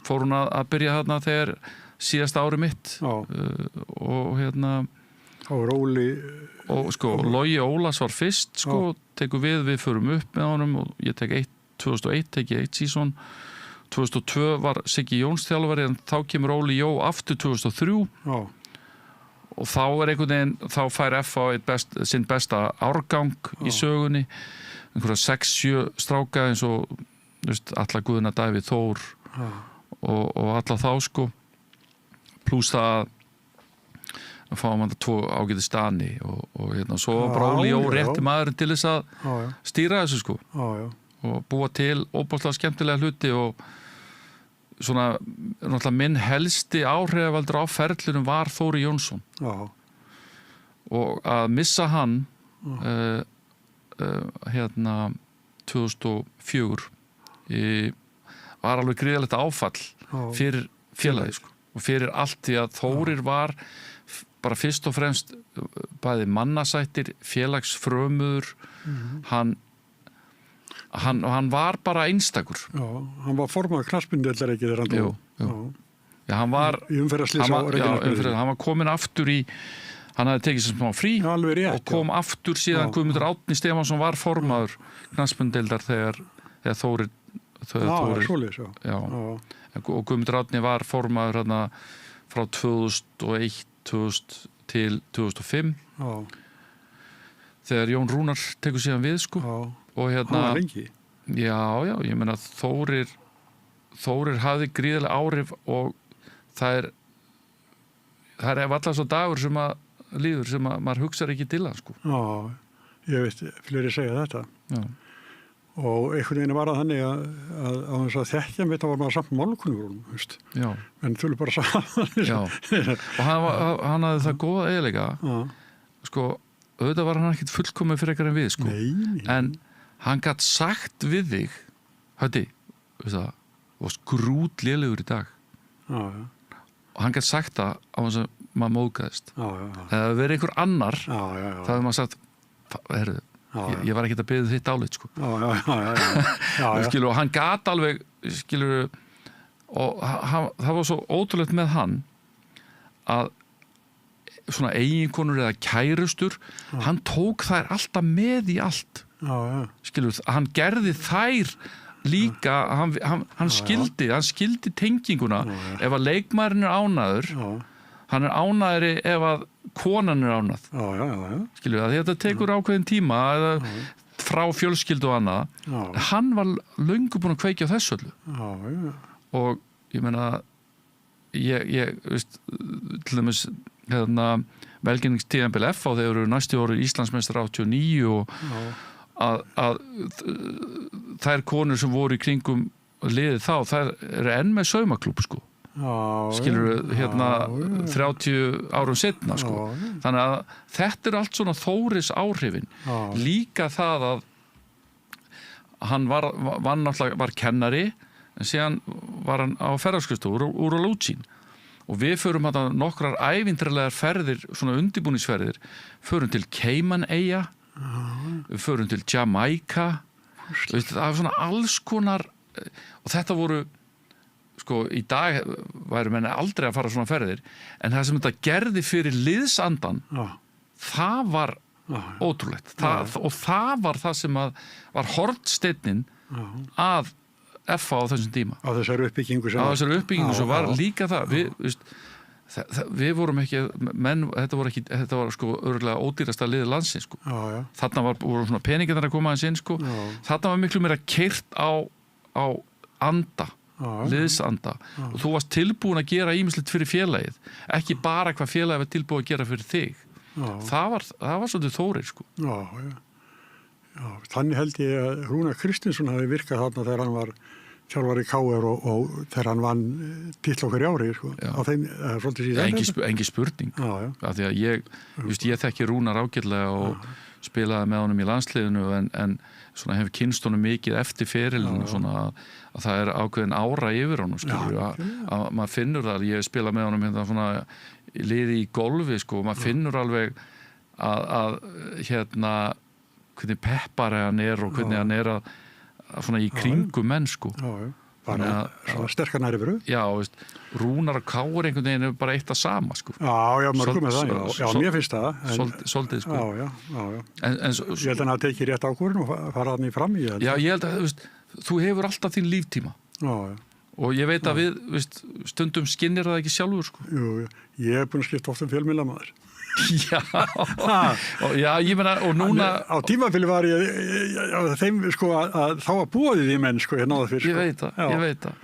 fór hún að byrja þarna þegar síðasta ári mitt og hérna og Óli og sko Logi Ólafs var fyrst sko, tekur við förum upp með honum og ég tek 2001 tek ég 1 sísón, 2002 var Siggi Jóns þjálfari, en þá kemur Óli Jó aftur 2003 og þá einhvern veginn, þá fær FH sinn besta árgang í sögunni, einhverja 6-7 stráka eins og alla Guðna Davíð Þór og alla þá sko, pluss það að fáum hann 2 ágæti stani og hérna, svo var Óli Jó rétti maðurinn til þess að stýra þessu sko og búa til óbúslega skemmtilega hluti, og svona náttúrulega minn helsti áhrifavaldur á ferlinum var Þóri Jónsson og að missa hann hérna 2004 var alveg gríðalegt áfall fyrir félagið sko, og fyrir allt, því að Þórir var bara fyrst og fremst bæði mannasættir, félagsfrömuður, hann var bara einstakur. Já, hann var formaður knattspyrnudeildar ekki þegar hann dó. Já, hann var í umferðarslys á Reykjanesbæ. Hann var komin aftur hann hafði tekið sem smá frí og kom aftur síðan Guðmundur Árni Stefánsson var formaður knattspyrnudeildar þegar Þórir og Guðmundur Árni var formaður hérna frá 2001 2000 til 2005 þegar Jón Rúnar tekur síðan við sko og hérna hann var lengi já, ég meina Þórir hafði gríðarlega áhrif og það er alltaf svo dagur sem að líður sem að maður hugsar ekki til hann sko. Já, ég veit, fleiri segja þetta. Já. Og einhvern veginn var það þannig að þess að þekkja mitt var maður samt málkunnur, veist. Já. En þau bara saman. Já, og hann hafði það góða eiginleika. Sko, auðvitað var hann ekkert fullkomið fyrir ekkert en við, sko. Nei. En hann gat sagt við þig, Höddi, veist það, og skrút lélegur í dag. Já. Og hann gat sagt það á þess að maður móðgæðist. Já. Eða verið einhver annar, þá hefur maður sagt, heyrðu, ég var ekki að beðið þitt álit sko. Skilur, og hann gat alveg skilur, og það var svo ótrúlegt með hann að svona eiginkonur eða kærustur hann tók þær alltaf með í allt skilur, hann gerði þær líka hann skildi tenginguna ef að leikmaðurinn er ánæður hann er ánæðri ef að konan er ánæð skilju að þetta tekur ákveðin tíma eða frá fjölskyldu og annað hann var löngu búin að kveikja á þessu öllu og ég meina ég veist til dæmis hérna velgenningstíðanbíl F á þeir eru næstu ári Íslandsmeistar 89 og að þær konur sem voru í kringum liðið þá þær eru enn með saumaklúbb sko skilur hérna 30 árum setna sko. Þannig að þetta allt svona Þóris áhrifin líka það að hann var kennari en síðan var hann á ferðarskristofu úr á Lútsín og við förum hérna nokkrar ævintýralegar ferðir svona undirbúningsferðir förum til Cayman-eyja við förum til Jamaica það var svona alls konar og þetta voru sko, í dag væru menn aldrei að fara svona ferðir, en það sem þetta gerði fyrir liðsandan, það var ótrúlegt. Og það var það sem var hornsteinninn að FA á þessum tíma. Á þessari uppbyggingu sem var líka það. Við vorum ekki, þetta var sko örugglega ódýrasta liðið landsins, sko. Þarna voru svona peningar að koma aðeins inn, sko. Þarna var miklu meira keyrt á anda. Liðsanda og þú varst tilbúin að gera ýmislegt fyrir félagið ekki bara hvað félagið var tilbúin að gera fyrir þig það var svolítið Þórir sko. Já, þannig held ég að Rúnar Kristinsson hafi virkað þarna þegar hann var þjálfari KR og þegar hann vann titl okkur í ári sko. Á þeim, svolítið síðan engi spurning af því að ég þekki Rúnar ágætlega og spilaði með honum í landsliðinu en svona hefur kynst honum mikið eftir ferilinu svona að það er ákveðin ára yfir honum skilur að maður finnur það ég spila með honum hérna svona liði í golfi sko og maður finnur alveg að hérna hvernig peppari hann er og hvernig hann er að svona í kringum menn sko bara svona sterkar næri veru Rúnar og Káur einhvern veginn er bara eitt að sama sko já, mörgum með það, já, mér finnst það svolítið sko já. Ég held að hann tekið rétt ákvörðun og fara hann í fram í já, ég held að þú hefur alltaf þín líftíma og ég veit að við stundum skinnir það ekki sjálfur sko ég hef búin að skipta oft fjölmiðlamaður já, ég meina og núna á tímafili var ég þeim sko að þá að búið í menn sko hérna áður fyrir sko ég veit það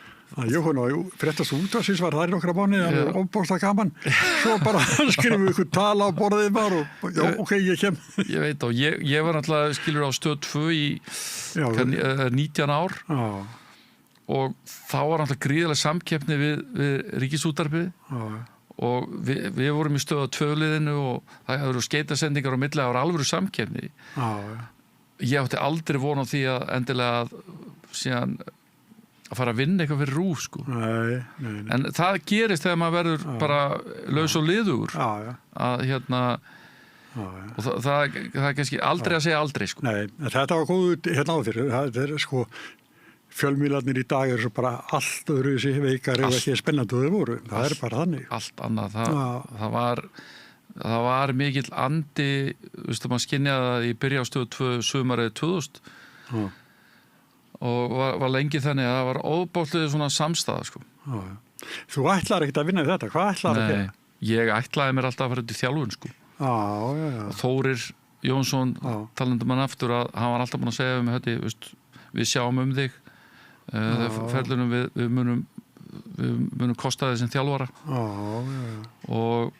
Jóhann og fréttast útvarsins var þær nokkra mánuði það er ofbóðslega gaman svo bara skrifum við ykkur tala á borðið bara og ok, ég kem ég veit og ég var náttúrulega skilur á Stöð 2 í 19 ár og þá var náttúrulega gríðarlega samkeppni við Ríkisútvarpið og við vorum í Stöð 2-liðinu og það eru skeytasendingar á milli, það var alvöru samkeppni ég átti aldrei von á því að endilega síðan að fara að vinna eitthvað fyrir RÚV sko nei. En það gerist þegar maður verður bara laus og liður að hérna og það er kannski aldrei að segja aldrei sko Nei, þetta var góð hérna áður fyrir það er sko fjölmiðlarnir í dag eru svo bara allt öðru þessi veikar eða ekki spennandi þau voru það er bara þannig allt annað, það var mikill andi veistu maður skynjaði það í byrja á Stöð 2 sumarið 2000 og var lengi þannig að það var óbátlega svona samstæða sko Þú ætlar ekkert að vinna í þetta, hvað ætlar að gera? Ég ætlaði mér alltaf að fara út í þjálfun sko. Og Þórir Jónsson talandum hann aftur að hann var alltaf búin að segja við við sjáum þig ferlunum við munum kosta þig sem þjálfara og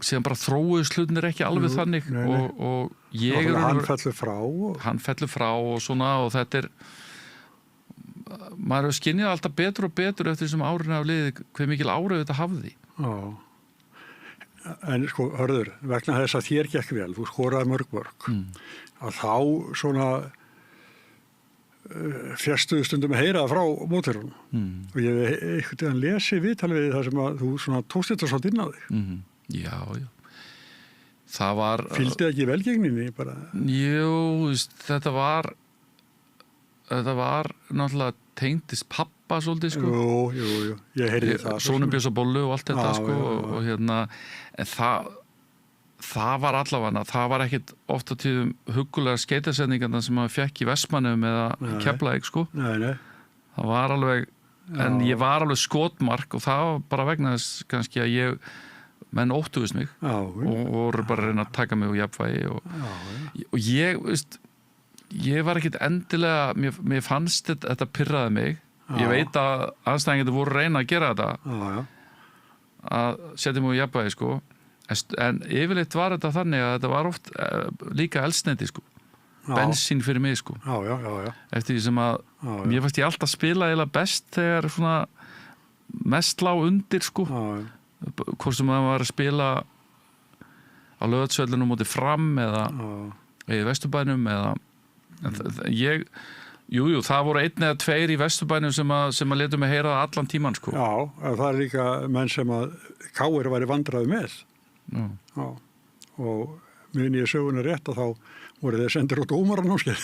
síðan bara þróuðust hlutinir ekki alveg þannig og ég hann fellur frá og svona og þetta maður hefur skinnið alltaf betur og betur eftir þessum árin af liði hver mikil áhrif þetta hafði. En sko, hörður, vegna þess að þér gekk vel, þú skoraði mörg að þá svona fjastuðu stundum að heyra frá mótherrunum og ég hef einhvern veginn lesið viðtal við það sem að þú svona tókst þetta svolítið inn á þig. Já. Það var... Fylgdi ekki velgengninni bara? Jú, þetta var náttúrulega tengdist pappa svolítið sko. Jú, ég heyrði það. Sonur Björns og Bollu og allt þetta sko og en það var allavega, það var ekkit oft á tíðum huggulega skeytasendingarna sem maður fekk í Vestmannum eða Keflavík sko. Nei. Það var alveg, en ég var alveg skotmark og það var bara vegna þess kannski að menn óttuðist mig og voru bara að reyna að taka mig úr jafnvægi og ég var ekkit endilega, mér fannst þetta pirraði mig. Ég veit að anstæðingarnir voru að reyna að gera þetta að setja mig úr jafnvægi sko. En yfirleitt var þetta þannig að þetta var oft líka eldsneyti sko. Bensín fyrir mig sko. Eftir því sem að mér fannst ég alltaf spila eiginlega best þegar svona mest lá undir sko. Hvort sem það var að spila á Laugardalsvellinum móti Fram eða í Vesturbænum eða Jú, það voru 1 eða 2 í Vesturbænum sem að letu mig heyra það allan tíman sko. Já, það er líka menn sem að KR væri vandræði með. Já. Og minn ég söguna rétt að þá voru þeir sendir á dómaran áskeið.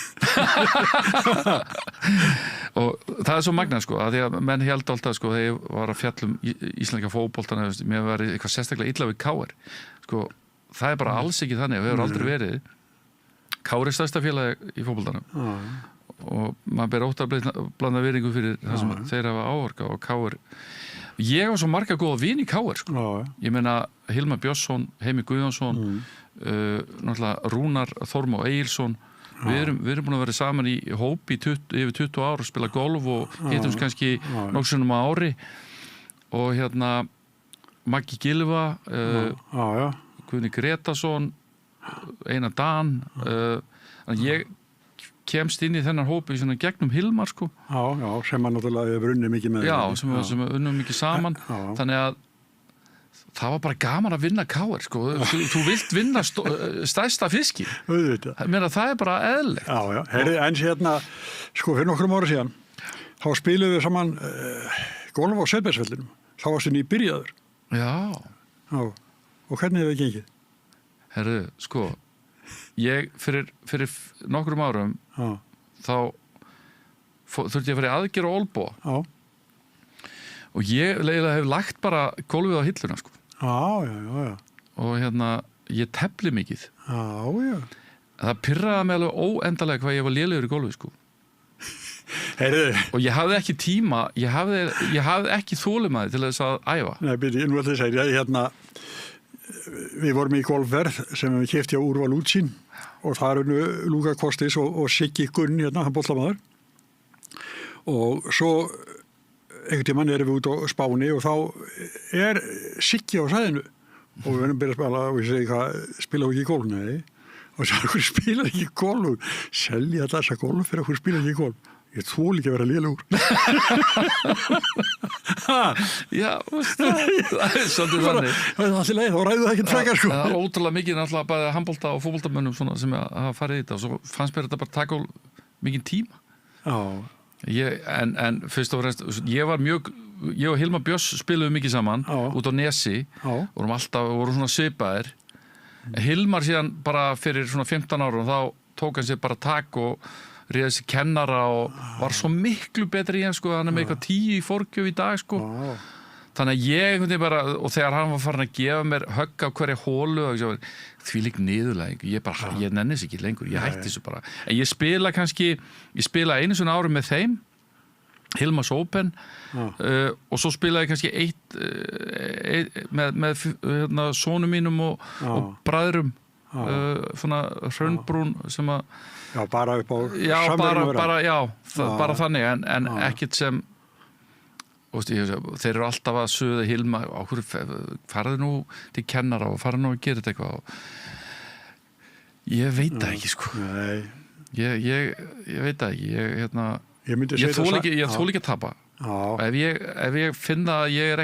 Og það er svo magnað sko, að því að menn héldu alltaf sko, þegar ég var að fjalla íslenska fótboltana, mér var eitthvað sérstaklega illa við KR. Sko, það er bara alls ekki þannig, við hefur aldrei verið. KR er stærsta félagi í fótboltanum. Og maður ber ótt að blanda virðingu fyrir það sem þeir hafa áorka og KR. Ég var svo marga góða vini í KR sko. Ég meina Hilmar Björnsson, Heimi Guðjónsson, náttúrulega Rúnar Þormó Egilsson. Við erum búin að vera saman í hóp í yfir 20 ár og spila golf og hittumst kannski nokksunum á ári og Maggi Gylfa, Guðni Gretarsson, Einar Dan. Ég kemst inn í þennan hópi svona gegnum Hilmar sko. Já, sem að náttúrulega hefur unnið mikið með. Já, sem við unnum mikið saman. Þannig að það var bara gaman að vinna KR sko. Þú vilt vinna stærsta fiski. Það er bara eðlilegt. Já. Herri, en sko fyrir nokkrum ára síðan þá spiluðum við saman golf á Selbergsvellinum. Þá varstu nýbyrjaður. Já. Og hvernig hefur það gengið? Herru, sko ég fyrir nokkrum árum þá þurfti ég að fara í aðgerð á Olboa og ég leiðilega hef lagt bara gólfið á hilluna sko. Já. Og ég tefli mikið. Já. Það pirraði mig alveg óendalega hvað ég var lélegur í gólfið sko. Og ég hafði ekki tíma, ég hafði ekki þolinmæði til þess að æfa. Nei, byrju, nú ætla ég að segja, við vorum í golfverð sem við keypti á Úrval Útsýn og það eru Lúka Kostis og Siggi Gunn, hann bollamaður. Og svo einhvern tímann erum við út á Spáni og þá er Siggi á sæðinu og við verðum byrjað að spila og ég segi spila ekki golf? Nei. Og það er hverju spilar ekki golf? Selja þessa golf fyrir hverju spilar ekki golf? Ég þól ekki að vera lélegur. Já, það er svolítið þannig. Það er alltaf leið, þá ræðu það ekki frekar sko. Það er ótrúlega mikið náttúrulega bæði handbolta og fótboltamönnum sem hafa farið í þetta og svo fannst mér þetta bara taka mikið tíma. Já. En fyrst og fremst, ég og Hilmar Björns spiluðum mikið saman út á Nesi og vorum svona svipaðir. Hilmar síðan bara fyrir svona 15 árum þá tók hann sér bara tak og réði sér kennara og var svo miklu betri í hann sko, hann með eitthvað 10 í forgjöf í dag sko. Þannig að ég bara, og þegar hann var farin að gefa mér högg á hverja hólu því lík niðurlæðing, ég nennis ekki lengur, ég hætti þessu bara. En ég spila einu svona ári með þeim Hilmas Open og svo spilaði ég kannski eitt með hérna, sonum mínum og bræðrum svona Hraunbrún sem að bara upp á bara þannig en ekkert sem þeir eru alltaf að suða Hilma farðu nú til kennara og farðu nú að gera þetta eitthvað ég veit það ekki sko ég veit það ekki ég þoli ekki að tapa ef ég finna að ég er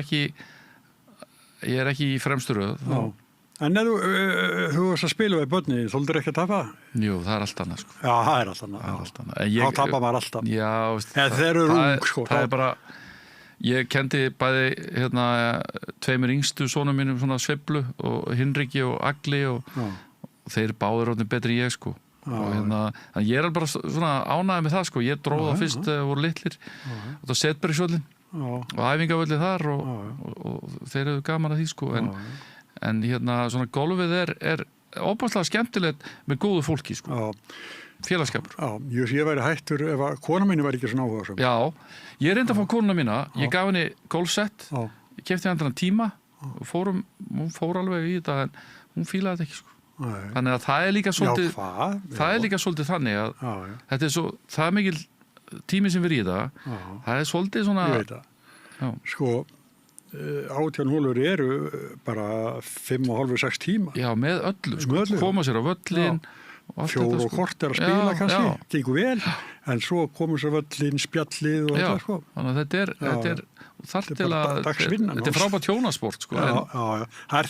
ekki í fremstu röð En ef þú varst að spila við börni, þoldur ekki að tapa? Jú, það er allt annað sko. Já, það er allt annað. Þá tapar maður alltaf. Já, þeir eru rung sko. Það er bara, ég kendi bæði hérna, tveimur yngstu sonum mínum svona Sveiflu og Hinriki og Agli og þeir báður orðin betri ég sko. Og hérna, ég er bara svona ánægð með það sko. Ég dróð á fyrst voru litlir og það Setbergsvöllin og æfingavölli þar og þeir eru gaman að því sko. En hérna svona golfið er óbúslega skemmtilegt með góðu fólki sko. Félagskapur. Ég væri hættur ef að kona mín væri ekki svona áhuga. Já, ég reyndi að fá konuna mína, ég gaf henni golfsett, ég keypti henni tíma og hún fór alveg í þetta en hún fílaði þetta ekki sko. Þannig að það er líka svolítið þannig að þetta er svo, það er mikil tími sem við í það, það er svolítið svona. Ég veit það. Sko 18 hólur eru bara 5,5-6 tíma. Já, með öllu, sko. Koma sér á völlin. 4 korter að spila kannski, gengur vel, en svo komur sér völlin, spjallið og þetta, sko. Þannig að þetta er þar til að, þetta er frábært hjónasport, sko. Já, það er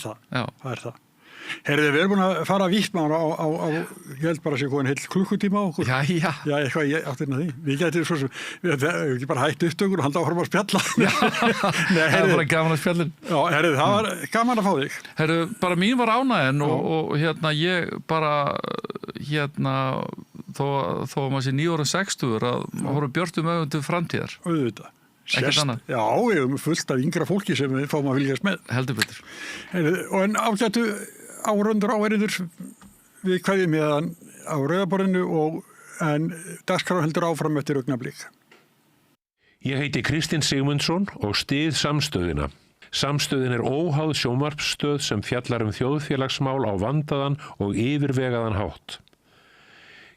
það. Herði, við erum búin að fara að Víkmann á ég held bara að sé komin heill klukkutíma á okkur. Já, eitthvað, ég átti inn að því. Við getum svo sem, við ekki bara hætt upptökur og halda áhrum að spjalla. Það er bara gaman að spjallin. Já, herði, það var gaman að fá þig. Herði, bara mín var ánægðin og hérna, ég bara, hérna, þó að maður sé 9 ára 60 að maður horfa björtum augun til framtíðar. Auðvitað. Já, við erum fullt af yngra fólki sem við fáum að fylgjast með. Heldur betur. En ágætu árundur áheyrendur við kveðjum meðan á Rauðaborðinu en dagskrá heldur áfram eftir augnablik. Ég heiti Kristinn Sigmundsson og styð Samstöðina. Samstöðin er óháð sjónvarpsstöð sem fjallar þjóðfélagsmál á vandaðan og yfirvegaðan hátt.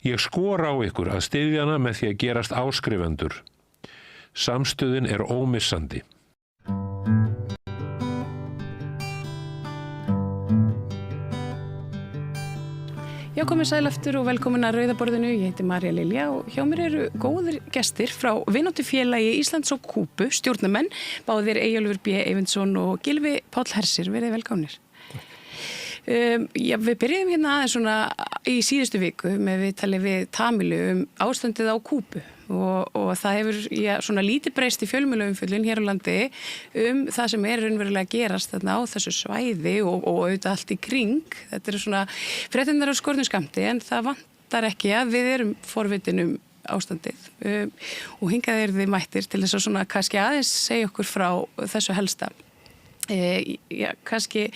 Ég skora á ykkur að styðja hana með því að gerast áskrifendur. Samstöðin er ómissandi. Já, komið sæl aftur og velkomin að Rauðaborðinu. Ég heiti Marja Lilja og hjá mér eru góðir gestir frá Vináttufélagi Íslands og Kúbu, stjórnarmenn, báðir Eyjólfur B. Eyvindsson og Gylfi Páll Hersir. Verið velkomnir. Við byrjum hérna aðeins svona í síðustu viku með viðtali við Tamilu ástandið á Kúbu og það hefur svona lítið breyst í fjölmiðlaumfjöllun hér á landi það sem er raunverulega að gerast þarna á þessu svæði og auðvitað allt í kring. Þetta eru svona fréttirnar á skornum skammti en það vantar ekki að við erum forvitin ástandið og hingað eru þið mættir til þess að svona kannski aðeins segja okkur frá þessu helsta. Kannski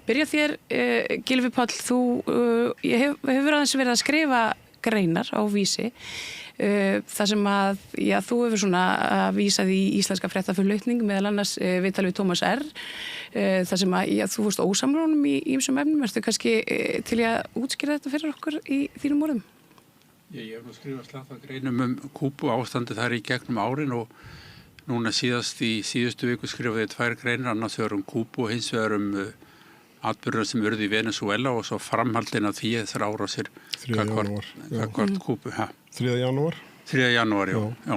byrja þér, Gylfi Páll, þú hefur aðeins verið að skrifa greinar á Vísi þar sem að þú hefur svona vísað í íslenska fréttaförflutning meðal annars viðtal við Tómas R. þar sem að þú fórst ósamránum í ýmsum efnum. Ertu kannski til að útskýra þetta fyrir okkur í þínum orðum? Ég hef nú skrifað slatta greinum Kúbu ástandi þar í gegnum árin og núna síðustu viku skrifaði 2 greinar, annars vegar Kúbu og hins vegar atburðar sem urðu í Venezuela og svo framhaldin af því þessar árásir 3. janúar. Kúbu, 3. janúar? 3. janúar, já.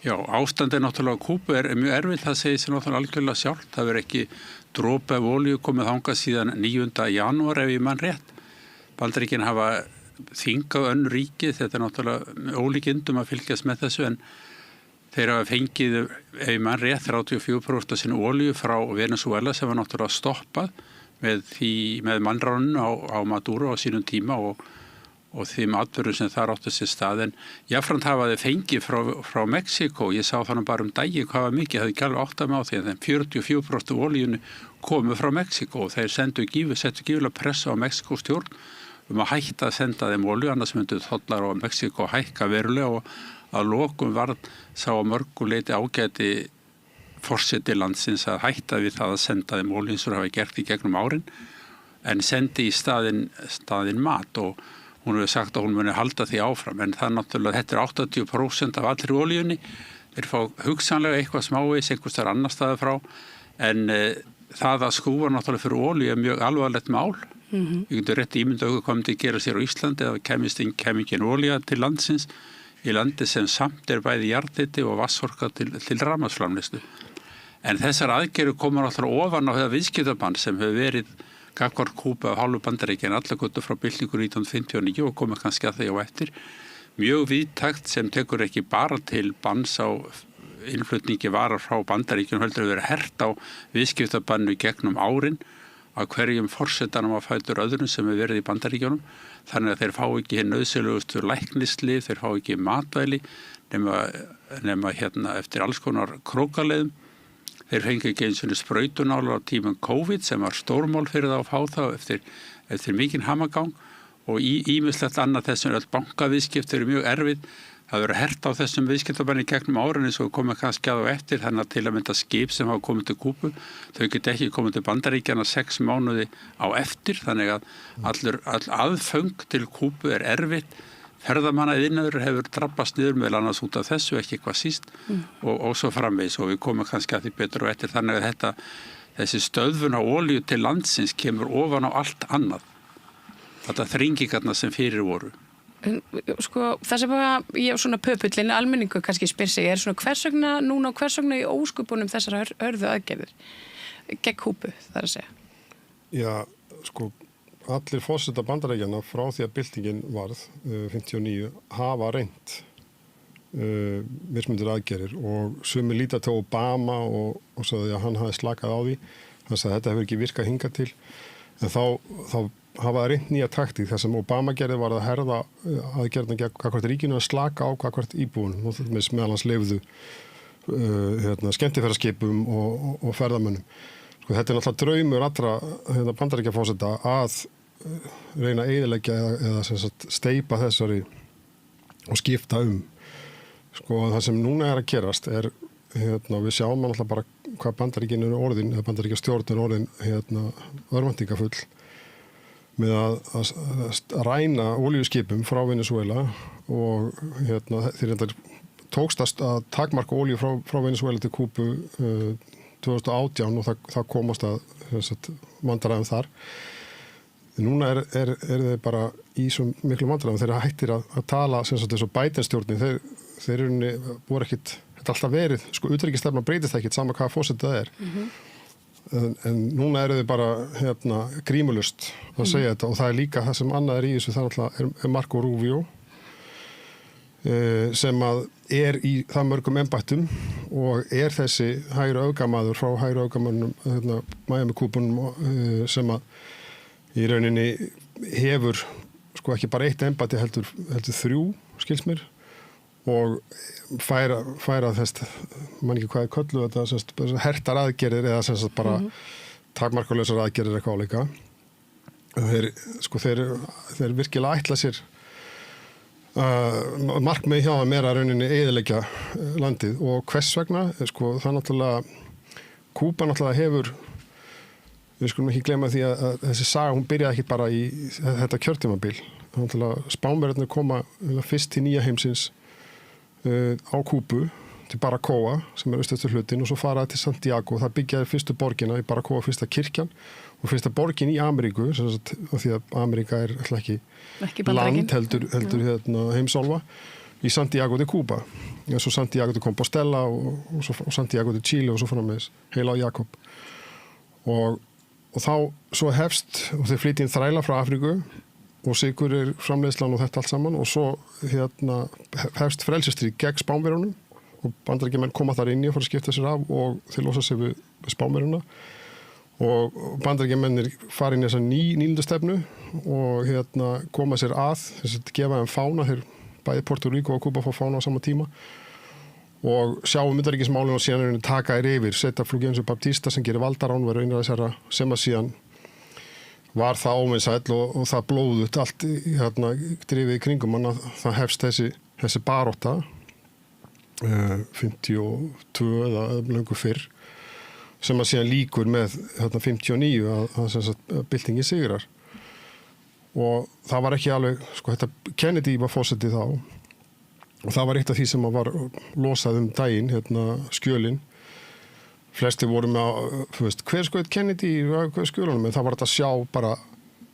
Já, ástandið náttúrulega á Kúbu er mjög erfitt, það segir sér náttúrulega algjörlega sjálft. Það verður ekki dropi af olíu komið þangað síðan 9. janúar ef ég mann rétt. Bandaríkin hafa þingað önnur ríki, þetta er náttúrulega ólíkindum að fylgjast með þessu en þeir hafa fengið, ef ég mann rétt, 34% af sinni olíu frá Venezuela sem var náttúrulega stoppað með mannránun á Maduro á sínum tíma og þeim atburðum sem þar áttu sér stað. En jafnframt hafa þeir fengið frá Mexíkó, ég sá þannig bara daginn hvað var mikið, það hefði ekki alveg átt að með á því en 44% af olíunni komu frá Mexíkó og þeir settu gífulega pressa á Mexíkó stjórn að hætta að senda þeim olíu, annars myndu tollar á Mexíkó hækka verulega og að lokum var sá að mörgu leiti ágæti forseti landsins að hætta við það að senda þeim olíu eins og hafa gert í gegnum árin, en sendi í staðinn mat og hún hefur sagt að hún muni halda því áfram, en það náttúrulega, þetta er 80% af allri olíunni, þeir fá hugsanlega eitthvað smávegis, einhvers þar annar staða frá, en það að skrúfa náttúrulega fyrir olíu er mjög alvarlegt mál. Ég getur rétt ímynda okkur hvað myndi gera sér á Íslandi eða kæmi ekki olía til landsins, í landi sem samt bæði jarðhiti og vatnsorka til rafmagnsframleiðslu. En þessar aðgerðir koma náttúrulega ofan á það viðskiptabann sem hefur verið gagnvart Kúbu af hálfu Bandaríkjanna alla götu frá byltingu 1959 og komið kannski að því á eftir. Mjög víðtækt sem tekur ekki bara til banns á innflutningi varar frá Bandaríkjunum, heldur að vera hert á viðskiptabannu gegnum árin að hverjum forsetanum að fætur öðrum sem hefur verið í Bandaríkjunum, þannig að þeir fá ekki hinn nauðsynlegustu læknislyf, þeir fá ekki matvæli nema eftir alls konar krókaleiðum. Þeir fengi ekki eins og sprautunálar á tímum COVID sem var stórmál fyrir það að fá það eftir mikinn hamagang og ýmislegt annað þessum öll bankaviðskipti eru mjög erfið. Það verður hert á þessum viðskiptabanni gegnum árin eins og komið kannski að á eftir, þannig að til að mynda skip sem hafa komið til Kúbu, þau geta ekki komið til Bandaríkjanna 6 mánuði á eftir, þannig að all aðföng til Kúbu er erfitt. Ferðamannaðinnaður hefur drabbast niður með annars út af þessu, ekki eitthvað síst og svo framvegis og við komum kannski að því betur og eftir, þannig að þessi stöðvun á olíu til landsins kemur ofan á allt annað. Þetta þringingarna sem fyrir voru. Sko, það sem ég svona pöpullin almenningu kannski spyr sig er svona hvers vegna í óskupunum þessar hörðu aðgerðir gegn Kúbu, það er að segja. Já, sko, allir forseta Bandaríkjanna frá því að byltingin varð 59 hafa reynt mismundir aðgerðir og sumir líta til Obama og sagði að hann hafi slakað á því, þannig að þetta hefur ekki virkað hingað til, en þá hafa reynt nýja taktík. Það sem Obama gerði var að herða aðgerðina gegn gagnvart ríkinu að slaka á gagnvart íbúunum og meðal hans leyfðu skemmtiferðaskipum og ferðamönnum. Sko, þetta er náttúrulega draumur allra Bandaríkjaforseta að reyna að eyðileggja eða sem sagt steypa þessari og skipta Sko, það sem núna er að gerast er við sjáum náttúrulega bara hvað Bandaríkin eru orðin, eða Bandaríkjastjórn er orðin örvæntingafull með að ræna olíuskipum frá Venezuela og þeir tókst að takmarka olíu frá Venezuela til Kúbu 2018 og það komast að vandræðum þar. Núna er þeir bara í svo miklu vandræðum, þeir hættir að tala sem sagt eins og Biden-stjórnin, þeir voru ekkit, þetta er alltaf verið, sko, utanríkisstefna breytist ekkit sama hvaða forseti það er. En núna eru þau bara grímulust að segja þetta og það er líka það sem annað er í þessu, það er Marco Rubio sem að í það mörgum embættum og er þessi hægri öfgamaður frá hægri öfgamönnum Miami-Kúbunum sem að í rauninni hefur sko ekki bara eitt embætti heldur 3 skilst mér og færa þess man ekki hvað köllu þetta hertar aðgerðir eða sem sagt bara takmarkalausar aðgerðir eitthvað áleika. Þeir virkilega ætla sér markmið hjá að meira rauninni eyðileggja landið og hvers vegna sko það náttúrulega Kúba náttúrulega hefur við skulum ekki gleyma því að þessi saga hún byrjaði ekki bara í þetta kjörtímabil. Náttúrulega Spánverjarnir koma fyrst til nýja heimsins á Kúbu til Baracoa sem er austurstu hlutin og svo faraði til Santiago og það byggjaði fyrstu borgina í Baracoa fyrsta kirkjan og fyrsta borgin í Ameríku sem sagt af því að Ameríka er alltaf ekki land heldur heimsálfa í Santiago de Cuba og svo Santiago de Compostela og Santiago de Chile og svo framvegis heila á Jakob og þá svo hefst og þeir flytja inn þræla frá Afríku og sigur framleiðslan og þetta allt saman og svo hefst frelsistríð gegn Spánverjunum og Bandaríkjamenn koma þar inn í og fara að skipta sér af og þeir losa sig við Spánverjuna og Bandaríkjamennir fara inn í þessa nýlendustefnu og koma sér að gefa þeim fána þeir bæði Puerto Rico og Cuba fá fána á sama tíma og sjáum utanríkismálin og síðan taka yfir, setja Fulgencio Batista sem gerir valdarán verður einar þessara sem að síðan var það óvinsæll og það blóðut allt drifið í kringum hann að það hefst þessi barótta 52 eða löngu fyrr sem að síðan líkur með 59 að byltingin sigrar og það var ekki alveg sko þetta Kennedy var fórseti þá og það var eitt af því sem var losað daginn skjölin flesti voru með hver skoðið Kennedy hver skjölunum en það var þetta að sjá bara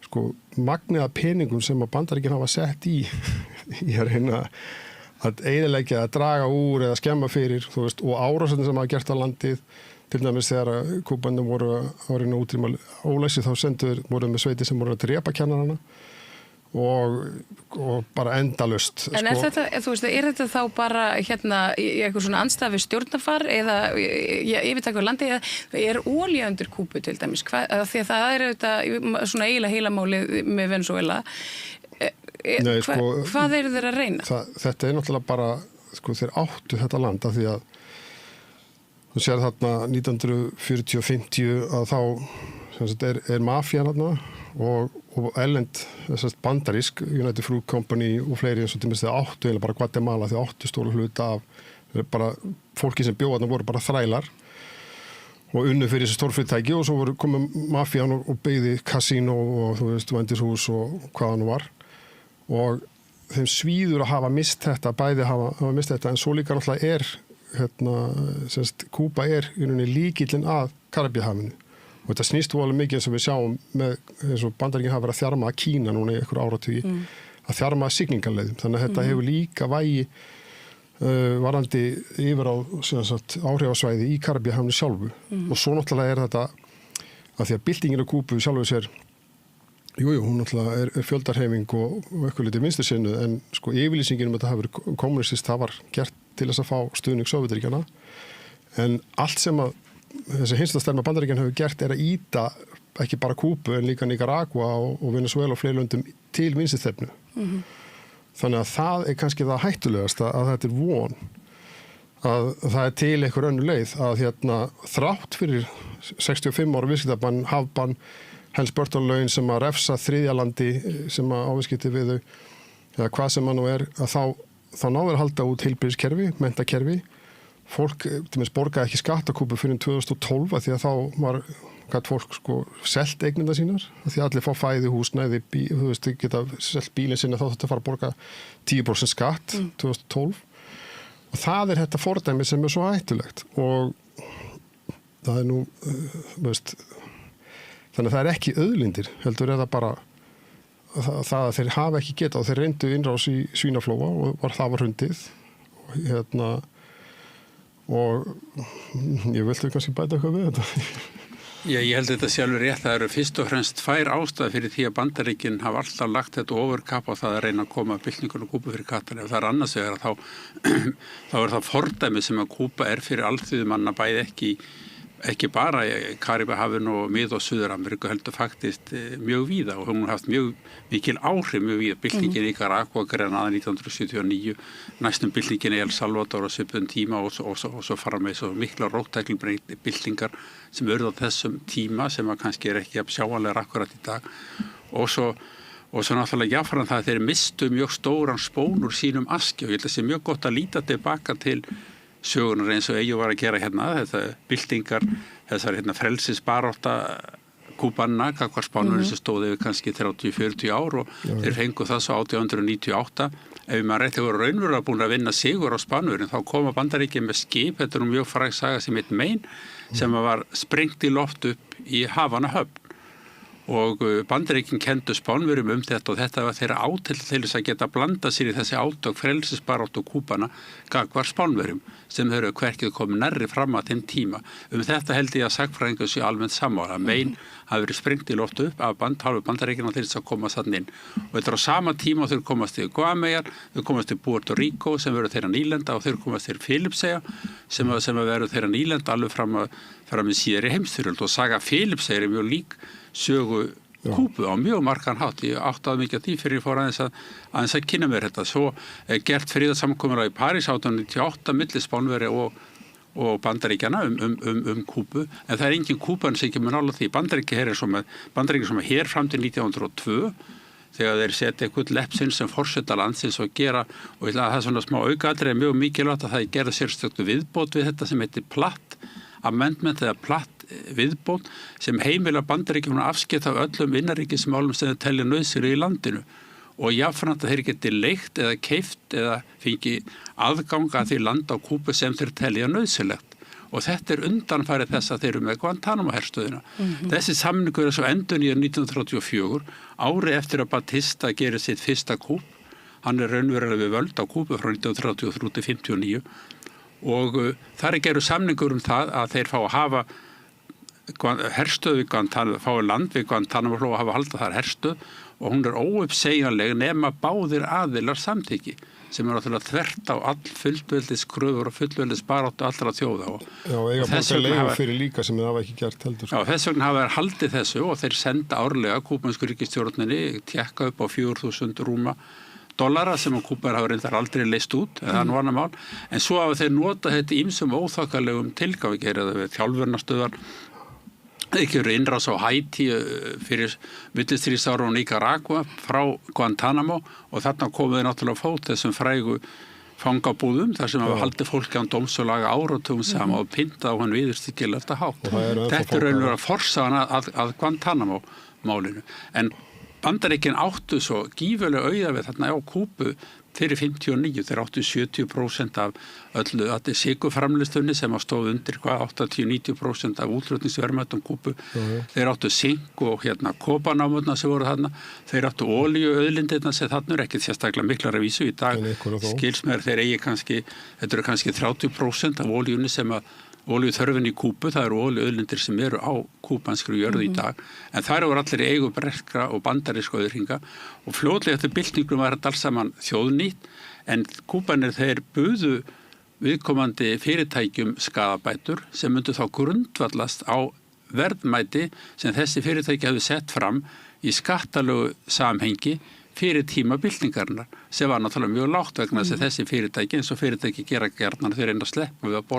sko magniða peningum sem að Bandaríkin hafa sett í að reyna að eyðileggja, að draga úr eða skemma fyrir, og árásirnar sem hafa gert á landið, til dæmis þegar Kúbanum voru að reyna að útrýma ólæsi þá voru með sveiti sem voru að drepa kennarana og bara endalaust. En er þetta, er þetta þá bara í eitthvað svona andstafi stjórnarfar eða yfirtaka á landi eða er olía undir Kúbu til dæmis? Því að það er auðvitað svona eiginlega heilamálið með Venezuela. Nei, hvað eru þeir að reyna? Þetta er náttúrulega bara, þeir áttu þetta land af því að þú sér þarna 1940-50 að þá er mafían þarna og ellend bandarísk, United Fruit Company og fleiri eins og til þeir áttu eða bara Guatemala þeir áttu stóru hluta af bara fólki sem bjóða þarna voru bara þrælar og unnu fyrir þessi stórfyrirtæki og svo komið mafían og byggði kasínó og vændishús og hvaða nú var og þeim svíður að hafa mist þetta, bæði hafa mist þetta en svo líka náttúrulega Kúba í rauninni líkillinn að Karabíahafinu og þetta snýst voðalega mikið eins og við sjáum með eins og Bandaríkin hafa verið að þjarma að Kína núna í einhver áratugi að þjarma að siglingarleiðum þannig að þetta hefur líka vægi varandi yfir á áhrifasvæði í Karabíahafinu sjálfu og svo náttúrulega er þetta að því að byltingin á Kúbu sjálfu sér hún náttúrulega er fjöldarheiming og eitthvað litið vinstri en sko yfirlýsingin þetta hafi verið kommunistist, það var gert til þess að fá stuðning Sovétríkjanna en allt sem að þessi hinstastærma Bandaríkjan hefur gert er að ýta ekki bara Kúbu en líka Nicaragua og Venezuela og fleiri löndum til vinstristefnu. Þannig að það er kannski það hættulegast að þetta er von að það er til einhver önnur leið að þrátt fyrir 65 ára viðskiptabann, hafbann, Helms-Burton-lögin sem að refsa þriðja landi sem að áviskipti við þau eða hvað sem að nú er að þá náður að halda út heilbrigðiskerfi, menntakerfi fólk, til meins borgaði ekki skatt á Kúbu fyrir 2012 því að þá gætt fólk selt eignina sínar því að allir fá fæði húsnæði geta selt bílinn sinna þá þetta fara að borga 10% skatt 2012 og það er þetta fordæmi sem er svo hættulegt og það er nú þannig að það er ekki auðlindir heldur eða bara það að þeir hafa ekki getað og þeir reyndu innrás í Svínaflóa og það var hrundið og ég vilti kannski bæta eitthvað við þetta. Já, ég held þetta sjálfur rétt. Það eru fyrst og fremst tvær ástæður fyrir því að Bandaríkin hafa alltaf lagt þetta ofurkapp á það að reyna að koma byltingunum Kúbu fyrir kattan. Ef það er annars vegar þá er það fordæmi sem að Kúba er fyrir alþýðumanna bæði ekki bara í Karibahafinu og Mið- og Suður-Ameríku heldur faktist mjög víða og hún haft mjög mikil áhrif mjög víða. Byltingin í Nicaragua greinaði 1979, næstum byltingin í El Salvador á svipum tíma og svo fara með svo mikla róttækilbreytingar byltingar sem urðu á þessum tíma sem að kannski er ekki sjáanlegar akkurat í dag og svo náttúrulega jáfnframt það að þeir mistu mjög stóran spón úr sínum aski og ég held að það sé mjög gott að líta tilbaka til sögunar eins og Eyjó var að gera þetta byltingar, þessar frelsisbarátta Kúbanna, hvað Spánverjum sem stóði yfir kannski 30-40 ár og þeir fengu það svo 1898 ef maður rétti voru raunverulega búin að vinna sigur á Spánverjum þá koma Bandaríkin með skip, þetta er mjög fræg saga sem heit Maine sem var sprengt í loft upp í Havanahöfn og Bandaríkin kendu Spánverjum þetta og þetta var þeirra átil til þess að geta blanda sér í þessi átök frelsisbaráttu Kúbana gagnvart Spánverjum sem þau eru hverkið komið nærri fram að þeim tíma. Þetta held ég að sagfræðingar séu almennt sammála. Maine hafi verið sprengt í loftu upp af hálfu Bandaríkjanna til þess að komast þarna inn. Og þetta er á sama tíma og þau komast til Guameyjar, þau komast til Puerto Rico sem verður þeirra nýlenda og þau komast til Filippseyja sem verður þeirra nýlenda alveg fram í síðari heimsstyrjöld og saga Filippseyja er mjög lík sögu Kúbu á mjög margan hátt. Ég áttaði mikið að því fyrir ég fór aðeins að kynna mér þetta. Svo gert friðarsamkomulag í París 1898 milli Spánverja og Bandaríkjana Kúbu. En það er engin Kúban sem ekki mun nála því. Bandaríkjana sem hér fram til 1902 þegar þeir setja eitthvað lepsinn sem forseta landsins og gera, og það er svona smá aukaðrið mjög mikilvægt að það gera sérstöku viðbót við þetta sem heitir platt amendment eða platt viðbót sem heimila Bandaríkjunum afskipt af öllum innanríkismálum sem þeir telja nauðsynlegir í landinu og jafnframt að þeir geti leigt eða keypt eða fengi aðgang að því land á Kúbu sem þeir telja nauðsynlegt. Og þetta undanfærið þess að þeir eru með Guantánamo-herstöðina. Þessi samningur er svo endurnýjar 1934, ári eftir að Batista gerir sitt fyrsta kúp. Hann er raunverulega við völd á Kúbu frá 1933 til 1959 og þar gerur samningur það að þeir fá að hafa herstöð við Guantánamo, fái land við Guantánamo og hafa haldið þar herstöð og hún er óuppsegjanleg nema báðir aðilar samþykki. Sem er náttúrulega þvert á all fullveldiskröfur og fullveldisbaráttu allra þjóða. Já, eiga borgar leigu fyrir líka sem það hafa ekki gert heldur. Já, þess vegna hafa þeir haldið þessu og þeir senda árlega kúbansku ríkisstjórninni tékka upp á 4.000 rúma dollara sem að Kúbar hafa reyndar aldrei leyst út, eða nú annar mál. En svo hafa þeir notað þetta ýmsum óþokkalegum tilgangi, gera það við þjálfurnastöðar, ekki eru innrás á Haiti fyrir millistríðsára og Nicaragua frá Guantánamo og þarna komuði náttúrulega fót þessum frægu fangabúðum þar sem hafa haldið fólki án dóms og laga áratugum sama og pynta á hann viðurstyggilegt hátt. Þetta er raunverulega forsagan að Guantánamo málinu. En Bandaríkin áttu svo gífurlega auða við þarna á Kúbu fyrir 59, þeir áttu 70% af öllu sykurframleiðslunni sem stóð undir 80-90% af útflutningsverðmætum Kúbu. Þeir áttu sink og kopanámurna sem voru þarna. Þeir áttu olíuauðlindirna sem þarna er ekki sérstaklega miklar að vísu í dag. Skils mér þeir eigi þetta eru kannski 30% af olíunni sem olíuþörfin í Kúbu, það eru olíuauðlindir sem eru á kúbanskri jörðu í dag, en þær eru allir í eigu breskra og bandarísku auðringa og fljótlega eftir byltingum var þetta alls saman þjóðnýtt, en Kúbanir þeir buðu viðkomandi fyrirtækjum skaðabætur sem myndu þá grundvallast á verðmæti sem þessi fyrirtæki hefði sett fram í skattalegu samhengi fyrir tíma byltingarinnar, sem var náttúrulega mjög lágt vegna þess að þessi fyrirtæki, eins og fyrirtæki gera gjarnan, þeir reyna að sleppa við að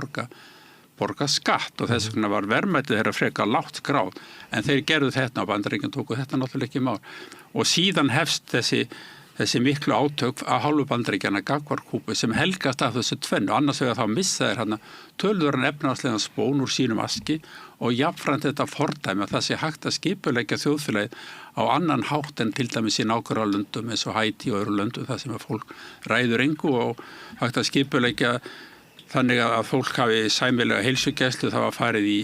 borga skatt og þess vegna var verðmætið þeirra frekar lágt skráð en þeir gerðu þetta og Bandaríkin tóku þetta náttúrulega ekki mál og síðan hefst þessi miklu átök að hálfu Bandaríkjana gagnvart Kúbu sem helgast af þessu tvennu annars vegar þá missa þeir töluverðan efnahagslegan spón úr sínum aski og jafnframt þetta fordæmi að það sé hægt að skipuleggja þjóðfélagið á annan hátt en til dæmis í nágrannalöndum eins og Haiti og öðru löndum þar sem að fólk ræður engu og hægt að skipuleggja þannig að fólk hafi sæmilega heilsugæslu það var farið í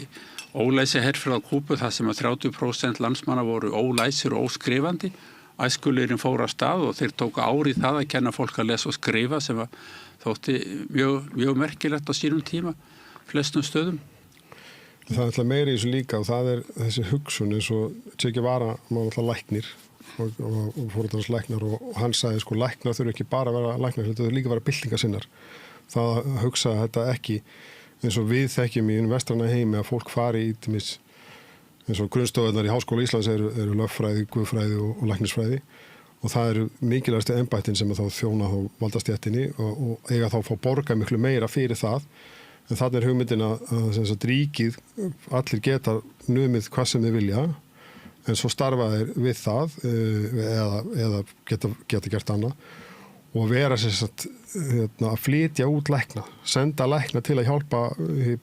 ólæsi herferð á Kúbu þar sem að 30% landsmanna voru ólæsir og óskrifandi. Æskulirinn fór af stað og þeir tóku ári í það að kenna fólk að lesa og skrifa sem að þótti mjög merkilegt á sínum tíma, flestum stöðum. Það er alltaf meiri í þessu líka og það er þessi hugsun eins og Che Guevara var alltaf læknir og fórhaldans læknar og hann sagði læknar þurfa ekki bara að vera læknar, þetta þurfa líka að vera byltingasinnar. Það að hugsa þetta ekki eins og við þekkjum í vestræna heimi að fólk fari í dæmis eins og grunnstofunar í Háskóla Íslands eru lögfræði, guðfræði og læknisfræði og það eru mikilvægstu embættin sem þá þjóna þá valdastéttinni og eiga þá að fá borga miklu meira fyrir það en þannig er hugmyndin að ríkið allir geta numið hvað sem þeir vilja en svo starfa þeir við það eða geta gert annað og vera að flytja út lækna, senda lækna til að hjálpa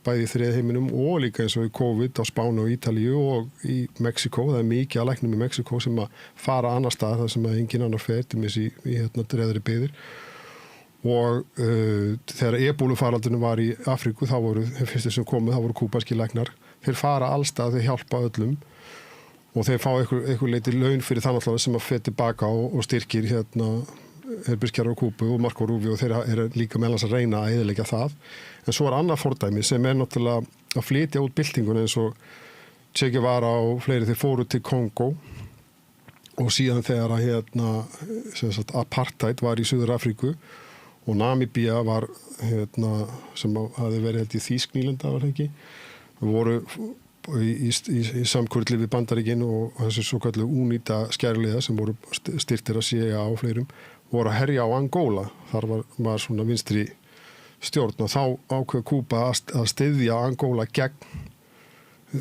bæði þriðja heiminum og líka eins og í COVID á Spáni og Ítalíu og í Mexiko, það er mikið að læknum í Mexiko sem að fara annar stað þar sem að engin annar fer til mis í dreðri byggðir og þegar ebólufaraldurinn var í Afríku þá voru, fyrstir sem komið, þá voru kúbanskir læknar, þeir fara allstað, þeir hjálpa öllum og þeir fá einhver leiti laun fyrir þann alltaf sem að fer tilbaka og styrkir Herbyrskjara og Kúbu og Marko Rubio og þeir eru líka meðlans að reyna að eyðileggja það. En svo er annað fordæmi sem er náttúrulega að flytja út byltingun eins og Che Guevara og fleiri þeir fóru til Kongo og síðan þegar að apartheid var í Suður Afríku og Namibía var sem hafi verið held í Þýsk-Nýlenda var ekki, voru í samkurli við Bandaríkin og þessu svo kallu únýta skærliða sem voru styrtir að CIA og fleirum voru að herja á Angola. Þar var svona vinstri stjórn og þá ákveð Kúba að styðja Angola gegn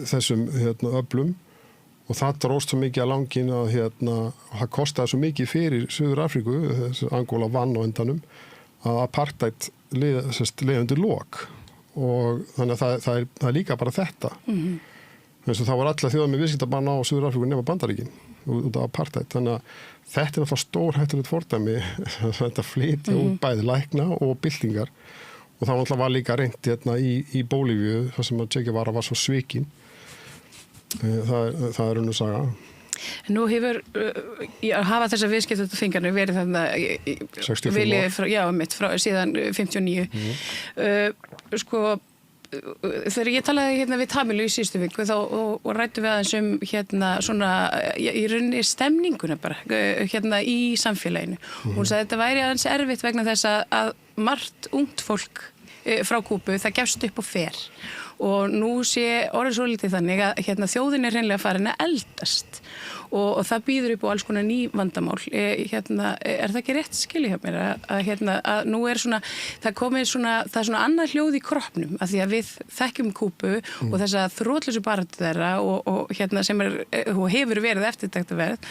þessum öflum og það dróst svo mikið að langin að það kostaði svo mikið fyrir Suður Afríku, Angola vann á endanum, að apartheid leiði undir lok og þannig að það er líka bara þetta. Þannig að það var alla þjóðar með viðskiptabann á Suður Afríku nema Bandaríkin út af apartheid. Þannig að þetta er náttúrulega stórhættulegt fordæmi þetta flytja út bæði lækna og byltingar og það náttúrulega var líka reynt í Bólívíu þar sem að Che Guevara var svo svikinn. Það er önnur saga. Nú hefur hafa þessar viðskiptaþvinganir verið þannig 65 frá síðan 59. Þegar ég talaði við Tamilu í síðustu viku og rættu við aðeins svona í rauninni stemninguna bara í samfélaginu. Hún sagði að þetta væri aðeins erfitt vegna þess að margt ungt fólk frá Kúbu það gefst upp og fer og nú sé orðið svo lítið þannig að þjóðin er hreinlega farin að eldast og það býður upp á alls konar ný vandamál. Er það ekki rétt skilja hjá mér að nú er það komið það er svona annað hljóð í kroppnum af því að við þekkjum Kúbu og þessa þrotlausu baráttu þeirra og sem og hefur verið eftirtektarverð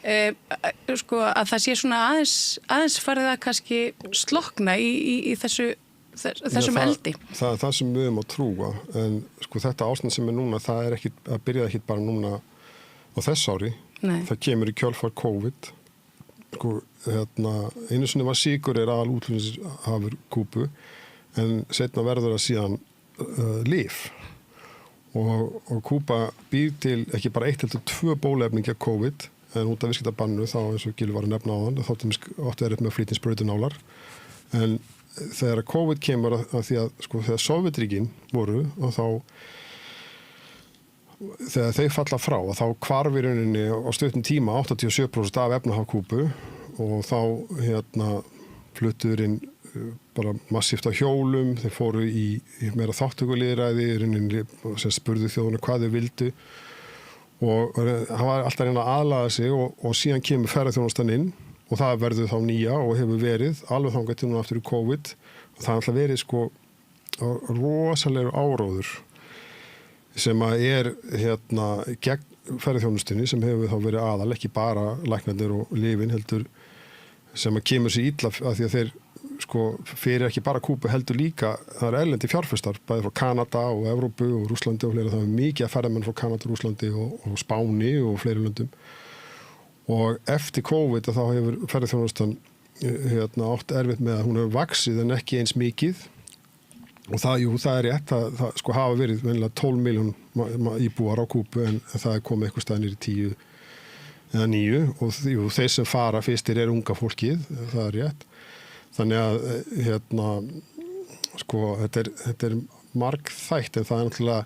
að það sé svona aðeins farið að kannski slokna í þessum eldi. Það sem við höfum að trúa en þetta ástand sem er núna það byrjaði ekki bara núna á þess ári. Nei. Það kemur í kjölfar COVID. Einu sinni var sykur aðal útflutningshafur Kúbu en seinna verður það síðan lyf. Og Kúba býr til ekki bara 1 heldur 2 bóluefni gegn COVID en út af viðskiptabannu þá eins og Gylfi var að nefna áðan þá átti það með flýtinsbrautunálar. En þegar COVID kemur að því að þegar Sovétríkin voru og þá þegar þeir falla frá að þá hvarf í rauninni á stuttum tíma 87% af efnahag Kúbu og þá fluttuður inn bara massíft á hjólum, þeir fóru í meira þátttökulýðræði í rauninni sem spurðu þjóðuna hvað þau vildu og hann var alltaf reyna að aðlaga sig og síðan kemur ferðaþjónustan inn og það verður þá nýja og hefur verið alveg þangað til núna aftur í COVID og það er alltaf verið rosalegur áróður sem að gegn ferðaþjónustinni sem hefur þá verið aðal, ekki bara læknarnir og lyfin heldur sem að kemur sér illa af því að þeir fyrir ekki bara Kúbu heldur líka það er erlendi fjárfestar, bæði frá Kanada og Evrópu og Rússlandi og fleira, það er mikið að ferðamenn frá Kanada, Rússlandi og Spáni og fleiri löndum og eftir COVID þá hefur ferðaþjónustan átt erfitt með að hún hefur vaxið en ekki eins mikið og það er rétt, það hafa verið venjulega 12 miljón íbúar á Kúbu en það er komið eitthvað staðir í 10 eða 9 og þeir sem fara fyrstir unga fólkið, það er rétt. Þannig að þetta er margþætt en það er náttúrulega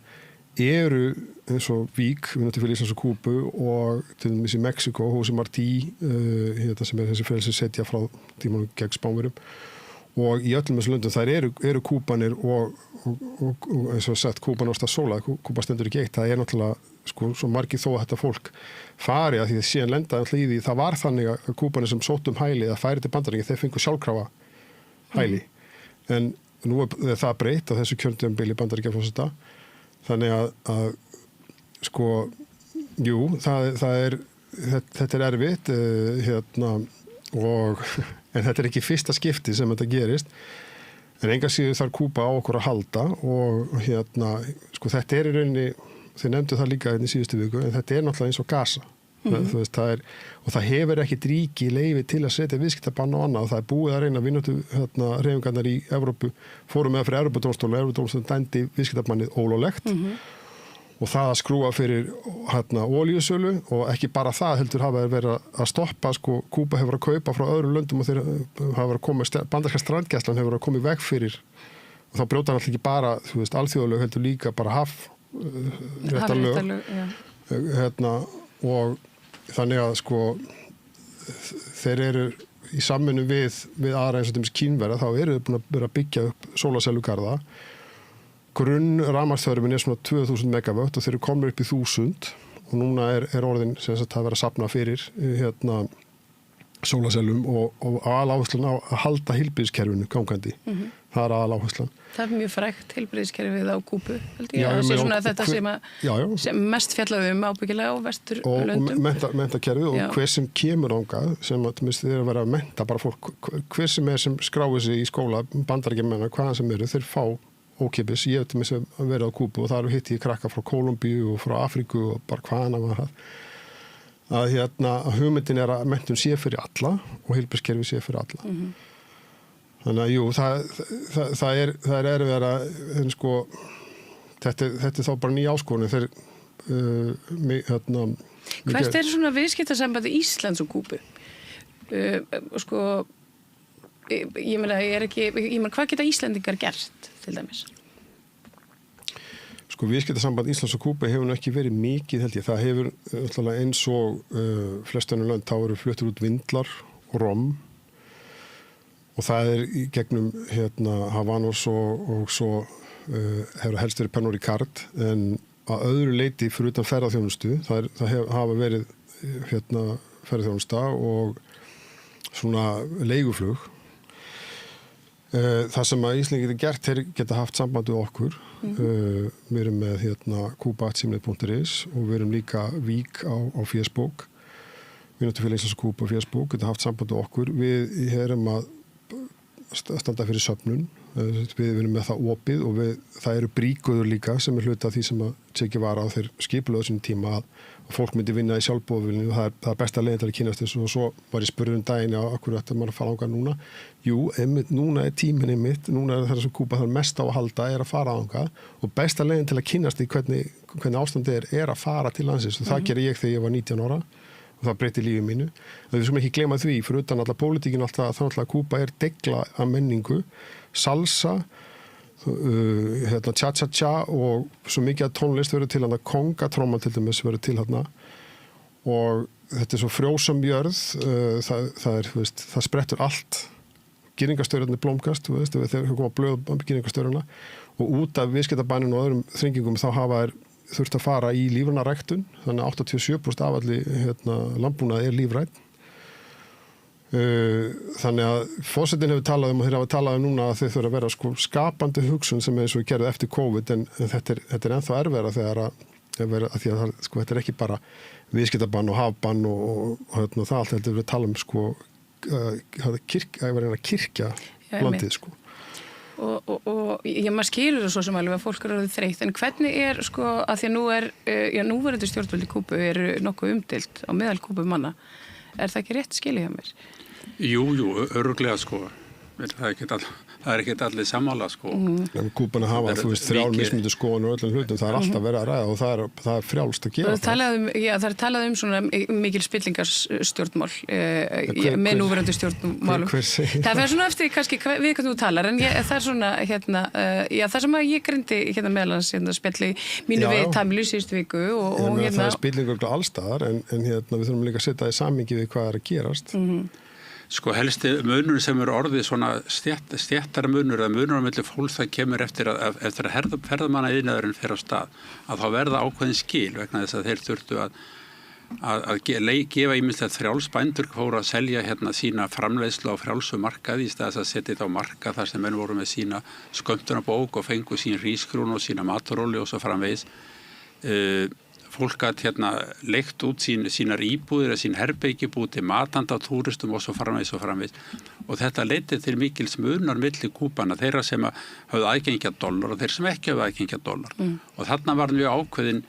eins og Vík, við náttúrulega fyrir Íslands og Kúbu og til dæmis í Mexiko, José Martí sem þessi frelsissetja frá tímanum gegn Spánverjum og í öllum þessu löndum þær eru Kúbanir og eins og sagt Kúban ást að sóla, Kúba stendur ekki eitt, það er náttúrulega svo margir þó að þetta fólk fari að því að síðan lenda í því, það var þannig að Kúbanir sem sóttum hæli eða færi til Bandaríkjanna, þeir fengu sjálfkrafa hæli en nú er það breytt á þessu kjörntímabili Bandaríkjaforseta þannig að þetta er erfitt en þetta er ekki fyrsta skipti sem þetta gerist en enga síður þarf Kúba á okkur að halda og þetta er í rauninni, þeir nefndu það líka í síðustu viku, en þetta er náttúrulega eins og Gaza og það hefur ekkit ríki leyfi til að setja viðskiptabann og annað og það er búið að reyna vinnutu hreyfingarnar í Evrópu fórum með fyrir Evrópudómstóla og Evrópudómstóla dæmdi viðskiptabannið ólöglegt og það að skrúa fyrir olíusölu og ekki bara það heldur hafa verið að stoppa Kúba hefur að kaupa frá öðrum löndum og þeir hafa verið að koma bandarska strandgæslan hefur að koma í veg fyrir og þá brjóta hann alltaf ekki bara alþjóðalög heldur líka bara réttarlög og þannig að þeir eru í samvinnu við aðra eins og þeim Kínverja þá eru þeir búin að vera að byggja upp sólarsellugarða grunn rafmagnsþörfin er svona 2000 megavött og þeir eru komnir upp í 1000 og núna er orðin sem sagt að vera að safna fyrir sólasellum og aðaláherslan á að halda heilbrigðiskerfinu gangandi. Það er aðaláherslan. Það er mjög frægt heilbrigðiskerfið á Kúbu, held ég. Það sé svona þetta sem mest fjallaðum ábyggilega á Vesturlöndum. Og mentakerfið og hver sem kemur ángað, sem að þeir að vera að menta bara fólk, hver sem skráir sig í skóla, bandaríkjamenn, hvaðan sem eru, þeir fá ókeypis. Ég veit að vera á Kúbu og það eru hitti krakka frá Kólumbíu og frá Afríku og bara hvaðan að það. Að hugmyndin er að menntun sé fyrir alla og heilbrigðiskerfið sé fyrir alla. Þannig að jú, það er erfiðara, en sko, þetta er þá bara ný áskorun. Hvert er svona viðskiptasambandi Íslands og Kúbu? Sko, ég meina, hvað geta Íslendingar gert, til dæmis? Sko, viðskiptasamband Íslands og Kúbu hefur nú ekki verið mikið, held ég. Það hefur eins og flest önnur lönd, þá eru fluttir út vindlar og rom. Og það er í gegnum Havanos og svo hefur helst verið Pernod Ricard, en að öðru leiti fyrir utan ferðaþjónustu, það hafa verið ferðaþjónusta og svona leiguflug. Það sem að Ísland getur gert, þeir geta haft samband við okkur. Við erum með kuba@simleið.is og við erum líka Vík á Facebook. Vinátufélag Íslands og Kúbu á Facebook geta haft samband við okkur. Við erum að standa fyrir söfnun, við erum með það opið og það eru bríkuður líka sem er hluta af því sem að Che var á þeir skipulöðu sinni tíma að fólk myndi vinna í sjálfboðavinnu og það er besta leiðin til að kynast þessu og svo var ég spurður daginn á hverju ætti maður að fara ánga núna. Jú, núna er tíminn einmitt, núna er það sem Kúba þarf mest á að halda er að fara ánga og besta leiðin til að kynast í hvernig ástandið er að fara til landsins og það gerði ég þegar ég var 19 ára. Og það breytti lífið mínu. Við sem ekki gleyma því, fyrir utan alla pólitíkin alltaf, þannig að Kúba er degla af menningu, salsa, cha-cha-cha og svo mikið að tónlist verður til hana, kongatróman til dæmis verður til hana og þetta er svo frjósam jörð, það sprettur allt, girðingastöðurinn blómgast, þegar koma blöð girðingastöðurina og út af viðskiptabanninu og öðrum þringingum þá hafa þær þurft að fara í lífrænaræktun, þannig að 87% af allir landbúnaði er lífræn. Þannig að forsetinn hefur talað og þeir hafa talað núna að þeir þurfa að vera skapandi hugsun sem eins og við gerðum eftir COVID en þetta er ennþá erfæra þegar að því að þetta er ekki bara viðskiptabann og hafbann og það allt heldur við að tala um kirkja landið og maður skilur það svo sem alveg að fólk eru þreytt en hvernig er að því að núverandi stjórnvöld í Kúbu eru nokkuð umdeilt á meðal Kúbu manna er það ekki rétt skilið hjá mér? Jú, örugglega það er ekki allir sammála Kúbana hafa þrjár mismunandi skoðanir og öllum hlutum, það er alltaf verið að ræða og það er frjálst að gera það er talað um svona mikil spillingarstjórnmál með núverandi stjórnmálum það fer svona eftir kannski við hvernig þú talar en það er svona það sem að ég greindi meðlans spjalli mínu við Tamilu síðustu viku það er spillingur allstaðar en við þurfum líka að setja það í samhengi við hvað er að gerast helsti munur sem eru orðið svona stjættara munur eða munur á milli fólks það kemur eftir að ferðamanna iðnaðurinn fer á stað að þá verða ákveðin skil vegna þess að þeir þurftu að gefa ýmislegt frjálsbændur fóru að selja sína framleiðslu á frjálsu markaði í staðis að setja þetta á markað þar sem menn voru með sína skömmtunarbók og fengu sín hrísgrún og sína maturóli og svo framvegis fólk gat leigt út sínar íbúðir eða sín herbergi búið til matanda á túristum og svo framvegis og þetta leiddi til mikils munar milli Kúbana, þeirra sem höfðu aðgengi að dollar og þeir sem ekki höfðu aðgengi að dollar og þarna var mjög ákveðin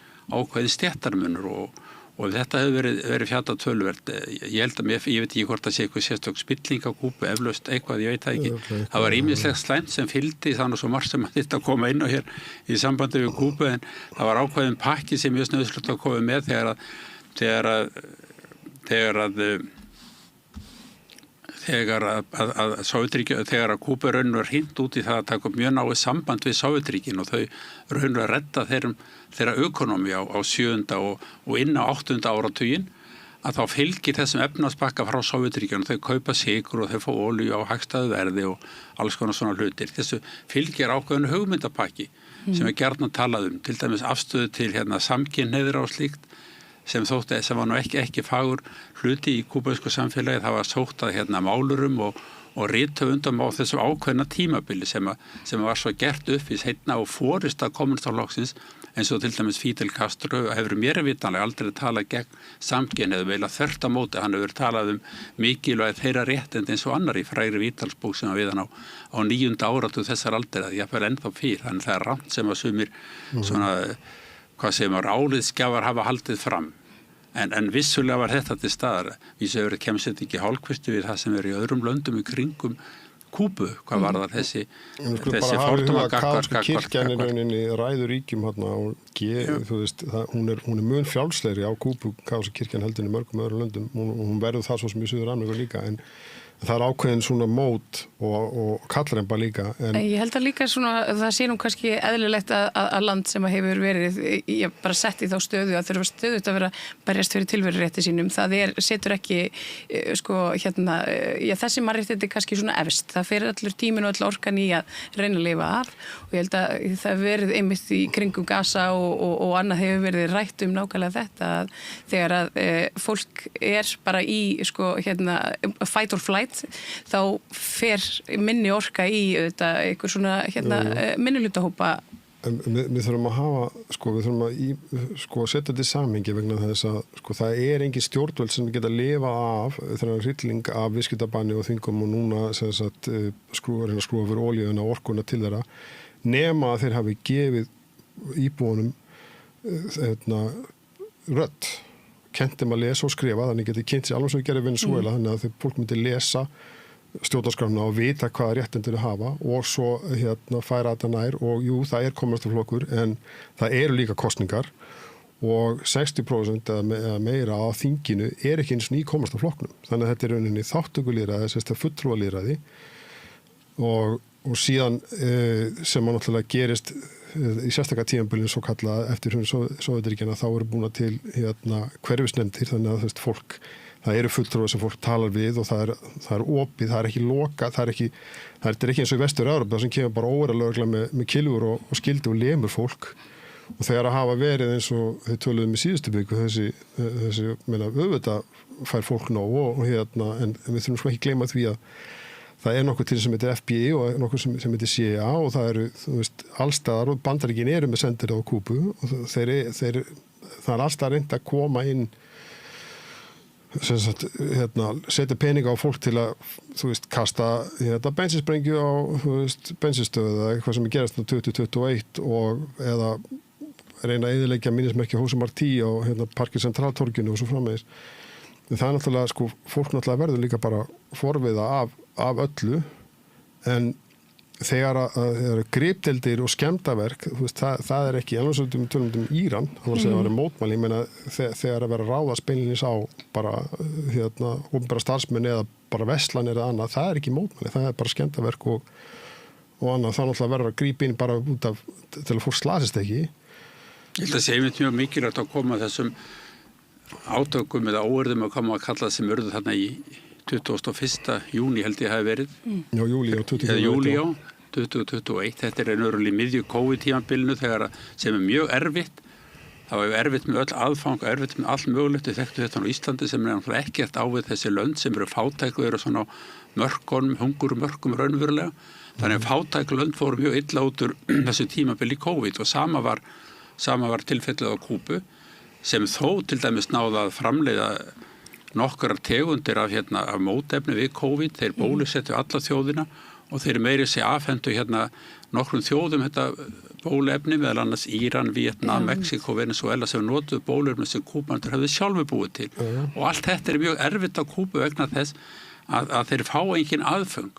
stjættarmunur og þetta hefur verið fjallað töluvert ég held að ég veit ekki hvort það sé eitthvað sérstök spilling á Kúbu, eflaust eitthvað, ég veit það ekki það var ýmislegt slæmt sem fylgdi þannig svo margt sem að þetta koma inn á hér í sambandi við Kúbu en það var ákveðin pakki sem mjög snöðslut að koma með þegar að Kúbu raunur var hint út í það að taka mjög náið samband við Sovétríkin og þau raunur að redda þeirra ökonomi á 7. og inn á 8. áratuginn að þá fylgir þessum efnahagspakka frá Sovétríkjunum, þau kaupa sykur og þau fá olíu á hagstæðu verði og alls konar svona hlutir. Þessu fylgir ákveðinu hugmyndapakki sem gjarnan talað til dæmis afstöðu til samkynhneigðra og slíkt sem var nú ekki fagur hluti í kúbönsku samfélagi. Það var sótt að málurum og rithöfundum á þessu ákveðna tímabili sem var svo gert upp í seinna og forista kommunistaflokksins, eins og til dæmis Fidel Castro hefur mér vitanlega aldrei talað gegn samkynhneigð, vel að þvert á móti. Hann hefur talað mikilvægi þeirra réttindi eins og annar í frægri Vítalsbók sem við hann á 9. áratug þessar aldrei, að jafnvel ennþá fyrr. Þannig það er rangt sem að sumir svona, hvað segir maður, áliðsgjafar hafa haldið fram. En vissulega var þetta til staðar. Vísu hefur kemst þetta ekki hálfkvistu við það sem er í öðrum löndum í kringum Kúbu, hvað var það þessi fordóma gagnvart kirkjan í rauninni ræður ríkjum hérna og þú veist, hún er mun frjálslegri á Kúbu hvað kirkjan heldur í mörgum öðrum löndum. Hún verður það svo sem í Suður-Ameríku líka, en það er ákveðin svona mót og kallremba líka. Ég held að líka svona, það sé nú kannski eðlilegt að land sem hefur verið bara sett í þá stöðu að þurfa stöðut að vera berjast fyrir tilverurétti sínum. Það setur ekki, þessi mannréttindi kannski svona efst. Það fer allur tíminn og all orkan í að reyna að lifa af, og ég held að það verið einmitt í kringum Gaza og annað hefur verið rætt nákvæmlega þetta, að þegar að fólk er bara í fight or flight, þá fer minni orka í einhver svona minnihlutahópa. Við þurfum að hafa, við þurfum að setja þetta í samhengi vegna þess að það er engin stjórnvöld sem geta að lifa af þennan hrylling af viðskiptabanni og þvingum og núna reyna að skrúfa fyrir olíuna og orkuna til þeirra, nema að þeir hafi gefið íbúunum rödd, kentum að lesa og skrifa, þannig getið kynnt sér alveg sem við gerum í Venezuela, þannig að fólk myndi lesa stjórnarskrána og vita hvaða réttindir þau hafa og svo færa þetta nær. Og jú, það er kommunistaflokkur, en það eru líka kosningar og 60% eða meira á þinginu er ekki eins og í kommunistaflokknum. Þannig að þetta er rauninni þátttökulýðræði, þetta fulltrúalýðræði og síðan sem náttúrulega gerist í sérstaklega tímabilinu svo kallað eftir hrun Sovétríkjanna, þá eru búin til hverfisnefndir, þannig að fólk, það eru fulltrúar sem fólk talar við og það er opið, það er ekki lokað, það er ekki eins og í Vestur-Evrópu sem kemur bara óveralögregla með kylfur og skildi og lemur fólk. Og þegar að hafa verið eins og þau töluðum í síðustu viku, þessi auðvitað fær fólk nóg en við þurfum ekki gleyma því að það er nokkuð til sem heitir FBI og nokkuð sem heitir CIA og það eru, allstaðar, og Bandaríkin eru með sendir á Kúbu og það er allstað reynd að koma inn, setja peninga á fólk til að, kasta bensinsprengju á, bensinstöðu eða eitthvað sem er gerast á 2021 eða reyna að eyðileggja minnismerki José Martí á Parki Centraltorginu og svo framvegis. Það er náttúrulega, fólk náttúrulega verður líka bara forviða af öllu, en þegar að gripdeildir og skemmdaverk, það er ekki, alveg svo tölum Íran, það var að segja að vera mótmæli, ég meina þegar að vera ráðast beinlínis á bara opinbera starfsmenn eða bara verslanir eða annað, það er ekki mótmæli, það er bara skemmdaverk og annað, það náttúrulega verður að grípa inn bara út af, til að fólk slasist ekki. Ég held að sé einmitt mjög mikilvægt að koma þessum átökum eða óerðum að koma að kalla sem urðu þarna í 21. júní held ég hafi verið. Já, júlí á 2021. Þetta er einhverjum í miðju COVID-tímabilinu sem er mjög erfitt. Það var erfitt með öll aðfang, erfitt með allt mögulegt. Við þekktum þetta á Íslandi sem er náttúrulega ekkert ávið þessi lönd sem eru fátæk og eru svona mörkunum, hungurmörkum raunverulega. Þannig að fátæk lönd fóru mjög illa út úr þessu tímabili COVID og sama var tilfellið á Kúbu sem þó til dæmis náða að framleiða nokkrar tegundir af mótefni við COVID. Þeir bólusettu alla þjóðina og þeir meiri sig afhendu nokkrum þjóðum þetta bóluefni, meðal annars Íran, Vietnam, Mexiko, Venezuela sem notuðu bóluefni sem Kúbandur hafði sjálfur búið til. Og allt þetta er mjög erfitt á Kúbu vegna þess að þeir fá engin aðföng.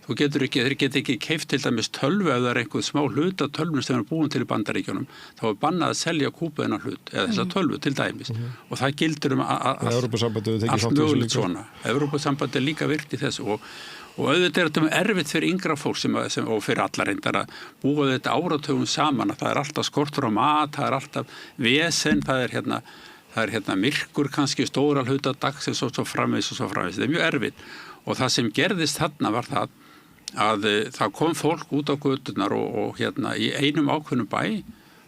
Þeir geta ekki keypt til dæmis tölvu ef það er einhver smá hlut af tölvunum sem er búin til í Bandaríkjunum, þá er bannað að selja Kúbu þennan hlut eða þessa tölvu til dæmis. Og það gildir allt mögulegt svona. Evrópusambandið er líka virkt í þessu og auðvitað er þetta erfitt fyrir yngra fólk og fyrir allar reyndar að búa þetta áratugum saman, að það er alltaf skortur á mat, það er alltaf vesen, það er myrkur kannski stóra hluta dagsins og svo framvegis. Þetta er mjög erfitt og það sem gerðist þarna var það að það kom fólk út á göturnar og í einum ákveðnum bæ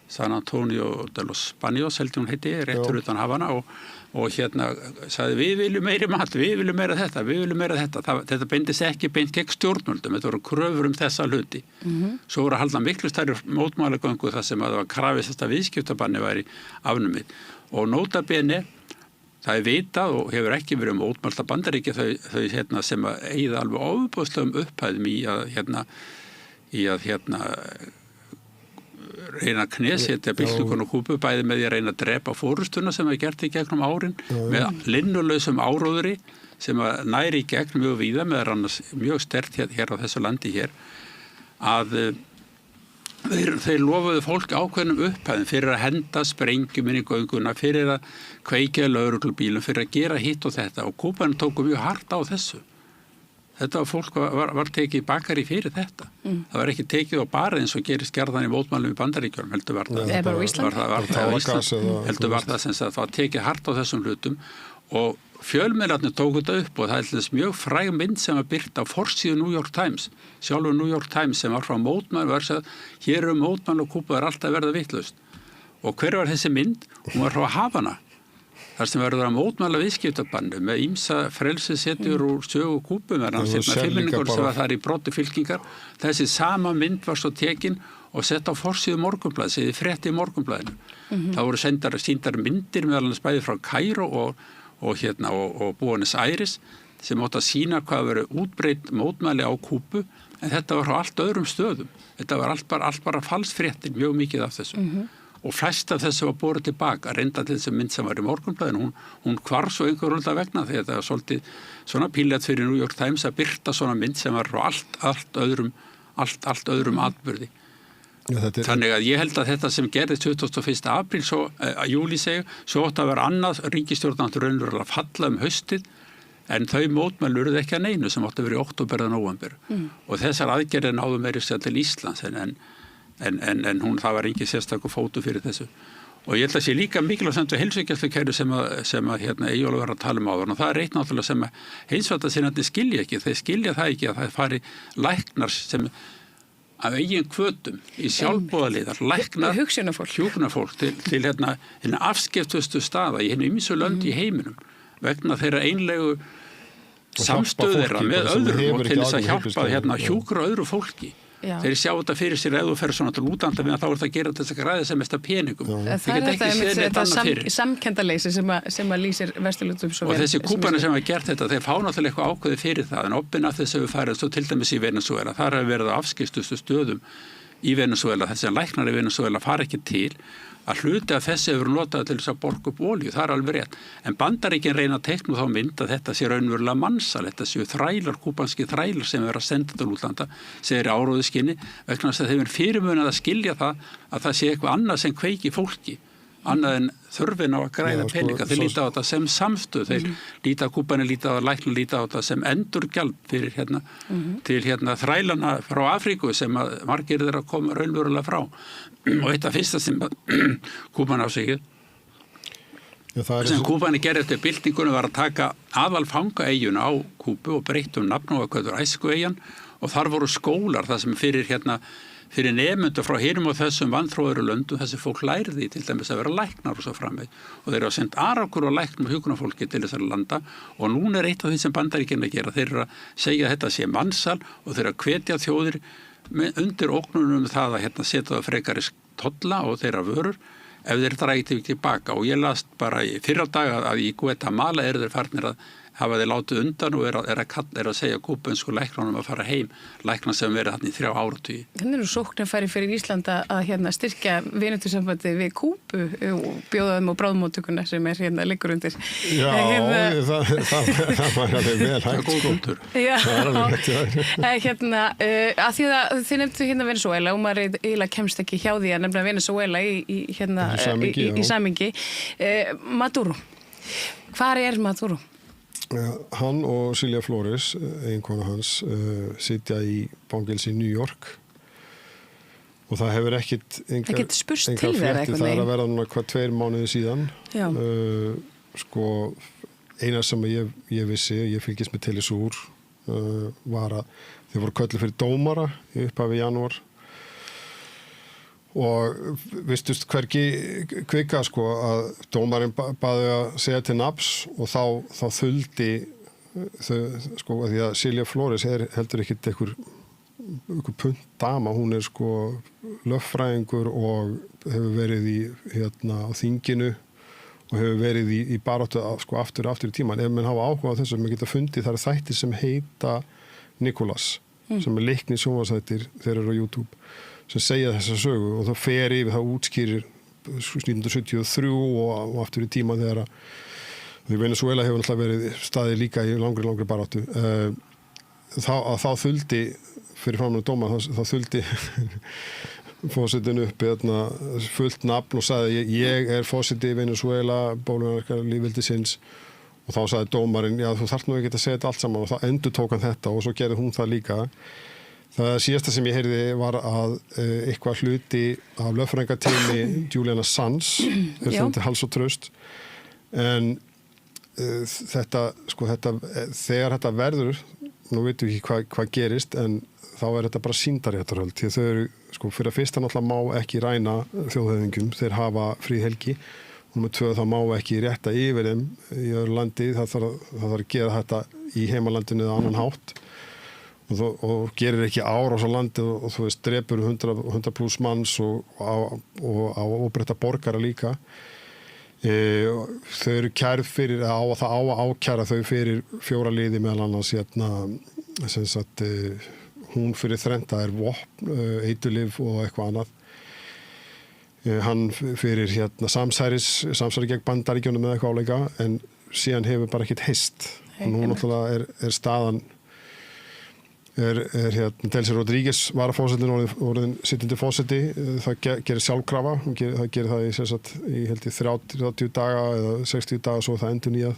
San Antonio de los Baños, held ég hún heiti, réttur utan Havana og hérna sagði við viljum meiri mat, við viljum meira þetta, við viljum meira þetta. Þetta beindist ekki beint gegn stjórnvöldum, þetta voru kröfur þessa hluti. Svo voru að halda miklu stærri mótmælagöngu þar sem að það var krafist þetta viðskiptabanni væri afnumið. Og nota bene, það vitað og hefur ekki verið mótmælt að Bandaríki þau hérna, sem að eyða alveg ofboðslegum upphæðum í að reyna að knesetja byltingun og Kúbu bæði með því að reyna að drepa fórustuna sem er gert í gegnum árin með linnulausum áróðri sem að næri í gegn mjög víða með annars mjög sterkt hér á þessu landi hér að þeir lofuðu fólk ákveðnum upphæðum fyrir að henda sprengjum inn í gönguna, fyrir að kveikja lögreglubílum, fyrir að gera hitt og þetta og Kúban tóku mjög hart á þessu. Þetta fólk var tekið bakari fyrir þetta. Það var ekki tekið á bara eins og gerist gjarnan í mótmælum í Bandaríkjunum, heldur var það. Bara á Íslandi? Heldur var það sem það var tekið hart á þessum hlutum og fjölmiðlarnir tóku þetta upp og það er þess mjög fræg mynd sem var birt á forsíðu New York Times, sjálfur New York Times sem var frá mótmæl og var hér mótmæl og Kúba alltaf verða vitlaust. Og hver var þessi mynd? Hún var frá Havana. Þar sem verður að mótmæla viðskiptabannu með ýmsa frelsisetjur úr sögu Kúbu með hans filmingur sem var þar í broti fylkingar. Þessi sama mynd var svo tekin og sett á forsíðu Morgunblaðs eða frétti í Morgunblaðinu. Það voru sýndar myndir meðal annars bæði frá Kaíró og Buenos Aires sem átt að sýna hvað verið útbreitt mótmæli á Kúbu en þetta var á allt öðrum stöðum. Þetta var allt bara falsfréttir, mjög mikið af þessu. Og flest af þessu var borið tilbaka, reynda til þessu mynd sem var í Morgunblaðinu, hún hvarf svo einhver rölda vegna því að það var svolítið svona píljat fyrir New York Times að byrta svona mynd sem var frá allt öðrum atburði. Þannig að ég held að þetta sem gerðist 21. apríl, júlí svo átt að vera annað ríkisstjórnandi raunverulega að falla haustið en þau mótmæli urðu ekki að neinu sem átt að vera í október eða nóvember. Og þessar aðgerðir náðu meiri sér til Íslands en það var ekki sérstakur fótu fyrir þessu. Og ég held að sé líka mikilvægt við heilsugæslukerfi sem að Eyjólfur var að tala áðan og það er eitt náttúrulega sem að heilsuverðarsinnarnir skilja ekki. Þeir skilja það ekki að það fari læknar sem af eigin hvötum í sjálfboðaliðar, læknar, hjúkrunarfólk til afskiptustu staða í henni ýmsu lönd í heiminum vegna þeirra einlegu samstöðu þeirra með öðrum og til þess að hjálpa hjúkra öðru fólki. Þeir sjá þetta fyrir sér ef þú fer svona til útlanda þá er það að gera þess að græða sem mest að peningum. Það er þetta samkenndarleysi sem að lýsir Vesturlöndum svo vel. Og þessi Kúbanar sem hafa gert þetta, þeir fá náttúrulega eitthvað ákveði fyrir það en obbin af þess að við farið svo til dæmis í Venezuela, þar hefur verið á afskiptustu stöðum í Venezuela, þessi læknar í Venezuela fara ekki til að hluti af þessi hefur notað til þess að borga upp olíu, það er alveg rétt. En Bandaríkin reyna að teikna þá mynd að þetta sé raunverulega mansal, þetta séu þrælar, kúbanski þrælar sem vera að senda til útlanda, segir áróðuskinni, vegna þess að þeir eru fyrirmunað að skilja að það sé eitthvað annað sem kveiki fólki, annað en þörfin á að græða peninga. Þeir líta á þetta sem samstöð, þeir Kúbanir líta á læknar líta á þetta sem endurgjald fyrir til þrælana frá Afríku sem að margir þeirra koma raunverulega frá. Og eitt af fyrsta sem Kúban ásegið sem Kúbanir gerði eftir byltingunum var að taka aðalfangaeyjuna á Kúbu og breyttum nafn og hvað er æskueyjan og þar voru skólar það sem fyrir nemendur frá hinum og þessum vanþróðuru löndum þessi fólk lærði til dæmis að vera læknar og svo framvegð og þeir eru að senda arakur og læknum og hjúkrunarfólki til þessari landa og núna er eitt af því sem Bandaríkin að gera, þeir eru að segja að þetta sé mansal og þeir eru að hvetja þjóðir undir ógnunum það að setja það frekari tolla og þeirra vörur ef þeir drægti ekki tilbaka og ég las bara í fyrra dag að í Guatemala eru þeir farnir að hafa þeir látið undan og er að segja kúbönsku læknunum að fara heim, læknar sem verið hann í 3 áratugi. Hvernig eru sóknarfæri fyrir Íslanda að styrkja vináttusambandi við Kúbu og bjóða þeim á bráðmóttökuna sem liggur undir? Já, það var alveg vel hægt sko. Að því að þið nefndu Venezuela og maður eiginlega kemst ekki hjá því að nefna Venezuela í samhengi. Maduro, hvar er Maduro? Hann og Silja Flores, eiginkona hans, sitja í fangelsi í New York og það hefur ekkit engar fréttir, það er að verða núna 2 mánuði síðan. Eina sem ég vissi, ég fylgist með Telesúr, var að þeir voru kölluð fyrir dómara í upphafi janúar og vistust hvergi kvika sko að dómarinn baði að segja til nafns og þá þuldi þau sko að því að Silja Flores heldur ekkert einhver puntdama, hún sko lögfræðingur og hefur verið í á þinginu og hefur verið í baráttu sko aftur í tíman. Ef menn hafa áhuga á þessu sem við geta fundið, það þættir sem heita Nicholas, sem leikni sjónvarpsþættir þeir eru á YouTube, sem segja þessa sögu og það fer yfir, það útskýrir 1973 og aftur í tíman þegar því Venezuela hefur náttúrulega verið staðið líka í langri baráttu. Þá þuldi fyrir framan dóma, þá þuldi fósitin upp fullt nafn og sagði ég fósiti í Venezuela, bóluverkar lífveldisins og þá sagði dómarinn, já þú þarft nú ekki að segja þetta allt saman og þá endurtók hann þetta og svo gerði hún það líka. Það síðasta sem ég heyrði var að eitthvað hluti af lögfræðingateimi Julian Assange til hals og traust en þetta þegar þetta verður, nú veitum við ekki hvað gerist en þá þetta bara sýndarréttarhöld því þau eru, fyrir að fyrsta náttúrulega má ekki ræna þjóðhöfðingjum, þeir hafa fríhelgi og með 2 þá má ekki rétta yfir þeim í öðru landi, það þarf að gera þetta í heimalandinu eða annan hátt og gerir ekki árás á landi og þú veist, drepur 100 pluss manns og á óbreytta borgara líka. Þau eru kærð fyrir, það á að ákæra þau fyrir 4 liði meðal annars sem sagt hún fyrir 3 vopn, eiturlyf og eitthvað annað. Hann fyrir samsæri gegn Bandaríkjunum með eitthvað áleika en síðan hefur bara ekkert heist. Nú náttúrulega er staðan Delcy Rodríguez varafósettin orðin sittandi fósetti, það gerir sjálfkrafa, það gerir það í held í 30 daga eða 60 daga svo það endur nýjað,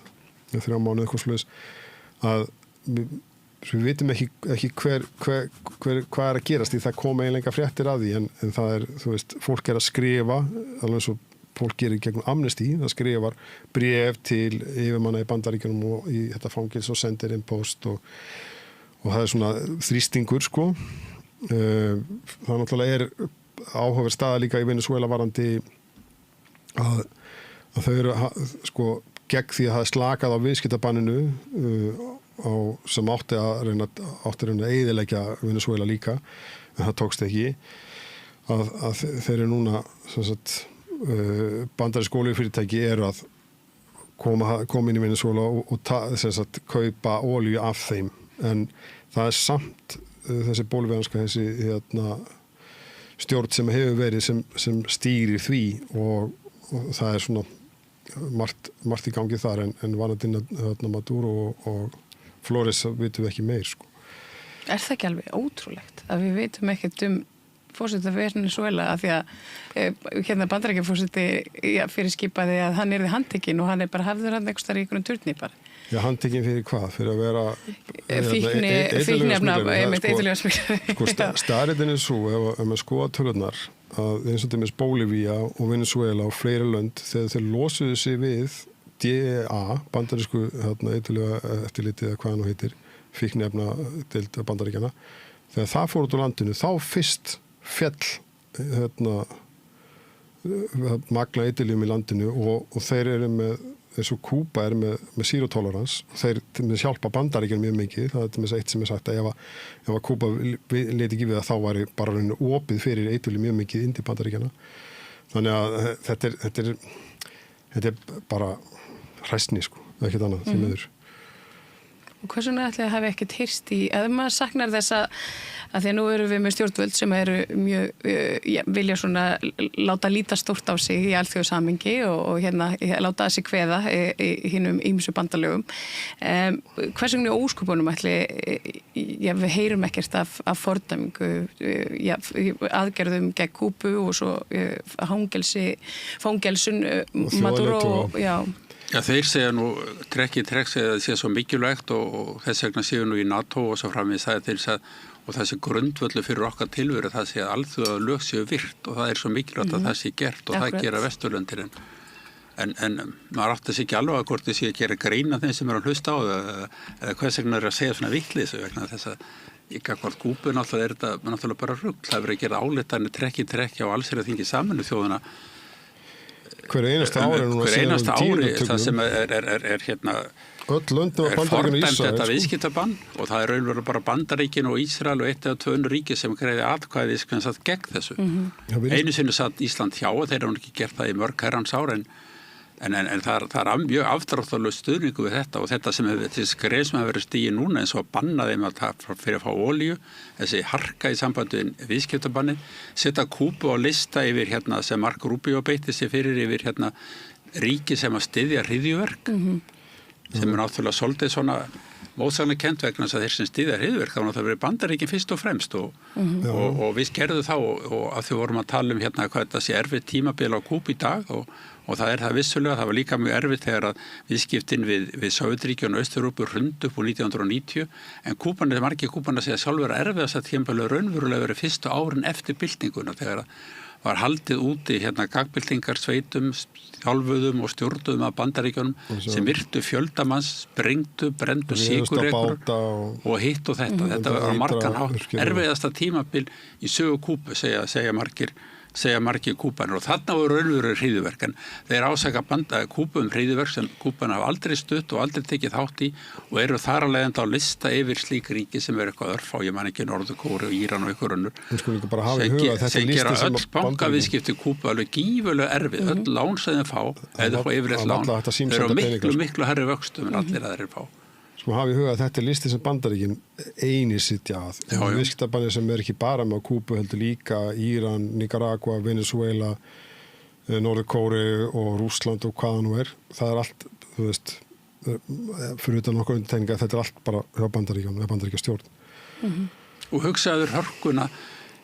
3 mánuð eitthvað sluðis, að við vitum ekki hvað að gerast því það koma eiginlega fréttir að því en það þú veist, fólk að skrifa alveg eins og fólk gerir gegnum Amnesty, það skrifar bréf til yfirmanna í Bandaríkjunum og í þetta fangils og sendir inn post og það svona þrýstingur sko. Það náttúrulega áhugaverð staða líka í Venezuela varandi að þau eru sko gegn því að það slakað á viðskiptabanninu sem átti að reyna að eyðileggja Venezuela líka en það tókst ekki að þeir eru núna bandarísk olíufyrirtæki eru að koma inn í Venezuela og kaupa olíu af þeim en það samt þessi bólivianska stjórn sem hefur verið sem stýrir því og það svona margt í gangi þar en vanandi Maduro og Flores vitum við ekki meir sko. Er það ekki alveg ótrúlegt að við vitum ekkert fósetta Venezuela af því að Bandaríkjafósetti fyrirskipaði að hann yrði handtekinn og hann bara hafður hann einhvers þar í einhverjum turni bara. Já, handtekinn fyrir hvað? Fyrir að vera fíknefna eiturlyfjasmygglari. Staðreyndin svo ef maður skoða tölurnar að eins og dæmis Bólivía og Venezuela og fleiri lönd þegar þeir losuðu sig við DEA, bandarísku eiturlyfjaeftirlitið eða hvað hann heitir, fíknefna deild Bandaríkjanna, þegar það fór út á landinu þá fyrst fjall magna eiturlyfjum í landinu og þeir eru með eins og Kúba með zero tolerance þeir hjálpa Bandaríkjunum mjög mikið það er eitt sem sagt að ef Kúba leiti ekki við að þá væri bara rauninu opið fyrir eiturlyf mjög mikið inn til Bandaríkjana þannig að þetta er bara hræsni sko, ekkert annað því miður. Og hversu ætli að hafa ekkert hyrst í að maður saknar þess að því að nú erum við með stjórnvöld sem eru mjög vilja svona láta líta stórt á sig í alþjóðsamengi og láta þessi kveða í hinum ýmsu bandalögum. Hvers vegna ósköpunum ætli við heyrum ekkert af fordæmingu aðgerðum gegn Kúbu og svo fangelsun Maduro og Já, þeir segja nú, trekk segja að það sé svo mikilvægt og þess vegna séu nú í NATO og svo framvegis það þeir segja og þessi grundvöldu fyrir okkar tilveru það sé að alþjóða lög séu virt og það er svo mikilvægt að það sé gert og það gera Vesturlöndir en maður átti sig ekki alveg að hvort þið sé að gera grína þeim sem eru að hlusta á eða hvers vegna er að segja svona vittleysu vegna þess að í gagvart Kúbu náttúrulega er þetta náttúrulega bara rugl. Það verið að gera álitanir trekki á allsherjarþingi Sameinuðu þjóðanna. Hver einasta ári það sem er hérna öll löndum að Bandaríkjunum og Ísrael þetta viðskiptabann og það er raunverulega bara Bandaríkin og Ísrael og 1 eða 2 önnur ríki sem greiði atkvæði gegn þessu. Einu sinni satt Ísland hjá og þeir hafa ekki gert það í mörg herrans ár en það er mjög afdráttarlaus stuðningu við þetta og þetta sem þessi skref sem hefur verið stigið núna eins og að banna þeim fyrir að fá olíu, þessi harka í sambandi við viðskiptabanni, setja Kúbu á lista yfir hérna sem Marco Rubio beitti sig fyrir yfir hérna ríki sem að styðja hryðjuverk sem er náttúrulega svolítið svona mótsagnlega kennt vegna þess að þeir sem styðja hryðjuverk þá náttúrulega verið Bandaríkin fyrst og fremst og við gerðum þá og að þau vorum að tala hérna hvað þetta sé erfitt tímabil á Kúbu í dag og það er það vissulega, það var líka mjög erfitt þegar að viðskiptin við Sovétríkjun og Austurúpu hrundu upp úr 1990 en margir Kúbanar segja sjálfur að erfiðast að tímabili raunverulega verið fyrstu árin eftir byltinguna þegar var haldið úti hérna gagnbyltingar sveitum, þjálfuðum og stjórnuðum af Bandaríkjunum sem virtu fjöldamanns, brengdu, brendu sykurrekur og hitt og þetta. Þetta var margan hátt erfiðasta tímabil í sögu Kúbu, segja margir Kúbanar og þarna voru raunverulega hryðjuverk en þeir ásaka Kúbu hryðjuverk sem Kúbanar hafa aldrei stutt og aldrei tekið þátt í og eru þar að leiðandi á lista yfir slík ríki sem eru eitthvað örfá, ég man ekki Norður-Kóru og Íran og ykkur önnur sem gera öll bankaviðskipti Kúbu alveg gífurlega erfið, öll lán sem þeir fá eða fá yfirleitt lán, þeir eru miklu herri vöxtum en allir að þeir fá. Sko hafi í huga að þetta er listi sem Bandaríkin einir sitja að. Viðskiptabanni sem er ekki bara með Kúbu heldur líka Íran, Nicaragua, Venezuela, Norður-Kóru og Rússland og hvaða nú er. Það er allt, þú veist, fyrir utan okkur undirtegninga, þetta er allt bara hjá Bandaríkjum, eða Bandaríkjastjórn. Og hugsaður hörkuna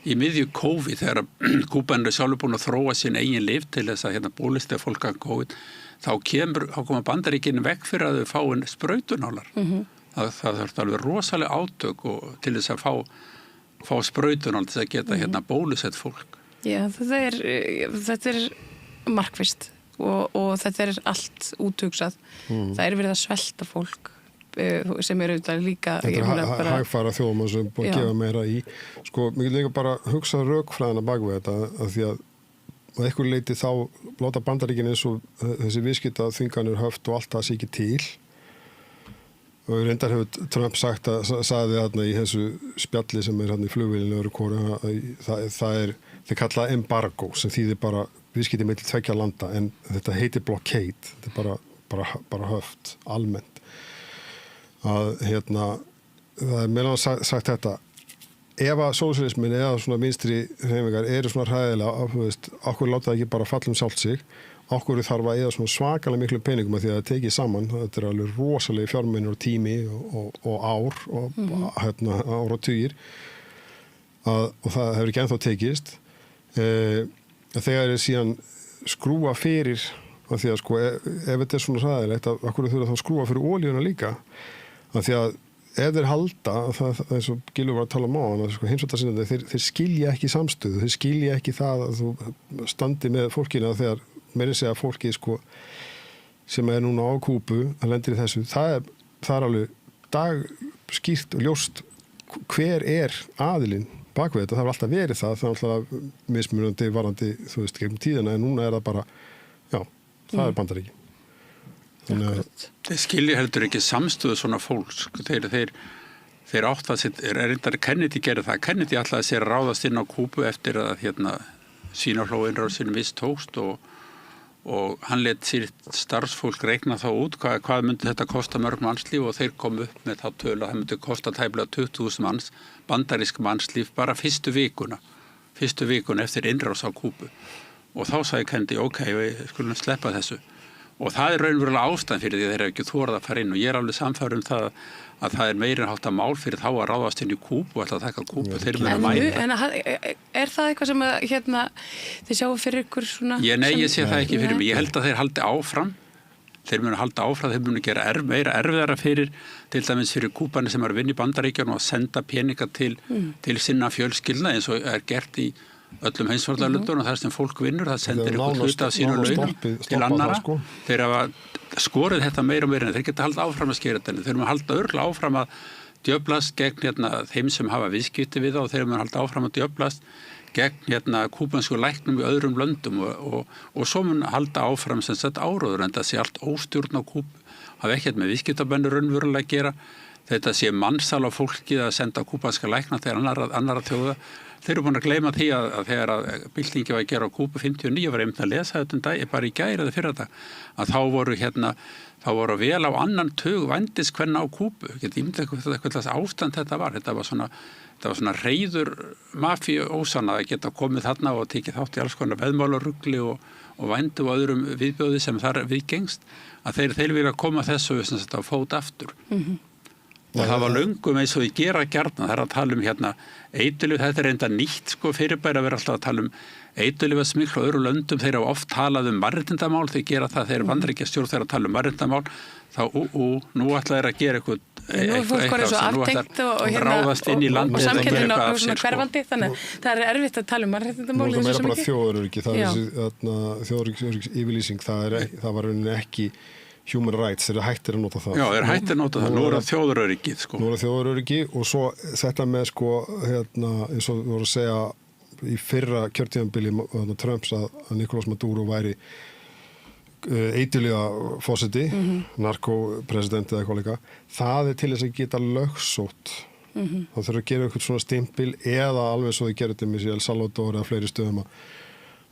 í miðju COVID þegar Kúbanir er sjálfur búin að þróa sín eigin lyf til þess að bólusetja fólk af COVID þá koma Bandaríkinn vekk fyrir að þau fáin sprautunálar. Það þurft alveg rosalega átök til þess að fá sprautunál til að geta bólusett fólk. Já, þetta er markvisst og þetta er allt úthugsað. Það er verið að svelta fólk sem eru auðvitað líka... Þetta er hægfara þjóðum sem búið að gefa meira í. Sko, mér líka bara hugsa rökfræðina bak við þetta að því að eitthvað leiti þá láta Bandaríkin eins og þessi viðskipta þvinganir höft og allt það sé ekki til og reyndar hefur Trump sagði þarna í þessu spjalli sem er hann í flugvélinu öðru kóru það er, þeir kalla embargo sem þýðir bara viðskipti með til 2 landa en þetta heitir blockade, þetta er bara höft, almennt að það er meðan sagt þetta ef að sósíalismin eða svona vinstri hreyfingar eru svona hræðilega, þú veist, okkur láta það ekki bara falla sjálft sig, okkur þarf að eða svona svakalega miklu peningum að því að það tekið saman, þetta er alveg rosalega fjármunir og tími og ár og áratugir og það hefur ekki ennþá tekist þegar er síðan skrúa fyrir að því að sko, ef þetta er svona hræðilegt, okkur þurfa þá skrúa fyrir olíuna líka, að því að ef þeir halda, það er svo Gylfi var að tala á hann, sko, heimsvöldarsinnandi, þeir skilja ekki samstöðu, þeir skilja ekki það að þú standi með fólkina þegar meira segja fólki sko, sem er núna á Kúbu að lendir í þessu, það er alveg dagskýrt og ljóst hver er aðilinn bak við þetta, það var alltaf verið það er alltaf mismunandi varandi, þú veist, gegnum tíðina, en núna er það bara, já, það er Bandaríkin. Þeir skilja heldur ekki samstöðu svona fólks. Þeir átt að reyndar Kennedy gerði það. Kennedy ætlaði sér að ráðast inn á Kúbu eftir að Sýnaflóinnrásin mistókst og hann lét sér starfsfólk reikna þá út hvað myndi þetta kosta mörg mannslíf og þeir kom upp með það tölu að það myndi kosta tæplega 20.000 manns, bandarísk mannslíf bara fyrstu vikuna eftir innrás á Kúbu. Og þá sagði Kennedy, ok, við skulum sleppa þessu. Og það er raunverulega ástæðan fyrir því að þeir eru ekki þorað að fara inn og ég er alveg samfærum það að það er meira hátt að mál fyrir þá að ráðast inn í Kúbu og ætla að taka Kúbu, þeir munu að mæta. En er það eitthvað sem þið sjáu fyrir ykkur svona? Nei, ég sé það ekki fyrir mig. Ég held að þeir haldi áfram. Þeir munu halda áfram, þeir munu gera meira erfiðara fyrir, til dæmis fyrir Kúbani sem er að vinna í Bandaríkjunum og senda peninga til sinna fjölskyldna eins og er gert í öllum heimsvartalöndunum og þar sem fólk vinnur, það sendir ykkur hluta af sínum launum til annara. Þeir hafa skorið þetta meira og meira, þeir geta halda áfram að skera þetta, þeir eru að halda örgla áfram að djöflast gegn þeim sem hafa viðskipti við og þeir mun halda áfram að djöflast gegn kúbansku læknum í öðrum löndum og svo mun halda áfram sem sagt áróður en það sé allt óstjórn á Kúbu, hafa ekkert með viðskiptabönnur raunverulega að gera, þetta sé mannsal á fólkið að senda kúbanska lækna þegar annara þjóða. Þeir eru búin að gleyma því að þegar byltingi var að gera á Kúbu 59 var einmitt að lesa þetta bara í gær eða fyrir þetta, að þá voru vel á annan tug vændiskvenna á Kúbu. Getið ímyndað eitthvað ástand þetta var svona reiður mafíu ósanna að geta komið þarna og tekið þátt í alls konar veðmálarugli og vændu og öðrum viðbjóði sem þar viðgengst, að þeir vilja koma þessu á fót aftur. Og það var löngum eins og í gera gjarnan, það er að tala eiturlyf, þetta er enda nýtt fyrirbæri að vera alltaf að tala eiturlyfasmygl og öðru löndum, þeir hafa oft talað mannréttindamál, þeir gera það, þeir Bandaríkjastjórn þeir að tala mannréttindamál, þá nú ætla þeir að gera eitthvað sem ráðast inn í landið og samkeppnin á svona hverfaldi, þannig það er erfitt að tala mannréttindamál. Það er bara þjóðaröryggi, það er þjóðaröryggs yfirlýsing, það var ekki human rights, þeir eru hættir að nota það. Já, þeir eru hættir að nota það, nú er það þjóðaröryggið. Nú er það þjóðaröryggi og svo þetta með eins og við vorum að segja í fyrra kjörtíðanbili Trumps að Nicolás Maduro væri eiturlyfja forseti, narkopresident eða eitthvað líka, það er til þess að geta lögsótt. Það þurfa að gera eitthvað svona stimpil eða alveg svo þau gerðu til El Salvador eða fleiri stöðum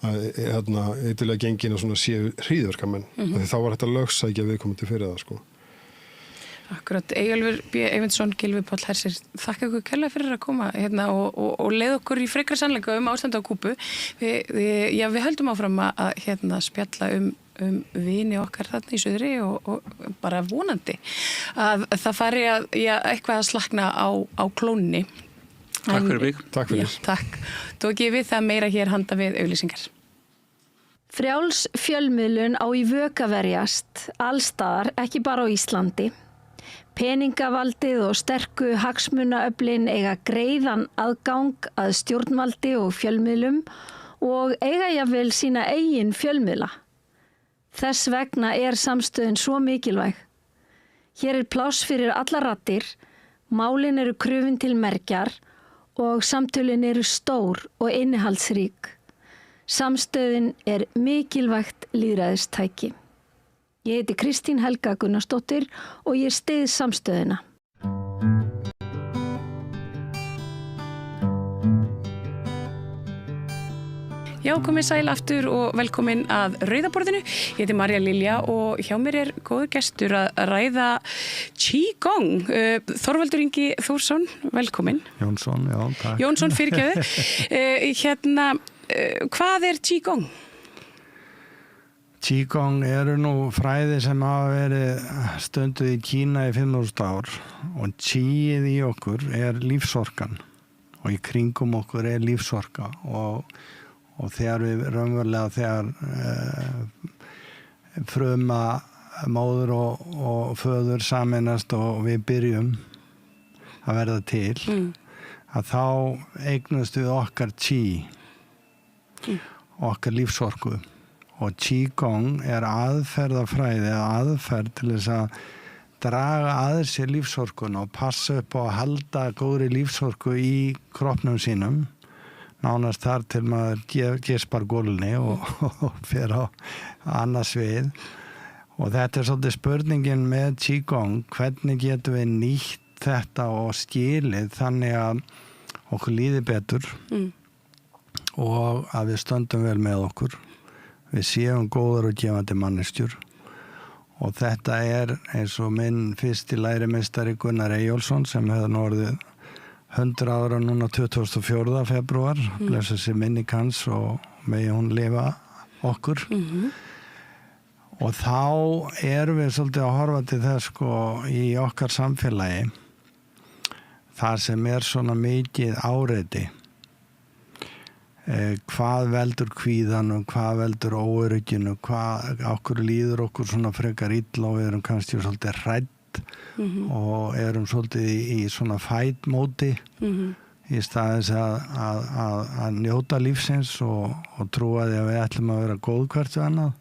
að eiturlyfja gengina svona séu hríðverkamenn. Þá var þetta lögsækja viðkomandi fyrir það, Akkurat, Eyjólfur B. Eyvindsson, Gylfi Páll Hersir, þakka ykkur kærlega fyrir að koma og leið okkur í frekra sannleika ástand á Kúbu. Við höldum áfram að spjalla vini okkar þarna í suðri og bara vonandi að það fari eitthvað að slakna á klónni. Takk fyrir mig. Takk fyrir. Takk. Tók ég við það meira hér handa við auglýsingar. Frjáls fjölmiðlun á í vök að verjast allstaðar, ekki bara á Íslandi. Peningavaldið og sterku hagsmunaöflin eiga greiðan aðgang að stjórnvaldi og fjölmiðlum og eiga jafnvel sína eigin fjölmiðla. Þess vegna er samstöðin svo mikilvæg. Hér er pláss fyrir alla raddir, málin eru krufin til mergjar og samtölin eru stór og innihaldsrík. Samstöðin er mikilvægt lýðræðistæki. Ég heiti Kristín Helga Gunnarsdóttir og ég styð samstöðina. Já, komið sæl aftur og velkomin að Rauðaborðinu. Ég heiti Marja Lilja og hjá mér er góður gestur að ræða Qigong. Þorvaldur Ingi Þórsson, velkomin. Jónsson, já, takk. Jónsson, fyrirgefðu. Hvað er Qigong? Qigong eru nú fræði sem hafa verið stunduð í Kína í 5.000 ár og Qi-ið í okkur er lífsorkan og í kringum okkur er lífsorka og þegar við raunverulega fruma móður og föður sameinast og við byrjum að verða til að þá eignast við okkar Qi, okkar lífsorku. Og Qigong er aðferðafræði eða aðferð til þess að draga að sér lífsorkun og passa upp á að halda góðri lífsorku í kroppnum sínum, nánast þar til maður gespar gólunni og fer á annað svið. Og þetta er svolítið spurningin með Qigong, hvernig getum við nýtt þetta og skilið þannig að okkur líði betur og að við stöndum vel með okkur. Við séum góðar og gefandi manneskjur og þetta er eins og minn fyrsti lærimeistari Gunnar Eyjólfsson sem hefði orðið 100 ára núna 24. febrúar, blessa sér minning hans og megi hún lifa okkur. Og þá erum við svolítið að horfa til þess í okkar samfélagi þar sem er svona mikið áreiti. Hvað veldur kvíðanum, hvað veldur óörygginu, okkur líður okkur svona frekar illa og við erum kannski svolítið hrædd og erum svolítið í svona fight móti í staðins að njóta lífsins og trúa því að við ætlum að vera góð hvert við annað.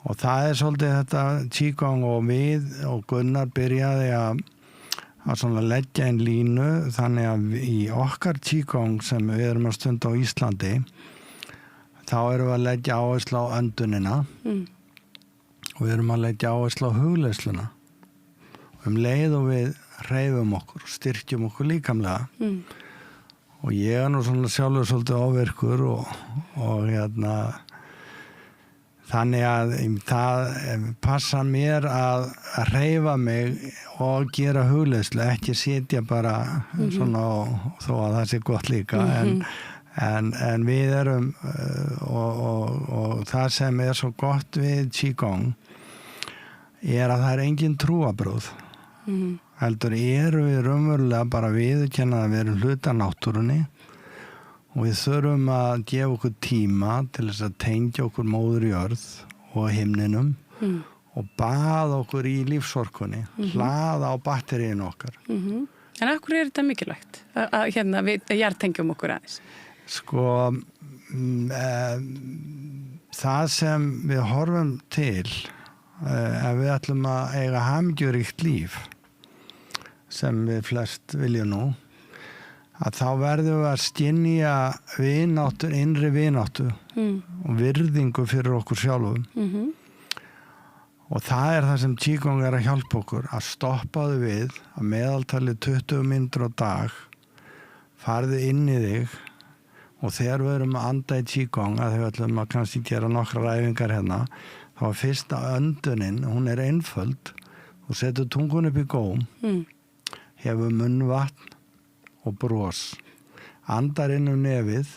Og það er svolítið þetta Qigong og við og Gunnar byrjaði að svona leggja inn línu þannig að í okkar qigong sem við erum að stunda á Íslandi þá erum við að leggja áherslu á öndunina og við erum að leggja áherslu á hugleiðsluna leið og við hreyfum okkur og styrkjum okkur líkamlega og ég nú svona sjálfur svolítið ofvirkur og þannig að það passa mér að hreyfa mig og gera hugleiðslu, ekki sitja bara svona þó að það sé gott líka en við erum og það sem svo gott við qigong að það engin trúarbrögð heldur við raunverulega bara viðurkenna að við erum hluti af náttúrunni og við þurfum að gefa okkur tíma til þess að tengja okkur móður jörð og himninum og baða okkur í lífsorkunni hlaða á batteríinu okkar En af hverju þetta mikilvægt að við jarðtengjum okkur aðeins? Sko það sem við horfum til ef við ætlum að eiga hamingjuríkt líf sem við flest viljum nú að þá verðum við að skynja vináttur, innri vináttu og virðingu fyrir okkur sjálfum og það það sem qigong að hjálpa okkur að stoppa þau við að meðaltali 20 mínútur á dag farðu inn í þig og þegar við erum að anda í qigong að við ætlum að kannski gera nokkra ræfingar hérna þá fyrsta öndunin, hún einföld og setur tungun upp í góm hefur munnvatn og bros andar inn nefið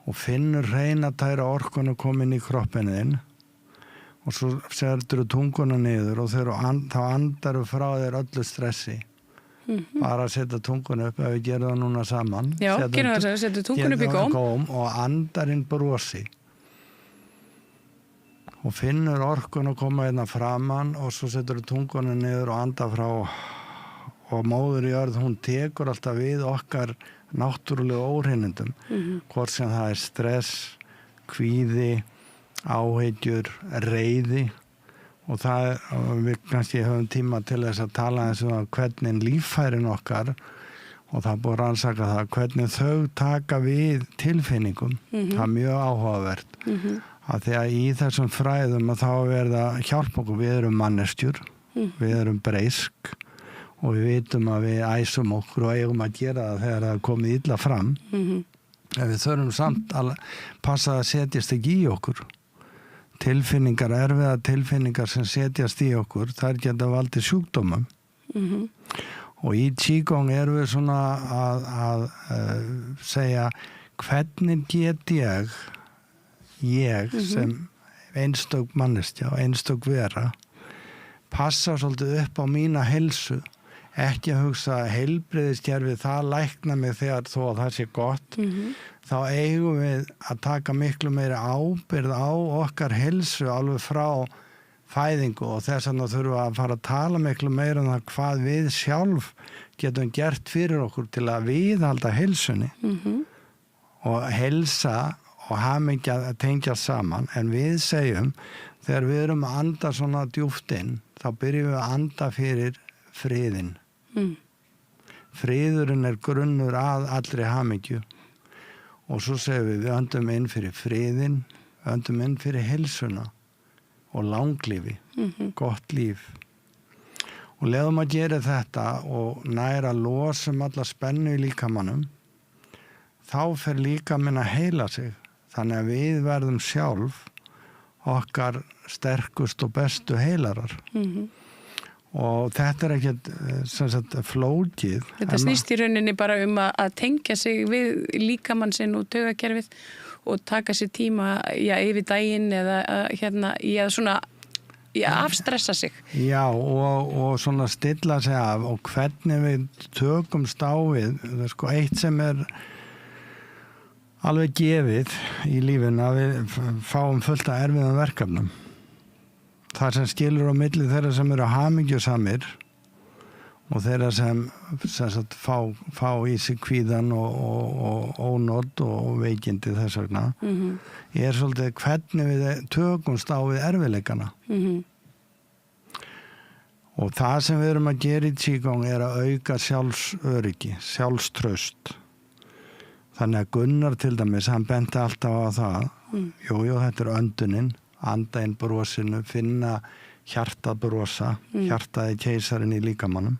og finnur hreina tæra orkunu komin í kroppinu þinn og svo setur tunguna niður og þá andar frá þér öllu stressi bara að setja tunguna upp ef við gerum það núna saman Já, gerum það að setja tunguna upp í góm og andar inn brosi og finnur orkun að koma hérna framan og svo setur tunguna niður og andar frá og móður jörð, hún tekur alltaf við okkar náttúrulega óhreinindum hvort sem það stress, kvíði, áhyggjur, reiði og við kannski höfum tíma til þess að tala eins og hvernig líffærin okkar og það búið að rannsaka það hvernig þau taka við tilfinningum það mjög áhugavert að því að í þessum fræðum að þá verða hjálpa okkur, við erum manneskjur við erum breisk og við vitum að við æsum okkur og eigum að gera það þegar það komið illa fram en við þurfum samt að passa að setjast ekki í okkur tilfinningar, erfiða tilfinningar sem setjast í okkur þær geta valdið sjúkdómum og í qigong erum við svona að segja hvernig get ég sem einstök manneskja og einstök vera passa svolítið upp á mína heilsu ekki að hugsa heilbrigðiskerfið það lækna mig þegar þó að það sé gott þá eigum við að taka miklu meiri ábyrgð á okkar heilsu alveg frá fæðingu og þess vegna þurfum við að fara að tala miklu meira það hvað við sjálf getum gert fyrir okkur til að viðhalda heilsunni og heilsa og hamingja að tengja saman en við segjum þegar við erum að anda svona djúpt inn þá byrjum við að anda fyrir friðin friðurinn grunnur að allri hamingju og svo segjum við öndum inn fyrir friðin öndum inn fyrir heilsuna og langlífi gott líf og leiðum að gera þetta og næra losum alla spennu í líkamannum þá fer líkaminn að heila sig þannig að við verðum sjálf okkar sterkust og bestu heilarar og þetta ekkert sem sagt flókið Þetta snýst í rauninni bara að tengja sig við líkamann sinn og taugakerfið og taka sér tíma yfir daginn eða í að svona afstressa sig Já og svona stilla sig af og hvernig við tökumst á við sko eitt sem alveg gefið í lífinu að við fáum fullt af erfiðum verkefnum það sem skilur á milli þeirra sem eru hamingjusamir og þeirra sem sagt, fá í sig kvíðan og ónot og veikindi þess vegna svolítið hvernig við tökumst á við erfiðleikana Og það sem við erum að gera í Qigong er að auka sjálfsöryggi, sjálfstraust. Þannig að Gunnar til dæmis, hann benti alltaf á það, jú, þetta er öndunin, anda inn brosinu, finna hjartað brosa, hjartaði keisarinn í líkamannum.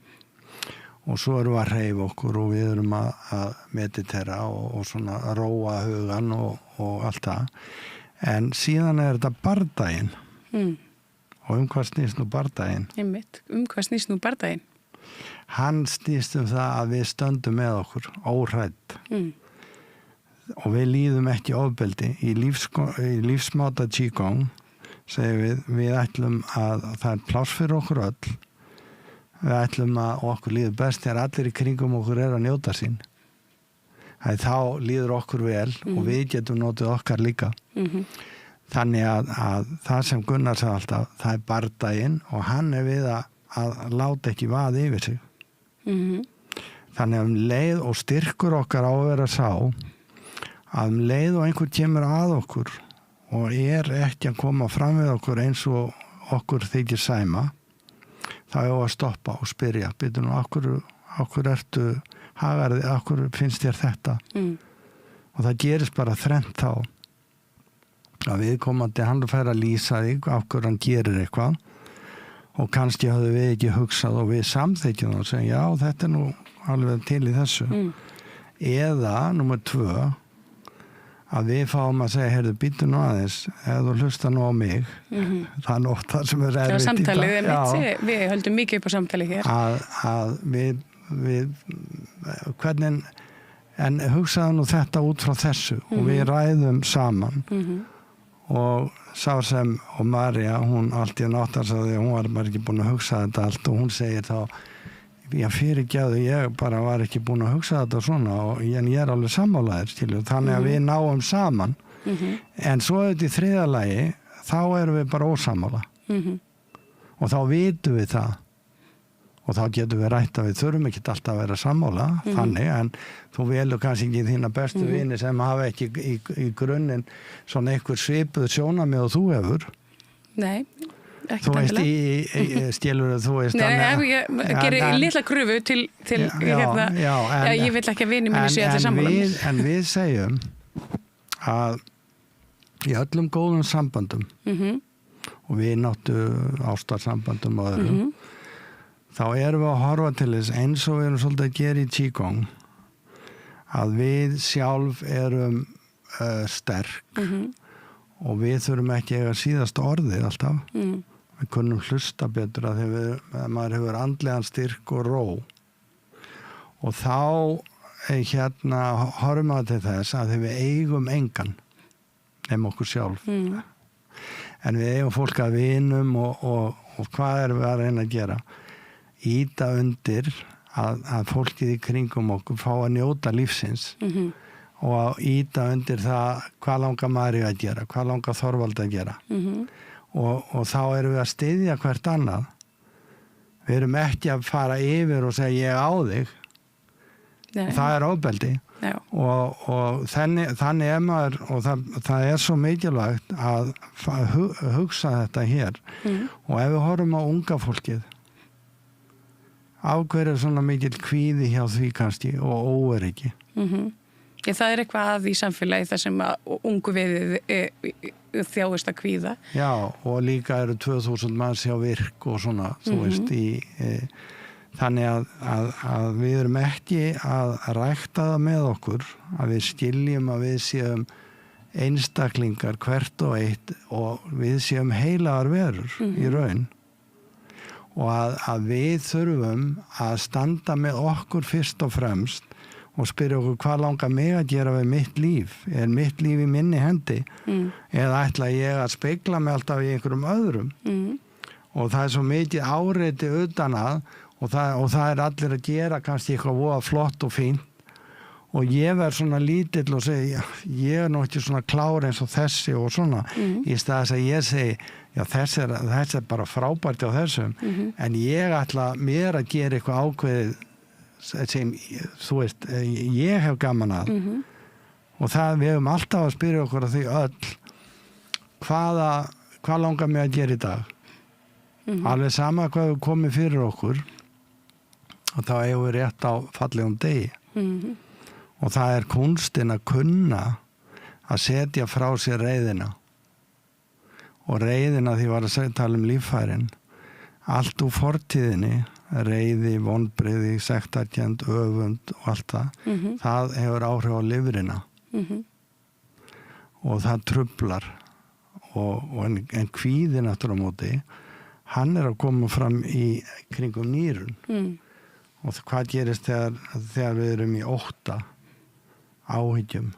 Og svo erum við að hreyfa okkur og við erum að meditera og svona róa hugan og allt það. En síðan er þetta bardaginn. Og hvað snýst nú bardaginn? Einmitt, hvað snýst nú bardaginn? Hann snýst það að við stöndum með okkur, óhrædd. Og við líðum ekki ofbeldi. Í lífsmáta Qigong segir við ætlum að það er pláss fyrir okkur öll. Við ætlum að okkur líður best þegar allir í kringum okkur að njóta sín. Þá líður okkur vel og við getum notið okkar líka. Þannig að það sem Gunnar sagði alltaf, það er bardaginn og hann er við að láta ekki vaða yfir sig. Þannig að leið og styrkur okkar á að vera sá, að leið og einhver kemur að okkur og ekki að koma fram við okkur eins og okkur þykir sæma, þá er að stoppa og spyrja, byrju nú, okkur ertu hagarði, okkur finnst þér þetta? Og það gerist bara þrennt þá. Að viðkomandi hann fær að lýsa því okkur hann gerir eitthvað og kannski hafðu við ekki hugsað og við samþykjum það og segjum, já, þetta er nú alveg til í þessu. Eða, númer 2, að við fáum að segja, heyrðu, býttu nú aðeins, eða þú hlusta nú á mig, það er nótt það sem er erfitt í það. Samtalið, við höldum mikið upp á samtalið hér. Að við hvernig, en hugsaðu nú þetta út frá þessu og við ræðum saman og sá sem, og Marja, hún allt í náttar sagði, hún var bara ekki búin að hugsa þetta allt og hún segir þá, já, fyrirgefðu, ég bara var ekki búin að hugsa þetta svona en ég er alveg sammálaður, skilju, þannig að við náum saman en svo auðvitað í þriðja lagi þá erum við bara ósammála og þá vitum við það og þá getum við rætt að við þurfum ekki alltaf að vera sammála þannig, en þú velur kannski ekki þína bestu vini sem hafa ekki í grunninn svona einhver svipuð sjónarmið og þú hefur. Nei, þú veist, skilur þú veist. Nei, ég gerir litla kröfu til hérna, ég vil ekki að vini mínu sé allir sammála. En við segjum að í öllum góðum sambandum og við náttu ástarsambandum og öðrum, þá erum við að horfa til þess eins og við erum svolítið að gera í Qigong að við sjálf erum sterk og við þurfum ekki að eiga síðasta orðið alltaf. Við kunnum hlusta betur að maður hefur andlegan styrk og ró og þá hérna horfum við til þess að við eigum engan nema okkur sjálf en við eigum fólk að vinum og hvað erum við að reyna að gera? Íta undir að fólkið í kringum okkur fá að njóta lífsins og að íta undir það hvað langar Marju að gera, hvað langar Þorvald að gera og þá erum við að styðja hvert annað. Við erum ekki að fara yfir og segja ég á þig. Það er ofbeldi og þannig er maður og það er svo mikilvægt að hugsa þetta hér og ef við horfum á unga fólkið af hverju er svona mikil kvíði hjá því kannski og óöryggi. Það er eitthvað að í samfélagi þar sem ungu við þjáist að kvíða. Já, og líka eru 2000 manns hjá virk og svona, þú veist, þannig að við erum ekki að rækta það með okkur, að við skiljum að við séum einstaklingar hvert og eitt og við séum heilagar verur í raun. Og að við þurfum að standa með okkur fyrst og fremst og spyrja okkur hvað langar mig að gera við mitt líf? Er mitt líf í minni hendi? Eða ætla ég að spegla mig alltaf í einhverjum öðrum? Og það er svo mikið áreiti utan að og það er allir að gera kannski eitthvað voða flott og fínt og ég verð svona lítill og segi ég er nú ekki svona klár eins og þessi og svona í stað þess að ég segi já þessi er bara frábært á þessum en ég ætla mér að gera eitthvað ákveðið sem þú veist ég hef gaman að og það við höfum alltaf að spyrja okkur að því öll hvað langar mig að gera í dag alveg sama hvað við komið fyrir okkur og þá eigum við rétt á fallegum degi og það er kunstinn að kunna að setja frá sér reiðina og reiðina því var að tala líffærin allt úr fortíðinni reiði, vonbrigði, sektarkennd, öfund og allt það það hefur áhrif á lifrina og það truflar en kvíði náttúrulega móti hann er að koma fram í kringum nýrun og hvað gerist þegar við erum í ótta áhyggjum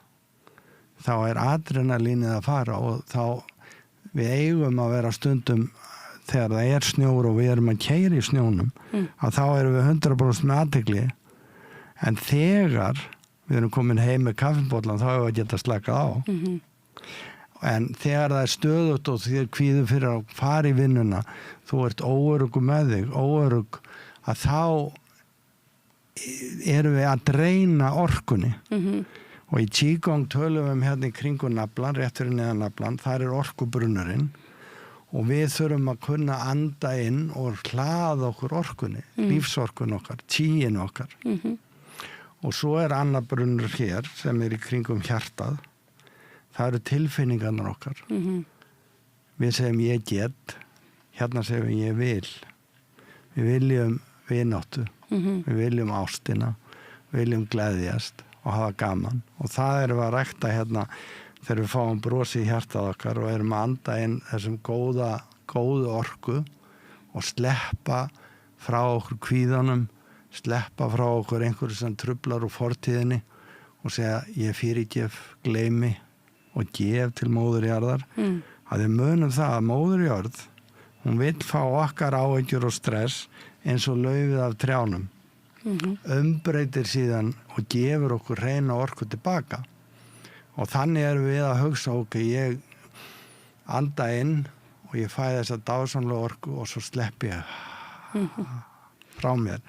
þá er adrenalínið að fara og þá við eigum að vera stundum þegar það er snjór og við erum að keyra í snjónum að þá erum við 100% með athygli en þegar við erum komin heim með kaffibollan þá erum við að geta slakað á en þegar það er stöðugt og þér kvíður fyrir að fara í vinnuna þú ert óöruggur með þig óörugg að þá erum við að dreina orkunni og í Qigong tölum við hérna í kringu naflan rétt fyrir neðan naflan, þar er orkubrunnurinn og við þurfum að kunna anda inn og hlaða okkur orkunni, lífsorkun okkar, tíin okkar. Og svo er annar brunnur hér sem er í kringum hjartað. Það eru tilfinningarnar okkar. Við segjum ég get, hérna segjum ég vil. Við viljum vináttu, við viljum ástina, við viljum gleðjast og hafa gaman. Og það erum við að rækta hérna þegar við fáum brosi í hjartað okkar og erum að anda inn þessum góðu orku og sleppa frá okkur kvíðanum, sleppa frá okkur einhverju sem truflar úr fortíðinni og segja ég fyrirgef, gleymi og gef til móðurjarðar. Að við munum það að móðurjörð, hún vill fá okkar áhyggjur og stress eins og laufið af trjánum. Umbreytir síðan og gefur okkur hreina orku tilbaka. Og þannig erum við að hugsa ég anda inn og ég fæ þessa dásamlega orku og svo slepp ég frá mér.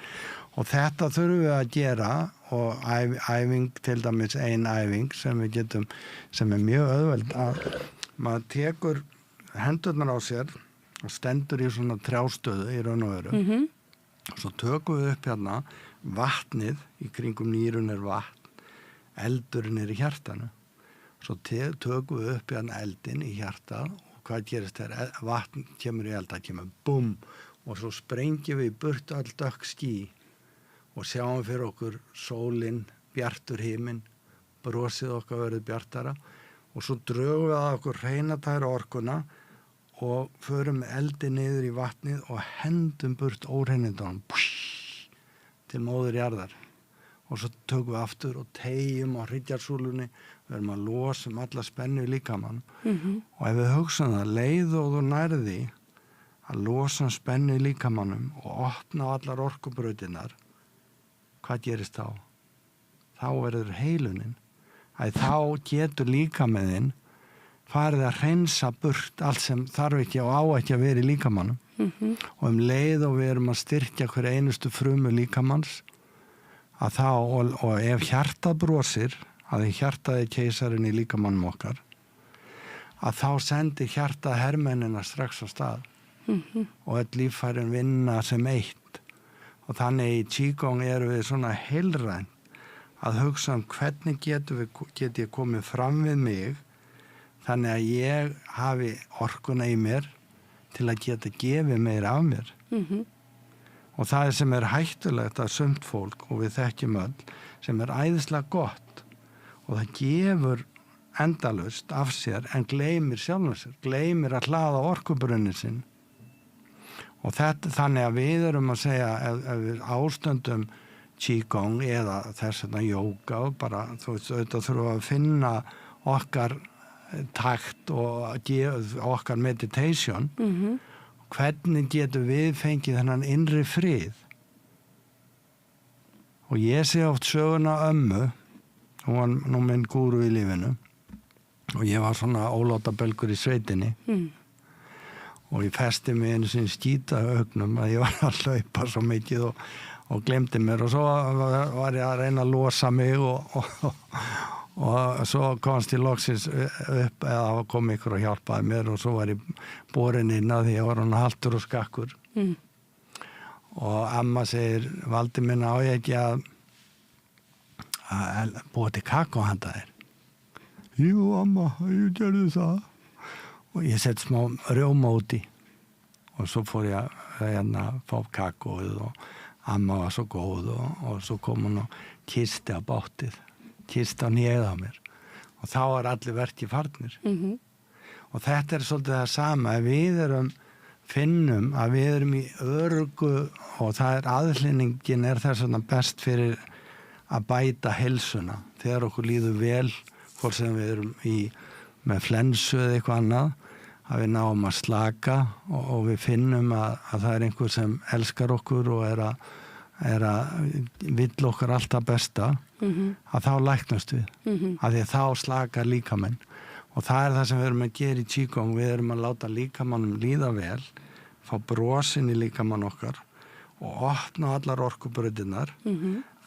Og þetta þurfum við að gera og æfing, til dæmis ein æfing sem við getum, sem er mjög auðveld að maður tekur hendurnar á sér og stendur í svona trjástöðu í raun og veru. Og svo tökum við upp hérna vatnið, í kringum nýrun er vatn, eldurinn er í hjartanu. Svo tökum við upp hérna eldin í hjartað og hvað gerist þegar vatn kemur í eld, það kemur búm og svo sprengjum við burt öll dökk ský og sjáum fyrir okkur sólinn, bjartur himinn, brosið okkar verður bjartara og svo drögum við að okkur hreinatæra orkuna og förum eldin niður í vatnið og hendum burt óhreinindunum til móðurjarðar. Og svo tökum við aftur og tegjum á hryggjarsúlunni, við erum að losa alla spennu í líkamann. Og ef við hugsaum það, leið og þú nærði að losa spennu í líkamannum og opna á allar orkubrautinnar, hvað gerist þá? Þá verður heilunin. Þá getur líkamanninn farið að hreinsa burt allt sem þarf ekki og á ekki að vera í líkamannum. Og leið og við erum að styrkja hver einustu frumu líkamanns, að þá, og ef hjartað brosir, að hjartað er keisarinn í líkamannum okkar, að þá sendir hjartað hermennina strax á stað og öll líffærin vinna sem eitt. Og þannig í Qigong erum við svona heilræn að hugsa hvernig get ég komið fram við mig þannig að ég hafi orkuna í mér til að geta gefið meira af mér. Og það sem er hættulegt að sumt fólk, og við þekkjum öll, sem er æðislega gott og það gefur endalaust af sér en gleymir sjálfum sér, gleymir að hlaða orkubrunnin sinn. Og þannig að við erum að segja, ef við ástundum Qigong eða þess vegna jóga, bara þú veist, auðvitað þurfum að finna okkar takt og okkar meditation, hvernig getum við fengið þennan innri frið? Og ég sé oft söguna ömmu, hún var nú minn gúru í lífinu og ég var svona ólátabelgur í sveitinni og ég festi mig einu sinni skýta augnum að ég var að hlaupa svo mikið og glemdi mér og svo var ég að reyna að losa mig og svo komst ég loksins upp eða kom ykkur og hjálpaði mér og svo var ég borin inn að því ég var hann haltur og skakkur og amma segir Valdimir á ég ekki að búa til kakó handa þér. Jú, amma, ég gerði það. Og ég sett smá rjóma úti og svo fór ég að fá kakóið og amma var svo góð og svo kom hún og kisti á bátið, kisti á nýið á mér og þá var allir verki farnir. Og þetta svolítið það sama, við finnum að við í öruggu og það aðhlynningin þess vegna best fyrir að bæta heilsuna þegar okkur líður vel hvort sem við með flensu eða eitthvað annað að við náum að slaka og við finnum að það einhver sem elskar okkur og vill okkar alltaf besta að þá læknast við að því að þá slakar líkaminn og það það sem við erum að gera í Qigong, við erum að láta líkamannum líða vel fá brosin í líkamann okkar og opna allar orkubrautirnar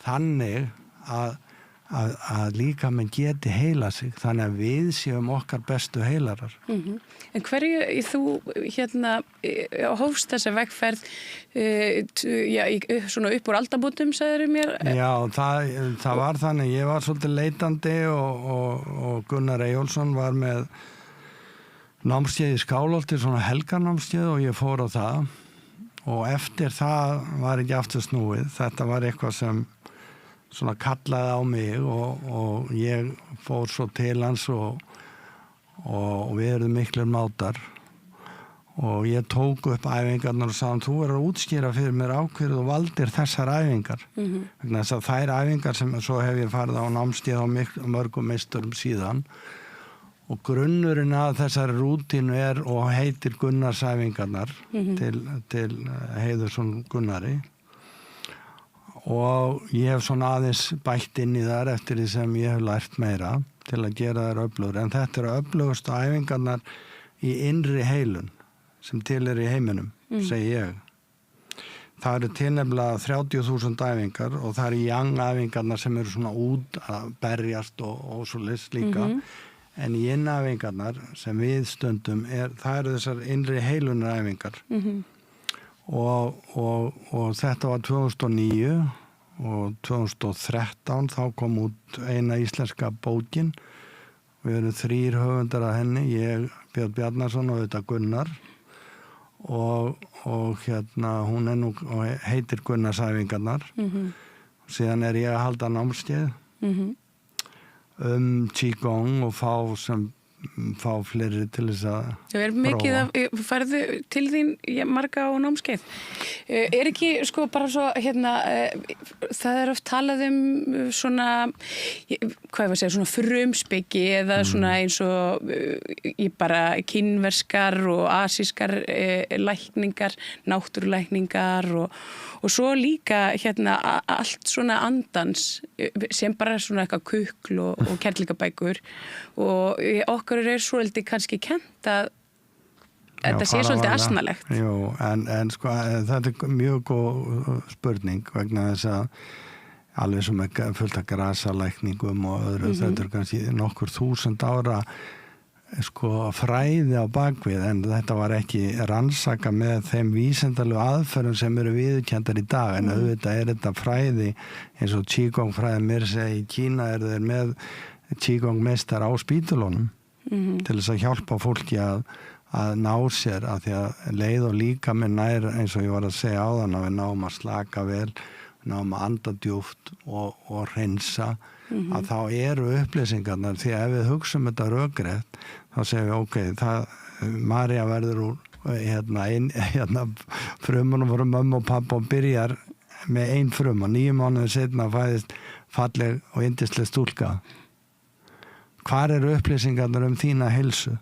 þannig að líkaminn geti heila sig þannig að við séum okkar bestu heilarar. En hverju þú hófst þessa vegferð svona upp úr aldamótum, sagðirðu mér? Já, það var þannig, ég var svolítið leitandi og Gunnar Eyjólfsson var með námskeið í Skálholti, svona helgarnámskeið og ég fór á það og eftir það var ekki aftur snúið, þetta var eitthvað sem svona kallaði á mig og ég fór svo til hans og við erum miklir mátar og ég tók upp æfingarnar og sagði þú verður að útskýra fyrir mér ákveður og valdir þessar æfingar vegna þess að þær æfingar sem svo hef ég farið á námskeið á mörgum meisturum síðan og grunnurinn að þessari rútínu og heitir Gunnarsæfingarnar til Heiðursson Gunnari og ég hef svona aðeins bætt inn í þar eftir því sem ég hef lært meira til að gera þær öflugur en þetta eru öflugustu æfingarnar í innri heilun sem til í heiminum, segi ég. Það eru til nefnilega 30.000 æfingar og það eru yang æfingarnar sem eru svona út að berjast og svo list líka en í innæfingarnar sem við stundum það eru þessar innri heilunar æfingar og þetta var 2009 og 2013 þá kom út eina íslenska bókin við erum 3 höfundar af henni ég, Björn Bjarnason og þetta Gunnar og hún nú heitir Gunnarsæfingarnar síðan ég að halda námskeið Qigong og fá fleiri til þess að prófa. Færðu til þín marga á námskeið. Ekki sko bara svo það oft talað svona hvað ég var að segja, svona frumspeki eða svona eins og bara kínverskar og asískar lækningar, náttúrulækningar og svo líka allt svona andans sem bara svona eitthvað kukl og kerlingabækur og okkur svolítið kannski kennt að þetta sé svolítið asnalegt. Jú, en sko þetta mjög góð spurning vegna þess að alveg sem fullt af grasalækningum og öðru þetta kannski nokkur 1000 ára sko fræði á bakvið en þetta var ekki rannsaka með þeim vísindalegu aðferðum sem eru viðurkenndar í dag en auðvitað þetta fræði eins og Qigong fræði mér segja í Kína þeir með Qigong meistar á spítulunum til þess að hjálpa fólki að ná sér að því að leið og líka með nær eins og ég var að segja áðan að við náum að slaka vel náum að anda djúpt og hreinsa að þá eru upplýsingarnar því að ef við hugsum þetta rökrétt þá segjum við ok, María verður úr frumunum fyrir mömmu og pappa og byrjar með 1 frum og 9 mánuðir seinna fæðist falleg og yndisleg stúlka. Hvar eru upplýsingarnar þína heilsu?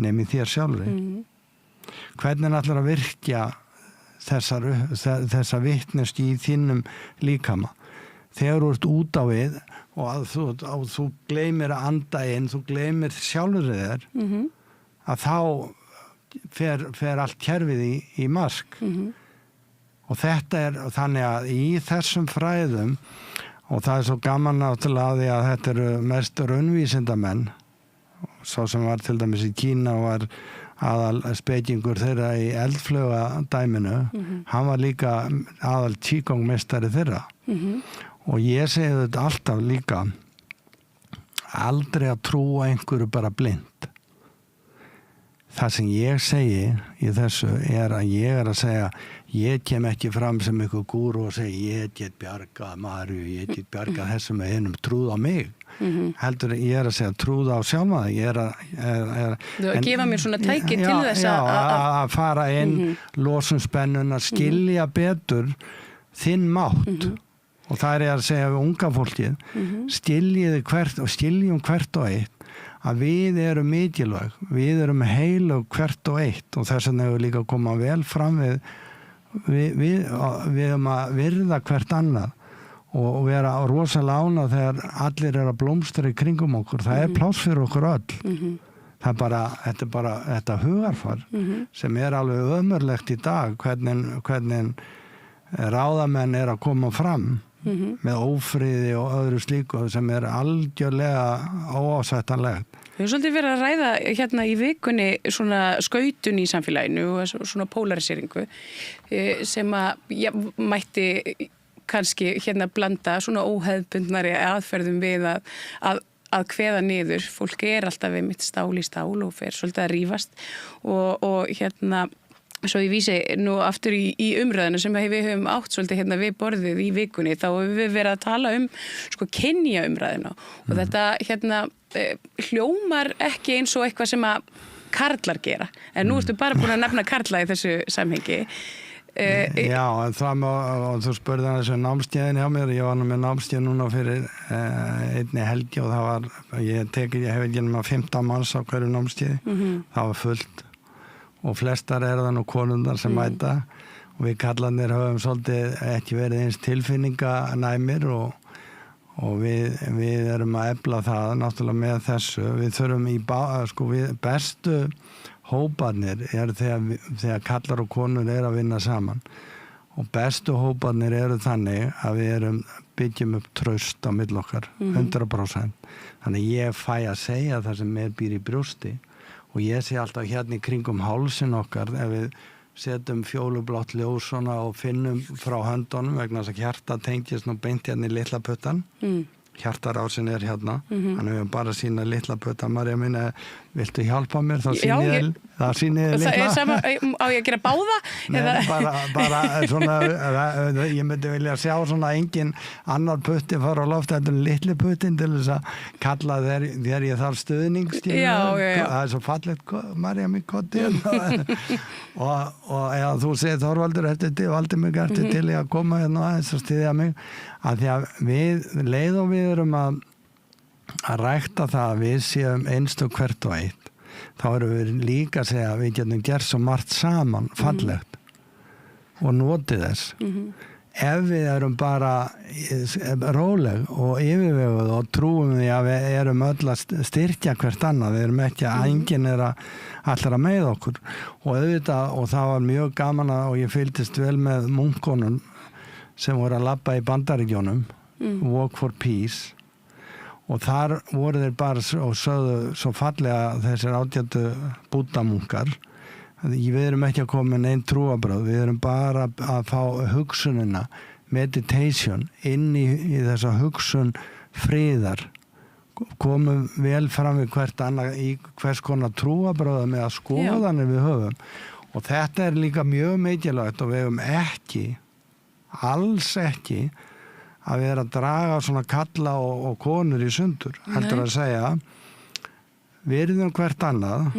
Nefnir þér sjálfri. Hvernig ætlar að virkja þessa vitneski í þínum líkama? Þegar þú ert út á við og þú gleymir að anda inn, þú gleymir sjálfur þér að þá fer allt kerfið í mask. Og þetta þannig að í þessum fræðum og það svo gaman náttúrulega að því að þetta eru mest raunvísindamenn, svo sem var til dæmis í Kína og var aðal spekingur þeirra í eldflöga dæminu, hann var líka aðal Qigong meistari þeirra og ég segi þetta alltaf líka, aldrei að trúa einhverju bara blind. Það sem ég segi í þessu að ég að segja, ég kem ekki fram sem einhver gúru og segi ég get bjargað Maríu, ég get bjargað þessum með einum, trúð á mig. Heldur ég að segja trúð á sjálfa það. Ég að gefa mér svona tæki til þess að fara inn, losun spennuna, skilja betur þinn mátt. Og það ég að segja við unga fólkið, skiljum hvert og eitt, að við erum mikilvæg, við erum heilug hvert og eitt og þess vegna hefur líka komað vel fram við erum að virða hvert annað og vera rosalega ánað þegar allir að blómstra í kringum okkur. Það pláss fyrir okkur öll. Þetta er bara þetta hugarfar sem alveg ömurlegt í dag, hvernig ráðamenn að koma fram með ófriði og öðru slíku sem algjörlega óásættanlegt. Við höfum svolítið verið að ræða hérna í vikunni svona skautun í samfélaginu og svona polariseringu sem mætti kannski hérna blanda svona óhefðbundnari aðferðum við að kveða niður. Fólk alltaf við mitt stál í stál og fer svolítið að rífast og hérna svo ég vísi nú aftur í umræðinu sem við höfum átt svolítið hérna við borðið í vikunni, þá höfum við verið að tala sko kynja umræðina og þetta hérna hljómar ekki eins og eitthvað sem að karlar gera, en nú ertu bara búin að nefna karla í þessu samhengi. Já, en og þú spurði hann þessu námskeiðin hjá mér, ég var nú með námskeið núna fyrir einni helgi og það var, ég hef ekki nema 15 manns á hverju námskeiði, það var fullt. Og flestar það nú konundar sem mæta og við kallarnir höfum svolítið ekki verið eins tilfinninganæmir og við erum að efla það náttúrulega með þessu. Við þurfum bestu hóparnir þegar kallar og konur að vinna saman og bestu hóparnir þannig að við byggjum upp traust á milli okkar, 100%. Þannig ég fæ að segja það sem mér býr í brjósti. Og ég sé alltaf hérna í kringum hálsin okkar ef við setjum fjólublátt ljós svona og finnum frá höndunum vegna þess að hjarta tengist nú beint hérna í litla puttan. Hjartarásin hérna, hann hefur bara sína litla putta. Marja mín, viltu hjálpa mér? Það sýni þið litla. Það sama, á ég að gera báða? Nei, bara svona, ég myndi vilja sjá svona engin annar putti fara á loft en litli puttin til þess að kalla þegar ég þarf stuðning. Það svo fallegt, Marja mín, kotti. Og ef þú segir Þorvaldur valdi mig eftir til ég að koma hérna aðeins og styðja mig, að því að leið og við erum að rækta það að við séum einstök hvert og eitt, þá erum við líka að segja að við getum gert svo margt saman fallegt og notið þess. Ef við erum bara róleg og yfirveguð og trúum því að við erum öll að styrkja hvert annað, við erum ekki að enginn allir að með okkur og það var mjög gaman og ég fylgdist vel með munkonum sem voru að labba í Bandaríkjónum, Walk for Peace, og þar voru þeir bara og sögðu svo fallega þessir átjöndu búddamunkar. Við erum ekki að koma með neinn trúarbrögð, við erum bara að fá hugsunina, meditation, inn í þessa hugsun friðar, komum vel fram við hvert annað í hvers konar trúarbrögða með að skoðanir við höfum. Og þetta líka mjög mikilvægt og við höfum alls ekki að vera að draga svona kalla og konur í sundur. Heldur að segja virðum hvert annað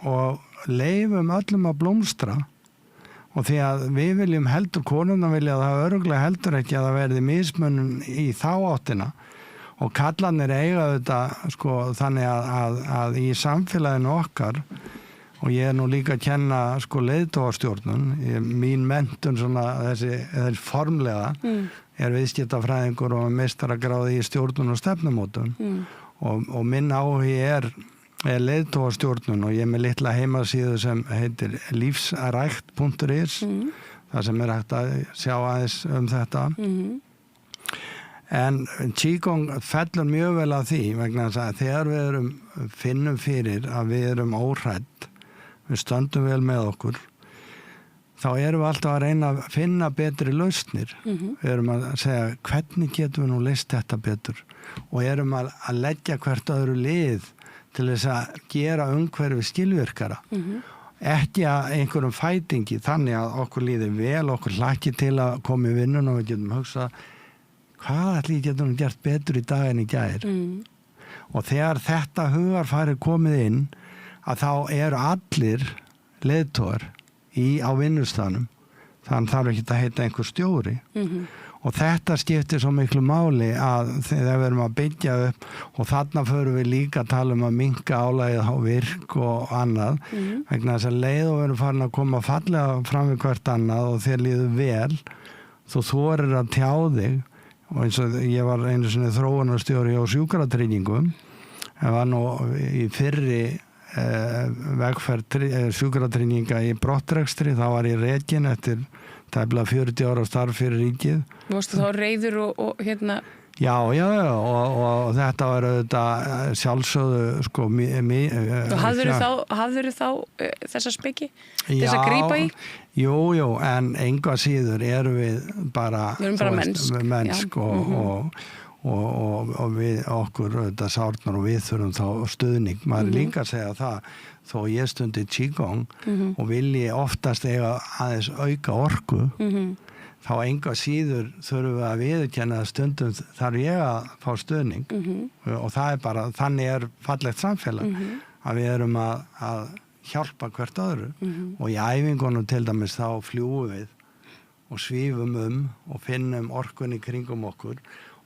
og leifum öllum að blómstra og því að við viljum heldur, konurna vilja það örugglega heldur ekki að það verði mismunum í þá áttina og kallarnir eiga þetta þannig að í samfélaginu okkar. Og ég nú líka að kenna leiðtogastjórnun, mín menntun þessi formlega viðskiptafræðingur og meistaragráði í stjórnun og stefnumótun og minn áhugi leiðtogastjórnun og ég með litla heimasíðu sem heitir livsrækt.is þar sem hægt að sjá aðeins þetta En Qigong fellur mjög vel að því vegna þess að þegar við finnum fyrir að við erum óhrædd, við stöndum vel með okkur, þá erum við alltaf að reyna að finna betri lausnir. Við erum að segja hvernig getum við nú leyst þetta betur og erum að leggja hvert öðru lið til þess að gera umhverfi skilvirkara. Ekki að einhverjum fætingi þannig að okkur líði vel, okkur hlakki til að koma í vinnun og við getum hugsað hvað ætli getum við gert betur í dag en í gær. Og þegar þetta hugarfari komið inn að þá eru allir leiðtogar á vinnustanum, þannig þarf ekki að heita einhver stjóri. Og þetta skiptir svo miklu máli að þegar við erum að byggja upp og þarna förum við líka að tala að minnka álagið á virk og annað, vegna þess að leið og við erum farin að koma fallega fram við hvert annað og þér líður vel, þú þorir að tjá þig. Og eins og ég var einu sinni þróunarstjóri á sjúkratryggingum, ég var nú í fyrri vegferð sjúkratrygginga í brottrekstri, þá var ég rekinn eftir tæplega 40 ára starf fyrir ríkið. Varstu þá reiður og hérna? Já, og þetta var auðvitað sjálfsögðu sko og hafðirðu þá þessa speki þess að grípa í? Jú, en enga síður erum við bara mennsk og við okkur auðvitað sárnar og við þurfum þá stuðning. Maður líka að segja það, þó ég stundi Qigong og vilji oftast eiga aðeins auka orku, þá enga síður þurfum við að viðurkenna að stundum þarf ég að fá stuðning og það bara, þannig fallegt samfélag að við erum að hjálpa hvert öðru og í æfingunum til dæmis þá fljúum við og svífum og finnum orkunni kringum okkur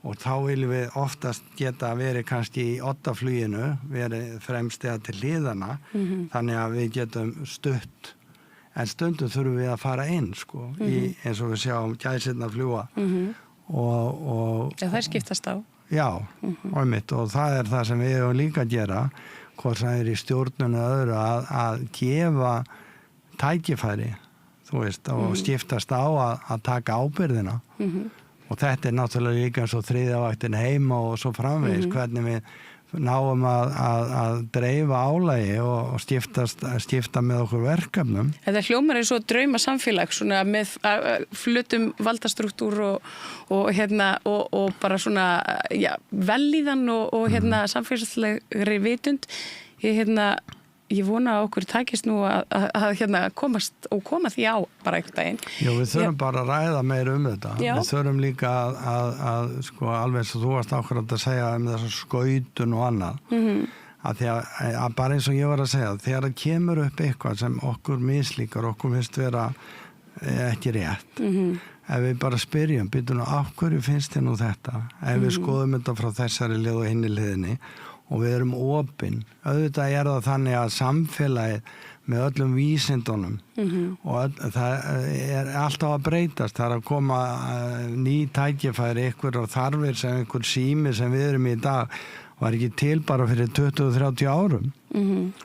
og þá viljum við oftast geta verið kannski í oddafluginu, verið fremst eða til hliðana, þannig að við getum stutt. En stundum þurfum við að fara inn, sko, eins og við sjáum gæsirnar fljúa. Já, það skiptast á. Já, og það það sem við hefum líka að gera, hvort það í stjórnunu öðru að gefa tækifæri, þú veist, og skiptast á að taka ábyrgðina. Og þetta náttúrulega líka eins og þriðja vaktin heima og svo framvegis, hvernig við náum að dreifa álagi og skipta með okkur verkefnum. Þetta hljómar er svo drauma samfélag svona með flutum valdastruktúr og bara svona vellíðan og samfélagslegri vitund. Ég vona að okkur takist nú að komast og koma því á bara einhvern daginn. Já, við þurfum bara að ræða meira þetta. Já. Við þurfum líka að sko, alveg eins og þú varst ákveðandi að segja þessar skautun og annað. Að því að bara eins og ég var að segja, þegar það kemur upp eitthvað sem okkur mislíkar, okkur finnst vera ekki rétt. Ef við bara spyrjum, býtum nú, af hverju finnst þér nú þetta? Ef við skoðum þetta frá þessari lið og hinni liðinni, og við erum opin. Auðvitað það þannig að samfélagið með öllum vísindunum og það alltaf að breytast. Það að koma ný tækifæri, einhver þarfir sem einhver sími sem við erum í dag var ekki til bara fyrir 20-30 árum.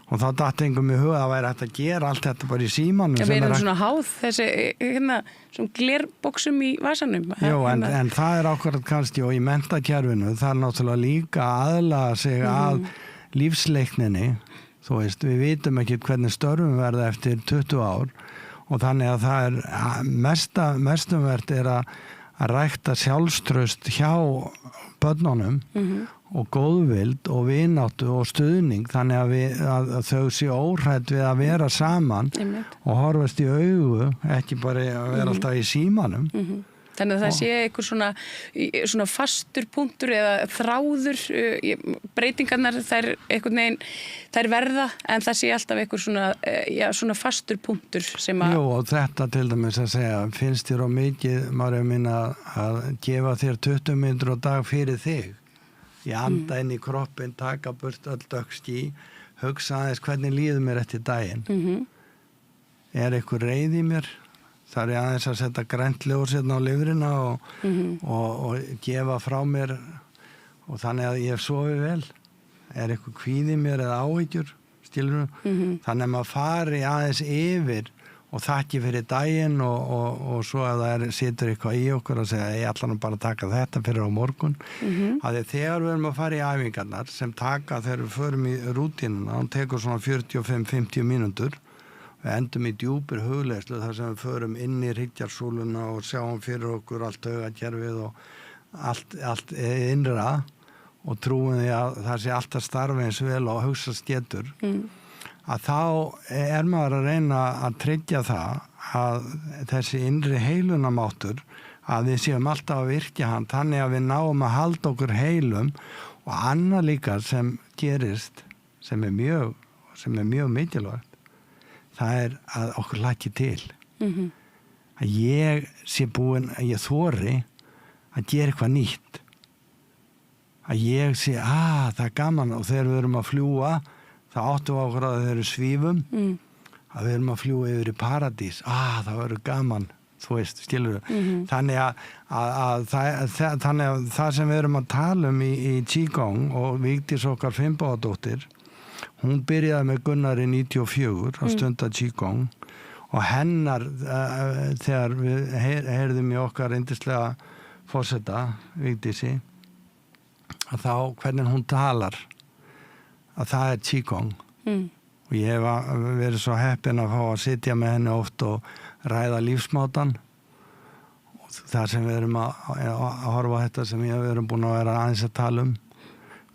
Og þá datt engum í huga að væri hægt að gera allt þetta bara í símanum. Við erum svona háð þessi svona glerboksum í vasanum. Jú, en það ákvarðat kannski og í menntakerfinu, það náttúrulega líka aðlaga sig að lífsleikninni. Þú veist, við vitum ekki hvernig störfum verða eftir 20 ár og þannig að það mestumvert að rækta sjálfstraust hjá börnunum og góðvild og vináttu og stuðning þannig að þau séu óhrædd við að vera saman og horfast í augu, ekki bara að vera alltaf í símanum. Þannig að það sé eitthvað svona fastur punktur eða þráður, breytingarnar þær verða, en það sé alltaf eitthvað svona fastur punktur sem að... Jú, og þetta til dæmis að segja, finnst þér á mikið, María mín, að gefa þér 20 mínútur á dag fyrir þig? Ég anda inn í kroppin, taka burt öll döggský, hugsa aðeins hvernig líður mér eftir daginn. Eitthvað reið í mér? Það aðeins að setja grænt ljós hérna á lifrina og gefa frá mér og þannig að ég sofi vel. Eitthvað kvíði mér eða áhyggjur, skilurðu? Þannig að maður fari aðeins yfir og þakki fyrir daginn og svo að það situr eitthvað í okkur og segja ég ætla nú bara að taka þetta fyrir á morgun að þegar við erum að fara í æfingarnar sem taka þegar við förum í rútínuna hún tekur svona 45-50 mínútur við endum í djúpir hugleiðslu þar sem við förum inn í hryggjarsúluna og sjáum fyrir okkur allt taugakerfið og allt innra og trúum því að það sé alltaf starfi eins vel og hugsast getur að þá maður að reyna að tryggja það að þessi innri heilunamáttur að við séum alltaf að virkja hann þannig að við náum að halda okkur heilum og annað líka sem gerist sem er mjög mikilvægt það að okkur laki til að ég sé búin að ég þori að gera eitthvað nýtt að ég sé það gaman og þegar við erum að fljúga það áttum við okkur að þeir eru svífum að við erum að fljúga yfir í paradís það verður gaman þú veist, skilur þannig að það sem við erum að tala í Qigong og Vigdís okkar Finnbogadóttir hún byrjaði með Gunnari 94 að stunda Qigong og hennar þegar við heyrðum í okkar yndislega forseta Vigdísi að þá hvernig hún talar að það er Qigong og ég hef verið svo heppinn að fá að sitja með henni oft og ræða lífsmátan og það sem við erum að horfa á þetta sem við erum búin að vera aðeins að tala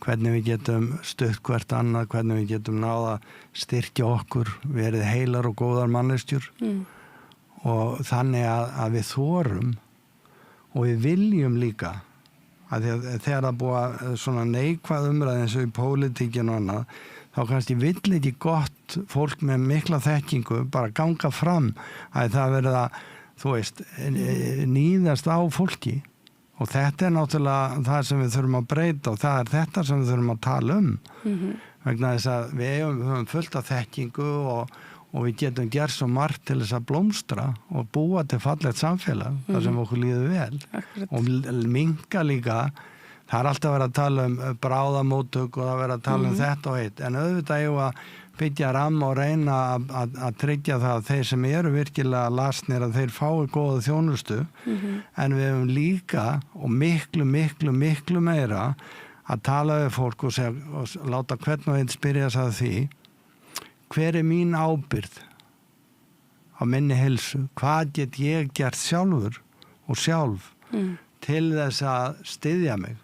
hvernig við getum stutt hvert annað, hvernig við getum náða styrkja okkur, verið heilar og góðar manneskjur og þannig að við þorum og við viljum líka að þegar það búa svona neikvæð umræði eins og í pólitíkinu og annað, þá kannski vill ekki gott fólk með mikla þekkingu bara ganga fram að það verið að, þú veist, níðast á fólki og þetta er náttúrulega það sem við þurfum að breyta og það er þetta sem við þurfum að tala vegna þess að við höfum fullt af þekkingu og við getum gert svo margt til þess að blómstra og búa til fallegt samfélag þar sem okkur líður vel og minnka líka það er alltaf verið að tala bráðamóttök og það verið að tala þetta og hitt en auðvitað ég að byggja ramma og reyna að tryggja það að þeir sem eru virkilega lasnir að þeir fái góða þjónustu en við höfum líka og miklu meira að tala við fólk og láta hvern og einn spyrja sig að því hver er mín ábyrgð á minni heilsu? Hvað get ég gert sjálfur og sjálf til þess að styðja mig?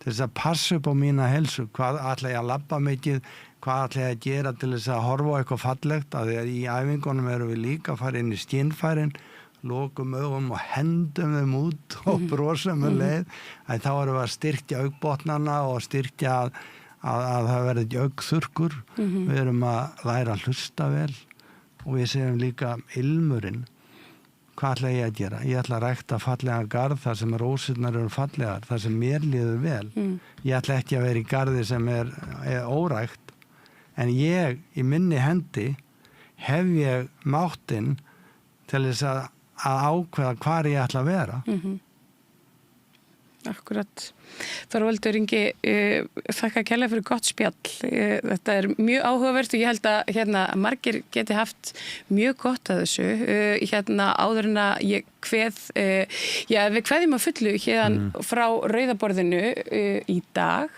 Til þess að passa upp á mína heilsu? Hvað ætla ég að labba mikið? Hvað ætla ég að gera til þess að horfa á eitthvað fallegt? Að í æfingunum erum við líka að fara inn í skynfærin, lokum augum og hendum þeim út og brosum leið. Þá erum við að styrkja augbotnana og styrkja að það verði ekki augþurrkur við erum að læra að hlusta vel og við segjum líka ilmurinn, hvað ætla ég að gera? Ég ætla að rækta fallega garð þar sem rósirnar eru fallegar, þar sem mér líður vel ég ætla ekki að vera í garði sem er órækt en ég í minni hendi hef ég máttinn til þess að ákveða hvar ég ætla að vera Akkurat. Þorvaldur Ingi, þakka kærlega fyrir gott spjall. Þetta er mjög áhugavert og ég held að margir geti haft mjög gott að þessu. Áður en að ég kveð, við kveðjum að fullu frá Rauðaborðinu í dag,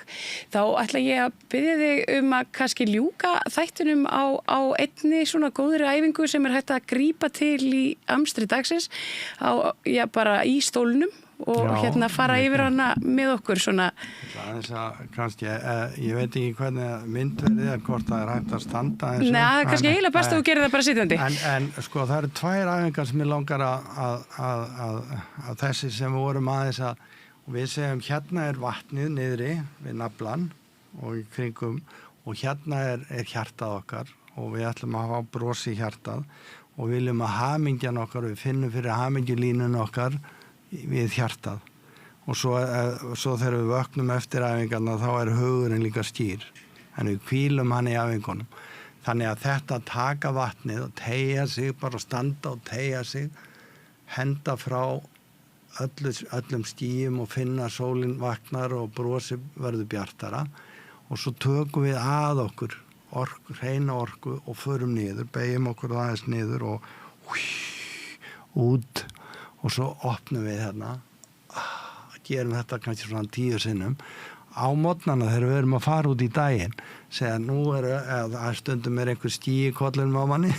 þá ætla ég að biðja þig að kannski ljúka þættinum á einni svona góðri æfingu sem er hægt að grípa til í amstri dagsins, bara í stólnum. Og fara yfir hana með okkur svona. Það er kannski, ég veit ekki hvernig myndverðið er, hvort það er hægt að standa Nei, það er kannski eiginlega best að þú gerir það bara sitjandi. En sko, það eru tvær æfingar sem ég langar að þessi sem við vorum aðeins og við segjum er vatnið niðri við naflan og í kringum og er hjartað okkar og við ætlum að hafa bros í hjartað og viljum að hamingjan okkar, við finnum fyrir hamingjulínun okkar við hjartað og svo þegar við vöknum eftir æfingarna þá er hugurinn líka skýr en við hvílum hann í æfingunum þannig að þetta taka vatnið og teygja sig, bara standa og teygja sig henda frá öllum skýjum og finna sólin vaknar og brosi verður bjartara og svo tökum við að okkur hreina orku og förum niður, beigjum okkur aðeins niður og út og svo opnum við hérna, gerum þetta kannski svona 10 sinnum. Á morgnana þegar við erum að fara út í daginn, segja nú eða stundum einhver ský í kollinum á manni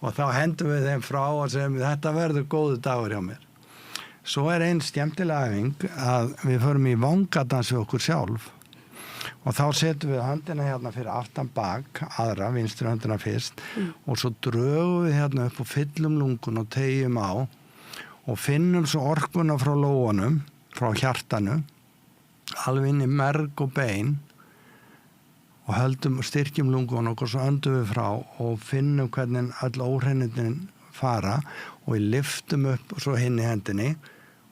og þá hendum við þeim frá og segjum þetta verður góðu dagur hjá mér. Svo ein skemmtileg æfing að við förum í vangadans við okkur sjálf og þá setjum við höndina hérna fyrir aftan bak, aðra, vinstri höndina fyrst og svo drögum við hérna upp og fyllum lungun og tegjum á og finnum svo orkuna frá lóanum, frá hjartanu, alveg inn í merg og bein og höldum og styrkjum lungun og svo öndum við frá og finnum hvernig öll óhreinindin fara og við lyftum upp svo hinn í hendinni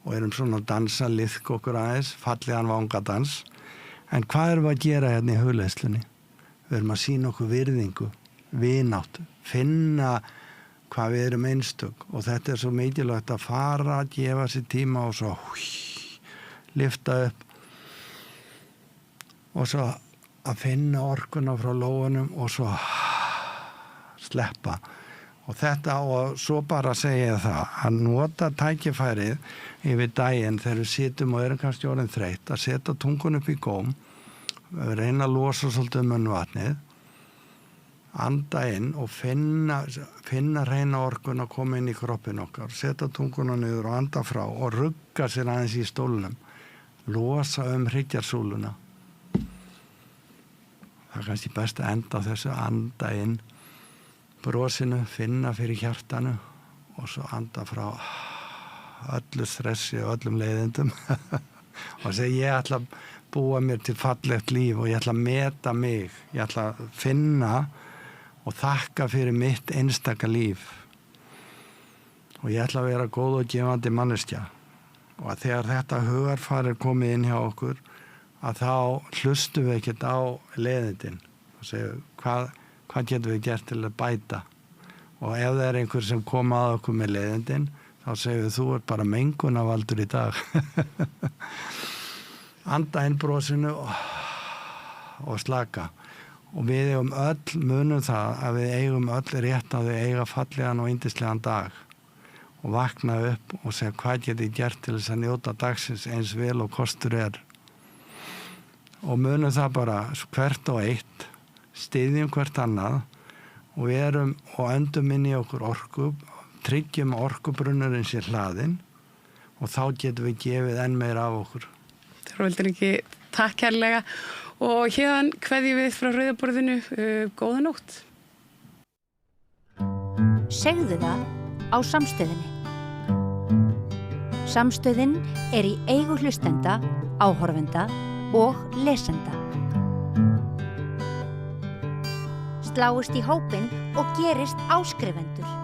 og erum svona að dansa, liðka okkur aðeins, fallegan vangadans. En hvað erum við að gera hérna í hugleiðslunni? Við erum að sýna okkur virðingu, vináttu, finna hvað við erum einstök og þetta svo mikilvægt að fara, gefa sér tíma og svo lyfta upp og svo að finna orkuna frá lófunum og svo sleppa. Og þetta og svo bara segja það að nota tækifærið yfir daginn þegar við situm og erum kannski orðin þreytt að setja tungun upp í góm, reyna að losa svolítið munnvatnið, anda inn og finna reyna orkun að koma inn í kroppin okkar, setja tunguna niður og anda frá og rugga sér aðeins í stólnum, losa hryggjarsúluna. Það er kannski best að enda þessu, anda inn, brosinu, finna fyrir hjartanu og svo anda frá öllu stressi og öllum leiðindum og segja ég ætla að búa mér til fallegt líf og ég ætla að meta mig, ég ætla að finna og þakka fyrir mitt einstaka líf og ég ætla að vera góð og gefandi manneskja og að þegar þetta hugarfar er komið inn hjá okkur að þá hlustum við ekkert á leiðindin og segjum hvað getum við gert til að bæta og ef það er einhver sem kom að okkur með leiðindin þá segjum við þú ert bara mengunarvaldur í dag anda inn brosinu og slaka og við eigum öll munum það að við eigum öll rétt að við eiga fallegan og yndislegan dag og vakna upp og segja hvað get ég gert til þess að njóta dagsins eins vel og kostur er og munum það bara hvert og eitt styðjum hvert annað og við erum og öndum inn í okkur orku, tryggjum orkubrunnurinn sér hlaðinn og þá getum við gefið enn meira af okkur. Þorvaldur Ingi, takk kærlega og hérðan kveðjum við frá Rauðaborðinu, góða nótt. Segðu það á Samstöðinni. Samstöðin er í eigu hlustenda, áhorfenda og lesenda. Sláist í hópinn og gerist áskrifendur.